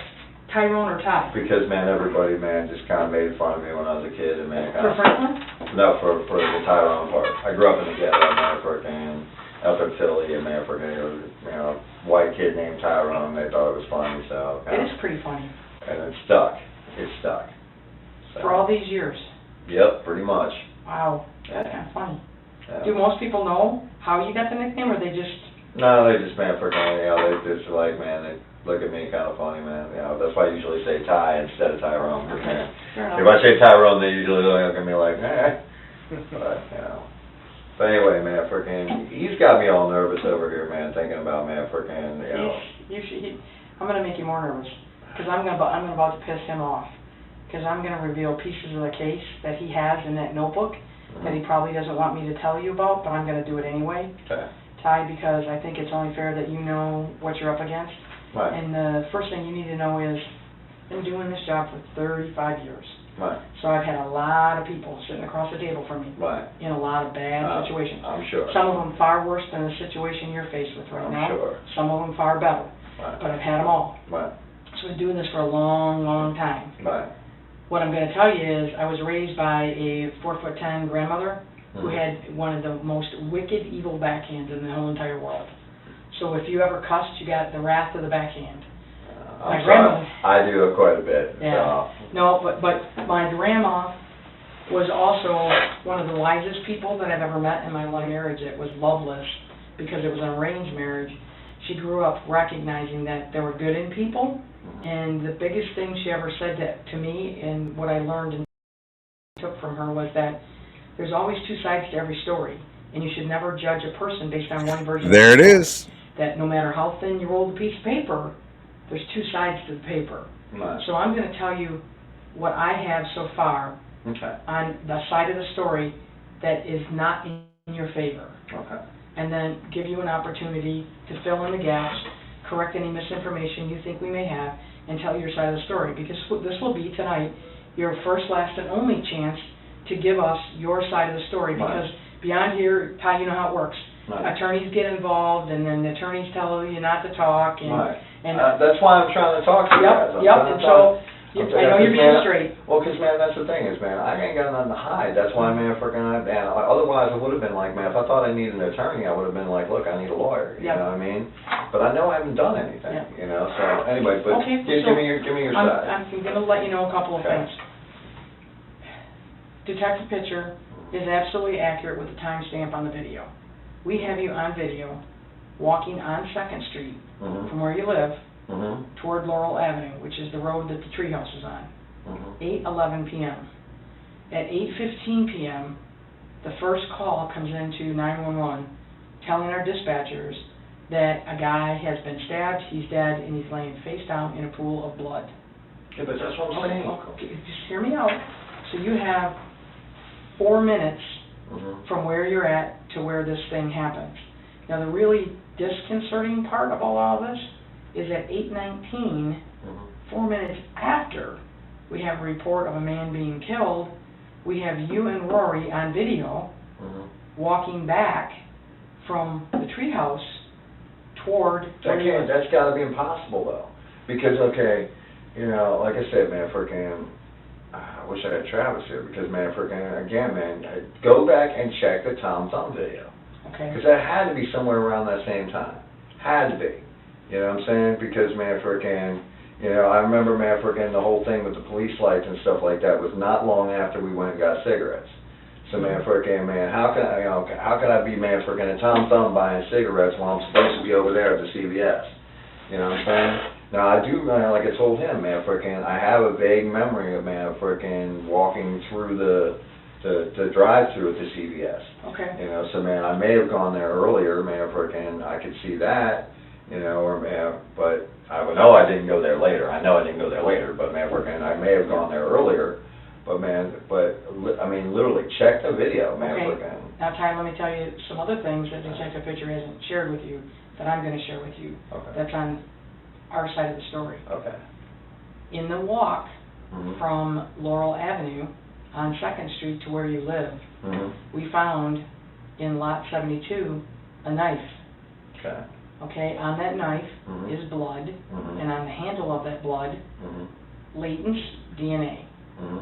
Speaker 2: Tyrone or Ty?
Speaker 6: Because, man, everybody, just kind of made fun of me when I was a kid. And, man,
Speaker 2: For Franklin?
Speaker 6: No, for the Tyrone part. I grew up in the ghetto, man, up in Philly, and man, white kid named Tyrone. They thought it was funny, so.
Speaker 2: It is pretty funny.
Speaker 6: And it stuck. It stuck. So.
Speaker 2: For all these years?
Speaker 6: Yep, pretty much.
Speaker 2: Wow, that's kind of funny.
Speaker 6: Yeah.
Speaker 2: Do most people know how you got the nickname, or they just...
Speaker 6: No, they just, man, they just like, man, they look at me kind of funny, man. That's why I usually say Ty instead of Tyrone.
Speaker 2: Okay.
Speaker 6: If I say Tyrone, they usually look at me like, But, But anyway, man, he's got me all nervous over here, man, thinking about, man,
Speaker 2: I'm going to make you more nervous, because I'm about to piss him off, because I'm going to reveal pieces of the case that he has in that notebook that he probably doesn't want me to tell you about, but I'm going to do it anyway.
Speaker 6: Okay.
Speaker 2: Ty, because I think it's only fair that you know what you're up against.
Speaker 6: Right.
Speaker 2: And the first thing you need to know is, I've been doing this job for 35 years.
Speaker 6: Right.
Speaker 2: So I've had a lot of people sitting across the table from me.
Speaker 6: Right.
Speaker 2: In a lot of bad situations.
Speaker 6: I'm sure.
Speaker 2: Some of them far worse than the situation you're faced with right now.
Speaker 6: I'm sure.
Speaker 2: Some of them far better.
Speaker 6: Right.
Speaker 2: But I've had them all.
Speaker 6: Right.
Speaker 2: So I've been doing this for a long, long time.
Speaker 6: Right.
Speaker 2: What I'm going to tell you is I was raised by a 4'10" grandmother who had one of the most wicked, evil backhands in the whole entire world. So if you ever cussed, you got the wrath of the backhand.
Speaker 6: I'm sorry. I do it quite a bit.
Speaker 2: Yeah.
Speaker 6: So.
Speaker 2: No, but my grandma was also one of the wisest people that I've ever met in my marriage. It was loveless because it was an arranged marriage. She grew up recognizing that there were good in people, and the biggest thing she ever said to me, and what I learned and took from her, was that there's always two sides to every story, and you should never judge a person based on one version.
Speaker 1: There it is.
Speaker 2: That no matter how thin you roll the piece of paper, there's two sides to the paper.
Speaker 6: Right.
Speaker 2: So I'm going to tell you what I have so far on the side of the story that is not in your favor.
Speaker 6: Okay.
Speaker 2: And then give you an opportunity to fill in the gaps, correct any misinformation you think we may have, and tell your side of the story. Because this will be, tonight, your first, last, and only chance to give us your side of the story. Because
Speaker 19: Beyond here, Ty, you know how it works.
Speaker 6: Right.
Speaker 19: Attorneys get involved, and then the attorneys tell you not to talk, and
Speaker 6: Right.
Speaker 19: and
Speaker 6: That's why I'm trying to talk to you guys. I'm
Speaker 19: yep.
Speaker 6: trying
Speaker 19: And
Speaker 6: to
Speaker 19: so
Speaker 6: talk-
Speaker 19: I know you're being
Speaker 6: man,
Speaker 19: straight.
Speaker 6: Well, because, man, that's the thing is, man, I ain't got nothing to hide. That's why, man, otherwise I would have been like, man, if I thought I needed an attorney, I would have been like, look, I need a lawyer, you
Speaker 19: Yep.
Speaker 6: know what I mean? But I know I haven't done anything,
Speaker 19: Yep.
Speaker 6: you know, so, anyway, but
Speaker 19: Okay,
Speaker 6: give
Speaker 19: so
Speaker 6: me your
Speaker 19: I'm
Speaker 6: side.
Speaker 19: going to let you know a couple of
Speaker 6: Okay.
Speaker 19: things. Detective picture is absolutely accurate with the timestamp on the video. We have you on video walking on 2nd Street
Speaker 6: Mhm.
Speaker 19: from where you live
Speaker 6: Mhm.
Speaker 19: toward Laurel Avenue, which is the road that the treehouse is on,
Speaker 6: Mhm.
Speaker 19: 8:11 p.m. At 8:15 p.m., the first call comes into 911 telling our dispatchers that a guy has been stabbed, he's dead, and he's laying face down in a pool of blood.
Speaker 6: Yeah, but that's what I'm saying.
Speaker 19: Okay, just hear me out. So you have 4 minutes
Speaker 6: Mhm.
Speaker 19: from where you're at to where this thing happens. Now, the really disconcerting part of all of this is at 8:19, 4 minutes after we have a report of a man being killed, we have you and Rory on video walking back from the treehouse toward where you live.
Speaker 6: That's got to be impossible, though. Because, okay, you know, like I said, man, freaking, I wish I had Travis here, because, man, freaking, again, man, go back and check the Tom Thumb video.
Speaker 19: Okay.
Speaker 6: Because that had to be somewhere around that same time. Had to be. You know what I'm saying? Because, man, freaking, you know, I remember, man, freaking, the whole thing with the police lights and stuff like that was not long after we went and got cigarettes. So, man, freaking, man, how can I be, man, freaking, a Tom Thumb buying cigarettes while I'm supposed to be over there at the CVS? You know what I'm saying? Now, I do, like I told him, man, freaking, I have a vague memory of, man, freaking, walking through the drive-through at the CVS.
Speaker 19: Okay.
Speaker 6: You know, so, man, I may have gone there earlier, man, freaking, I could see that, you know, or, man, but I would know I didn't go there later. I know I didn't go there later, but, man, freaking, I may have gone there earlier. But, man, I mean, literally, check the video, man,
Speaker 19: Okay.
Speaker 6: freaking.
Speaker 19: Now, Ty, let me tell you some other things that Detective Pitcher hasn't shared with you that I'm going to share with you.
Speaker 6: Okay.
Speaker 19: That's on our side of the story.
Speaker 6: Okay.
Speaker 19: In the walk
Speaker 6: Mhm.
Speaker 19: from Laurel Avenue on 2nd Street to where you live,
Speaker 6: Mhm.
Speaker 19: we found in lot 72 a knife.
Speaker 6: Okay.
Speaker 19: Okay, on that knife
Speaker 6: Mhm.
Speaker 19: is blood,
Speaker 6: Mhm.
Speaker 19: and on the handle of that blood,
Speaker 6: Mhm.
Speaker 19: latent DNA.
Speaker 6: Mhm.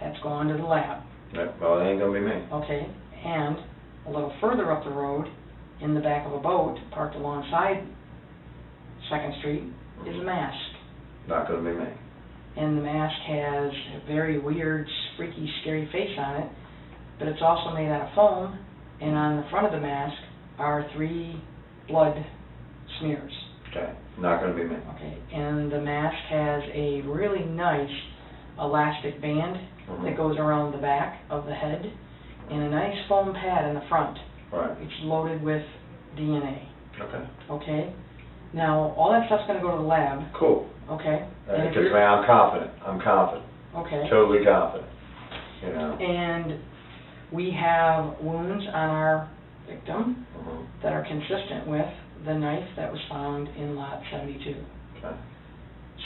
Speaker 19: That's going to the lab.
Speaker 6: Yeah, well, it ain't gonna be me.
Speaker 19: Okay, and a little further up the road, in the back of a boat parked alongside 2nd Street, is a mask.
Speaker 6: Not gonna be me.
Speaker 19: And the mask has a very weird, freaky, scary face on it, but it's also made out of foam, and on the front of the mask are 3 blood smears.
Speaker 6: Okay. Not gonna be me.
Speaker 19: Okay, and the mask has a really nice elastic band that goes around the back of the head, and a nice foam pad in the front.
Speaker 6: Right.
Speaker 19: It's loaded with DNA.
Speaker 6: Okay.
Speaker 19: Okay? Now, all that stuff's going to go to the lab.
Speaker 6: Cool.
Speaker 19: Okay? And if
Speaker 6: Because,
Speaker 19: you're-
Speaker 6: man, I'm confident.
Speaker 19: Okay.
Speaker 6: Totally confident. You know.
Speaker 19: And we have wounds on our victim that are consistent with the knife that was found in lot 72.
Speaker 6: Okay.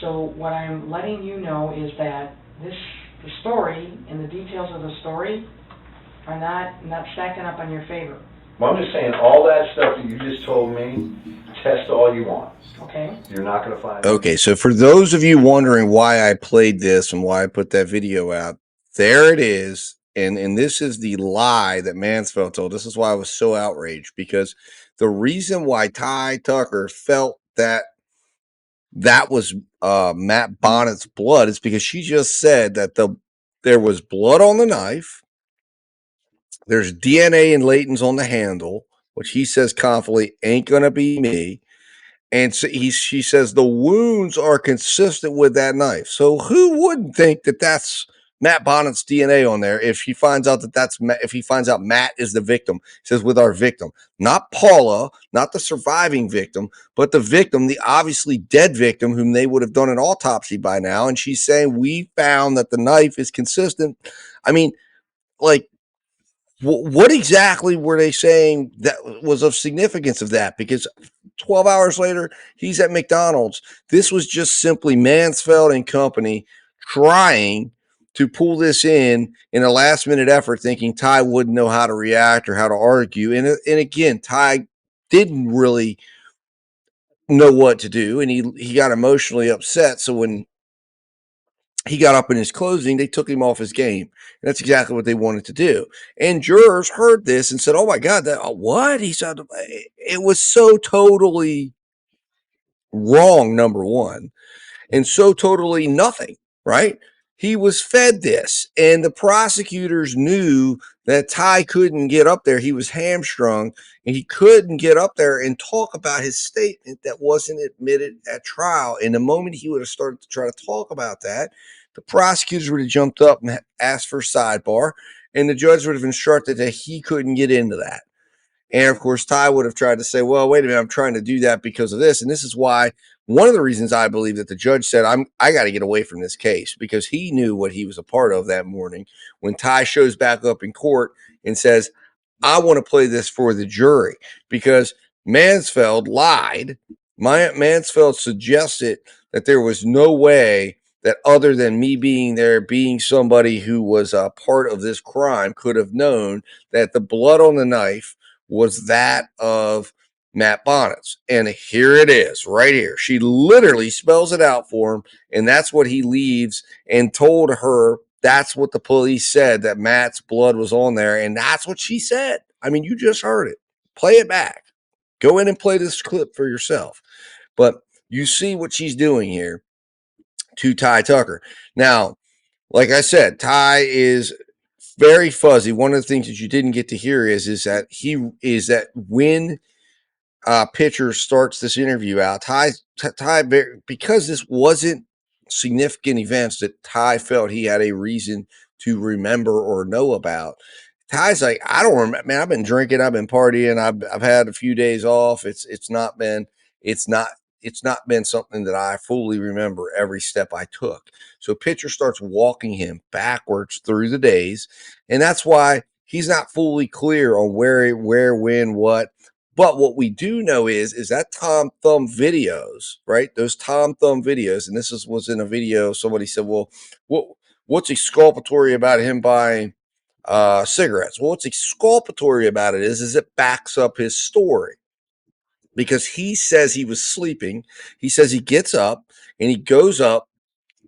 Speaker 19: So what I'm letting you know is that the story and the details of the story are not stacking up on your favor.
Speaker 6: Well, I'm just saying, all that stuff that you just told me, test all you want.
Speaker 19: Okay.
Speaker 6: You're not gonna find.
Speaker 1: Okay, so for those of you wondering why I played this and why I put that video out, there it is. And this is the lie that Mansfield told. This is why I was so outraged, because the reason why Ty Tucker felt that was Matt Bonnett's blood is because she just said that there was blood on the knife. There's DNA and latents on the handle, which he says confidently ain't going to be me. And so she says the wounds are consistent with that knife. So who wouldn't think that that's Matt Bonnett's DNA on there if she finds out if he finds out Matt is the victim? He says with our victim, not Paula, not the surviving victim, but the victim, the obviously dead victim, whom they would have done an autopsy by now. And she's saying we found that the knife is consistent. I mean, like, what exactly were they saying that was of significance of that? Because 12 hours later, he's at McDonald's. This was just simply Mansfield and company trying to pull this in a last minute effort, thinking Ty wouldn't know how to react or how to argue. And again, Ty didn't really know what to do, and he got emotionally upset. So when he got up in his closing, they took him off his game. And that's exactly what they wanted to do. And jurors heard this and said, "Oh my God, what?" He said, it was so totally wrong, number one, and so totally nothing, right? He was fed this, and the prosecutors knew that Ty couldn't get up there. He was hamstrung, and he couldn't get up there and talk about his statement that wasn't admitted at trial. And the moment he would have started to try to talk about that, the prosecutors would have jumped up and asked for a sidebar, and the judge would have instructed that he couldn't get into that. And of course, Ty would have tried to say, well, wait a minute, I'm trying to do that because of this. And this is why one of the reasons I believe that the judge said, I got to get away from this case, because he knew what he was a part of that morning when Ty shows back up in court and says, I want to play this for the jury, because Mansfeld lied. Mansfeld suggested that there was no way that, other than me being there, being somebody who was a part of this crime, could have known that the blood on the knife was that of Matt Bonnett's. And here it is, right here. She literally spells it out for him, and that's what he leaves and told her. That's what the police said, that Matt's blood was on there, and that's what she said. I mean, you just heard it. Play it back. Go in and play this clip for yourself. But you see what she's doing here to Ty Tucker. Now, like I said, Ty is very fuzzy. One of the things that you didn't get to hear is that when pitcher starts this interview out, Ty, because this wasn't significant events that Ty felt he had a reason to remember or know about. Ty's like, I don't remember, man. I've been drinking, I've been partying, I've had a few days off. It's not been something that I fully remember every step I took. So pitcher starts walking him backwards through the days, and that's why he's not fully clear on where, when, what. But what we do know is that Tom Thumb videos, right? Those Tom Thumb videos, and this was in a video. Somebody said, "Well, what's exculpatory about him buying cigarettes?" Well, what's exculpatory about it is it backs up his story, because he says he was sleeping. He says he gets up and he goes up.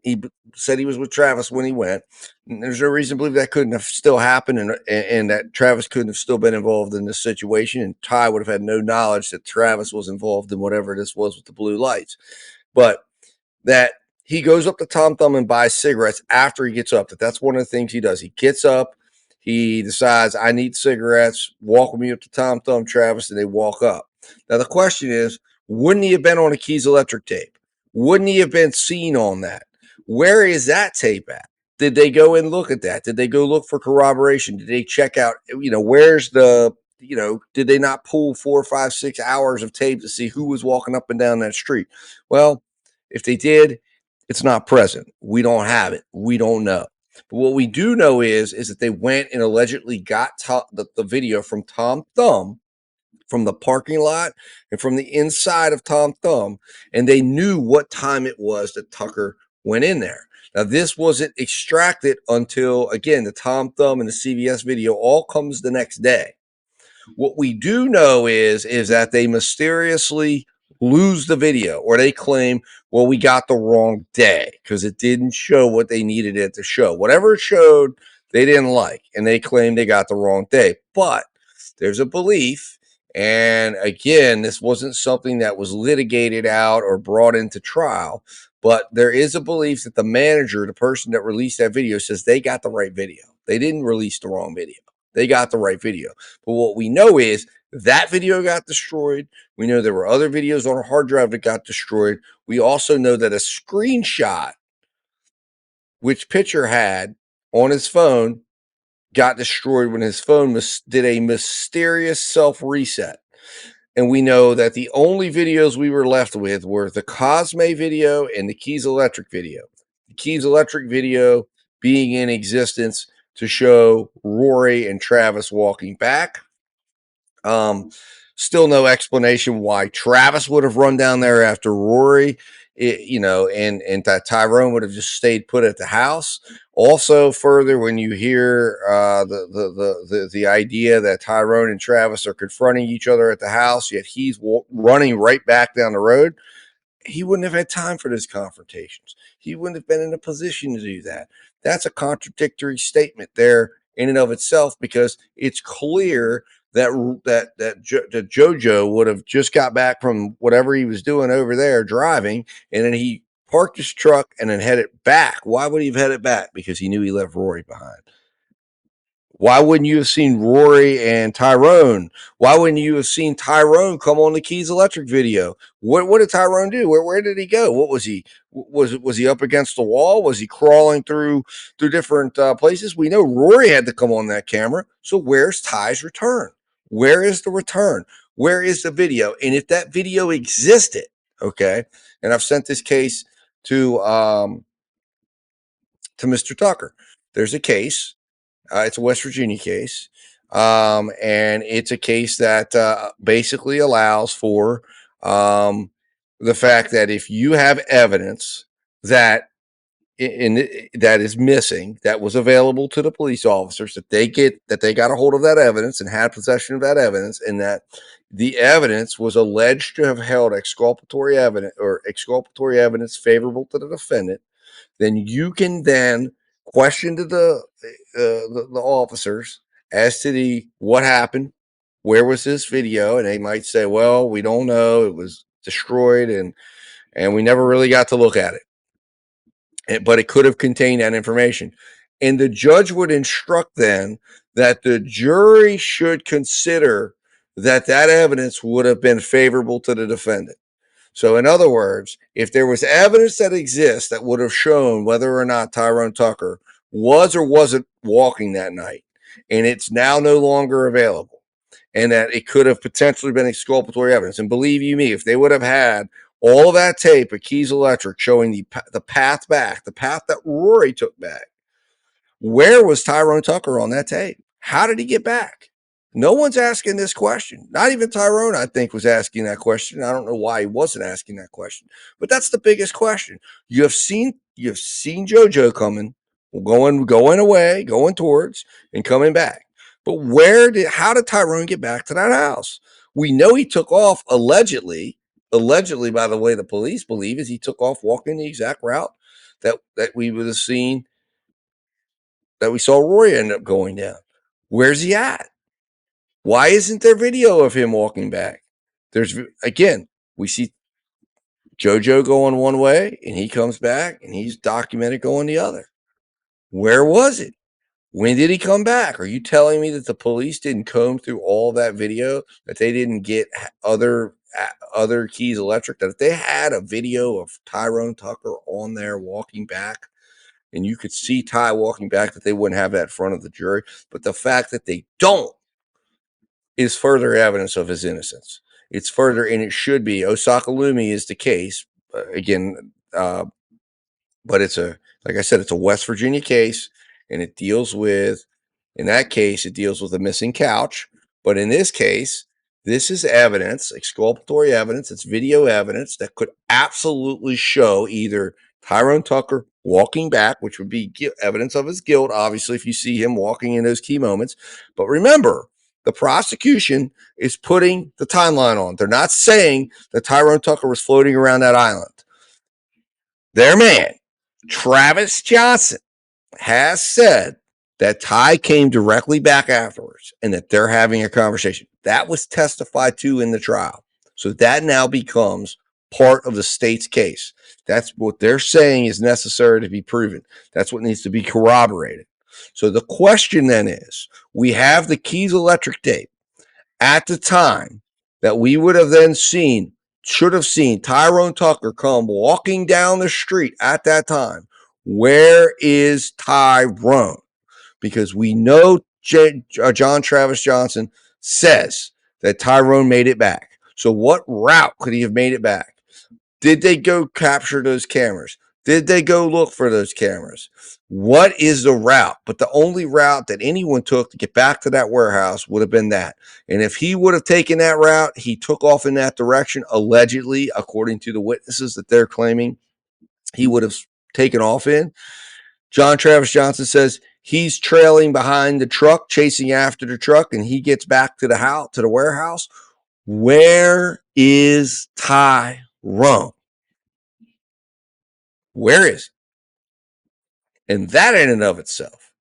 Speaker 1: He said he was with Travis when he went. And there's no reason to believe that couldn't have still happened, and that Travis couldn't have still been involved in this situation. And Ty would have had no knowledge that Travis was involved in whatever this was with the blue lights. But that he goes up to Tom Thumb and buys cigarettes after he gets up. That's one of the things he does. He gets up, he decides, I need cigarettes, walk with me up to Tom Thumb, Travis, and they walk up. Now, the question is, wouldn't he have been on a Keys Electric tape? Wouldn't he have been seen on that? Where is that tape at? Did they go and look at that? Did they go look for corroboration? Did they check out, where's the, did they not pull 4, 5, 6 hours of tape to see who was walking up and down that street? Well, if they did, it's not present. We don't have it. We don't know. But what we do know is that they went and allegedly got the video from Tom Thumb, from the parking lot and from the inside of Tom Thumb, and they knew what time it was that Tucker went in there. Now, this wasn't extracted until, again, the Tom Thumb and the CBS video all comes the next day. What we do know is that they mysteriously lose the video, or they claim, well, we got the wrong day because it didn't show what they needed it to show. Whatever it showed, they didn't like, and they claim they got the wrong day. But there's a belief, and again, this wasn't something that was litigated out or brought into trial, but there is a belief that the manager, the person that released that video, says they got the right video. They didn't release the wrong video. They got the right video. But what we know is that video got destroyed. We know there were other videos on a hard drive that got destroyed. We also know that a screenshot, which pitcher had on his phone, got destroyed when his phone did a mysterious self-reset. And we know that the only videos we were left with were the Cosme video and the Keys Electric video. The Keys Electric video being in existence to show Rory and Travis walking back. Still no explanation why Travis would have run down there after Rory. and that Tyrone would have just stayed put at the house. Also, further, when you hear the idea that Tyrone and Travis are confronting each other at the house, yet he's running right back down the road, he wouldn't have had time for those confrontations. He wouldn't have been in a position to do that. That's a contradictory statement there in and of itself, because it's clear that JoJo would have just got back from whatever he was doing over there driving, and then he parked his truck and then headed back. Why would he have headed back? Because he knew he left Rory behind. Why wouldn't you have seen Rory and Tyrone? Why wouldn't you have seen Tyrone come on the Keys Electric video? What did Tyrone do? Where did he go? What was he? Was he up against the wall? Was he crawling through different places? We know Rory had to come on that camera. So where's Ty's return? Where is the return? Where is the video? And if that video existed, okay, and I've sent this case to Mr. Tucker. There's a case. It's a West Virginia case, and it's a case that basically allows for the fact that if you have evidence that that is missing, that was available to the police officers, that they got a hold of that evidence and had possession of that evidence, and that the evidence was alleged to have held exculpatory evidence favorable to the defendant, then you can then question to the officers as to what happened, where was this video, and they might say, well, we don't know, it was destroyed, and we never really got to look at it, but it could have contained that information. And the judge would instruct then that the jury should consider that evidence would have been favorable to the defendant. So in other words, if there was evidence that exists that would have shown whether or not Tyrone Tucker was or wasn't walking that night, and it's now no longer available, and that it could have potentially been exculpatory evidence, and believe you me, if they would have had all of that tape of Keys Electric showing the path back, the path that Rory took back, where was Tyrone Tucker on that tape? How did he get back? No one's asking this question. Not even Tyrone, I think, was asking that question. I don't know why he wasn't asking that question, but that's the biggest question. You have seen JoJo coming, going away, going towards, and coming back. But how did Tyrone get back to that house? We know he took off allegedly, by the way the police believe, is he took off walking the exact route that we would have seen, that we saw Rory end up going down. Where's he at? Why isn't there video of him walking back? We see JoJo going one way, and he comes back, and he's documented going the other. Where was it? When did he come back? Are you telling me that the police didn't comb through all that video, that they didn't get other Keys Electric, that if they had a video of Tyrone Tucker on there walking back, and you could see Ty walking back, that they wouldn't have that in front of the jury? But the fact that they don't is further evidence of his innocence. It's further, and it should be. Osakalumi is the case, but like I said, it's a West Virginia case, and it deals with, in that case, it deals with a missing couch. But in this case, this is evidence, exculpatory evidence. It's video evidence that could absolutely show either Tyrone Tucker walking back, which would be evidence of his guilt, obviously, if you see him walking in those key moments. But remember, the prosecution is putting the timeline on. They're not saying that Tyrone Tucker was floating around that island. Their man, Travis Johnson, has said that Ty came directly back afterwards and that they're having a conversation. That was testified to in the trial. So that now becomes part of the state's case. That's what they're saying is necessary to be proven. That's what needs to be corroborated. So the question then is, we have the Keys Electric tape at the time that we would have then should have seen Tyrone Tucker come walking down the street at that time. Where is Tyrone? Because we know John Travis Johnson says that Tyrone made it back. So what route could he have made it back? Did they go capture those cameras? Did they go look for those cameras? What is the route? But the only route that anyone took to get back to that warehouse would have been that. And if he would have taken that route, he took off in that direction, allegedly, according to the witnesses that they're claiming he would have taken off in. John Travis Johnson says he's trailing behind the truck, chasing after the truck, and he gets back to the house, to the warehouse. Where is Tyrone? Where is he? And that in and of itself,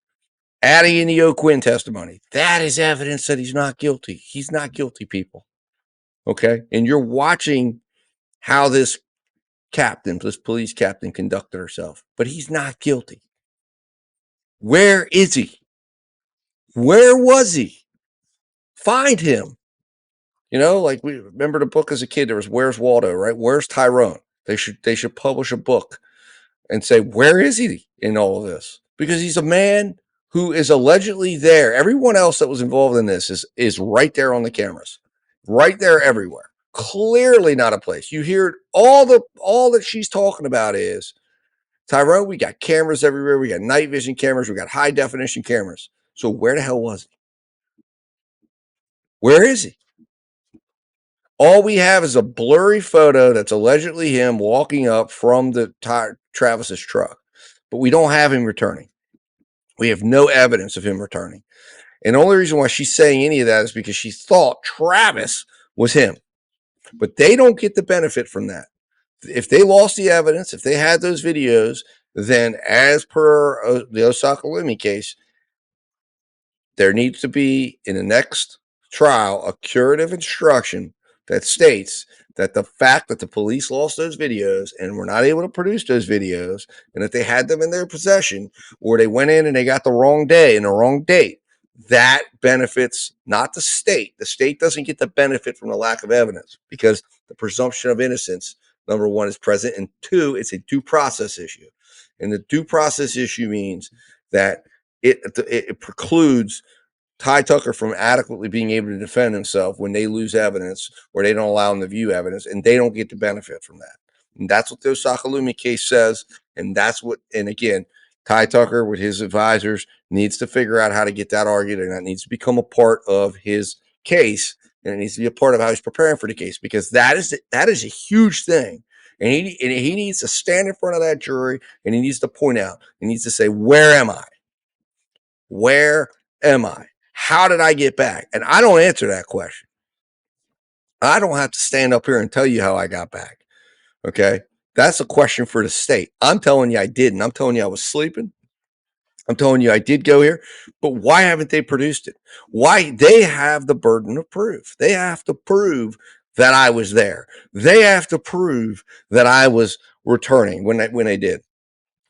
Speaker 1: adding in the O'Quinn testimony, that is evidence that he's not guilty. He's not guilty, people. Okay? And you're watching how this captain, this police captain, conducted herself, but he's not guilty. Where is he? Where was he? Find him. You know, like we remember the book as a kid. There was Where's Waldo, right? Where's Tyrone? They should publish a book and say, where is he in all of this? Because he's a man who is allegedly there. Everyone else that was involved in this is right there on the cameras, right there everywhere. Clearly not a place. You hear all that she's talking about is Tyrone. We got cameras everywhere. We got night vision cameras. We got high definition cameras. So where the hell was he? Where is he? All we have is a blurry photo that's allegedly him walking up from the Travis's truck, but we don't have him returning. We have no evidence of him returning. And the only reason why she's saying any of that is because she thought Travis was him. But they don't get the benefit from that. If they lost the evidence, if they had those videos, then as per the Osaka Lumi case, there needs to be in the next trial a curative instruction that states that the fact that the police lost those videos and were not able to produce those videos, and that they had them in their possession, or they went in and they got the wrong day and the wrong date, that benefits not the state. The state doesn't get the benefit from the lack of evidence because the presumption of innocence, number one, is present, and two, it's a due process issue. And the due process issue means that it precludes Ty Tucker from adequately being able to defend himself when they lose evidence or they don't allow him to view evidence, and they don't get the benefit from that. And that's what the Osaka Lumi case says. And that's what, and again, Ty Tucker with his advisors needs to figure out how to get that argued, and that needs to become a part of his case, and it needs to be a part of how he's preparing for the case, because that is a huge thing. And he needs to stand in front of that jury, and he needs to point out, he needs to say, where am I? Where am I? How did I get back? And I don't answer that question. I don't have to stand up here and tell you how I got back. Okay. That's a question for the state. I'm telling you I didn't. I'm telling you I was sleeping. I'm telling you I did go here. But why haven't they produced it? Why? They have the burden of proof. They have to prove that I was there. They have to prove that I was returning when they did.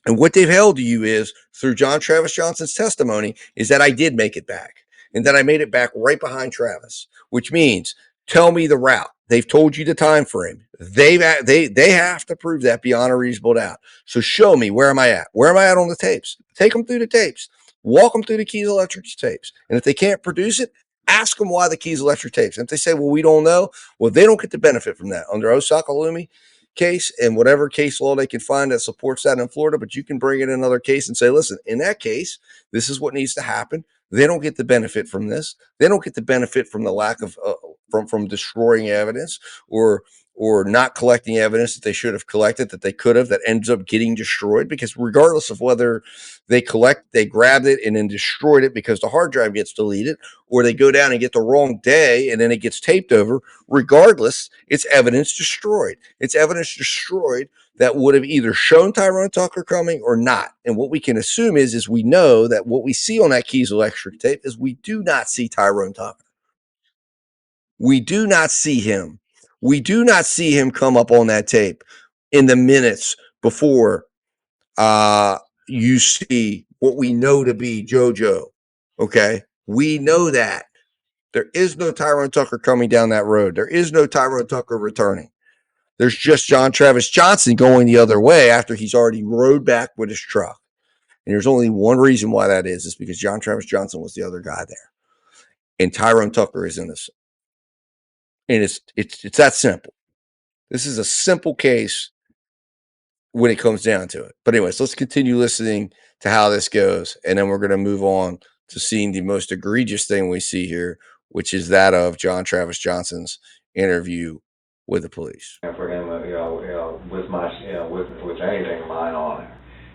Speaker 1: And what they've held to you is, through John Travis Johnson's testimony, is that I did make it back, and that I made it back right behind Travis, which means tell me the route. They've told you the time frame. They have to prove that beyond a reasonable doubt. So show me, where am I at? Where am I at on the tapes? Take them through the tapes. Walk them through the Keys Electric tapes. And if they can't produce it, ask them why the Keys Electric tapes. And if they say, well, we don't know, well, they don't get the benefit from that. Under Osaka Lumi case and whatever case law they can find that supports that in Florida, but you can bring in another case and say, listen, in that case, this is what needs to happen. They don't get the benefit from this. They don't get the benefit from the lack of from destroying evidence or not collecting evidence that they should have collected, that they could have, that ends up getting destroyed, because regardless of whether they grabbed it and then destroyed it because the hard drive gets deleted, or they go down and get the wrong day and then it gets taped over, regardless, it's evidence destroyed. It's evidence destroyed that would have either shown Tyrone Tucker coming or not. And what we can assume is we know that what we see on that Keys Electric tape is we do not see Tyrone Tucker. We do not see him. We do not see him come up on that tape in the minutes before you see what we know to be JoJo. Okay? We know that. There is no Tyrone Tucker coming down that road. There is no Tyrone Tucker returning. There's just John Travis Johnson going the other way after he's already rode back with his truck. And there's only one reason why that is because John Travis Johnson was the other guy there. And Tyrone Tucker is innocent. And it's that simple. This is a simple case when it comes down to it. But anyways, let's continue listening to how this goes, and then we're going to move on to seeing the most egregious thing we see here, which is that of John Travis Johnson's interview with the police.
Speaker 6: And for him, with my, with anything of mine on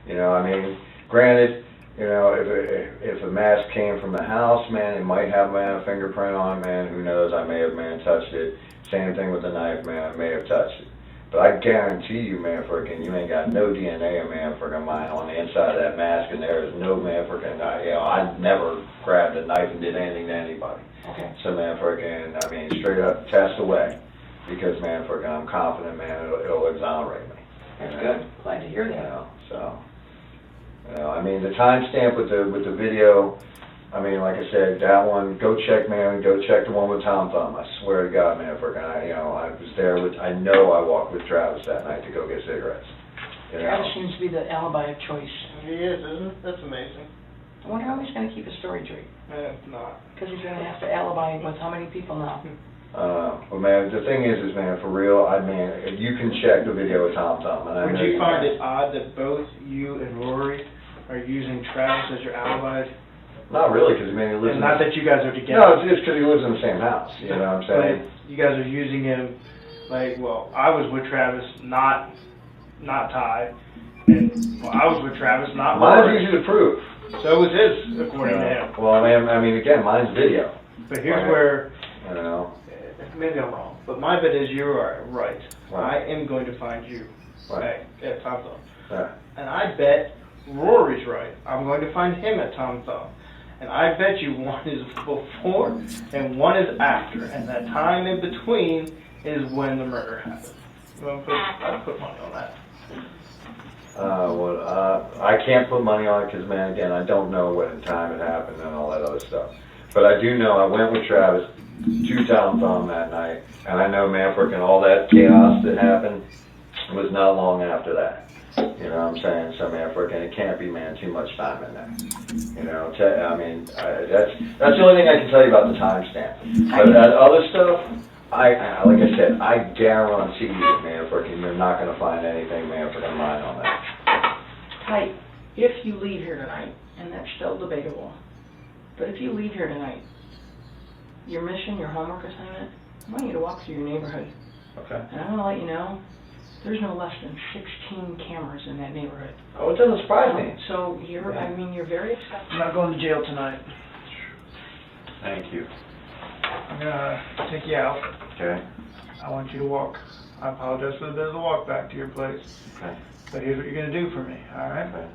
Speaker 6: there. I mean, granted, if a mask came from the house, man, it might have, man, a fingerprint on it, man. Who knows? I may have, man, touched it. Same thing with the knife, man. I may have touched it. But I guarantee you, man, frickin', you ain't got no DNA of, man, frickin' mine on the inside of that mask, and there is no, man, frickin', I never grabbed a knife and did anything to anybody.
Speaker 2: Okay.
Speaker 6: So, man, frickin', I mean, straight up test away. Because, man, frickin', I'm confident, man, it'll exonerate me.
Speaker 2: That's good. Glad to hear that.
Speaker 6: So, I mean, the timestamp with the video, I mean, like I said, that one, go check the one with Tom Thumb. I swear to God, man, frickin', I was there with, I know I walked with Travis that night to go get cigarettes.
Speaker 2: Travis seems to be the alibi of choice.
Speaker 9: He is, isn't it? That's amazing.
Speaker 2: I wonder how he's going to keep his story straight.
Speaker 9: It's not.
Speaker 2: Because he's going to have to alibi with how many people now?
Speaker 6: But man, the thing is, man, for real, you can check the video with Tom Thumb. And
Speaker 9: Would you find it odd that both you and Rory are using Travis as your alibis?
Speaker 6: Not really, because, man, he lives
Speaker 9: And not that you guys are together.
Speaker 6: No, it's because he lives in the same house, you know what I'm saying?
Speaker 9: But you guys are using him, like, well, I was with Travis, not Ty. And, well, I was with Travis, not
Speaker 6: Mine's
Speaker 9: Rory.
Speaker 6: easy to prove.
Speaker 9: So was his, according to him.
Speaker 6: Well, I mean, again, mine's video.
Speaker 9: But here's where,
Speaker 2: Maybe I'm wrong.
Speaker 9: but my bet is you are right.
Speaker 6: Right.
Speaker 9: I am going to find you at Tom Thumb.
Speaker 6: Right.
Speaker 9: And I bet Rory's right. I'm going to find him at Tom Thumb. And I bet you one is before and one is after. And that time in between is when the murder happened. I'd put money on that.
Speaker 6: I can't put money on it because, man, again, I don't know what time it happened and all that other stuff. But I do know I went with Travis to Tom Thumb that night, and I know, man, frickin' all that chaos that happened was not long after that. You know what I'm saying? So, man, frickin', it can't be, man, too much time in there. I mean, that's the only thing I can tell you about the timestamp. But that other stuff, like I said, I guarantee you, man, frickin', you're not gonna find anything, man, frickin' mine on that.
Speaker 2: Hey, if you leave here tonight, and that's still debatable, but if you leave here tonight, your mission, your homework assignment, I want you to walk through your neighborhood.
Speaker 6: Okay.
Speaker 2: And I'm going to let you know, there's no less than 16 cameras in that neighborhood.
Speaker 6: Oh, it doesn't surprise me.
Speaker 2: So you're very accepting.
Speaker 9: I'm not going to jail tonight.
Speaker 6: Thank you.
Speaker 9: I'm going to take you out.
Speaker 6: Okay.
Speaker 9: I want you to walk. I apologize for the bit of the walk back to your place.
Speaker 6: Okay.
Speaker 9: But here's what you're going to do for me, all right?
Speaker 6: Okay.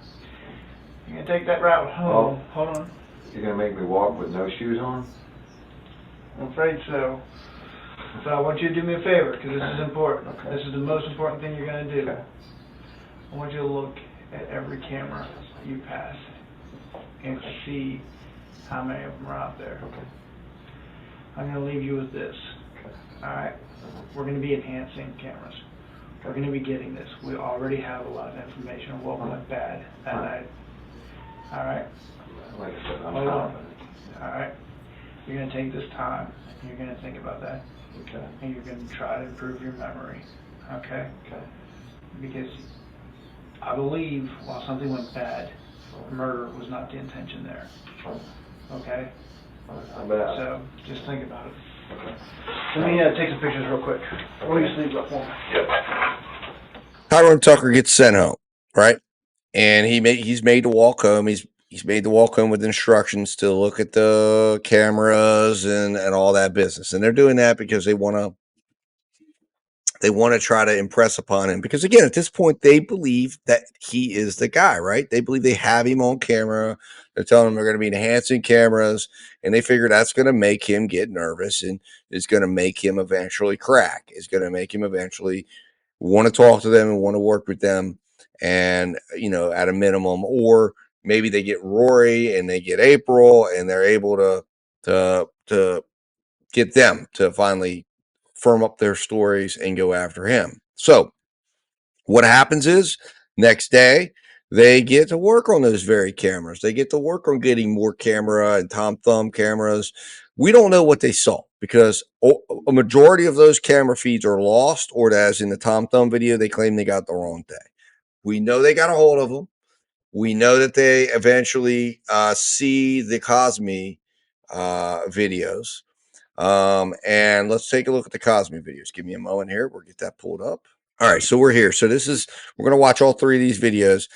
Speaker 9: You're going to take that route home. Hold on.
Speaker 6: You're gonna make me walk with no shoes on?
Speaker 9: I'm afraid so. So I want you to do me a favor, because this is important. Okay. This is the most important thing you're going to do.
Speaker 6: Okay.
Speaker 9: I want you to look at every camera you pass and see how many of them are out there.
Speaker 6: Okay.
Speaker 9: I'm going to leave you with this.
Speaker 6: Okay.
Speaker 9: All right? We're going to be enhancing cameras. We're going to be getting this. We already have a lot of information on what went bad that night. All right?
Speaker 6: Like I said, I'm
Speaker 9: Hold on.
Speaker 6: confident.
Speaker 9: All right? You're going to take this time, and you're going to think about that.
Speaker 6: Okay.
Speaker 9: And you're going to try to improve your memory. Okay?
Speaker 6: Okay.
Speaker 9: Because I believe while something went bad, murder was not the intention there. Okay? So just think about it.
Speaker 6: Okay.
Speaker 9: Let me take some pictures real quick. What do you sleep up for me?
Speaker 6: Yep.
Speaker 1: Tyrone Tucker gets sent home, right? And he's made to walk home. He's made to walk home with instructions to look at the cameras and all that business. And they're doing that because they want to try to impress upon him. Because again, at this point, they believe that he is the guy, right? They believe they have him on camera. They're telling him they're going to be enhancing cameras, and they figure that's going to make him get nervous and is going to make him eventually crack. Is going to make him eventually want to talk to them and want to work with them, and at a minimum, or maybe they get Rory and they get April, and they're able to get them to finally firm up their stories and go after him. So what happens is next day they get to work on those very cameras. They get to work on getting more camera and Tom Thumb cameras. We don't know what they saw because a majority of those camera feeds are lost, or as in the Tom Thumb video, they claim they got the wrong day. We know they got a hold of him. We know that they eventually see the Cosme videos. And let's take a look at the Cosme videos. Give me a moment here. We'll get that pulled up. All right, so we're here. So we're going to watch all three of these videos.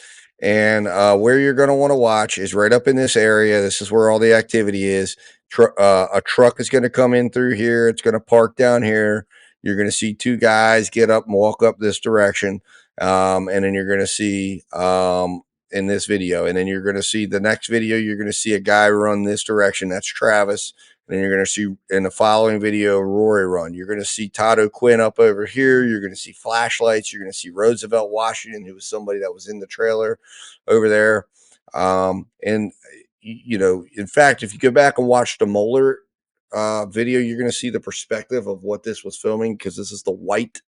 Speaker 1: And where you're going to want to watch is right up in this area. This is where all the activity is. A truck is going to come in through here. It's going to park down here. You're going to see two guys get up and walk up this direction. And then you're going to see in this video. And then you're going to see the next video, you're going to see a guy run this direction. That's Travis. And you're going to see in the following video, Rory run. You're going to see Todd O'Quinn up over here. You're going to see flashlights. You're going to see Roosevelt Washington, who was somebody that was in the trailer over there. And, you know, in fact, if you go back and watch the Moeller video, you're going to see the perspective of what this was filming, because this is the white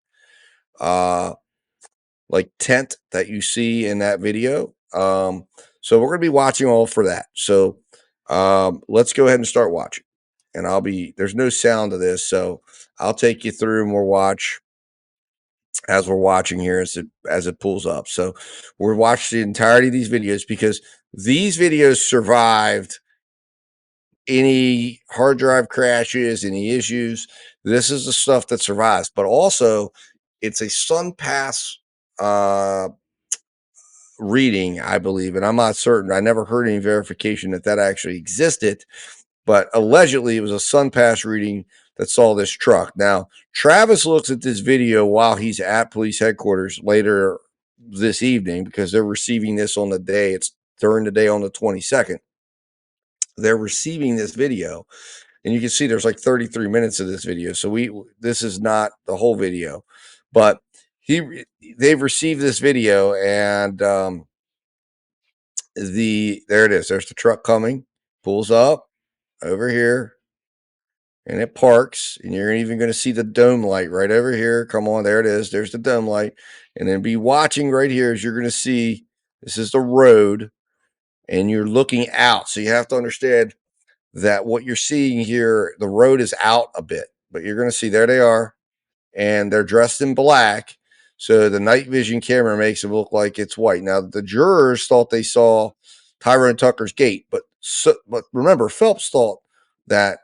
Speaker 1: like tent that you see in that video. So we're going to be watching all for that. So let's go ahead and start watching. And there's no sound to this, so I'll take you through and we'll watch as we're watching here as it pulls up. So we're watching the entirety of these videos because these videos survived any hard drive crashes, any issues. This is the stuff that survives, but also it's a SunPass reading, I believe, and I'm not certain. I never heard any verification that actually existed. But allegedly, it was a SunPass reading that saw this truck. Now, Travis looks at this video while he's at police headquarters later this evening, because they're receiving this on the day. It's during the day on the 22nd. They're receiving this video, and you can see there's like 33 minutes of this video. So this is not the whole video, but they've received this video, and there it is. There's the truck coming, pulls up over here, and it parks, and you're even going to see the dome light right over here. Come on, there it is. There's the dome light. And then be watching right here as you're going to see this is the road, and you're looking out. So you have to understand that what you're seeing here, the road is out a bit, but you're going to see there they are, and they're dressed in black. So the night vision camera makes it look like it's white. Now, the jurors thought they saw Tyrone Tucker's gate, but remember, Phelps thought that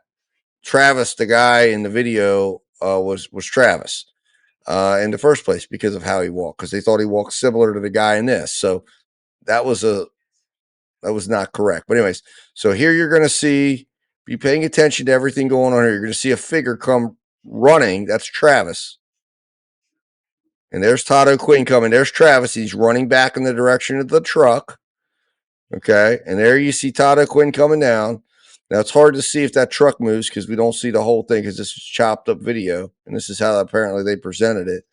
Speaker 1: Travis, the guy in the video, was Travis in the first place because of how he walked, because they thought he walked similar to the guy in this. So that was not correct. But anyways, so here you're going to be paying attention to everything going on here. You're going to see a figure come running. That's Travis. And there's Todd O'Quinn coming. There's Travis. He's running back in the direction of the truck. Okay. And there you see Todd O'Quinn coming down. Now, it's hard to see if that truck moves because we don't see the whole thing, because this is chopped up video. And this is how apparently they presented it.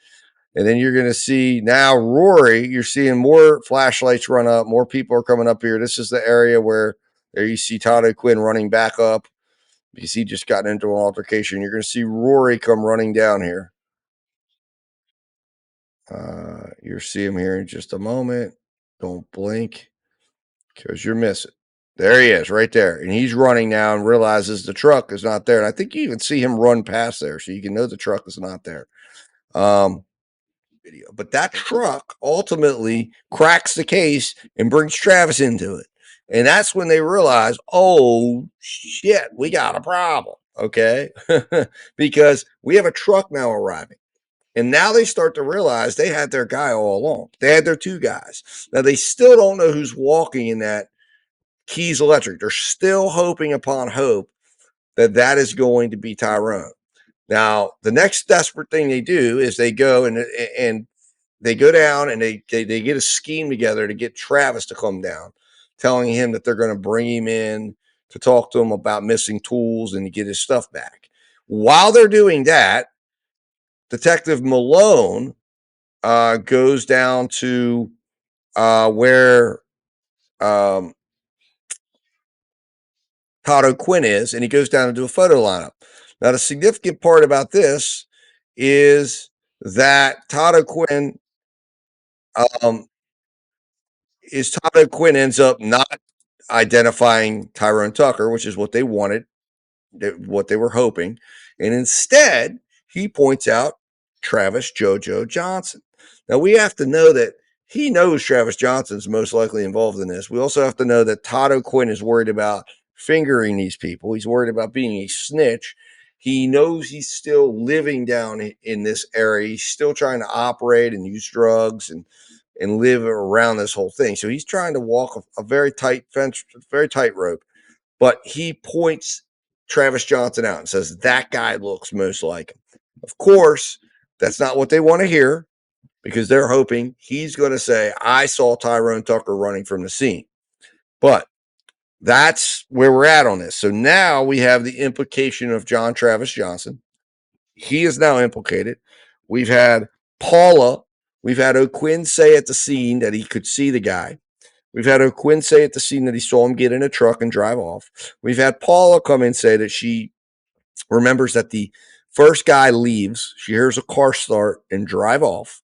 Speaker 1: And then you're going to see now Rory. You're seeing more flashlights run up. More people are coming up here. This is the area where there you see Todd O'Quinn running back up because he just got into an altercation. You're going to see Rory come running down here. You'll see him here in just a moment. Don't blink because you're missing. There he is right there. And he's running now and realizes the truck is not there. And I think you even see him run past there, so you can know the truck is not there. Video. But that truck ultimately cracks the case and brings Travis into it. And that's when they realize, oh, shit, we got a problem. Okay. Because we have a truck now arriving. And now they start to realize they had their guy all along. They had their two guys. Now they still don't know who's walking in that Keys Electric. They're still hoping upon hope that is going to be Tyrone. Now, the next desperate thing they do is they go and they go down and they get a scheme together to get Travis to come down, telling him that they're going to bring him in to talk to him about missing tools and to get his stuff back. While they're doing that, Detective Malone goes down to where Todd O'Quinn is, and he goes down to do a photo lineup. Now, the significant part about this is that Todd O'Quinn ends up not identifying Tyrone Tucker, which is what they wanted, what they were hoping. And instead, he points out Travis JoJo Johnson. Now, we have to know that he knows Travis Johnson's most likely involved in this. We also have to know that Todd O'Quinn is worried about fingering these people. He's worried about being a snitch. He knows he's still living down in this area. He's still trying to operate and use drugs and live around this whole thing. So he's trying to walk a very tight fence, very tight rope. But he points Travis Johnson out and says, that guy looks most like him. Of course, that's not what they want to hear, because they're hoping he's going to say, I saw Tyrone Tucker running from the scene. But that's where we're at on this. So now we have the implication of John Travis Johnson. He is now implicated. We've had Paula. We've had O'Quinn say at the scene that he could see the guy. We've had O'Quinn say at the scene that he saw him get in a truck and drive off. We've had Paula come in and say that she remembers that the first guy leaves. She hears a car start and drive off,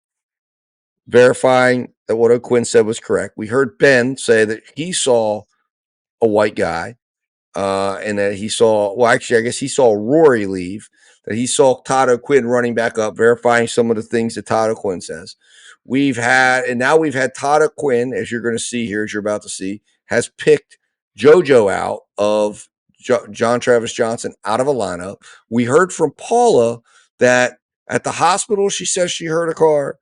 Speaker 1: verifying that what O'Quinn said was correct. We heard Ben say that he saw a white guy, and that he saw, well, actually, I guess he saw Rory leave, that he saw Todd O'Quinn running back up, verifying some of the things that Todd O'Quinn says. Now we've had Todd O'Quinn, as you're going to see here, as you're about to see, has picked JoJo out of John Travis Johnson out of a lineup. We heard from Paula that at the hospital, she says she heard a car.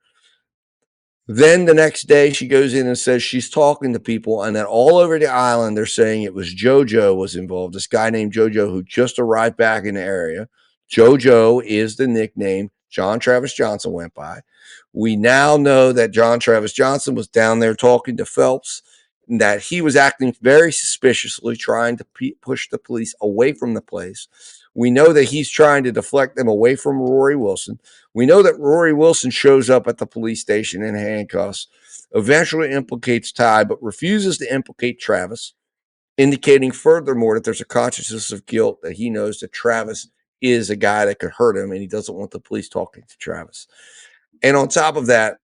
Speaker 1: Then the next day, she goes in and says she's talking to people, and that all over the island, they're saying it was JoJo was involved. This guy named JoJo who just arrived back in the area. JoJo is the nickname John Travis Johnson went by. We now know that John Travis Johnson was down there talking to Phelps, and that he was acting very suspiciously, trying to push the police away from the place. We know that he's trying to deflect them away from Rory Wilson. We know that Rory Wilson shows up at the police station in handcuffs, eventually implicates Ty, but refuses to implicate Travis, indicating furthermore that there's a consciousness of guilt, that he knows that Travis is a guy that could hurt him, and he doesn't want the police talking to Travis. And on top of that,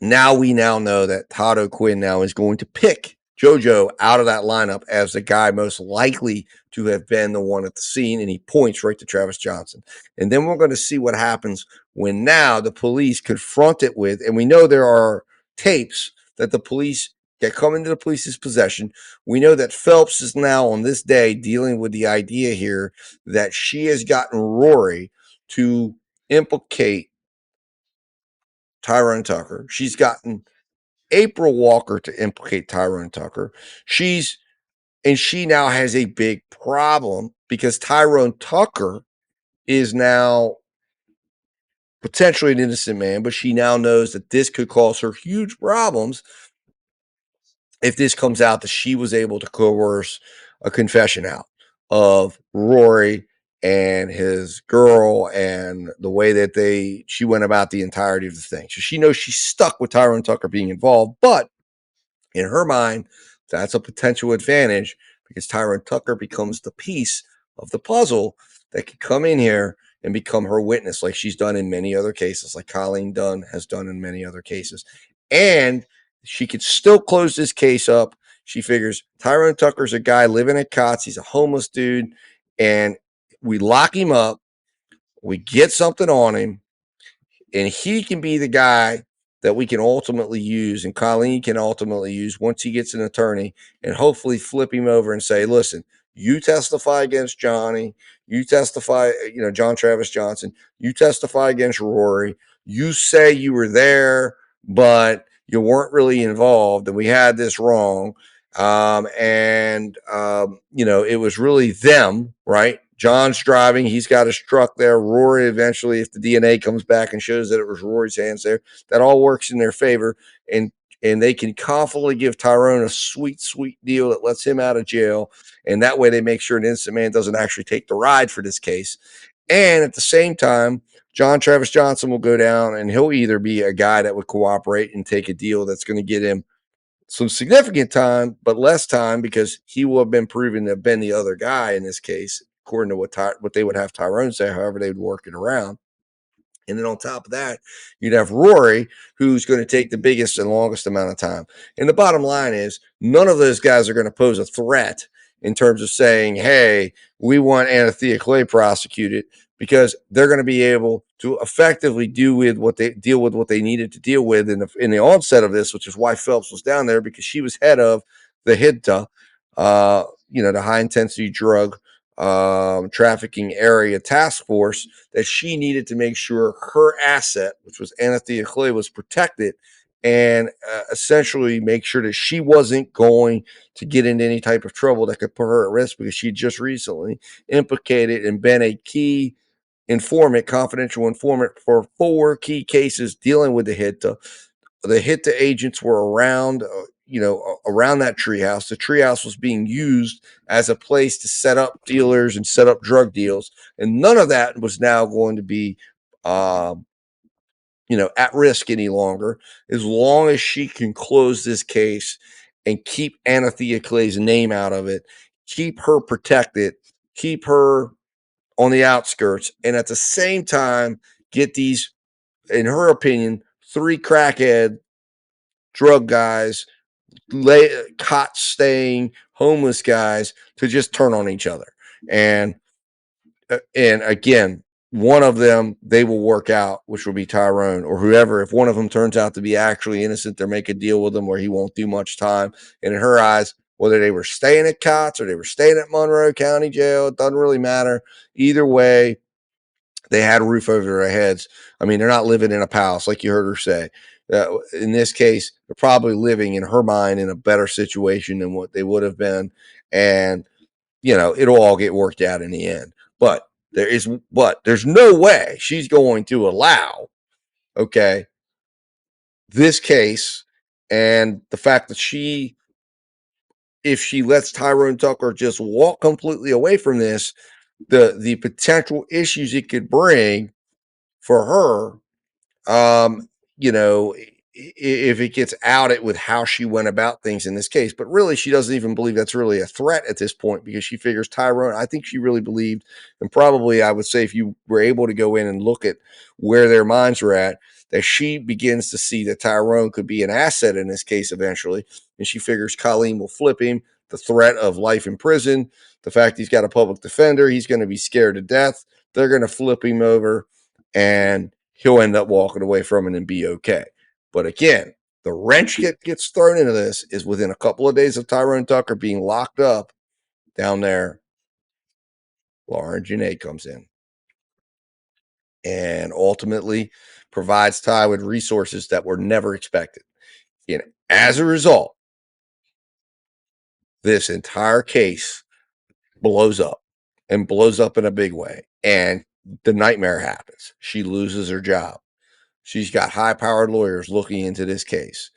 Speaker 1: we now know that Todd O'Quinn now is going to pick JoJo out of that lineup as the guy most likely to have been the one at the scene, and he points right to Travis Johnson. And then we're going to see what happens when now the police confront it with, and we know there are tapes that the police that come into the police's possession. We know that Phelps is now on this day dealing with the idea here that she has gotten Rory to implicate Tyrone Tucker. She's gotten April Walker to implicate Tyrone Tucker. She now has a big problem because Tyrone Tucker is now potentially an innocent man, but she now knows that this could cause her huge problems if this comes out that she was able to coerce a confession out of Rory and his girl and the way that she went about the entirety of the thing. So she knows she's stuck with Tyrone Tucker being involved, but in her mind, that's a potential advantage because Tyrone Tucker becomes the piece of the puzzle that could come in here and become her witness, like she's done in many other cases, like Colleen Dunn has done in many other cases. And she could still close this case up. She figures Tyrone Tucker's a guy living at Cots. He's a homeless dude. And we lock him up. We get something on him. And he can be the guy that we can ultimately use, and Colleen can ultimately use once he gets an attorney, and hopefully flip him over and say, listen, you testify against Johnny, you testify, John Travis Johnson, you testify against Rory, you say you were there, but you weren't really involved, and we had this wrong. It was really them, right? John's driving. He's got his truck there. Rory, eventually, if the DNA comes back and shows that it was Rory's hands there, that all works in their favor. And they can confidently give Tyrone a sweet, sweet deal that lets him out of jail. And that way they make sure an innocent man doesn't actually take the ride for this case. And at the same time, John Travis Johnson will go down, and he'll either be a guy that would cooperate and take a deal that's going to get him some significant time, but less time because he will have been proven to have been the other guy in this case, according to what they would have Tyrone say, however they would work it around. And then on top of that, you'd have Rory, who's going to take the biggest and longest amount of time. And the bottom line is none of those guys are going to pose a threat in terms of saying, hey, we want Anthea Clay prosecuted, because they're going to be able to effectively deal with what they needed to deal with in the onset of this, which is why Phelps was down there, because she was head of the HIDTA, the high intensity drug trafficking area task force, that she needed to make sure her asset, which was Anthea Clay, was protected, and essentially make sure that she wasn't going to get into any type of trouble that could put her at risk, because she just recently implicated and been a key confidential informant for 4 key cases dealing with the HIDTA. The HIDTA agents were around, around that treehouse. The treehouse was being used as a place to set up dealers and set up drug deals, and none of that was now going to be, at risk any longer, as long as she can close this case and keep Anthea Clay's name out of it, keep her protected, keep her on the outskirts, and at the same time get these, in her opinion, 3 crackhead drug guys, cot staying homeless guys, to just turn on each other. And again, one of them they will work out, which will be Tyrone or whoever. If one of them turns out to be actually innocent, they'll make a deal with him where he won't do much time. And in her eyes, whether they were staying at Cots or they were staying at Monroe County Jail, it doesn't really matter. Either way, they had a roof over their heads. I mean, they're not living in a palace like you heard her say. In this case, they're probably living, in her mind, in a better situation than what they would have been. And, it'll all get worked out in the end. But there's no way she's going to allow, this case, and the fact that if she lets Tyrone Tucker just walk completely away from this, the potential issues it could bring for her, if it gets outed with how she went about things in this case. But really, she doesn't even believe that's really a threat at this point, because she figures Tyrone, I think she really believed, and probably I would say if you were able to go in and look at where their minds were at, that she begins to see that Tyrone could be an asset in this case eventually. And she figures Colleen will flip him, the threat of life in prison, the fact he's got a public defender, he's going to be scared to death. They're going to flip him over, and he'll end up walking away from it and be okay. But again, the wrench gets thrown into this is within a couple of days of Tyrone Tucker being locked up down there, Lauren Janae comes in and ultimately provides Ty with resources that were never expected. And as a result, this entire case blows up, and blows up in a big way. And the nightmare happens. She loses her job. She's got high-powered lawyers looking into this case.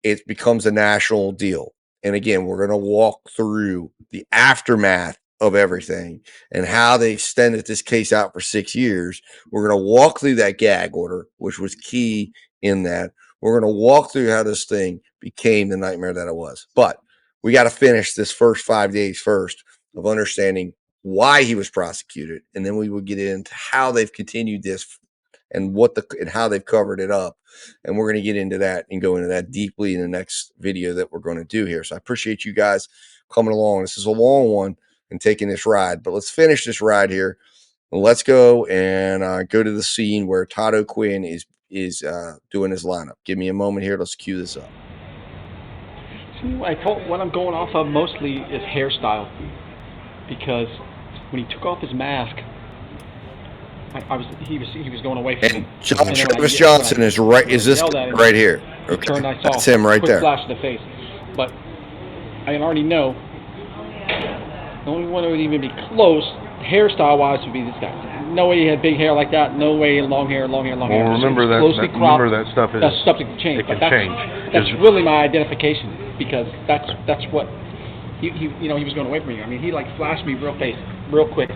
Speaker 1: It becomes a national deal. And again, we're going to walk through the aftermath of everything and how they extended this case out for 6 years. We're going to walk through that gag order, which was key in that. We're going to walk through how this thing became the nightmare that it was. But we got to finish this first 5 days first of understanding why he was prosecuted. And then we will get into how they've continued this and how they've covered it up. And we're going to get into that and go into that deeply in the next video that we're going to do here. So I appreciate you guys coming along. This is a long one and taking this ride, but let's finish this ride here. Let's go and go to the scene where Todd O'Quinn is doing his lineup. Give me a moment here. Let's cue this up.
Speaker 13: See, what I'm going off of mostly is hairstyle, because when he took off his mask, he was going away from me.
Speaker 1: Travis Johnson is right. Is this right here? Okay, that's him right there.
Speaker 13: Flash to the face, but I already know the only one who would even be close, hairstyle-wise, would be this guy. No way he had big hair like that. No way long hair.
Speaker 4: Well, remember that stuff is.
Speaker 13: That's stuff that can change.
Speaker 4: It can change.
Speaker 13: That's really my identification, because that's what he was going away from me. I mean, he flashed me real quick.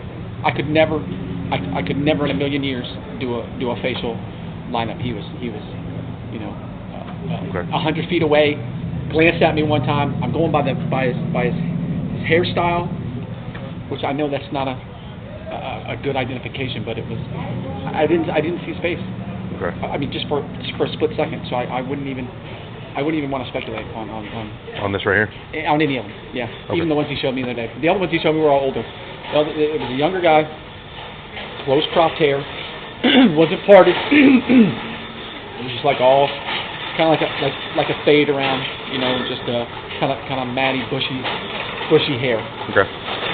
Speaker 13: I could never in a million years do a facial lineup. He was 100 feet away, glanced at me one time. I'm going by his hairstyle, which I know that's not a good identification, but it was. I didn't see his face.
Speaker 4: Okay.
Speaker 13: I mean, just for a split second. So I wouldn't even want to speculate
Speaker 4: on this right here.
Speaker 13: On any of them, yeah. Okay. Even the ones he showed me the other day. The other ones he showed me were all older. It was a younger guy. close cropped hair, wasn't parted. It was just like all kind of like a fade around, you know, just kind of matty, bushy hair.
Speaker 4: Okay.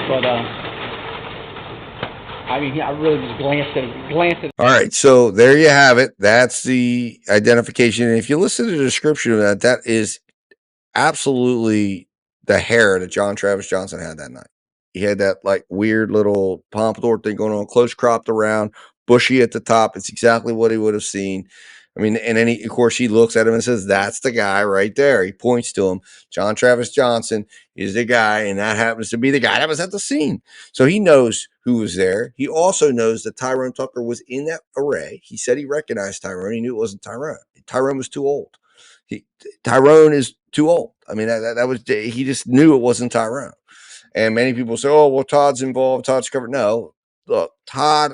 Speaker 13: But I mean, I really just glanced at it.
Speaker 1: All right, so there you have it. That's the identification. And if you listen to the description of that, that is absolutely the hair that John Travis Johnson had that night. He had that like weird little pompadour thing going on, close cropped around, bushy at the top. It's exactly what he would have seen. I mean, and then of course, he looks at him and says, "That's the guy right there." He points to him. John Travis Johnson is the guy, and that happens to be the guy that was at the scene. So he knows who was there. He also knows that Tyrone Tucker was in that array. He said he recognized Tyrone. He knew it wasn't Tyrone. Tyrone was too old. Tyrone is too old. I mean, that was, he just knew it wasn't Tyrone. And many people say, "Oh, well, Todd's involved. Todd's covered." No, look, Todd,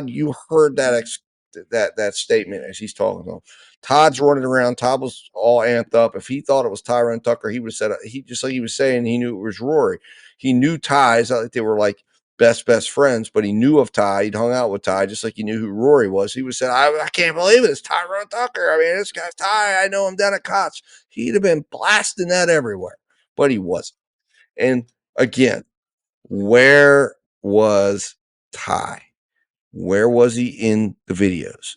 Speaker 1: you heard that statement as he's talking to him. Todd's running around. Todd was all amped up. If he thought it was Tyrone Tucker, he would have said, he just like he was saying, he knew it was Rory. He knew Ty. It's not like they were like best friends, but he knew of Ty. He'd hung out with Ty, just like he knew who Rory was. He would have said, I can't believe it. It's Tyrone Tucker. I mean, this guy's Ty. I know him down at Cots. He'd have been blasting that everywhere, but he wasn't. And again, where was Ty? Where was he in the videos?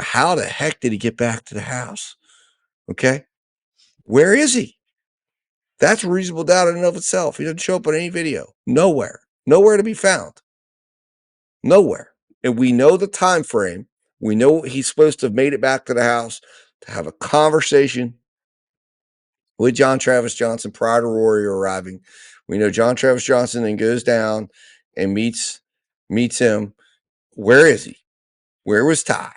Speaker 1: How the heck did he get back to the house? Okay. Where is he? That's reasonable doubt in and of itself. He doesn't show up on any video. Nowhere. Nowhere to be found. Nowhere. And we know the time frame. We know he's supposed to have made it back to the house to have a conversation with John Travis Johnson prior to Rory arriving. We know John Travis Johnson then goes down and meets him. Where is he? Where was Ty?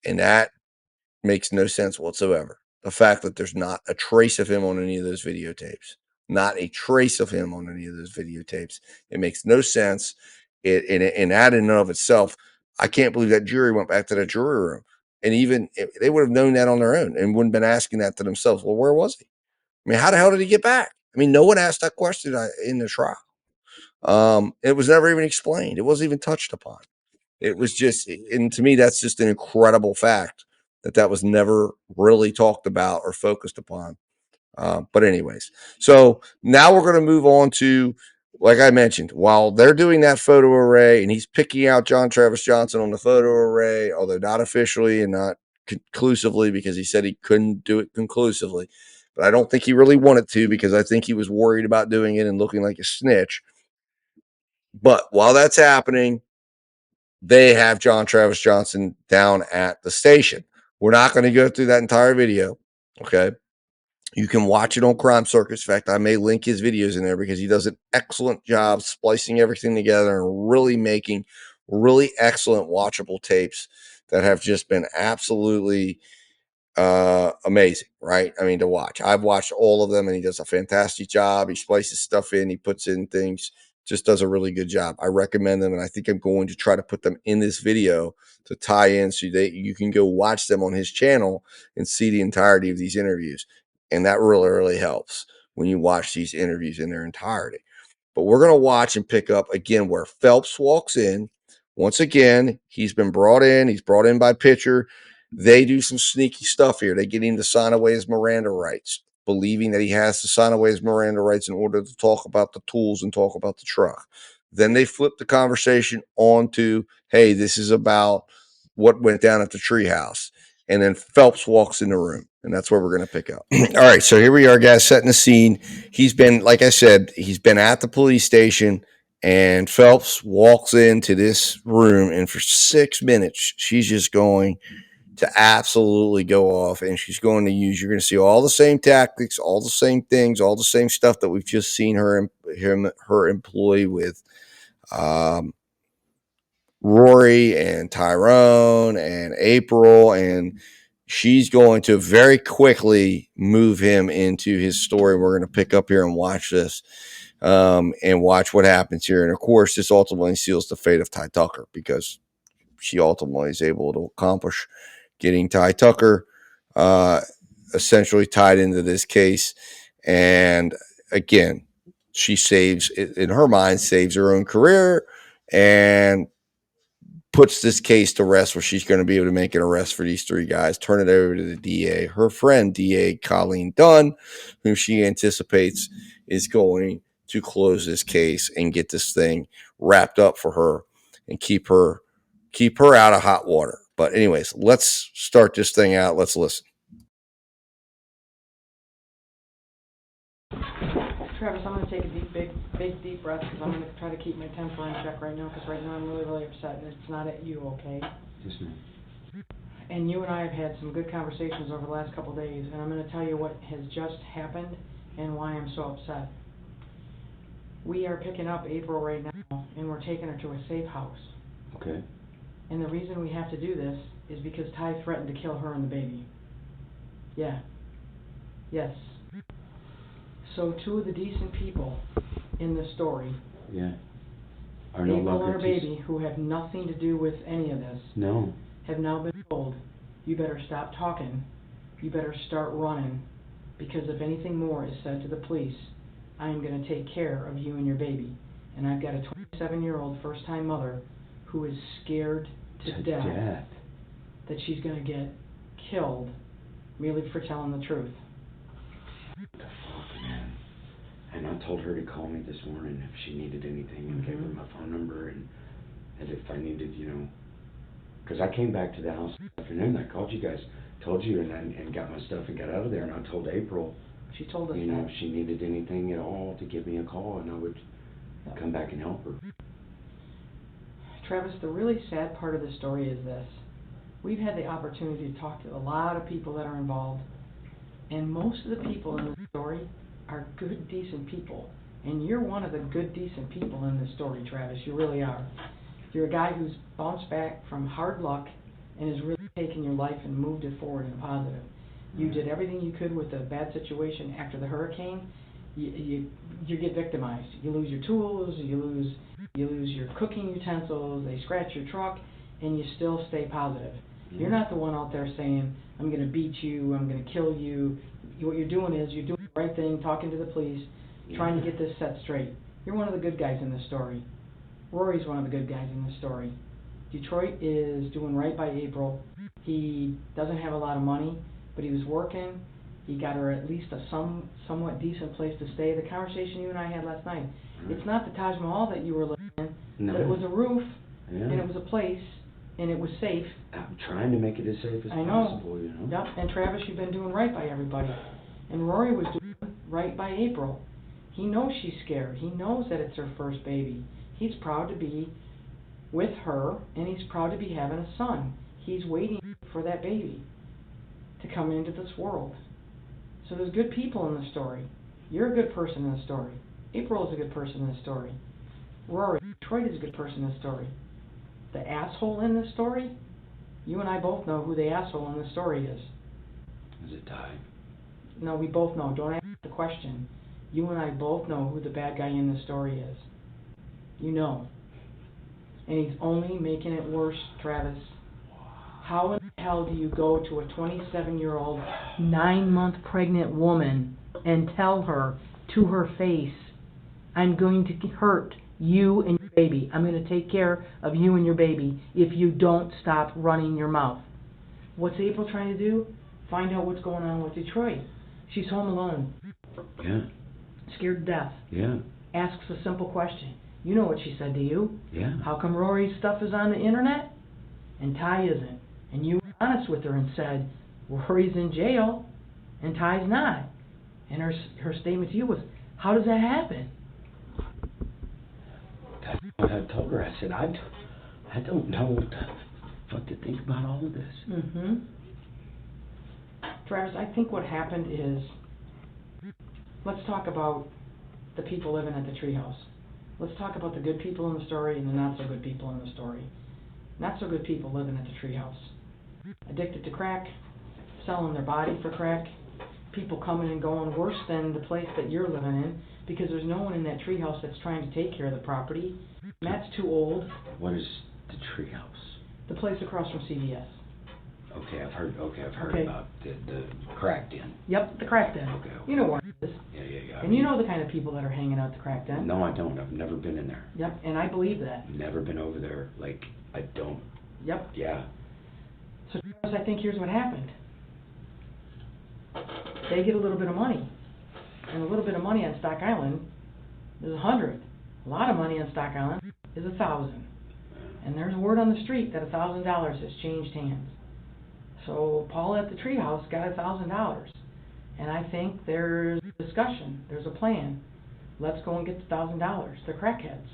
Speaker 1: And that makes no sense whatsoever. The fact that there's not a trace of him on any of those videotapes. Not a trace of him on any of those videotapes. It makes no sense. And that in and of itself, I can't believe that jury went back to the jury room. And even they would have known that on their own and wouldn't have been asking that to themselves. Well, where was he? I mean, how the hell did he get back? I mean, no one asked that question in the trial. It was never even explained. It wasn't even touched upon. It was just, and to me, that's just an incredible fact that was never really talked about or focused upon. But anyways, so now we're going to move on to, like I mentioned, while they're doing that photo array and he's picking out John Travis Johnson on the photo array, although not officially and not conclusively because he said he couldn't do it conclusively. But I don't think he really wanted to because I think he was worried about doing it and looking like a snitch. But while that's happening, they have John Travis Johnson down at the station. We're not going to go through that entire video. Okay. You can watch it on Crime Circus. In fact, I may link his videos in there because he does an excellent job splicing everything together and really making really excellent watchable tapes that have just been absolutely amazing, right? I mean, to watch. I've watched all of them and he does a fantastic job. He splices stuff in, he puts in things, just does a really good job. I recommend them, and I think I'm going to try to put them in this video to tie in so that you can go watch them on his channel and see the entirety of these interviews. And that really, really helps when you watch these interviews in their entirety. But we're going to watch and pick up again where Phelps walks in. Once again, he's been brought in. He's brought in by pitcher. They do some sneaky stuff here. They get him to sign away his Miranda rights, believing that he has to sign away his Miranda rights in order to talk about the tools and talk about the truck. Then they flip the conversation on to, hey, this is about what went down at the treehouse. And then Phelps walks in the room, and that's where we're going to pick up. All right, so here we are, guys, setting the scene. He's been, like I said, he's been at the police station, and Phelps walks into this room, and for 6 minutes, she's just going to absolutely go off, and she's going to use, you're going to see all the same tactics, all the same things, all the same stuff that we've just seen her employ with Rory and Tyrone and April, and she's going to very quickly move him into his story. We're going to pick up here and watch this and watch what happens here. And of course, this ultimately seals the fate of Ty Tucker because she ultimately is able to accomplish getting Ty Tucker essentially tied into this case. And again, she saves, in her mind, saves her own career and puts this case to rest where she's going to be able to make an arrest for these three guys, turn it over to the DA. Her friend, DA Colleen Dunn, whom she anticipates is going to close this case and get this thing wrapped up for her and keep her out of hot water. But anyways, let's start this thing out. Let's listen.
Speaker 19: Travis, I'm going to take a deep breath because I'm going to try to keep my temper in check right now because right now I'm really upset and it's not at you, okay?
Speaker 7: Yes, ma'am.
Speaker 19: And you and I have had some good conversations over the last couple of days, and I'm going to tell you what has just happened and why I'm so upset. We are picking up April right now, and we're taking her to a safe house.
Speaker 7: Okay.
Speaker 19: And the reason we have to do this is because Ty threatened to kill her and the baby. Yeah. Yes. So two of the decent people in the story,
Speaker 7: Yeah. Are no
Speaker 19: April and
Speaker 7: longer
Speaker 19: her baby, who have nothing to do with any of this,
Speaker 7: No.
Speaker 19: have now been told, you better stop talking, you better start running, because if anything more is said to the police, I am going to take care of you and your baby. And I've got a 27-year-old first-time mother who is scared to death that she's going to get killed merely for telling the truth.
Speaker 7: What the fuck, man? And I told her to call me this morning if she needed anything and gave her my phone number and if I needed, because I came back to the house this afternoon. I called you guys, told you, and got my stuff and got out of there. And I told April,
Speaker 19: she told us
Speaker 7: if she needed anything at all to give me a call and I would come back and help her.
Speaker 19: Travis, the really sad part of the story is this. We've had the opportunity to talk to a lot of people that are involved, and most of the people in the story are good, decent people. And you're one of the good, decent people in this story, Travis. You really are. You're a guy who's bounced back from hard luck and has really taken your life and moved it forward in a positive. You did everything you could with the bad situation after the hurricane. You get victimized. You lose your tools, you lose your cooking utensils, they scratch your truck, and you still stay positive. You're not the one out there saying, I'm going to beat you, I'm going to kill you. What you're doing is you're doing the right thing, talking to the police, trying to get this set straight. You're one of the good guys in this story. Rory's one of the good guys in this story. Detroit is doing right by April. He doesn't have a lot of money, but he was working. He got her at least a somewhat decent place to stay. The conversation you and I had last night, it's not the Taj Mahal that you were living in, but it was a roof, and it was a place, and it was safe.
Speaker 7: I'm trying to make it as safe as possible,
Speaker 19: Yep, and Travis, you've been doing right by everybody. And Rory was doing right by April. He knows she's scared. He knows that it's her first baby. He's proud to be with her, and he's proud to be having a son. He's waiting for that baby to come into this world. So there's good people in the story. You're a good person in the story. April is a good person in the story. Rory, Detroit is a good person in the story. The asshole in the story, you and I both know who the asshole in the story is.
Speaker 7: Is it Ty?
Speaker 19: No, we both know. Don't ask the question. You and I both know who the bad guy in the story is. You know. And he's only making it worse, Travis. How in the hell do you go to a 27-year-old, 9-month pregnant woman and tell her to her face, I'm going to hurt you and your baby. I'm going to take care of you and your baby if you don't stop running your mouth. What's April trying to do? Find out what's going on with Detroit. She's home alone.
Speaker 7: Yeah.
Speaker 19: Scared to death.
Speaker 7: Yeah.
Speaker 19: Asks a simple question. You know what she said to you.
Speaker 7: Yeah.
Speaker 19: How come Rory's stuff is on the internet and Ty isn't? And you were honest with her and said, Rory's in jail and Ty's not. And her statement to you was, how does that happen?
Speaker 7: That's what I told her. I said, I don't know what the fuck to think about all of this.
Speaker 19: Mm-hmm. Travis, I think what happened is, let's talk about the people living at the treehouse. Let's talk about the good people in the story and the not so good people in the story. Not so good people living at the treehouse. Addicted to crack, selling their body for crack, people coming and going worse than the place that you're living in because there's no one in that treehouse that's trying to take care of the property. Matt's too old.
Speaker 7: What is the treehouse?
Speaker 19: The place across from CVS.
Speaker 7: Okay, I've heard about the crack den.
Speaker 19: Yep, the crack den.
Speaker 7: Okay.
Speaker 19: You know where it is.
Speaker 7: Yeah.
Speaker 19: And you know the kind of people that are hanging out at the crack den.
Speaker 7: No, I don't. I've never been in there.
Speaker 19: Yep, and I believe that.
Speaker 7: Never been over there. Like, I don't.
Speaker 19: Yep.
Speaker 7: Yeah.
Speaker 19: So I think here's what happened. They get a little bit of money. And a little bit of money on Stock Island is 100. A lot of money on Stock Island is 1,000. And there's word on the street that $1,000 has changed hands. So Paula at the treehouse got $1,000. And I think there's a discussion, there's a plan. Let's go and get the $1,000. They're crackheads.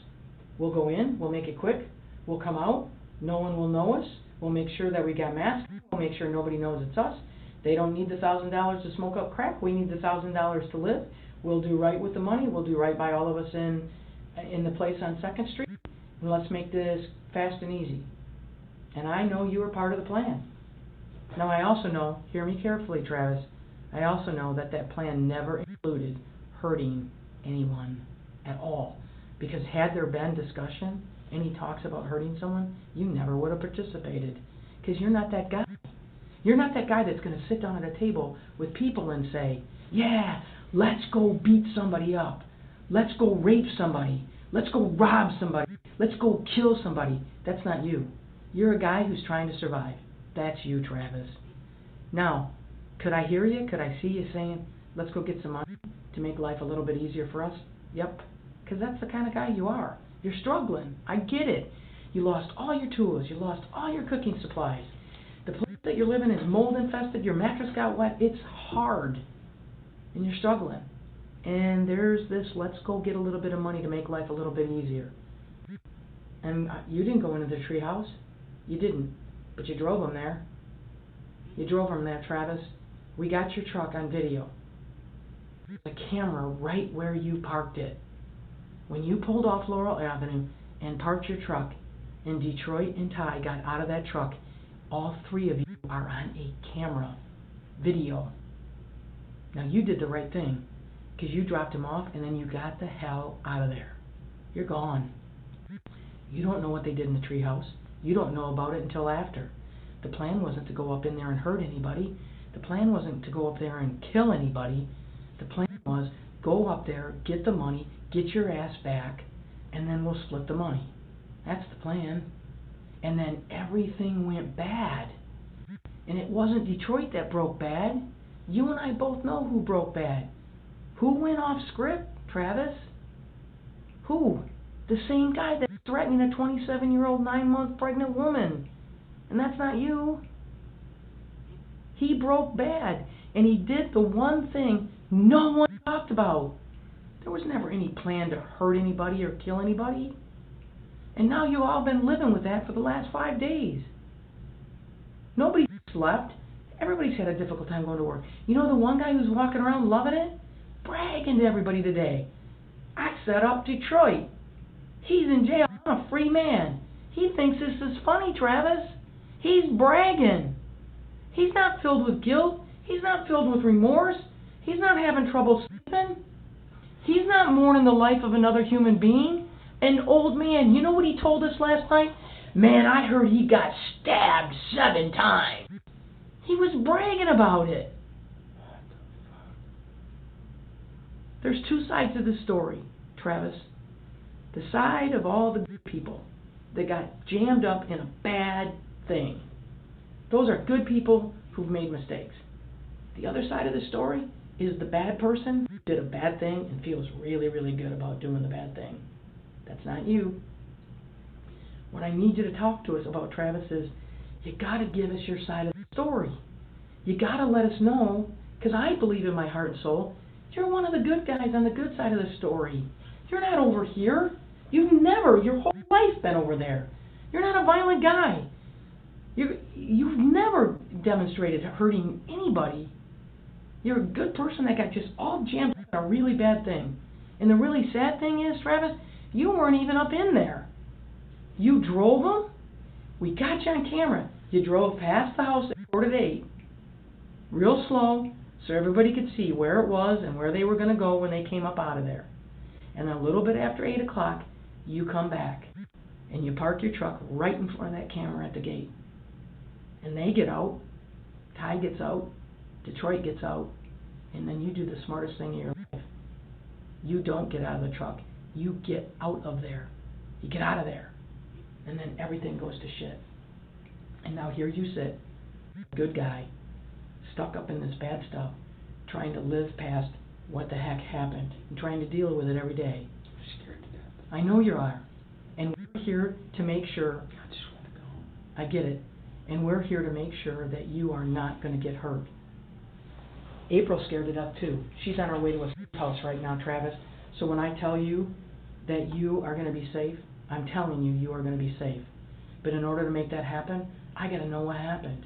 Speaker 19: We'll go in, we'll make it quick, we'll come out, no one will know us, we'll make sure that we got masks, we'll make sure nobody knows it's us. They don't need the $1,000 to smoke up crack, we need the $1,000 to live. We'll do right with the money, we'll do right by all of us in the place on 2nd Street, and let's make this fast and easy. And I know you were part of the plan. Now I also know, hear me carefully Travis, I also know that that plan never included hurting anyone at all. Because had there been discussion, any talks about hurting someone, you never would have participated. Because you're not that guy. You're not that guy that's going to sit down at a table with people and say, yeah, let's go beat somebody up. Let's go rape somebody. Let's go rob somebody. Let's go kill somebody. That's not you. You're a guy who's trying to survive. That's you, Travis. Now, could I hear you? Could I see you saying, let's go get some money to make life a little bit easier for us? Yep. Because that's the kind of guy you are. You're struggling. I get it. You lost all your tools. You lost all your cooking supplies. The place that you're living is mold infested. Your mattress got wet. It's hard. And you're struggling. And there's this, let's go get a little bit of money to make life a little bit easier. And you didn't go into the treehouse. You didn't. But you drove them there. You drove them there, Travis. We got your truck on video. There's a camera right where you parked it. When you pulled off Laurel Avenue and parked your truck, and Detroit and Ty got out of that truck, all three of you are on a camera video. Now you did the right thing, because you dropped him off and then you got the hell out of there. You're gone. You don't know what they did in the treehouse. You don't know about it until after. The plan wasn't to go up in there and hurt anybody. The plan wasn't to go up there and kill anybody. The plan was, go up there, get the money, get your ass back, and then we'll split the money. That's the plan. And then everything went bad. And it wasn't Detroit that broke bad. You and I both know who broke bad. Who went off script, Travis? Who? The same guy that's threatening a 27-year-old 9-month pregnant woman. And that's not you. He broke bad. And he did the one thing no one talked about. There was never any plan to hurt anybody or kill anybody. And now you've all been living with that for the last 5 days. Nobody slept. Everybody's had a difficult time going to work. You know the one guy who's walking around loving it? Bragging to everybody today. I set up Detroit. He's in jail. I'm a free man. He thinks this is funny, Travis. He's bragging. He's not filled with guilt. He's not filled with remorse. He's not having trouble sleeping. He's not mourning the life of another human being. An old man. You know what he told us last night? Man, I heard he got stabbed 7 times. He was bragging about it. There's 2 sides to the story, Travis. The side of all the good people that got jammed up in a bad thing. Those are good people who've made mistakes. The other side of the story is the bad person who did a bad thing and feels really, really good about doing the bad thing. That's not you. What I need you to talk to us about, Travis, is you got to give us your side of the story. You got to let us know, because I believe in my heart and soul, you're one of the good guys on the good side of the story. You're not over here. You've never, your whole life, been over there. You're not a violent guy. You've never demonstrated hurting anybody. You're a good person that got just all jammed up in a really bad thing. And the really sad thing is, Travis, you weren't even up in there. You drove them. We got you on camera. You drove past the house at 8:45, real slow, so everybody could see where it was and where they were going to go when they came up out of there. And a little bit after 8 o'clock, you come back. And you park your truck right in front of that camera at the gate. And they get out. Ty gets out. Detroit gets out. And then you do the smartest thing in your life. You don't get out of the truck. You get out of there. You get out of there. and then everything goes to shit. And now here you sit, good guy, stuck up in this bad stuff, trying to live past what the heck happened, and trying to deal with it every day.
Speaker 7: I'm scared to death.
Speaker 19: I know you are. And we're here to make sure,
Speaker 7: I just want to go home.
Speaker 19: I get it, and we're here to make sure that you are not going to get hurt. April's scared to death too. She's on her way to a house right now, Travis. So when I tell you that you are going to be safe, I'm telling you, you are going to be safe. But in order to make that happen, I got to know what happened.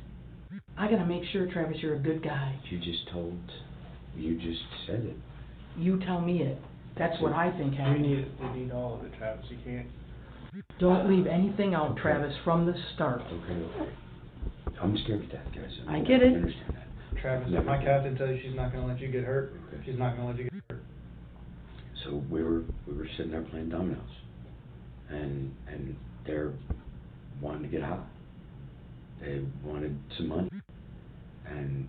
Speaker 19: I got to make sure, Travis, you're a good guy.
Speaker 7: You just said it.
Speaker 19: You tell me it. That's what I think happened.
Speaker 9: We need all of it, Travis. You can't.
Speaker 19: Don't leave anything out, Travis, from the start.
Speaker 7: Okay. I'm scared to death, guys.
Speaker 19: I get it.
Speaker 7: I understand that.
Speaker 9: Travis, if my captain tells you she's not going to let you get hurt, she's not going to let you get hurt.
Speaker 7: So we were sitting there playing dominoes, and they're wanting to get high. They wanted some money, and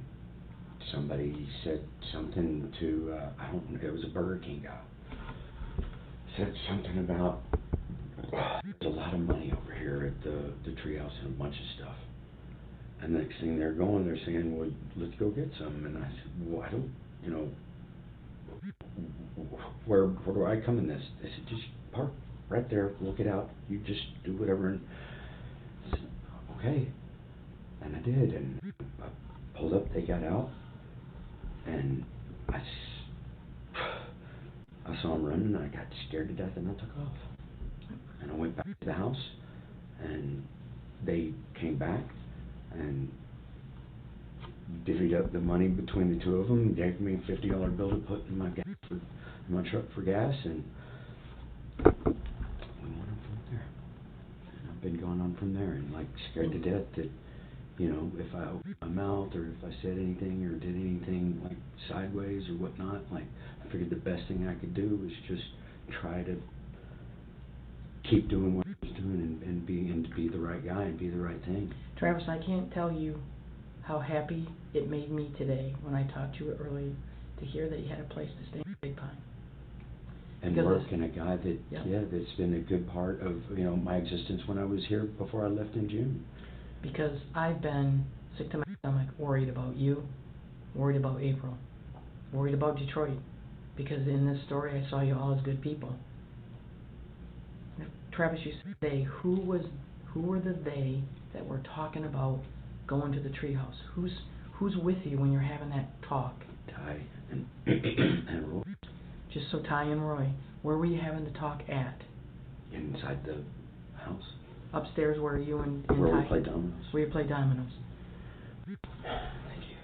Speaker 7: somebody said something to I don't know, it was a Burger King guy. Said something about there's a lot of money over here at the treehouse and a bunch of stuff. And the next thing they're saying, well, let's go get some. And I said, well, I don't, where do I come in this? They said, just park right there, look it out. You just do whatever. And I said, okay. And I did. And I pulled up, they got out. And I saw them running, and I got scared to death, and I took off. And I went back to the house, and they came back and divvied up the money between the two of them, gave me a $50 bill to put in my truck for gas, and we went on from there. And I've been going on from there, and like scared to death that, if I opened my mouth or if I said anything or did anything like sideways or whatnot, like I figured the best thing I could do was just try to keep doing what I was doing and to be the right guy and be the right thing.
Speaker 19: Travis, I can't tell you how happy it made me today when I talked to you earlier to hear that you had a place to stay in Big Pine.
Speaker 7: And work, and a guy that, that's been a good part of, my existence when I was here before I left in June.
Speaker 19: Because I've been sick to my stomach, worried about you, worried about April, worried about Detroit. Because in this story I saw you all as good people. Travis, you said they. Who were the they that were talking about going to the treehouse? Who's with you when you're having that talk?
Speaker 7: Ty and Roy.
Speaker 19: Just so Ty and Roy. Where were you having the talk at?
Speaker 7: Inside the house.
Speaker 19: Upstairs where you and
Speaker 7: where
Speaker 19: Ty?
Speaker 7: We play dominoes.
Speaker 19: Where you play dominoes.
Speaker 7: Thank you.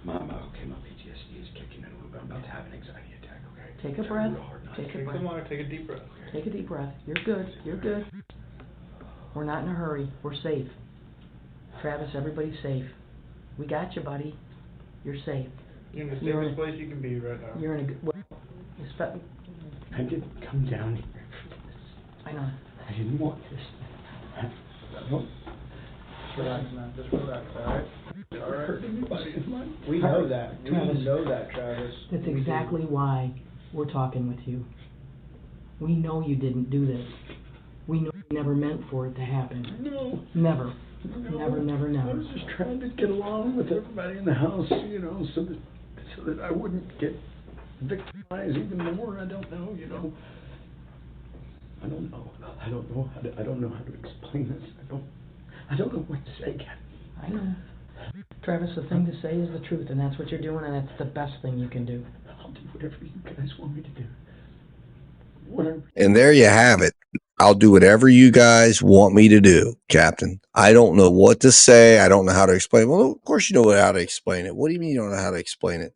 Speaker 7: My PTSD is kicking in a little bit. I'm about to have an anxiety attack, okay?
Speaker 19: Take a breath. Take a breath.
Speaker 9: Come on, take a deep breath.
Speaker 19: Take a deep breath. You're good. You're good. We're not in a hurry. We're safe. Travis, everybody's safe. We got you, buddy. You're safe.
Speaker 9: You're in the safest place you can be right now.
Speaker 19: You're in a good...
Speaker 7: I didn't come down here.
Speaker 19: I know.
Speaker 7: I didn't want this.
Speaker 9: Just relax, man. Just relax, alright? Alright.
Speaker 7: Hurt anybody in my...
Speaker 9: We know that.
Speaker 19: Travis,
Speaker 9: We know that, Travis.
Speaker 19: That's exactly why we're talking with you. We know you didn't do this. We know you never meant for it to happen.
Speaker 7: No.
Speaker 19: Never.
Speaker 7: No.
Speaker 19: Never.
Speaker 7: I was just trying to get along with everybody in the house, so that I wouldn't get victimized even more. I don't know, I don't know how to explain this. I don't know what to say, Ken.
Speaker 19: I know. Travis, the thing to say is the truth, and that's what you're doing, and that's the best thing you can do.
Speaker 7: I'll do whatever you guys want me to do. Whatever.
Speaker 1: And there you have it. I'll do whatever you guys want me to do, Captain. I don't know what to say. I don't know how to explain it. Well, of course you know how to explain it. What do you mean you don't know how to explain it?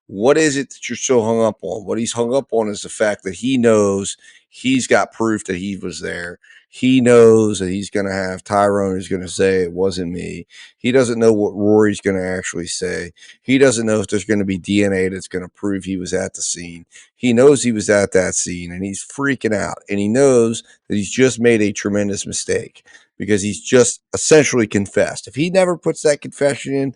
Speaker 1: What is it that you're so hung up on? What he's hung up on is the fact that he knows he's got proof that he was there. He knows that he's going to have Tyrone who's going to say it wasn't me. He doesn't know what Rory's going to actually say. He doesn't know if there's going to be DNA that's going to prove he was at the scene. He knows he was at that scene, and he's freaking out. And he knows that he's just made a tremendous mistake because he's just essentially confessed. If he never puts that confession in,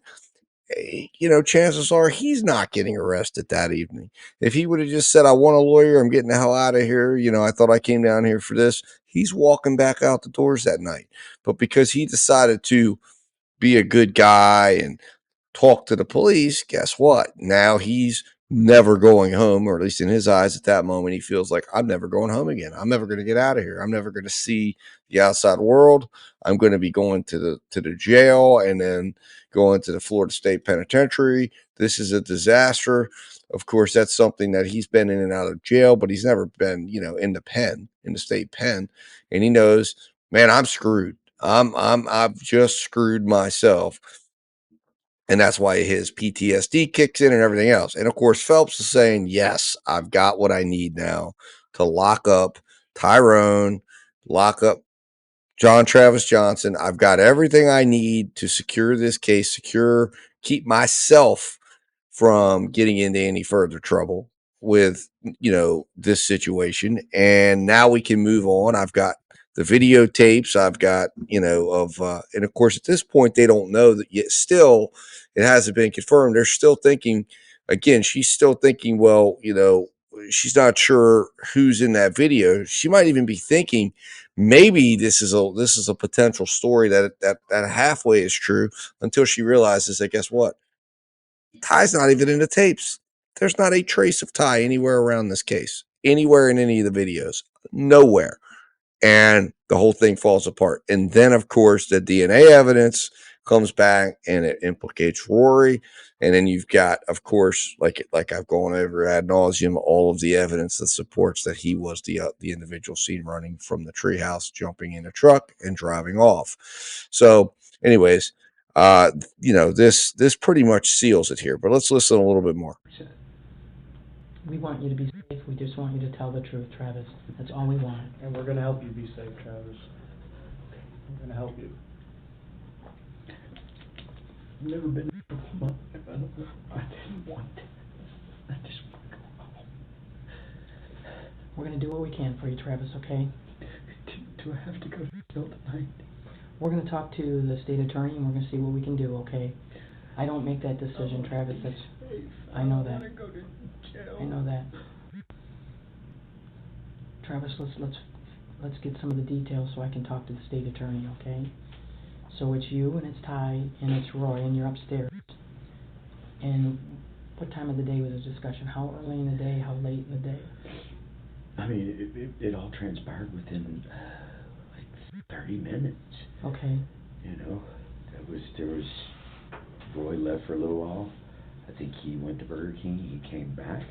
Speaker 1: chances are he's not getting arrested that evening. If he would have just said, I want a lawyer, I'm getting the hell out of here, I thought I came down here for this, he's walking back out the doors that night. But because he decided to be a good guy and talk to the police, guess what? Now he's never going home, or at least in his eyes at that moment, he feels like, I'm never going home again. I'm never going to get out of here. I'm never going to see the outside world. I'm going to be going to the jail and then going to the Florida State Penitentiary. This is a disaster. Of course, that's something that he's been in and out of jail, but he's never been, in the state pen. And he knows, man, I'm screwed. I've just screwed myself. And that's why his PTSD kicks in and everything else. And of course, Phelps is saying, yes, I've got what I need now to lock up Tyrone, lock up John Travis Johnson. I've got everything I need to secure this case, keep myself from getting into any further trouble with, this situation. And now we can move on. I've got the videotapes I've got, and of course, at this point, they don't know that yet. Still, it hasn't been confirmed. They're still thinking, again, she's still thinking, well, she's not sure who's in that video. She might even be thinking, maybe this is a potential story that halfway is true, until she realizes that, guess what? Ty's not even in the tapes. There's not a trace of Ty anywhere around this case, anywhere in any of the videos, nowhere. And the whole thing falls apart. And then, of course, the DNA evidence comes back and it implicates Rory. And then you've got, of course, like I've gone over ad nauseum, all of the evidence that supports that he was the individual seen running from the treehouse, jumping in a truck and driving off. So, anyways, this pretty much seals it here. But let's listen a little bit more.
Speaker 19: We want you to be safe. We just want you to tell the truth, Travis. That's all we want.
Speaker 2: And we're going to help you be safe, Travis. We're going to help you.
Speaker 7: I've never been in trouble in my life. I don't know. I didn't want to. I just want to go home.
Speaker 19: We're going to do what we can for you, Travis, okay?
Speaker 7: Do I have to go to jail tonight?
Speaker 19: We're going to talk to the state attorney and we're going to see what we can do, okay? I don't make that decision, Travis. I know that. I know that. Travis, let's get some of the details so I can talk to the state attorney, okay? So it's you and it's Ty and it's Roy and you're upstairs. And what time of the day was the discussion? How early in the day? How late in the day?
Speaker 7: I mean, it all transpired within like 30 minutes.
Speaker 19: Okay.
Speaker 7: There was Roy left for a little while. I think he went to Burger King. He came back.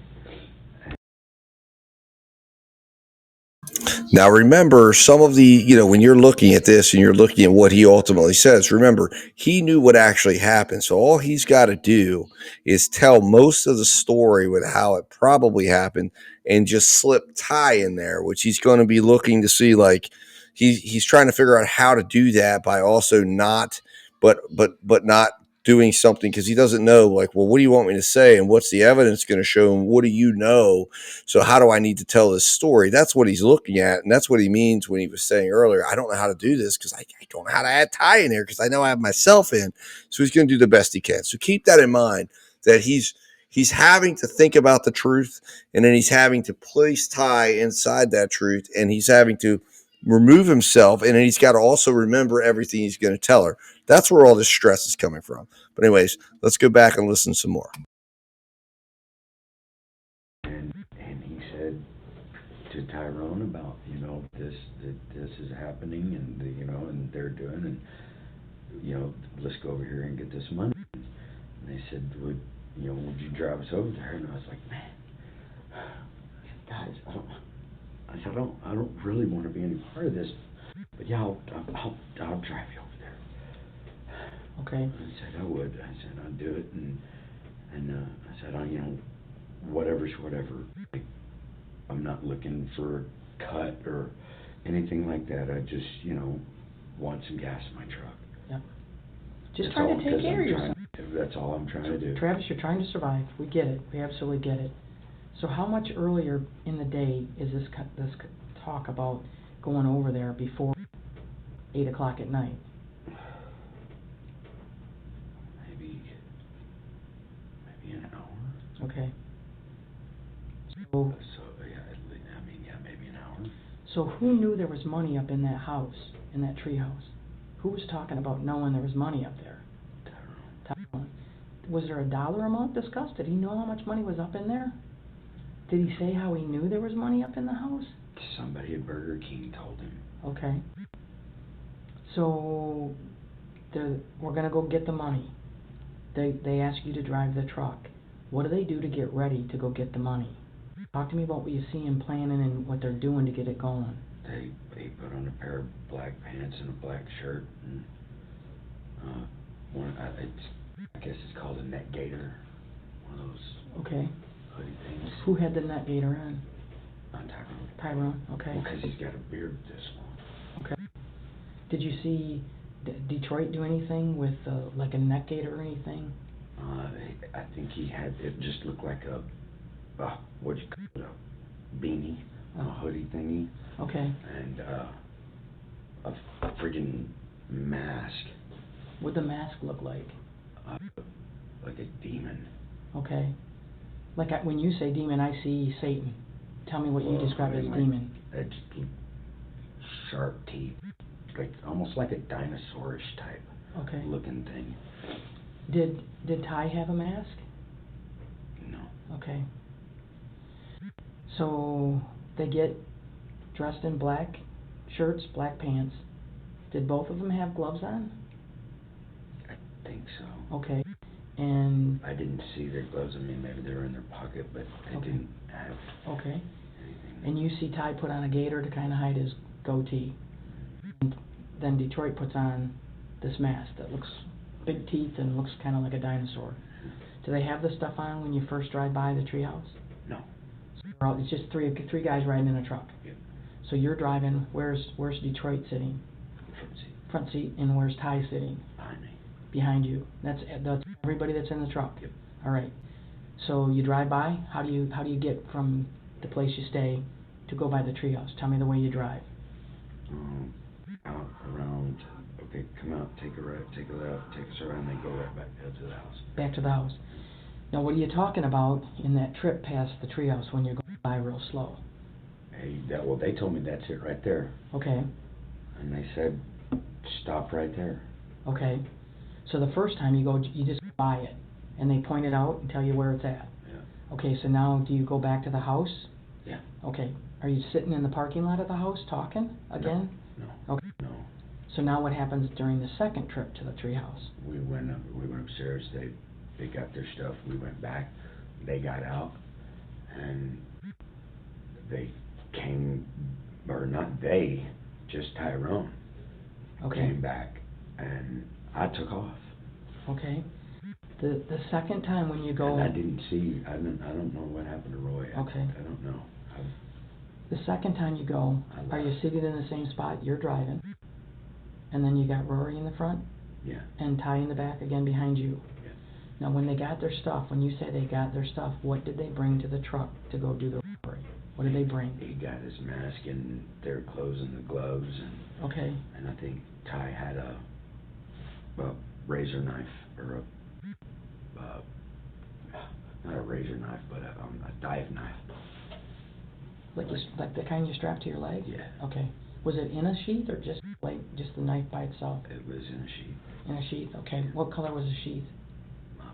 Speaker 1: Now, remember, some of the, when you're looking at this and you're looking at what he ultimately says, remember, he knew what actually happened. So all he's got to do is tell most of the story with how it probably happened and just slip Ty in there, which he's going to be looking to see, like, he's trying to figure out how to do that by also not, but not doing something, because he doesn't know, like, well, what do you want me to say, and what's the evidence going to show, and what do you know? So how do I need to tell this story? That's what he's looking at, and that's what he means when he was saying earlier, I don't know how to do this because I don't know how to add Ty in there because I know I have myself in. So he's going to do the best he can. So keep that in mind, that he's having to think about the truth, and then he's having to place Ty inside that truth, and he's having to remove himself, and then he's got to also remember everything he's going to tell her. That's where all this stress is coming from. But anyways, let's go back and listen some more.
Speaker 7: And he said to Tyrone about, this is happening, and and they're doing, and let's go over here and get this money. And they said, would you drive us over there? And I was like, man, guys, I don't really want to be any part of this, but yeah, I'll drive you over there.
Speaker 19: Okay.
Speaker 7: I said I would. I said I'd do it, and I said whatever's whatever. I'm not looking for a cut or anything like that. I just want some gas in my truck.
Speaker 19: Yep. Just trying to take care of yourself.
Speaker 7: That's all I'm trying to do.
Speaker 19: Travis, you're trying to survive. We get it. We absolutely get it. So how much earlier in the day is this talk about going over there before 8 o'clock at night?
Speaker 7: Maybe an hour.
Speaker 19: Okay. So
Speaker 7: yeah, maybe an hour.
Speaker 19: So who knew there was money up in that house, in that tree house? Who was talking about knowing there was money up there? Tyrone. Was there a dollar amount discussed? Did he know how much money was up in there? Did he say how he knew there was money up in the house?
Speaker 7: Somebody at Burger King told him.
Speaker 19: Okay. So we're gonna go get the money. They ask you to drive the truck. What do they do to get ready to go get the money? Talk to me about what you see them planning and what they're doing to get it going.
Speaker 7: They put on a pair of black pants and a black shirt and I guess it's called a net gaiter. One of those
Speaker 19: Okay.
Speaker 7: hoodie things.
Speaker 19: Who had the net gaiter on?
Speaker 7: Not Tyrone.
Speaker 19: Tyrone, okay.
Speaker 7: Because he's got a beard this long.
Speaker 19: Okay. Did you see Detroit do anything with like a neck gaiter or anything?
Speaker 7: I think he had, it just looked like a what'd you call it, a beanie, a hoodie thingy.
Speaker 19: Okay.
Speaker 7: And a friggin' mask.
Speaker 19: What'd the mask look like?
Speaker 7: Like a demon.
Speaker 19: Okay. Like when you say demon, I see Satan. Tell me what you describe as demon.
Speaker 7: It's sharp teeth, like almost like a dinosaurish type looking thing.
Speaker 19: Did Ty have a mask?
Speaker 7: No.
Speaker 19: Okay. So they get dressed in black shirts, black pants. Did both of them have gloves on?
Speaker 7: I think so.
Speaker 19: Okay. And
Speaker 7: I didn't see their gloves. I mean, maybe they were in their pocket, but they didn't have
Speaker 19: okay.
Speaker 7: anything.
Speaker 19: And you see Ty put on a gaiter to kind of hide his goatee. And then Detroit puts on this mask that looks big teeth and looks kind of like a dinosaur. Do they have this stuff on when you first drive by the treehouse?
Speaker 7: No.
Speaker 19: So it's just three guys riding in a truck.
Speaker 7: Yep.
Speaker 19: So you're driving. Where's Detroit sitting?
Speaker 7: Front seat.
Speaker 19: Front seat. And where's Ty sitting?
Speaker 7: Behind me.
Speaker 19: Behind you. That's everybody that's in the truck.
Speaker 7: Yep.
Speaker 19: All right. So you drive by. How do you get from the place you stay to go by the treehouse? Tell me the way you drive.
Speaker 7: Out around. Okay, come out, take a right, take a left, take us around, then go right back out to the house.
Speaker 19: Back to the house. Now, what are you talking about in that trip past the treehouse when you're going by real slow?
Speaker 7: Hey, well, they told me that's it right there.
Speaker 19: Okay.
Speaker 7: And they said, stop right there.
Speaker 19: Okay. So the first time you go, you just go by it, and they point it out and tell you where it's at.
Speaker 7: Yeah.
Speaker 19: Okay. So now, do you go back to the house?
Speaker 7: Yeah.
Speaker 19: Okay. Are you sitting in the parking lot of the house talking again?
Speaker 7: No.
Speaker 19: Okay.
Speaker 7: No.
Speaker 19: So now what happens during the second trip to the treehouse?
Speaker 7: We went upstairs. They got their stuff. We went back. They got out, and they came, or not they, just Tyrone.
Speaker 19: Okay.
Speaker 7: Came back, and I took off.
Speaker 19: Okay. The second time when you go.
Speaker 7: And I didn't see. I don't know what happened to Roy.
Speaker 19: Okay.
Speaker 7: I don't know.
Speaker 19: The second time you go, are you seated in the same spot you're driving? And then you got Rory in the front?
Speaker 7: Yeah.
Speaker 19: And Ty in the back again behind you?
Speaker 7: Yeah.
Speaker 19: Now when they got their stuff, when you say they got their stuff, what did they bring to the truck to go do the robbery? What did they bring?
Speaker 7: He got his mask and their clothes and the gloves and.
Speaker 19: Okay.
Speaker 7: And I think Ty had a razor knife or not a razor knife, but a dive knife.
Speaker 19: Like the kind you strap to your leg?
Speaker 7: Yeah.
Speaker 19: Okay. Was it in a sheath or just the knife by itself?
Speaker 7: It was in a sheath.
Speaker 19: In a sheath, okay. What color was the sheath?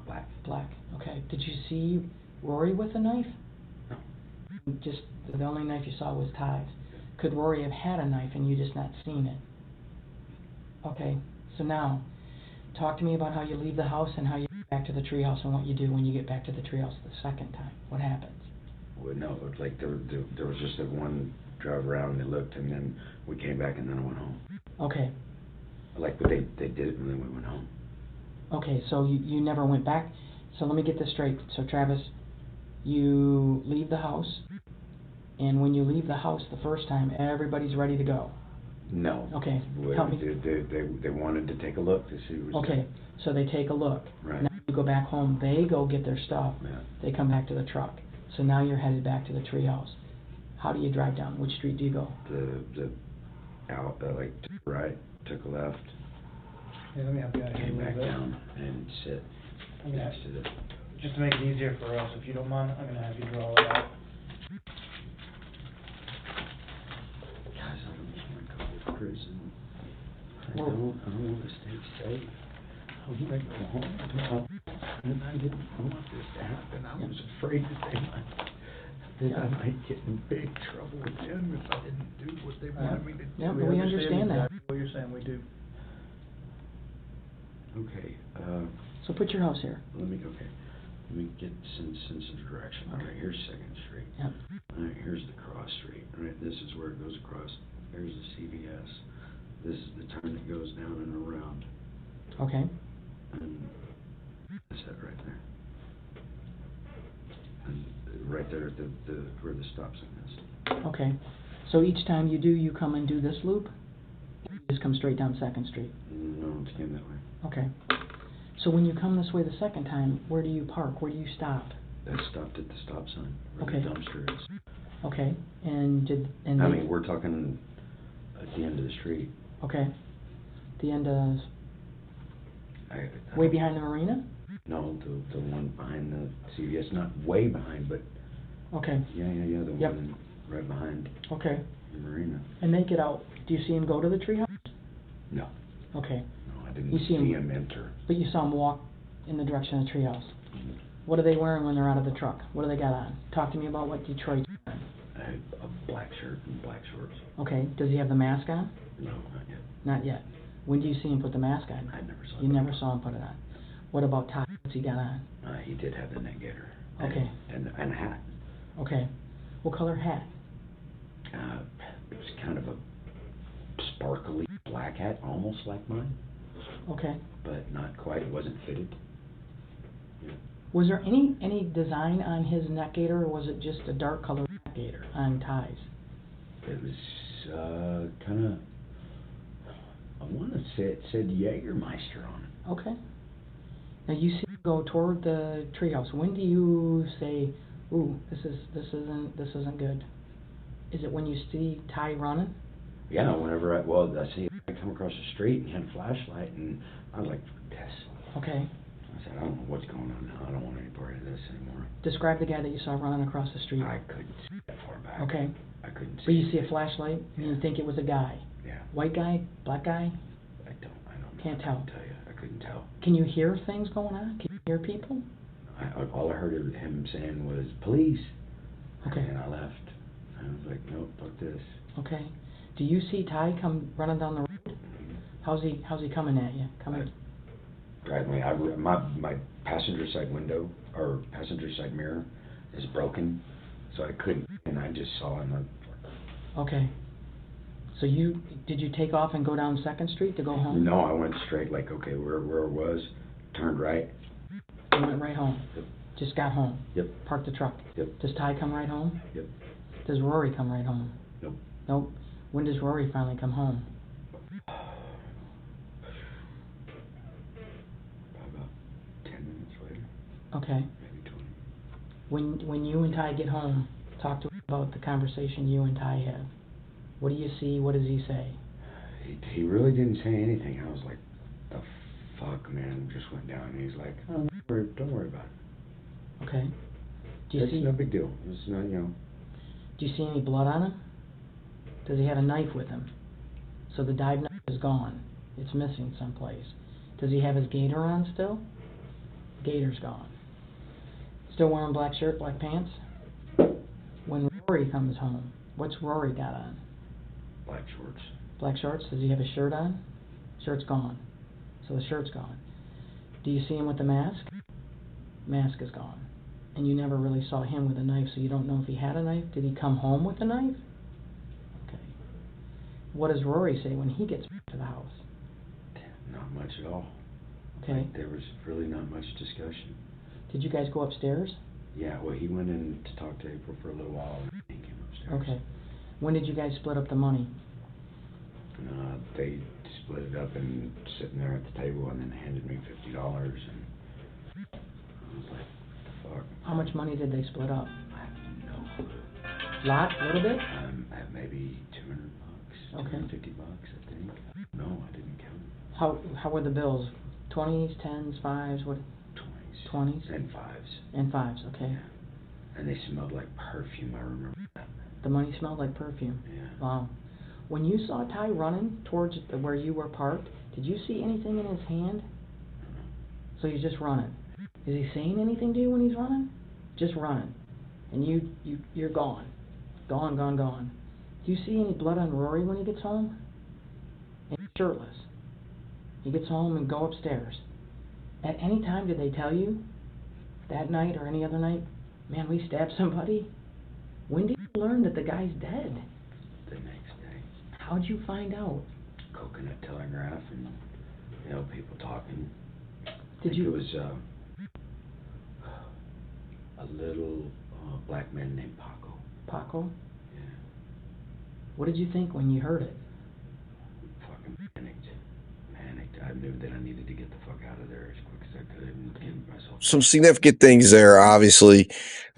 Speaker 7: Black.
Speaker 19: Black, okay. Did you see Rory with a knife?
Speaker 7: No.
Speaker 19: Just the only knife you saw was Ty's. Could Rory have had a knife and you just not seen it? Okay, so now, talk to me about how you leave the house and how you get back to the treehouse and what you do when you get back to the treehouse the second time. What happens?
Speaker 7: Well, no, it was like there was just that one drive around and they looked and then we came back and then I went home.
Speaker 19: Okay.
Speaker 7: Like, but they did it and then we went home.
Speaker 19: Okay, so you never went back. So let me get this straight. So Travis, you leave the house, and when you leave the house the first time, everybody's ready to go.
Speaker 7: No.
Speaker 19: Okay.
Speaker 7: Help me. They wanted to take a look to see what was
Speaker 19: okay, so they take a look.
Speaker 7: Right.
Speaker 19: Now you go back home. They go get their stuff.
Speaker 7: Yeah.
Speaker 19: They come back to the truck. So now you're headed back to the treehouse. How do you drive down? Which street do you go?
Speaker 7: Like to the right, took a left.
Speaker 2: Yeah, let me help you out here
Speaker 7: Came
Speaker 2: a little
Speaker 7: back
Speaker 2: bit.
Speaker 7: down and sit
Speaker 2: I'm gonna
Speaker 7: next to the.
Speaker 2: Just to make it easier for us, if you don't mind, I'm gonna have you draw it out.
Speaker 7: prison. I don't want to stay safe. I want to go home to my wife, and I didn't want this to happen. I was afraid that I might get in big trouble with them if I didn't do what they wanted me to do.
Speaker 19: Yeah, we understand that.
Speaker 2: What you're saying, we do.
Speaker 7: Okay,
Speaker 19: So put your house here.
Speaker 7: let me get sense of direction. All right, here's 2nd Street.
Speaker 19: Yep.
Speaker 7: All right, here's the cross street. All right, this is where it goes across. There's the CVS. This is the turn that goes down and around.
Speaker 19: Okay.
Speaker 7: And that's it right there. And right there at the where the stop sign is.
Speaker 19: Okay. So each time you do, you come and do this loop? You just come straight down 2nd Street?
Speaker 7: No, it came that way.
Speaker 19: Okay. So when you come this way the second time, where do you park? Where do you stop?
Speaker 7: I stopped at the stop sign where
Speaker 19: Okay.
Speaker 7: the dumpster is.
Speaker 19: Okay. And
Speaker 7: I mean, we're talking at the end of the street.
Speaker 19: Okay. The end of...
Speaker 7: I
Speaker 19: way behind the marina?
Speaker 7: No, the one behind the CVS, not way behind, but...
Speaker 19: Okay.
Speaker 7: Yeah, the one right behind
Speaker 19: Okay.
Speaker 7: the marina.
Speaker 19: And make it out. Do you see him go to the treehouse?
Speaker 7: No.
Speaker 19: Okay.
Speaker 7: No, I didn't
Speaker 19: You see
Speaker 7: him enter.
Speaker 19: But you saw him walk in the direction of the treehouse.
Speaker 7: Mm-hmm.
Speaker 19: What are they wearing when they're out of the truck? What do they got on? Talk to me about what Detroit's wearing.
Speaker 7: A black shirt and black shorts.
Speaker 19: Okay. Does he have the mask on?
Speaker 7: No, not yet.
Speaker 19: Not yet. When do you see him put the mask on?
Speaker 7: I never saw
Speaker 19: You never saw him put it on. What about tie? What's he got on?
Speaker 7: He did have the neck gaiter.
Speaker 19: Okay.
Speaker 7: And a hat.
Speaker 19: Okay. What color hat?
Speaker 7: It was kind of a sparkly black hat, almost like mine,
Speaker 19: Okay.
Speaker 7: but not quite. It wasn't fitted. Yeah.
Speaker 19: Was there any design on his neck gaiter, or was it just a dark colored neck gaiter on ties?
Speaker 7: It was kind of, I want to say it said Jägermeister on it.
Speaker 19: Okay. Now you see him go toward the treehouse. When do you say, "Ooh, this isn't good"? Is it when you see Ty running?
Speaker 7: Yeah, whenever I see I come across the street and he had a flashlight, and I was like, yes.
Speaker 19: Okay.
Speaker 7: I said, I don't know what's going on now. I don't want any part of this anymore.
Speaker 19: Describe the guy that you saw running across the street.
Speaker 7: I couldn't see that far back.
Speaker 19: Okay.
Speaker 7: I couldn't see.
Speaker 19: But you see a flashlight, and you think it was a guy.
Speaker 7: Yeah.
Speaker 19: White guy, black guy.
Speaker 7: I don't know.
Speaker 19: Can't tell.
Speaker 7: I couldn't tell you. I couldn't tell.
Speaker 19: Can you hear things going on? Can you hear people?
Speaker 7: All I heard him saying was, police.
Speaker 19: Okay.
Speaker 7: And I left. I was like, nope, fuck this.
Speaker 19: Okay. Do you see Ty come running down the road? How's he coming at you?
Speaker 7: Driving me. My passenger side window, or passenger side mirror, is broken, so I couldn't, and I just saw him.
Speaker 19: Okay. So did you take off and go down 2nd Street to go home?
Speaker 7: No, I went straight, like, okay, where it was, turned right.
Speaker 19: You went right home?
Speaker 7: Yep.
Speaker 19: Just got home?
Speaker 7: Yep.
Speaker 19: Parked the truck?
Speaker 7: Yep.
Speaker 19: Does Ty come right home?
Speaker 7: Yep.
Speaker 19: Does Rory come right home?
Speaker 7: Nope.
Speaker 19: Nope. When does Rory finally come home?
Speaker 7: About 10 minutes later.
Speaker 19: Okay.
Speaker 7: Maybe 20.
Speaker 19: When you and Ty get home, talk to us about the conversation you and Ty have. What do you see? What does he say?
Speaker 7: He really didn't say anything. I was like, the fuck, man? Just went down, and he's like, oh, don't worry about it.
Speaker 19: Okay. Do you
Speaker 7: It's
Speaker 19: see?
Speaker 7: no big deal. It's not,
Speaker 19: Do you see any blood on him? Does he have a knife with him? So the dive knife is gone. It's missing someplace. Does he have his gaiter on still? Gaiter's gone. Still wearing black shirt, black pants? When Rory comes home, what's Rory got on?
Speaker 7: Black shorts.
Speaker 19: Black shorts? Does he have a shirt on? Shirt's gone. So the shirt's gone. Do you see him with the mask? Mask is gone. And you never really saw him with a knife, so you don't know if he had a knife. Did he come home with a knife? Okay. What does Rory say when he gets back to the house?
Speaker 7: Not much at all.
Speaker 19: Okay.
Speaker 7: Like, there was really not much discussion.
Speaker 19: Did you guys go upstairs?
Speaker 7: Yeah, well, he went in to talk to April for a little while, and he came upstairs.
Speaker 19: Okay. When did you guys split up the money?
Speaker 7: They split it up and sitting there at the table, and then handed me $50, and I was like, fuck.
Speaker 19: How much money did they split up?
Speaker 7: I have no clue.
Speaker 19: Lot? A little bit?
Speaker 7: At maybe $200,
Speaker 19: Okay.
Speaker 7: $250, I think. No, I didn't count.
Speaker 19: How were the bills? 20s, 10s, 5s, what?
Speaker 7: 20s.
Speaker 19: 20s?
Speaker 7: And 5s.
Speaker 19: And 5s, okay.
Speaker 7: Yeah. And they smelled like perfume, I remember that.
Speaker 19: The money smelled like perfume?
Speaker 7: Yeah.
Speaker 19: Wow. When you saw Ty running towards where you were parked, did you see anything in his hand? So he's just running. Is he saying anything to you when he's running? Just running. And you're gone. Gone, gone, gone. Do you see any blood on Rory when he gets home? And he's shirtless. He gets home and go upstairs. At any time did they tell you, that night or any other night, man, we stabbed somebody? When did you learn that the guy's dead?
Speaker 7: The next day.
Speaker 19: How'd you find out?
Speaker 7: Coconut telegraph and, people talking.
Speaker 19: Did you?
Speaker 7: It was a little black man named Paco.
Speaker 19: Paco?
Speaker 7: Yeah.
Speaker 19: What did you think when you heard it?
Speaker 7: Fucking panicked. I knew that I needed to get the fuck out of there as quick as I could and get myself.
Speaker 1: Some significant things there, obviously,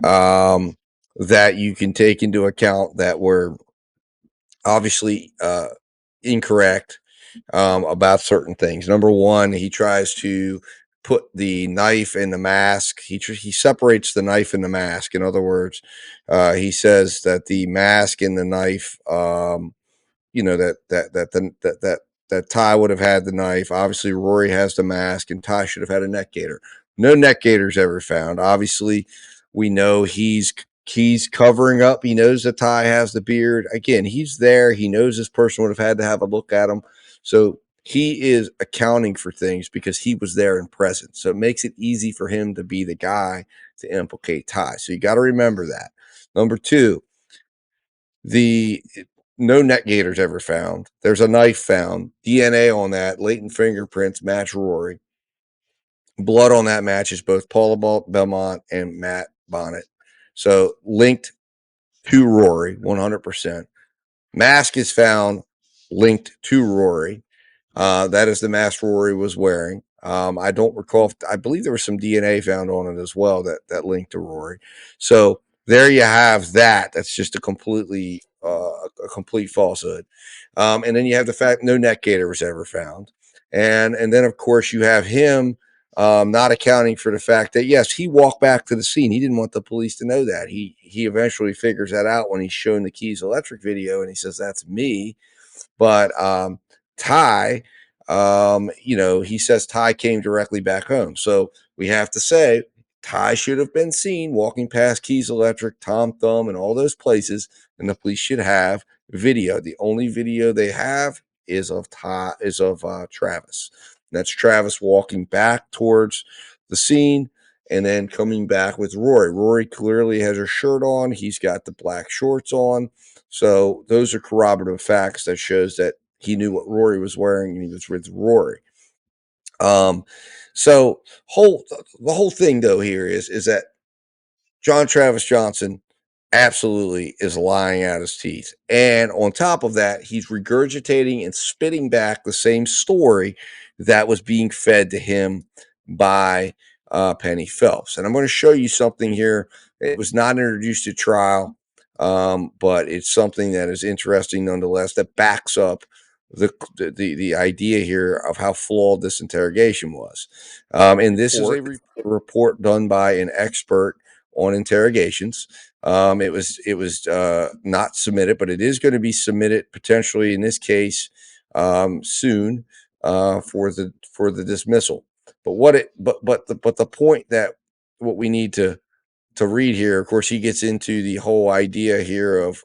Speaker 1: that you can take into account that were obviously incorrect about certain things. Number one, he tries to put the knife in the mask. He separates the knife and the mask. In other words, he says that the mask and the knife, that Ty would have had the knife. Obviously, Rory has the mask, and Ty should have had a neck gaiter. No neck gaiters ever found. Obviously, we know he's covering up. He knows that Ty has the beard. Again, he's there. He knows this person would have had to have a look at him. So he is accounting for things because he was there and present. So it makes it easy for him to be the guy to implicate Ty. So you got to remember that. Number two, no neck gaiters ever found. There's a knife found. DNA on that. Latent fingerprints match Rory. Blood on that matches both Paula Belmont and Matt Bonnett. So linked to Rory, 100%. Mask is found linked to Rory. That is the mask Rory was wearing. I don't recall. I believe there was some DNA found on it as well that linked to Rory. So there you have that. That's just a complete falsehood. And then you have the fact no neck gaiter was ever found. And then of course you have him not accounting for the fact that yes, he walked back to the scene. He didn't want the police to know that. He eventually figures that out when he's shown the Keys Electric video, and he says that's me. But Ty, he says Ty came directly back home. So we have to say Ty should have been seen walking past Keys Electric, Tom Thumb, and all those places, and the police should have video. The only video they have is of Travis. And that's Travis walking back towards the scene and then coming back with Rory. Rory clearly has her shirt on. He's got the black shorts on. So those are corroborative facts that shows that he knew what Rory was wearing and he was with Rory. So the whole thing though here is that John Travis Johnson absolutely is lying out his teeth. And on top of that, he's regurgitating and spitting back the same story that was being fed to him by Penny Phelps. And I'm going to show you something here. It was not introduced at trial, but it's something that is interesting nonetheless that backs up the idea here of how flawed this interrogation was. And this is a report done by an expert on interrogations. It was not submitted, but it is going to be submitted potentially in this case soon for the dismissal. But the point that what we need to read here, of course, he gets into the whole idea here of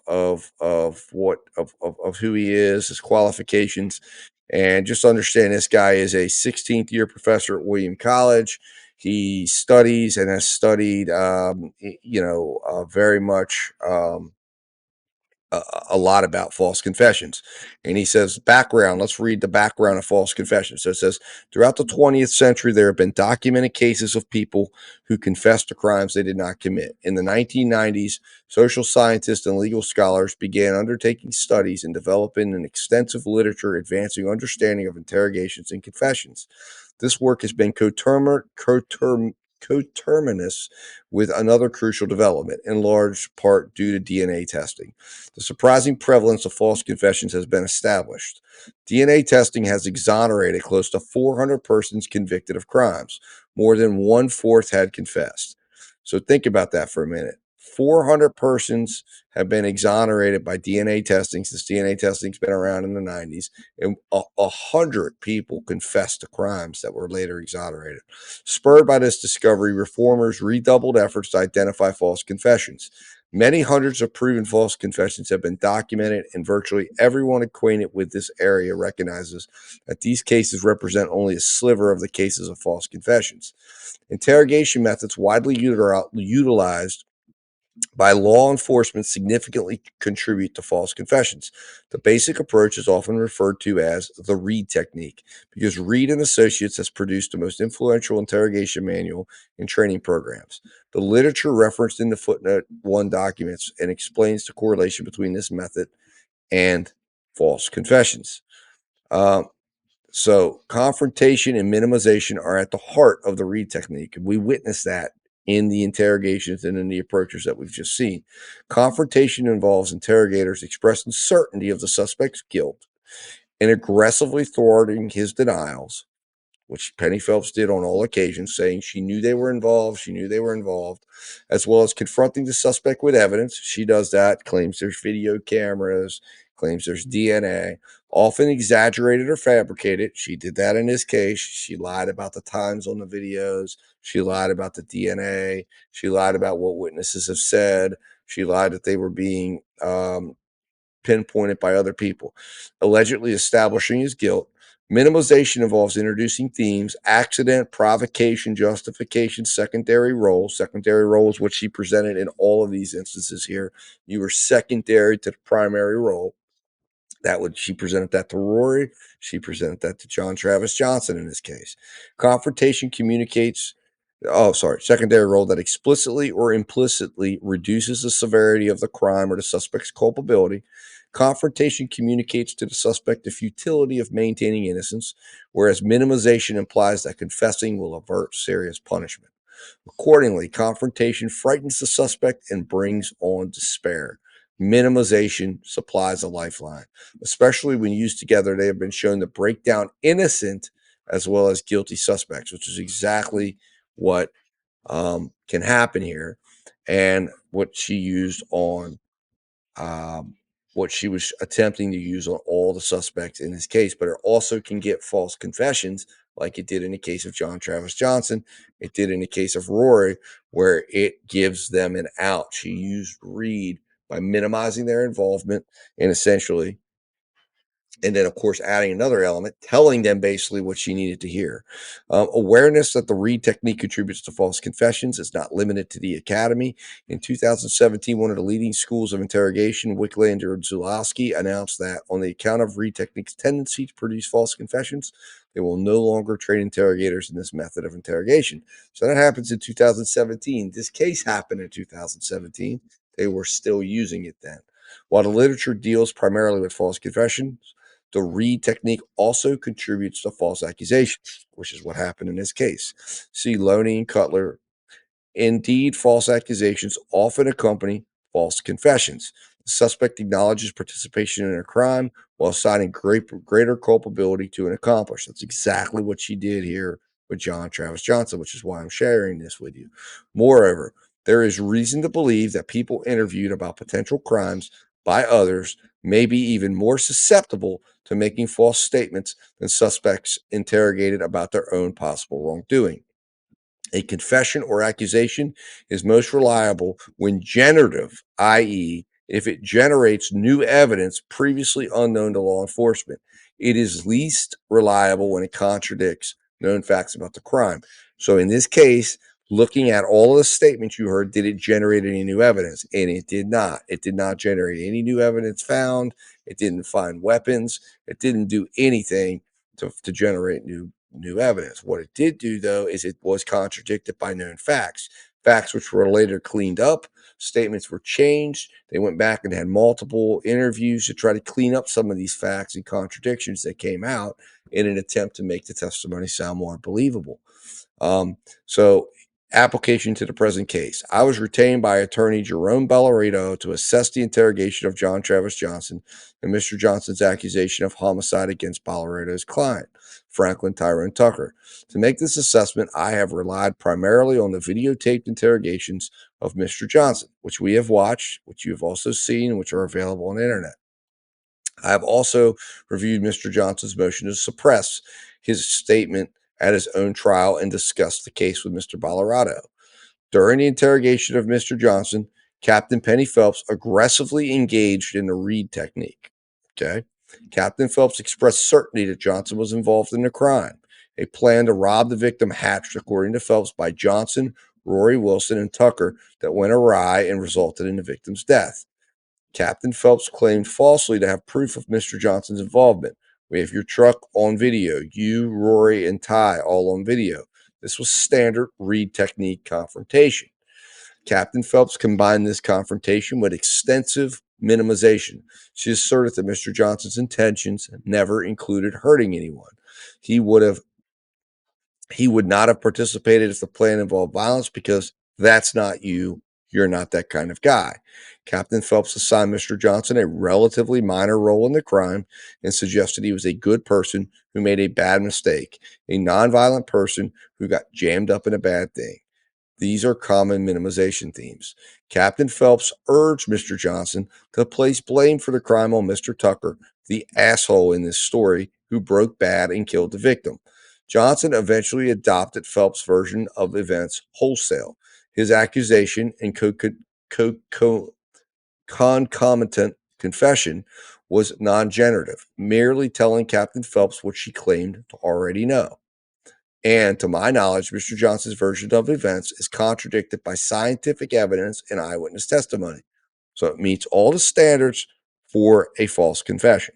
Speaker 1: who he is, his qualifications, and just understand this guy is a 16th year professor at William College. He studies and has studied, very much a lot about false confessions. And he says, background, let's read the background of false confessions. So it says, throughout the 20th century, there have been documented cases of people who confessed to crimes they did not commit. In the 1990s, social scientists and legal scholars began undertaking studies and developing an extensive literature advancing understanding of interrogations and confessions. This work has been coterminous with another crucial development, in large part due to DNA testing. The surprising prevalence of false confessions has been established. DNA testing has exonerated close to 400 persons convicted of crimes. More than 1/4 had confessed. So think about that for a minute. 400 persons have been exonerated by DNA testing since DNA testing's been around in the 90s, and 100 people confessed to crimes that were later exonerated. Spurred by this discovery, reformers redoubled efforts to identify false confessions. Many hundreds of proven false confessions have been documented, and virtually everyone acquainted with this area recognizes that these cases represent only a sliver of the cases of false confessions. Interrogation methods widely utilized by law enforcement significantly contribute to false confessions. The basic approach is often referred to as the Reed technique because Reed and Associates has produced the most influential interrogation manual and training programs. The literature referenced in the footnote 1 documents and explains the correlation between this method and false confessions. So confrontation and minimization are at the heart of the Reed technique. And we witness that in the interrogations and in the approaches that we've just seen. Confrontation involves interrogators expressing certainty of the suspect's guilt and aggressively thwarting his denials, which Penny Phelps did on all occasions, saying she knew they were involved, as well as confronting the suspect with evidence. She does that, claims there's video cameras, claims there's DNA, often exaggerated or fabricated. She did that in this case. She lied about the times on the videos. She lied about the DNA. She lied about what witnesses have said. She lied that they were being pinpointed by other people, allegedly establishing his guilt. Minimization involves introducing themes: accident, provocation, justification, secondary role. Secondary role is what she presented in all of these instances here. You were secondary to the primary role. She presented that to Rory. She presented that to John Travis Johnson in this case. Confrontation communicates secondary role that explicitly or implicitly reduces the severity of the crime or the suspect's culpability. Confrontation communicates to the suspect the futility of maintaining innocence, whereas minimization implies that confessing will avert serious punishment. Accordingly, confrontation frightens the suspect and brings on despair. Minimization supplies a lifeline. Especially when used together, they have been shown to break down innocent as well as guilty suspects, which is exactly what can happen here, and what she used on what she was attempting to use on all the suspects in this case. But it also can get false confessions, like it did in the case of John Travis Johnson. It did in the case of Rory, where it gives them an out. She used Reed by minimizing their involvement and essentially, and then, of course, adding another element, telling them basically what she needed to hear. Awareness that the Reed technique contributes to false confessions is not limited to the academy. In 2017, one of the leading schools of interrogation, Wicklander and Zulowski, announced that on the account of Reed technique's tendency to produce false confessions, they will no longer train interrogators in this method of interrogation. So that happens in 2017. This case happened in 2017. They were still using it then. While the literature deals primarily with false confessions, the Reed technique also contributes to false accusations, which is what happened in this case. See Loney and Cutler. Indeed, false accusations often accompany false confessions. The suspect acknowledges participation in a crime while assigning greater culpability to an accomplice. That's exactly what she did here with John Travis Johnson, which is why I'm sharing this with you. Moreover, there is reason to believe that people interviewed about potential crimes by others may be even more susceptible to making false statements than suspects interrogated about their own possible wrongdoing. A confession or accusation is most reliable when generative, i.e., if it generates new evidence previously unknown to law enforcement. It is least reliable when it contradicts known facts about the crime. So in this case, looking at all of the statements you heard, did it generate any new evidence? And it did not. It did not generate any new evidence found. It didn't find weapons. It didn't do anything to generate new evidence. What it did do, though, is it was contradicted by known facts which were later cleaned up. Statements were changed. They went back and had multiple interviews to try to clean up some of these facts and contradictions that came out in an attempt to make the testimony sound more believable. So Application to the present case. I was retained by attorney Jerome Ballarito to assess the interrogation of John Travis Johnson and Mr. Johnson's accusation of homicide against Ballarito's client, Franklin Tyrone Tucker. To make this assessment, I have relied primarily on the videotaped interrogations of Mr. Johnson, which we have watched, which you have also seen, which are available on the internet. I have also reviewed Mr. Johnson's motion to suppress his statement at his own trial and discussed the case with Mr. Ballarito. During the interrogation of Mr. Johnson, Captain Penny Phelps aggressively engaged in the read technique. Okay. Captain Phelps expressed certainty that Johnson was involved in the crime. A plan to rob the victim hatched, according to Phelps, by Johnson, Rory Wilson, and Tucker that went awry and resulted in the victim's death. Captain Phelps claimed falsely to have proof of Mr. Johnson's involvement. We have your truck on video, you, Rory, and Ty all on video. This was standard read technique confrontation. Captain Phelps combined this confrontation with extensive minimization. She asserted that Mr. Johnson's intentions never included hurting anyone. He would not have participated if the plan involved violence because that's not you. You're not that kind of guy. Captain Phelps assigned Mr. Johnson a relatively minor role in the crime and suggested he was a good person who made a bad mistake, a nonviolent person who got jammed up in a bad thing. These are common minimization themes. Captain Phelps urged Mr. Johnson to place blame for the crime on Mr. Tucker, the asshole in this story who broke bad and killed the victim. Johnson eventually adopted Phelps' version of events wholesale. His accusation and concomitant confession was non-generative, merely telling Captain Phelps what she claimed to already know. And to my knowledge, Mr. Johnson's version of events is contradicted by scientific evidence and eyewitness testimony. So it meets all the standards for a false confession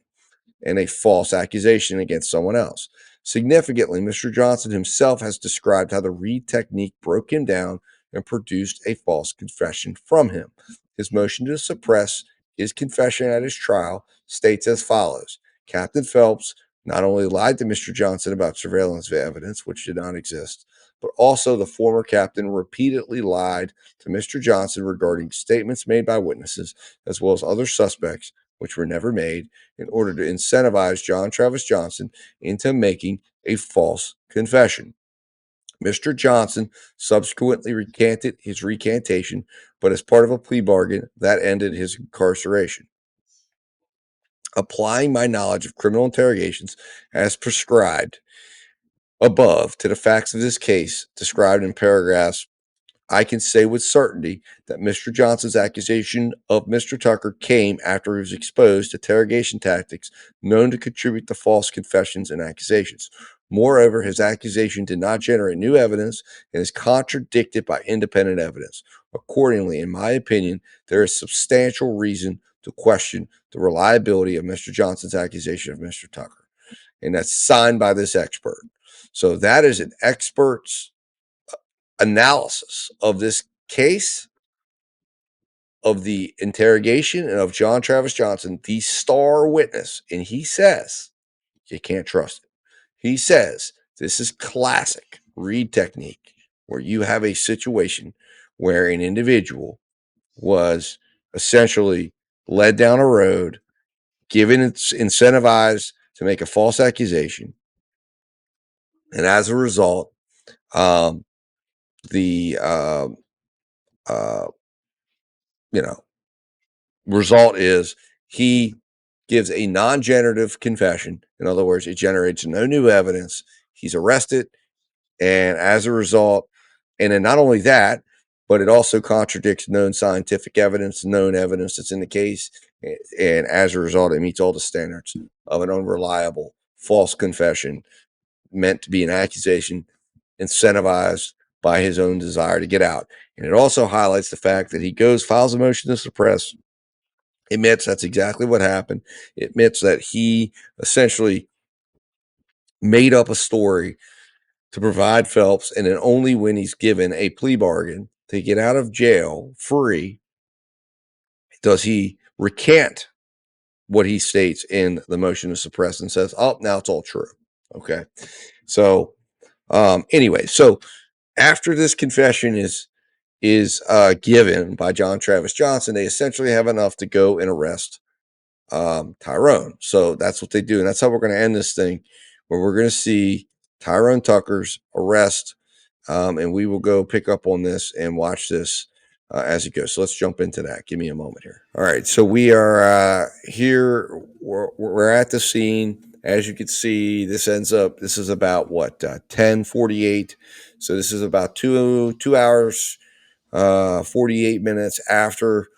Speaker 1: and a false accusation against someone else. Significantly, Mr. Johnson himself has described how the read technique broke him down and produced a false confession from him. His motion to suppress his confession at his trial states as follows. Captain Phelps not only lied to Mr. Johnson about surveillance evidence, which did not exist, but also the former captain repeatedly lied to Mr. Johnson regarding statements made by witnesses, as well as other suspects, which were never made, in order to incentivize John Travis Johnson into making a false confession. Mr. Johnson subsequently recanted his recantation, but as part of a plea bargain, that ended his incarceration. Applying my knowledge of criminal interrogations as prescribed above to the facts of this case described in paragraphs, I can say with certainty that Mr. Johnson's accusation of Mr. Tucker came after he was exposed to interrogation tactics known to contribute to false confessions and accusations. Moreover, his accusation did not generate new evidence and is contradicted by independent evidence. Accordingly, in my opinion, there is substantial reason to question the reliability of Mr. Johnson's accusation of Mr. Tucker. And that's signed by this expert. So that is an expert's analysis of this case, of the interrogation, and of John Travis Johnson, the star witness. And he says, you can't trust it. He says, this is classic read technique, where you have a situation where an individual was essentially led down a road, incentivized to make a false accusation. And as a result, result is he gives a non-generative confession. In other words, it generates no new evidence. He's arrested, and as a result, and then not only that, but it also contradicts known scientific evidence, known evidence that's in the case, and as a result, it meets all the standards of an unreliable, false confession meant to be an accusation incentivized by his own desire to get out. And it also highlights the fact that he files a motion to suppress, admits that's exactly what happened, admits that he essentially made up a story to provide Phelps, and then only when he's given a plea bargain to get out of jail free does he recant what he states in the motion to suppress and says, oh, now it's all true. Okay. So anyway, so after this confession is given by John Travis Johnson, they essentially have enough to go and arrest Tyrone. So that's what they do, and that's how we're going to end this thing, where we're going to see Tyrone Tucker's arrest, and we will go pick up on this and watch this as it goes. So let's jump into that. Give me a moment here. All right, so we are here. We're at the scene. As you can see, this is about what 10:48. So this is about 2 hours 48 minutes after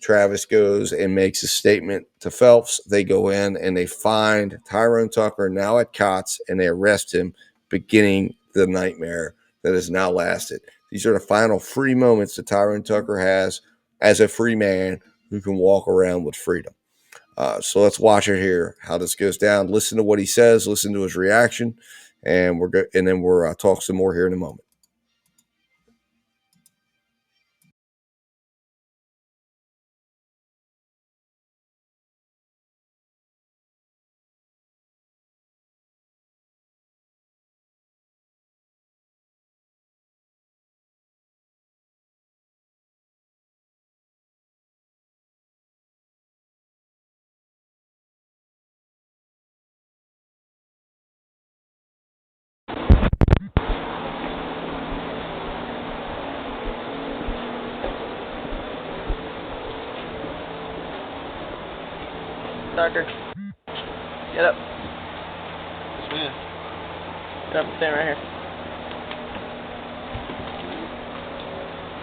Speaker 1: Travis goes and makes a statement to Phelps. They go in and they find Tyrone Tucker now at Cots, and they arrest him, beginning the nightmare that has now lasted. These are the final free moments that Tyrone Tucker has as a free man who can walk around with freedom. So let's watch it here, how this goes down. Listen to what he says, listen to his reaction, and then we'll talk some more here in a moment.
Speaker 11: Tucker, get up. Yes, ma'am. Get up and stand right here.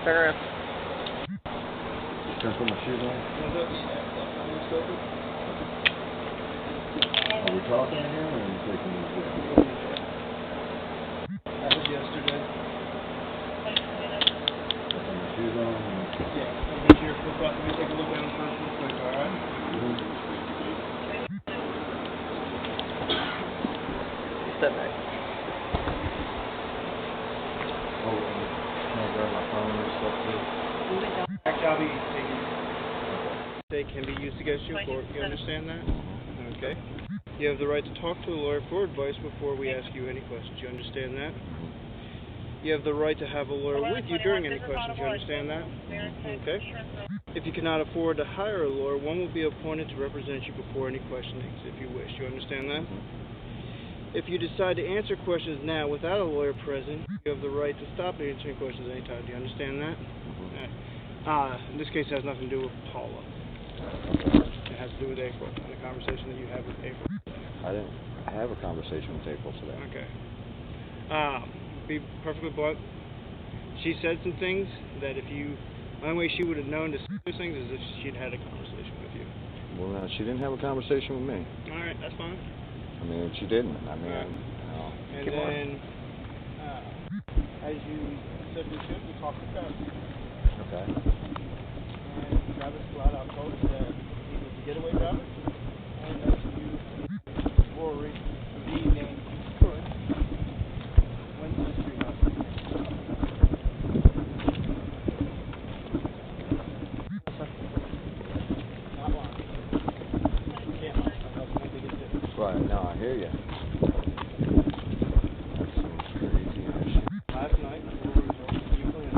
Speaker 11: Turn around.
Speaker 22: Can I put my shoes on? Are we talking again, or are you taking me to
Speaker 14: That was yesterday.
Speaker 22: put my shoes on?
Speaker 14: Yeah, I'll get your flip up. Let me take a look at them first real quick, alright?
Speaker 11: Step back.
Speaker 22: Oh, can I grab my phone and stuff too?
Speaker 14: I'll be taking. They can be used against you in court. You understand that? Okay. You have the right to talk to a lawyer for advice before we ask you any questions. You understand that? You have the right to have a lawyer with you during any questions. You understand that? Okay. If you cannot afford to hire a lawyer, one will be appointed to represent you before any questionings if you wish. You understand that? If you decide to answer questions now without a lawyer present, you have the right to stop answering questions anytime. Do you understand that? In this case, it has nothing to do with Paula. It has to do with April and the conversation that you had with April.
Speaker 22: I didn't have a conversation with April today.
Speaker 14: Okay. Be perfectly blunt. She said some things that the only way she would have known to say those things is if she'd had a conversation with you.
Speaker 22: Well, she didn't have a conversation with me.
Speaker 14: All right, that's fine.
Speaker 22: I mean, she didn't. I mean,
Speaker 14: And then, as you said we should, we talked to Travis.
Speaker 22: Okay.
Speaker 14: And Travis flat out told us that he was a getaway driver, and that you, Rory, the name Stewart, went to the treehouse. Not lying. You can't lie. That's one thing it did.
Speaker 22: Right. No, I hear you. That seems crazy as shit.
Speaker 14: Last night, Rory was over to Euclid.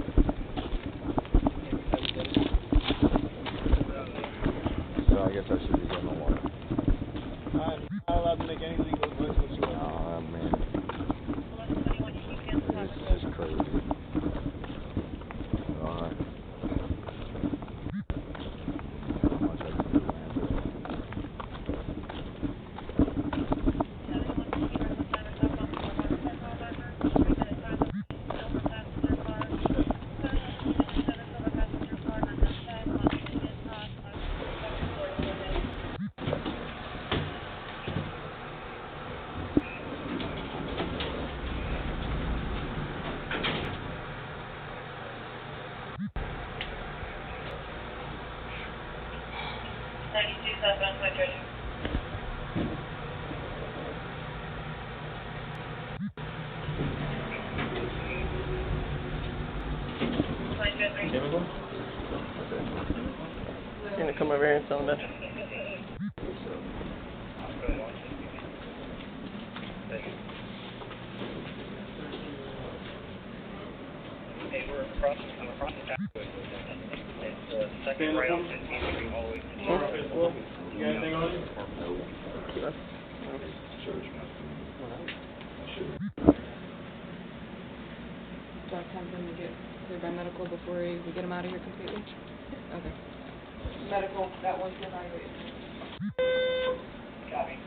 Speaker 22: So I guess I should be getting a lawyer.
Speaker 14: I'm not allowed to make any legal advice whatsoever.
Speaker 22: Oh, man. This is crazy. All right. How much I can do, man.
Speaker 11: You're gonna come over here and tell them that.
Speaker 5: second right off 15th Street hallway.
Speaker 9: You got anything on you?
Speaker 10: Do I have time for him to get cleared by medical before we get him out of here completely? Okay. Medical, that one's evaluated.
Speaker 5: Copy.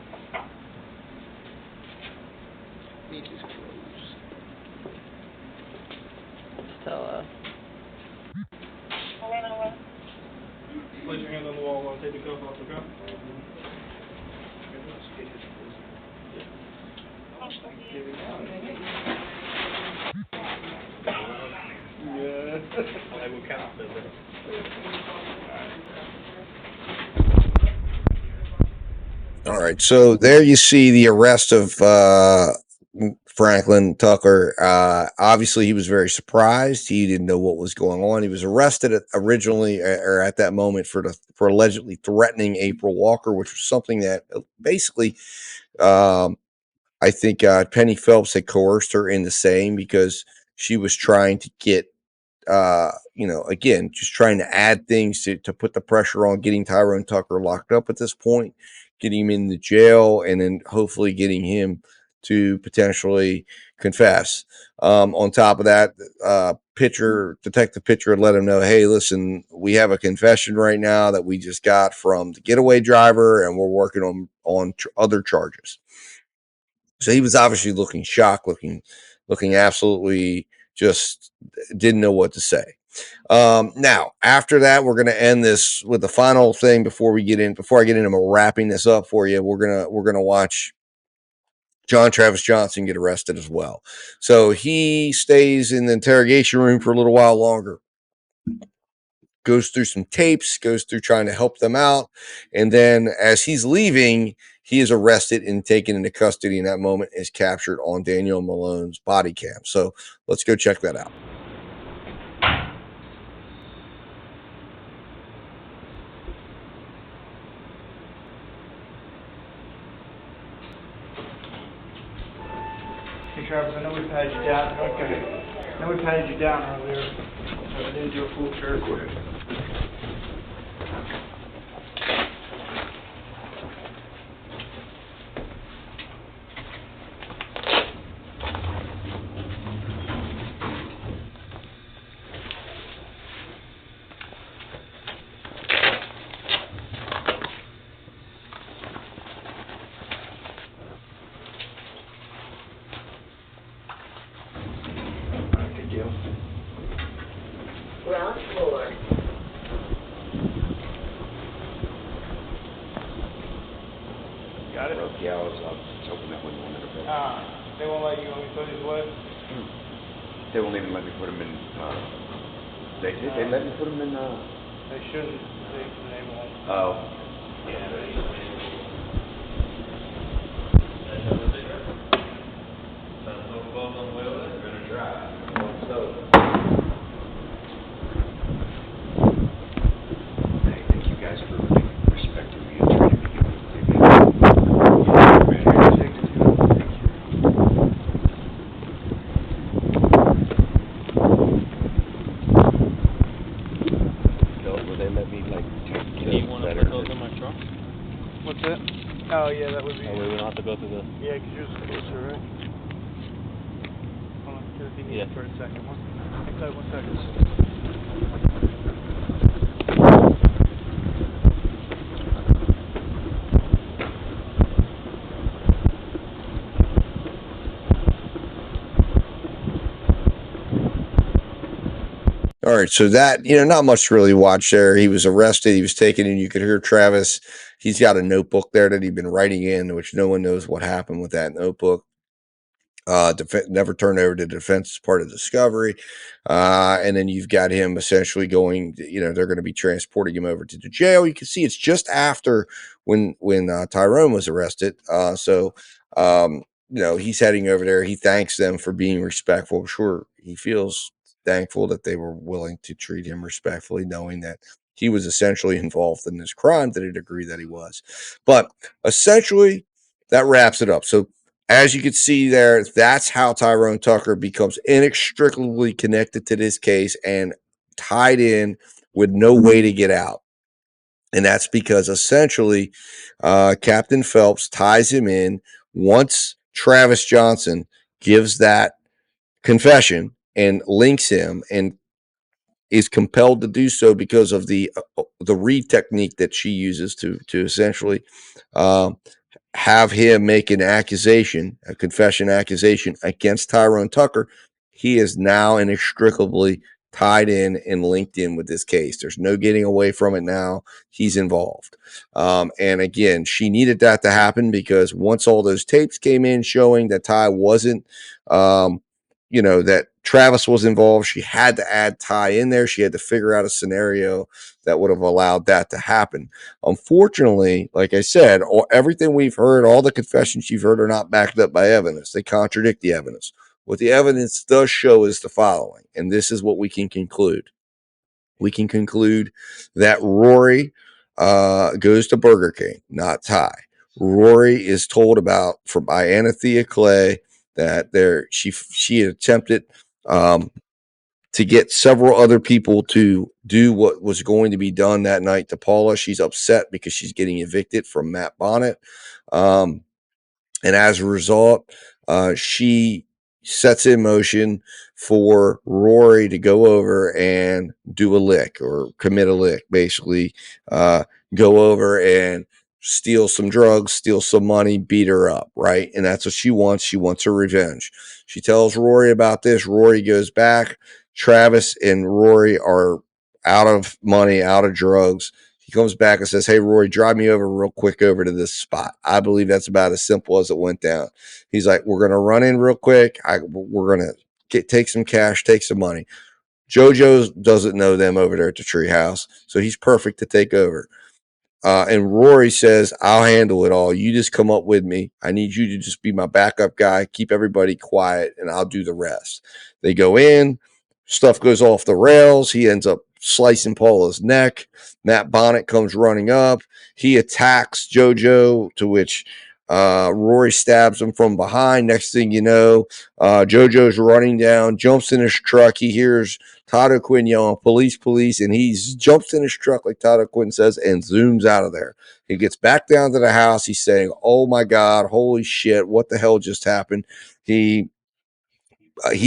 Speaker 11: Beach is closed. Tell,
Speaker 9: Place your hand on the wall while I take the cuff off, okay? Yeah. I will count them.
Speaker 1: All right, so there you see the arrest of Franklin Tucker. Obviously, he was very surprised. He didn't know what was going on. He was arrested originally, or at that moment, for allegedly threatening April Walker, which was something that basically, I think Penny Phelps had coerced her into saying, because she was trying to get, again, just trying to add things to put the pressure on getting Tyrone Tucker locked up at this point, getting him in the jail, and then hopefully getting him to potentially confess. On top of that, Detective Pitcher let him know, hey, listen, we have a confession right now that we just got from the getaway driver, and we're working on other charges. So he was obviously looking shocked, looking absolutely just didn't know what to say. Now, after that, we're going to end this with the final thing before I get into wrapping this up for you. We're going to watch John Travis Johnson get arrested as well. So he stays in the interrogation room for a little while longer, goes through some tapes, goes through trying to help them out. And then as he's leaving, he is arrested and taken into custody. And that moment is captured on Daniel Malone's body cam. So let's go check that out.
Speaker 9: Hey Travis, I know we patted you down. Okay. I know we patted you down earlier, so I didn't do a full search.
Speaker 12: Ground floor.
Speaker 9: Got it?
Speaker 7: Yeah, I was hoping that wouldn't want it.
Speaker 9: They won't let you go into his way?
Speaker 7: They won't even let me put him in, they did, they let me put him in,
Speaker 9: They shouldn't, they won't.
Speaker 7: oh. Thank you guys for respecting me and treating me. Will they let me like take
Speaker 11: Do you want to put those in my truck?
Speaker 9: What's that? Oh, yeah, that would be.
Speaker 11: Oh, we don't have to go through the.
Speaker 9: Yeah, because yours is closer, right? Hold on, because if you need it for a second. One second.
Speaker 1: All right, so that, not much to really watch there. He was arrested. He was taken, and you could hear Travis. He's got a notebook there that he'd been writing in, which no one knows what happened with that notebook. Never turned over to defense as part of discovery. And then you've got him essentially going, they're going to be transporting him over to the jail. You can see it's just after when Tyrone was arrested. He's heading over there. He thanks them for being respectful. I'm sure he feels thankful that they were willing to treat him respectfully, knowing that he was essentially involved in this crime that he'd agree that he was. But essentially, that wraps it up. So as you can see there, that's how Tyrone Tucker becomes inextricably connected to this case and tied in with no way to get out. And that's because essentially Captain Phelps ties him in. Once Travis Johnson gives that confession and links him and is compelled to do so because of the read technique that she uses to essentially have him make an accusation, a confession accusation against Tyrone Tucker, he is now inextricably tied in and linked in with this case. There's no getting away from it now. He's involved. And again, she needed that to happen because once all those tapes came in showing that Ty wasn't, that Travis was involved, she had to add Ty in there. She had to figure out a scenario that would have allowed that to happen. Unfortunately, like I said, everything we've heard, all the confessions you've heard are not backed up by evidence. They contradict the evidence. What the evidence does show is the following, and this is what we can conclude. We can conclude that Rory goes to Burger King, not Ty. Rory is told by Anthea Clay that she had attempted to get several other people to do what was going to be done that night to Paula. She's upset because she's getting evicted from Matt Bonnett. And as a result, she sets in motion for Rory to go over and do a lick or commit a lick, basically go over and steal some drugs, steal some money, beat her up, right? And that's what she wants. She wants her revenge. She tells Rory about this. Rory goes back. Travis and Rory are out of money, out of drugs. He comes back and says, "Hey, Rory, drive me over real quick over to this spot." I believe that's about as simple as it went down. He's like, "We're going to run in real quick. We're going to take some cash, take some money." JoJo doesn't know them over there at the treehouse, so he's perfect to take over. And Rory says, "I'll handle it all. You just come up with me. I need you to just be my backup guy, keep everybody quiet, and I'll do the rest." They go in. Stuff goes off the rails. He ends up slicing Paula's neck. Matt Bonnett comes running up. He attacks JoJo, to which Rory stabs him from behind. Next thing you know, JoJo's running down, jumps in his truck. He hears Todd O'Quinn yelling, "Police, police," and he jumps in his truck, like Todd O'Quinn says, and zooms out of there. He gets back down to the house. He's saying, "Oh my God, holy shit, what the hell just happened?" He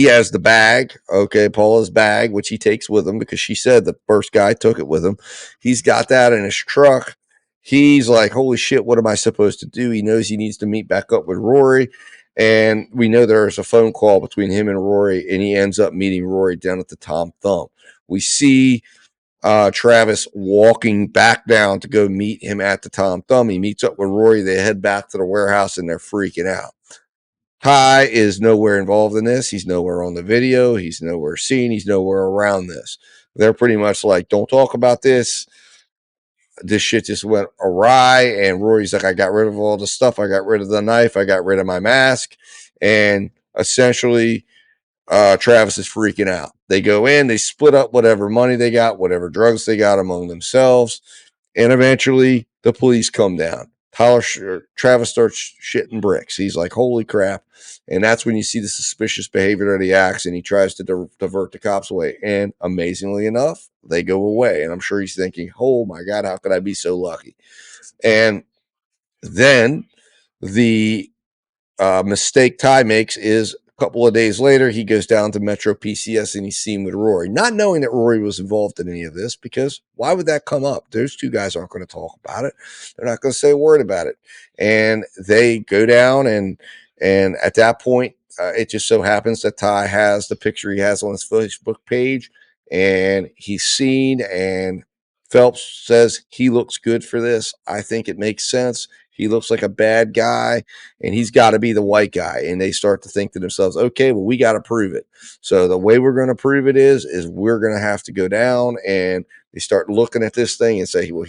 Speaker 1: has the bag, okay, Paula's bag, which he takes with him because she said the first guy took it with him. He's got that in his truck. He's like, "Holy shit, what am I supposed to do?" He knows he needs to meet back up with Rory. And we know there's a phone call between him and Rory, and he ends up meeting Rory down at the Tom Thumb. We see Travis walking back down to go meet him at the Tom Thumb. He meets up with Rory. They head back to the warehouse, and they're freaking out. Ty is nowhere involved in this. He's nowhere on the video. He's nowhere seen. He's nowhere around this. They're pretty much like, "Don't talk about this. This shit just went awry." And Rory's like, "I got rid of all the stuff. I got rid of the knife. I got rid of my mask." And essentially, Travis is freaking out. They go in, they split up whatever money they got, whatever drugs they got among themselves. And eventually, the police come down. Travis starts shitting bricks. He's like, "Holy crap." And that's when you see the suspicious behavior that he acts, and he tries to divert the cops away. And amazingly enough, they go away. And I'm sure he's thinking, "Oh my God, how could I be so lucky?" And then the mistake Ty makes is a couple of days later, he goes down to Metro PCS and he's seen with Rory, not knowing that Rory was involved in any of this, because why would that come up? Those two guys aren't going to talk about it. They're not going to say a word about it. And they go down, and at that point, it just so happens that Ty has the picture he has on his Facebook page, and he's seen, and Phelps says he looks good for this. I think it makes sense. He looks like a bad guy, and he's got to be the white guy. And they start to think to themselves, "Okay, well, we got to prove it." So the way we're going to prove it is we're going to have to go down, and they start looking at this thing and say, "Well,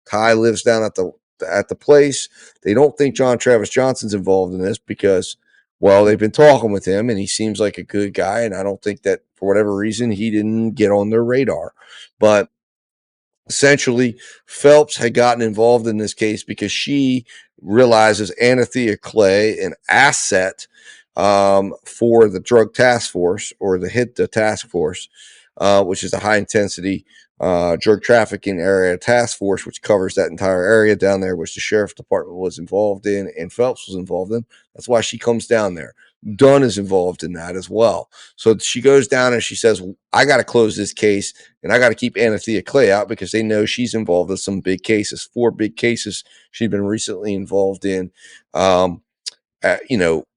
Speaker 1: Ty lives down at the place." They don't think John Travis Johnson's involved in this because, well, they've been talking with him, and he seems like a good guy. And I don't think that for whatever reason he didn't get on their radar. But essentially, Phelps had gotten involved in this case because she realizes Anthea Clay, an asset for the drug task force, or the task force, which is a high intensity drug trafficking area task force, which covers that entire area down there, which the sheriff's department was involved in and Phelps was involved in. That's why she comes down there. Dunn is involved in that as well. So she goes down and she says, I got to close this case and I got to keep Anthea Clay out because they know she's involved in some big cases, 4 big cases she'd been recently involved in.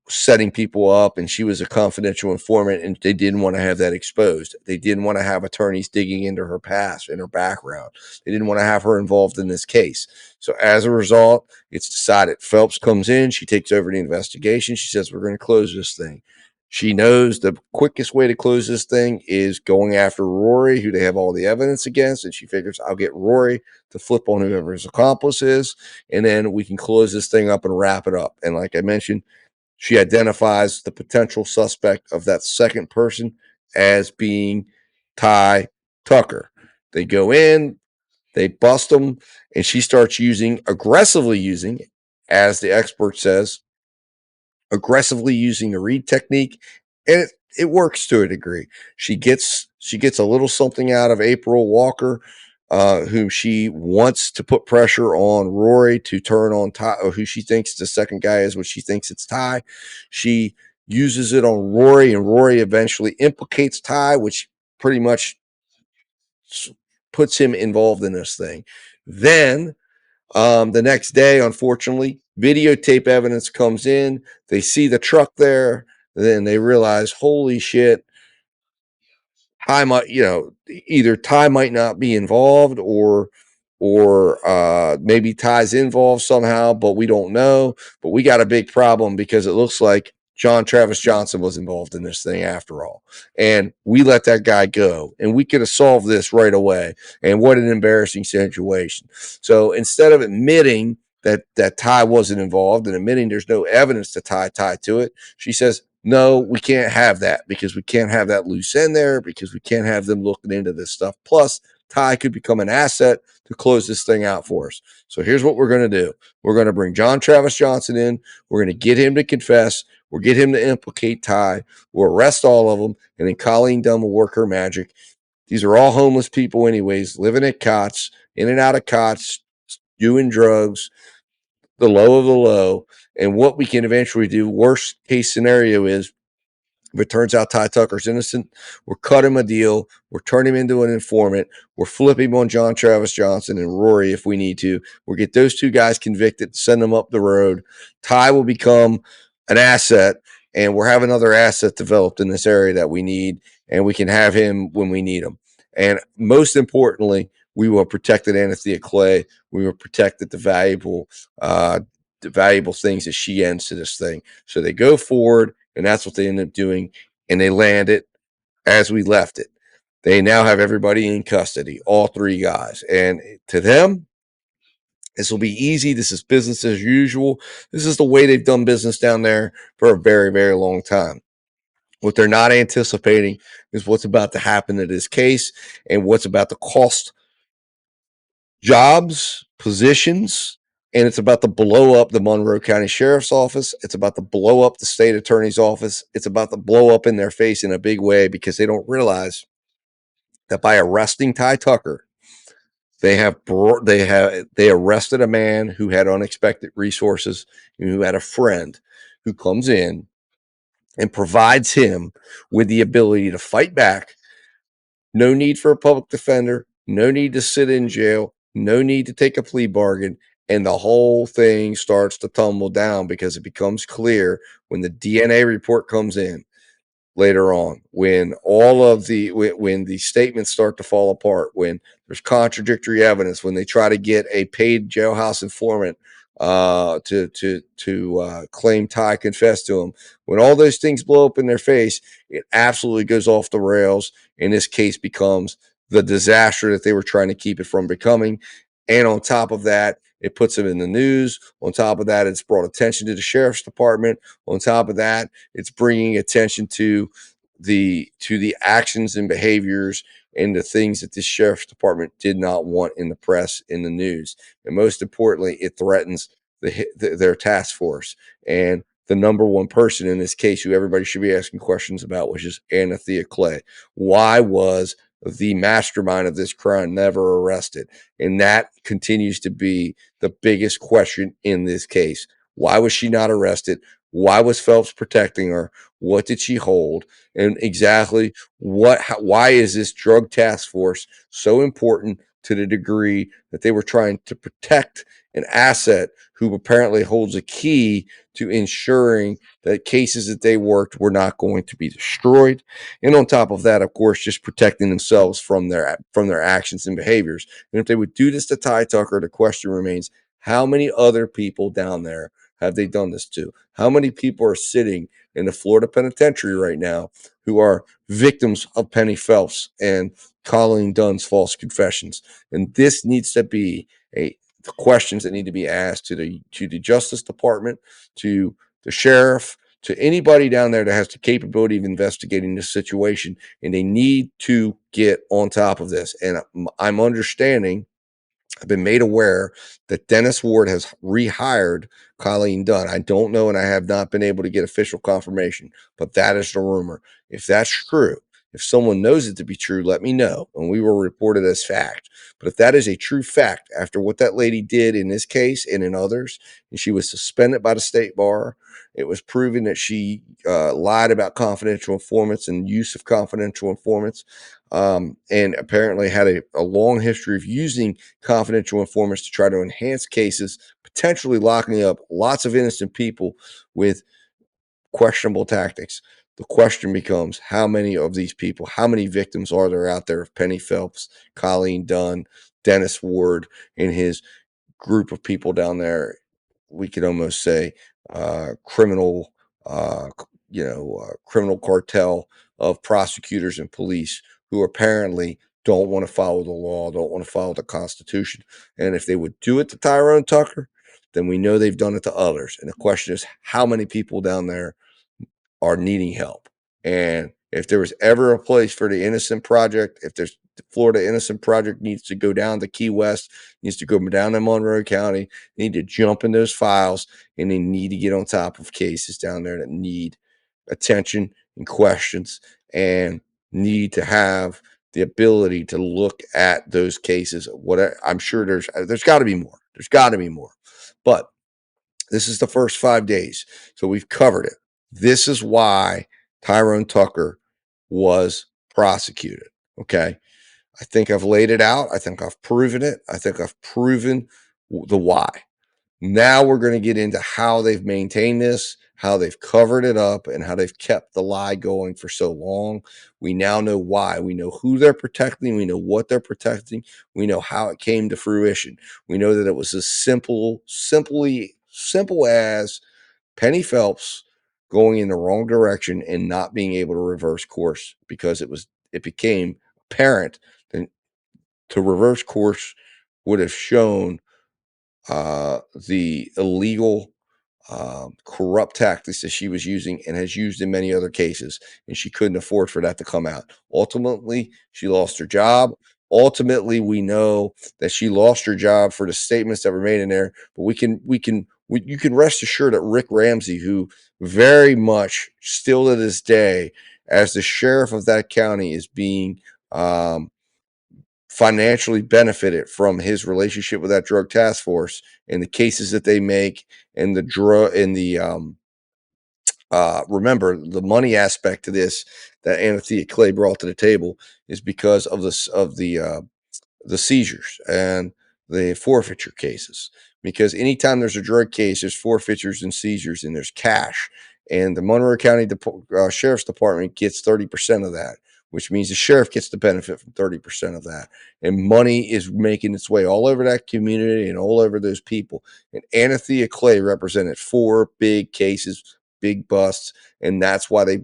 Speaker 1: Setting people up, and she was a confidential informant, and they didn't want to have that exposed. They didn't want to have attorneys digging into her past and her background. They didn't want to have her involved in this case. So as a result, it's decided. Phelps comes in, she takes over the investigation. She says, we're going to close this thing. She knows the quickest way to close this thing is going after Rory, who they have all the evidence against, and she figures, I'll get Rory to flip on whoever his accomplice is, and then we can close this thing up and wrap it up. And like I mentioned, she identifies the potential suspect of that second person as being Ty Tucker. They go in, they bust him, and she starts aggressively using, as the expert says, aggressively using the read technique, and it works to a degree. She gets a little something out of April Walker, who she wants to put pressure on Rory to turn on Ty, or who she thinks the second guy is, what she thinks it's Ty. She uses it on Rory, and Rory eventually implicates Ty, which pretty much puts him involved in this thing. Then the next day, unfortunately, videotape evidence comes in. They see the truck there. Then they realize, holy shit, Ty might, either Ty might not be involved or maybe Ty's involved somehow, but we don't know. But we got a big problem because it looks like John Travis Johnson was involved in this thing after all. And we let that guy go. And we could have solved this right away. And what an embarrassing situation. So instead of admitting that Ty wasn't involved and admitting there's no evidence to tie Ty to it, she says, no, we can't have that because we can't have that loose end there because we can't have them looking into this stuff. Plus, Ty could become an asset to close this thing out for us. So here's what we're going to do. We're going to bring John Travis Johnson in. We're going to get him to confess. We'll get him to implicate Ty. We'll arrest all of them. And then Colleen Dunn will work her magic. These are all homeless people anyways, living at cots, in and out of cots, doing drugs, the low of the low. And what we can eventually do, worst case scenario is, if it turns out Ty Tucker's innocent, we'll cut him a deal. We'll turn him into an informant. We'll flip him on John Travis Johnson and Rory if we need to. We'll get those 2 guys convicted, send them up the road. Ty will become an asset, and we'll have another asset developed in this area that we need, and we can have him when we need him. And most importantly, we will have protected Anthea Clay. We will protected the valuable things that she ends to this thing. So they go forward, and that's what they end up doing, and they land it as we left it. They now have everybody in custody, all 3 guys. And to them, this will be easy. This is business as usual. This is the way they've done business down there for a very, very long time. What they're not anticipating is what's about to happen to this case and what's about to cost jobs, positions, and it's about to blow up the Monroe County Sheriff's Office. It's about to blow up the state attorney's office. It's about to blow up in their face in a big way because they don't realize that by arresting Ty Tucker, they arrested a man who had unexpected resources and who had a friend who comes in and provides him with the ability to fight back. No need for a public defender. No need to sit in jail. No need to take a plea bargain. And the whole thing starts to tumble down because it becomes clear when the DNA report comes in later on, when when the statements start to fall apart, when there's contradictory evidence, when they try to get a paid jailhouse informant to claim Ty confessed to him, when all those things blow up in their face, it absolutely goes off the rails. And this case becomes the disaster that they were trying to keep it from becoming. And on top of that, it puts them in the news. On top of that, it's brought attention to the sheriff's department. On top of that, it's bringing attention to the actions and behaviors and the things that the sheriff's department did not want in the press, in the news. And most importantly, it threatens their task force and the number one person in this case who everybody should be asking questions about, which is Anthea Clay. Why was the mastermind of this crime never arrested. And that continues to be the biggest question in this case. Why was she not arrested? Why was Phelps protecting her? What did she hold? And exactly why is this drug task force so important to the degree that they were trying to protect an asset who apparently holds a key to ensuring that cases that they worked were not going to be destroyed? And on top of that, of course, just protecting themselves from their actions and behaviors. And if they would do this to Ty Tucker, the question remains, how many other people down there have they done this to? How many people are sitting in the Florida penitentiary right now who are victims of Penny Phelps and Colleen Dunn's false confessions? And this needs to be the questions that need to be asked to the Justice Department, to the sheriff, to anybody down there that has the capability of investigating this situation, and they need to get on top of this. And I'm understanding, I've been made aware that Dennis Ward has rehired Colleen Dunn. I don't know, and I have not been able to get official confirmation, but that is the rumor. If that's true, if someone knows it to be true, let me know, and we will report it as fact. But if that is a true fact, after what that lady did in this case and in others, and she was suspended by the state bar, it was proven that she lied about confidential informants and use of confidential informants, and apparently had a long history of using confidential informants to try to enhance cases, potentially locking up lots of innocent people with questionable tactics. The question becomes, how many of these people, how many victims are there out there of Penny Phelps, Colleen Dunn, Dennis Ward, and his group of people down there? We could almost say criminal, criminal cartel of prosecutors and police who apparently don't want to follow the law, don't want to follow the Constitution. And if they would do it to Tyrone Tucker, then we know they've done it to others. And the question is, how many people down there are needing help? And if there was ever a place for the Innocent Project, if there's the Florida Innocent Project needs to go down to Key West, needs to go down to Monroe County, they need to jump in those files, and they need to get on top of cases down there that need attention and questions, and need to have the ability to look at those cases. What I'm sure there's got to be more. There's got to be more. But this is the first 5 days, so we've covered it. This is why Tyrone Tucker was prosecuted. Okay. I think I've laid it out. I think I've proven it. I think I've proven the why. Now we're going to get into how they've maintained this, how they've covered it up, and how they've kept the lie going for so long. We now know why. We know who they're protecting. We know what they're protecting. We know how it came to fruition. We know that it was as simple as Penny Phelps going in the wrong direction and not being able to reverse course, because it became apparent that to reverse course would have shown the illegal, corrupt tactics that she was using and has used in many other cases, and she couldn't afford for that to come out. Ultimately, she lost her job. Ultimately, we know that she lost her job for the statements that were made in there. But you can rest assured that Rick Ramsey, who very much still to this day, as the sheriff of that county, is being financially benefited from his relationship with that drug task force and the cases that they make, and the drug and the remember, the money aspect to this that Anthea Clay brought to the table is because of the seizures and the forfeiture cases. Because anytime there's a drug case, there's forfeitures and seizures, and there's cash. And the Monroe County Sheriff's Department gets 30% of that, which means the sheriff gets the benefit from 30% of that. And money is making its way all over that community and all over those people. And Anthea Clay represented 4 big cases, big busts, and that's why they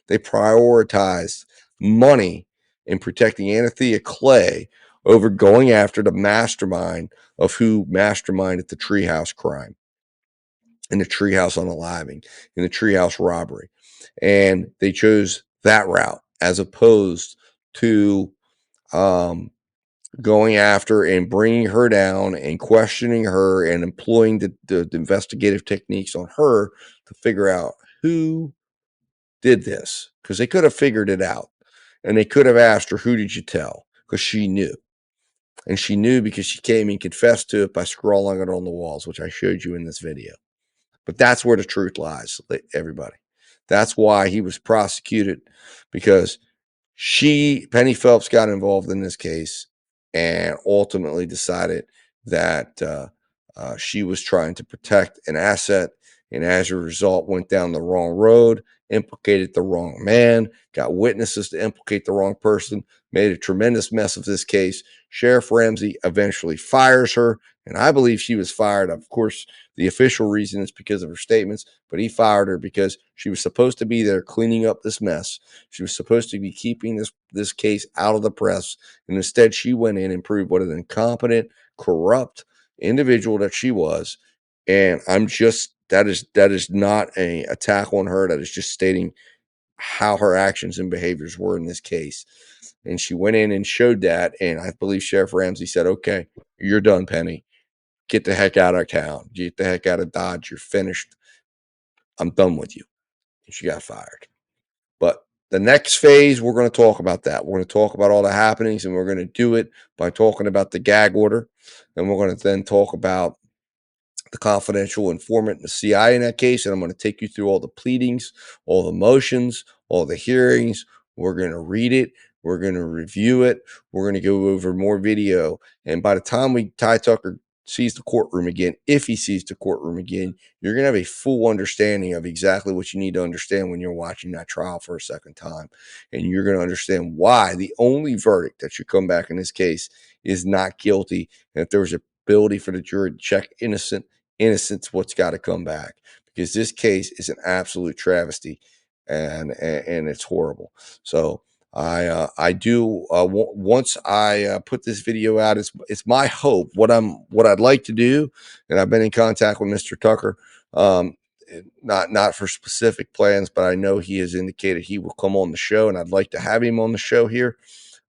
Speaker 1: prioritized money in protecting Anthea Clay over going after the mastermind of who masterminded the treehouse crime and the treehouse unaliving and the treehouse robbery. And they chose that route as opposed to going after and bringing her down and questioning her and employing the investigative techniques on her to figure out who did this, because they could have figured it out. And they could have asked her, who did you tell? Because she knew. And she knew because she came and confessed to it by scrawling it on the walls, which I showed you in this video. But that's where the truth lies, everybody. That's why he was prosecuted, because Penny Phelps got involved in this case and ultimately decided that she was trying to protect an asset, and as a result went down the wrong road, implicated the wrong man, got witnesses to implicate the wrong person, made a tremendous mess of this case. Sheriff Ramsey eventually fires her, and I believe she was fired. Of course, the official reason is because of her statements, but he fired her because she was supposed to be there cleaning up this mess. She was supposed to be keeping this case out of the press, and instead she went in and proved what an incompetent, corrupt individual that she was. And that is not an attack on her. That is just stating how her actions and behaviors were in this case. And she went in and showed that, and I believe Sheriff Ramsey said, okay, you're done, Penny. Get the heck out of town. Get the heck out of Dodge. You're finished. I'm done with you. And she got fired. But the next phase, we're going to talk about that. We're going to talk about all the happenings, and we're going to do it by talking about the gag order. And we're going to then talk about the confidential informant and the CI in that case. And I'm going to take you through all the pleadings, all the motions, all the hearings. We're going to read it. We're going to review it. We're going to go over more video. And by the time Ty Tucker sees the courtroom again, if he sees the courtroom again, you're going to have a full understanding of exactly what you need to understand when you're watching that trial for a second time. And you're going to understand why the only verdict that should come back in this case is not guilty. And if there was ability for the jury to check innocence, what's got to come back, because this case is an absolute travesty, and it's horrible. So I do once I put this video out, it's my hope, what I'd like to do, and I've been in contact with Mr. Tucker, not for specific plans, but I know he has indicated he will come on the show, and I'd like to have him on the show here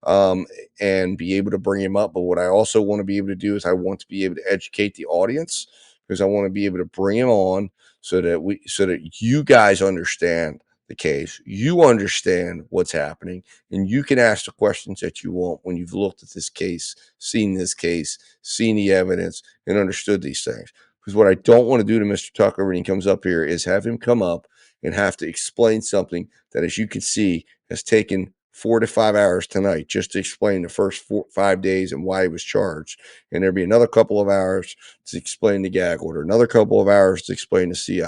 Speaker 1: and be able to bring him up. But what I also want to be able to do is I want to be able to educate the audience, because I want to be able to bring him on so that you guys understand the case, you understand what's happening, and you can ask the questions that you want when you've looked at this case, seen the evidence, and understood these things. Because what I don't want to do to Mr. Tucker when he comes up here is have him come up and have to explain something that, as you can see, has taken 4 to 5 hours tonight just to explain the first 5 days and why he was charged. And there'll be another couple of hours to explain the gag order, another couple of hours to explain the CI.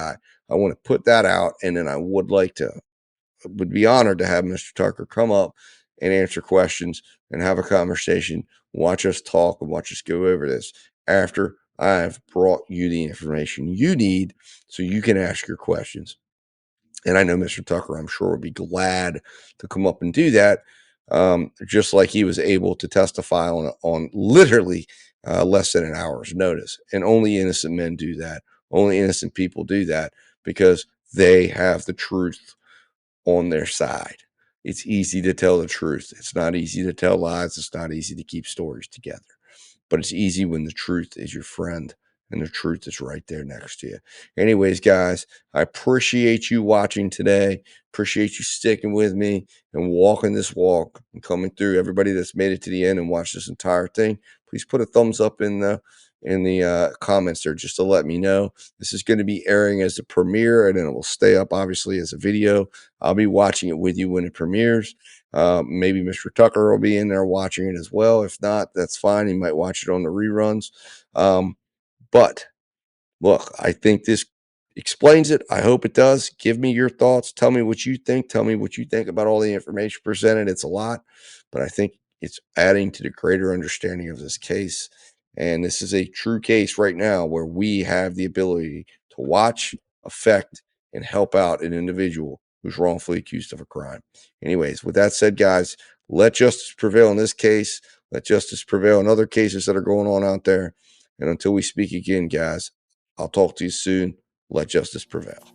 Speaker 1: I want to put that out, and then I would be honored to have Mr. Tucker come up and answer questions and have a conversation, watch us talk and watch us go over this after I've brought you the information you need so you can ask your questions. And I know Mr. Tucker, I'm sure, would be glad to come up and do that, just like he was able to testify on literally less than an hour's notice. And only innocent men do that. Only innocent people do that because they have the truth on their side. It's easy to tell the truth. It's not easy to tell lies. It's not easy to keep stories together. But it's easy when the truth is your friend and the truth is right there next to you. Anyways, guys, I appreciate you watching today. Appreciate you sticking with me and walking this walk and coming through. Everybody that's made it to the end and watched this entire thing, please put a thumbs up in the comments there just to let me know. This is going to be airing as a premiere, and then it will stay up obviously as a video. I'll be watching it with you when it premieres. Maybe Mr. Tucker will be in there watching it as well. If not, that's fine. He might watch it on the reruns. But look, I think this explains it. I hope it does. Give me your thoughts. Tell me what you think. Tell me what you think about all the information presented. It's a lot, but I think it's adding to the greater understanding of this case. And this is a true case right now where we have the ability to watch, affect, and help out an individual who's wrongfully accused of a crime. Anyways, with that said, guys, let justice prevail in this case. Let justice prevail in other cases that are going on out there. And until we speak again, guys, I'll talk to you soon. Let justice prevail.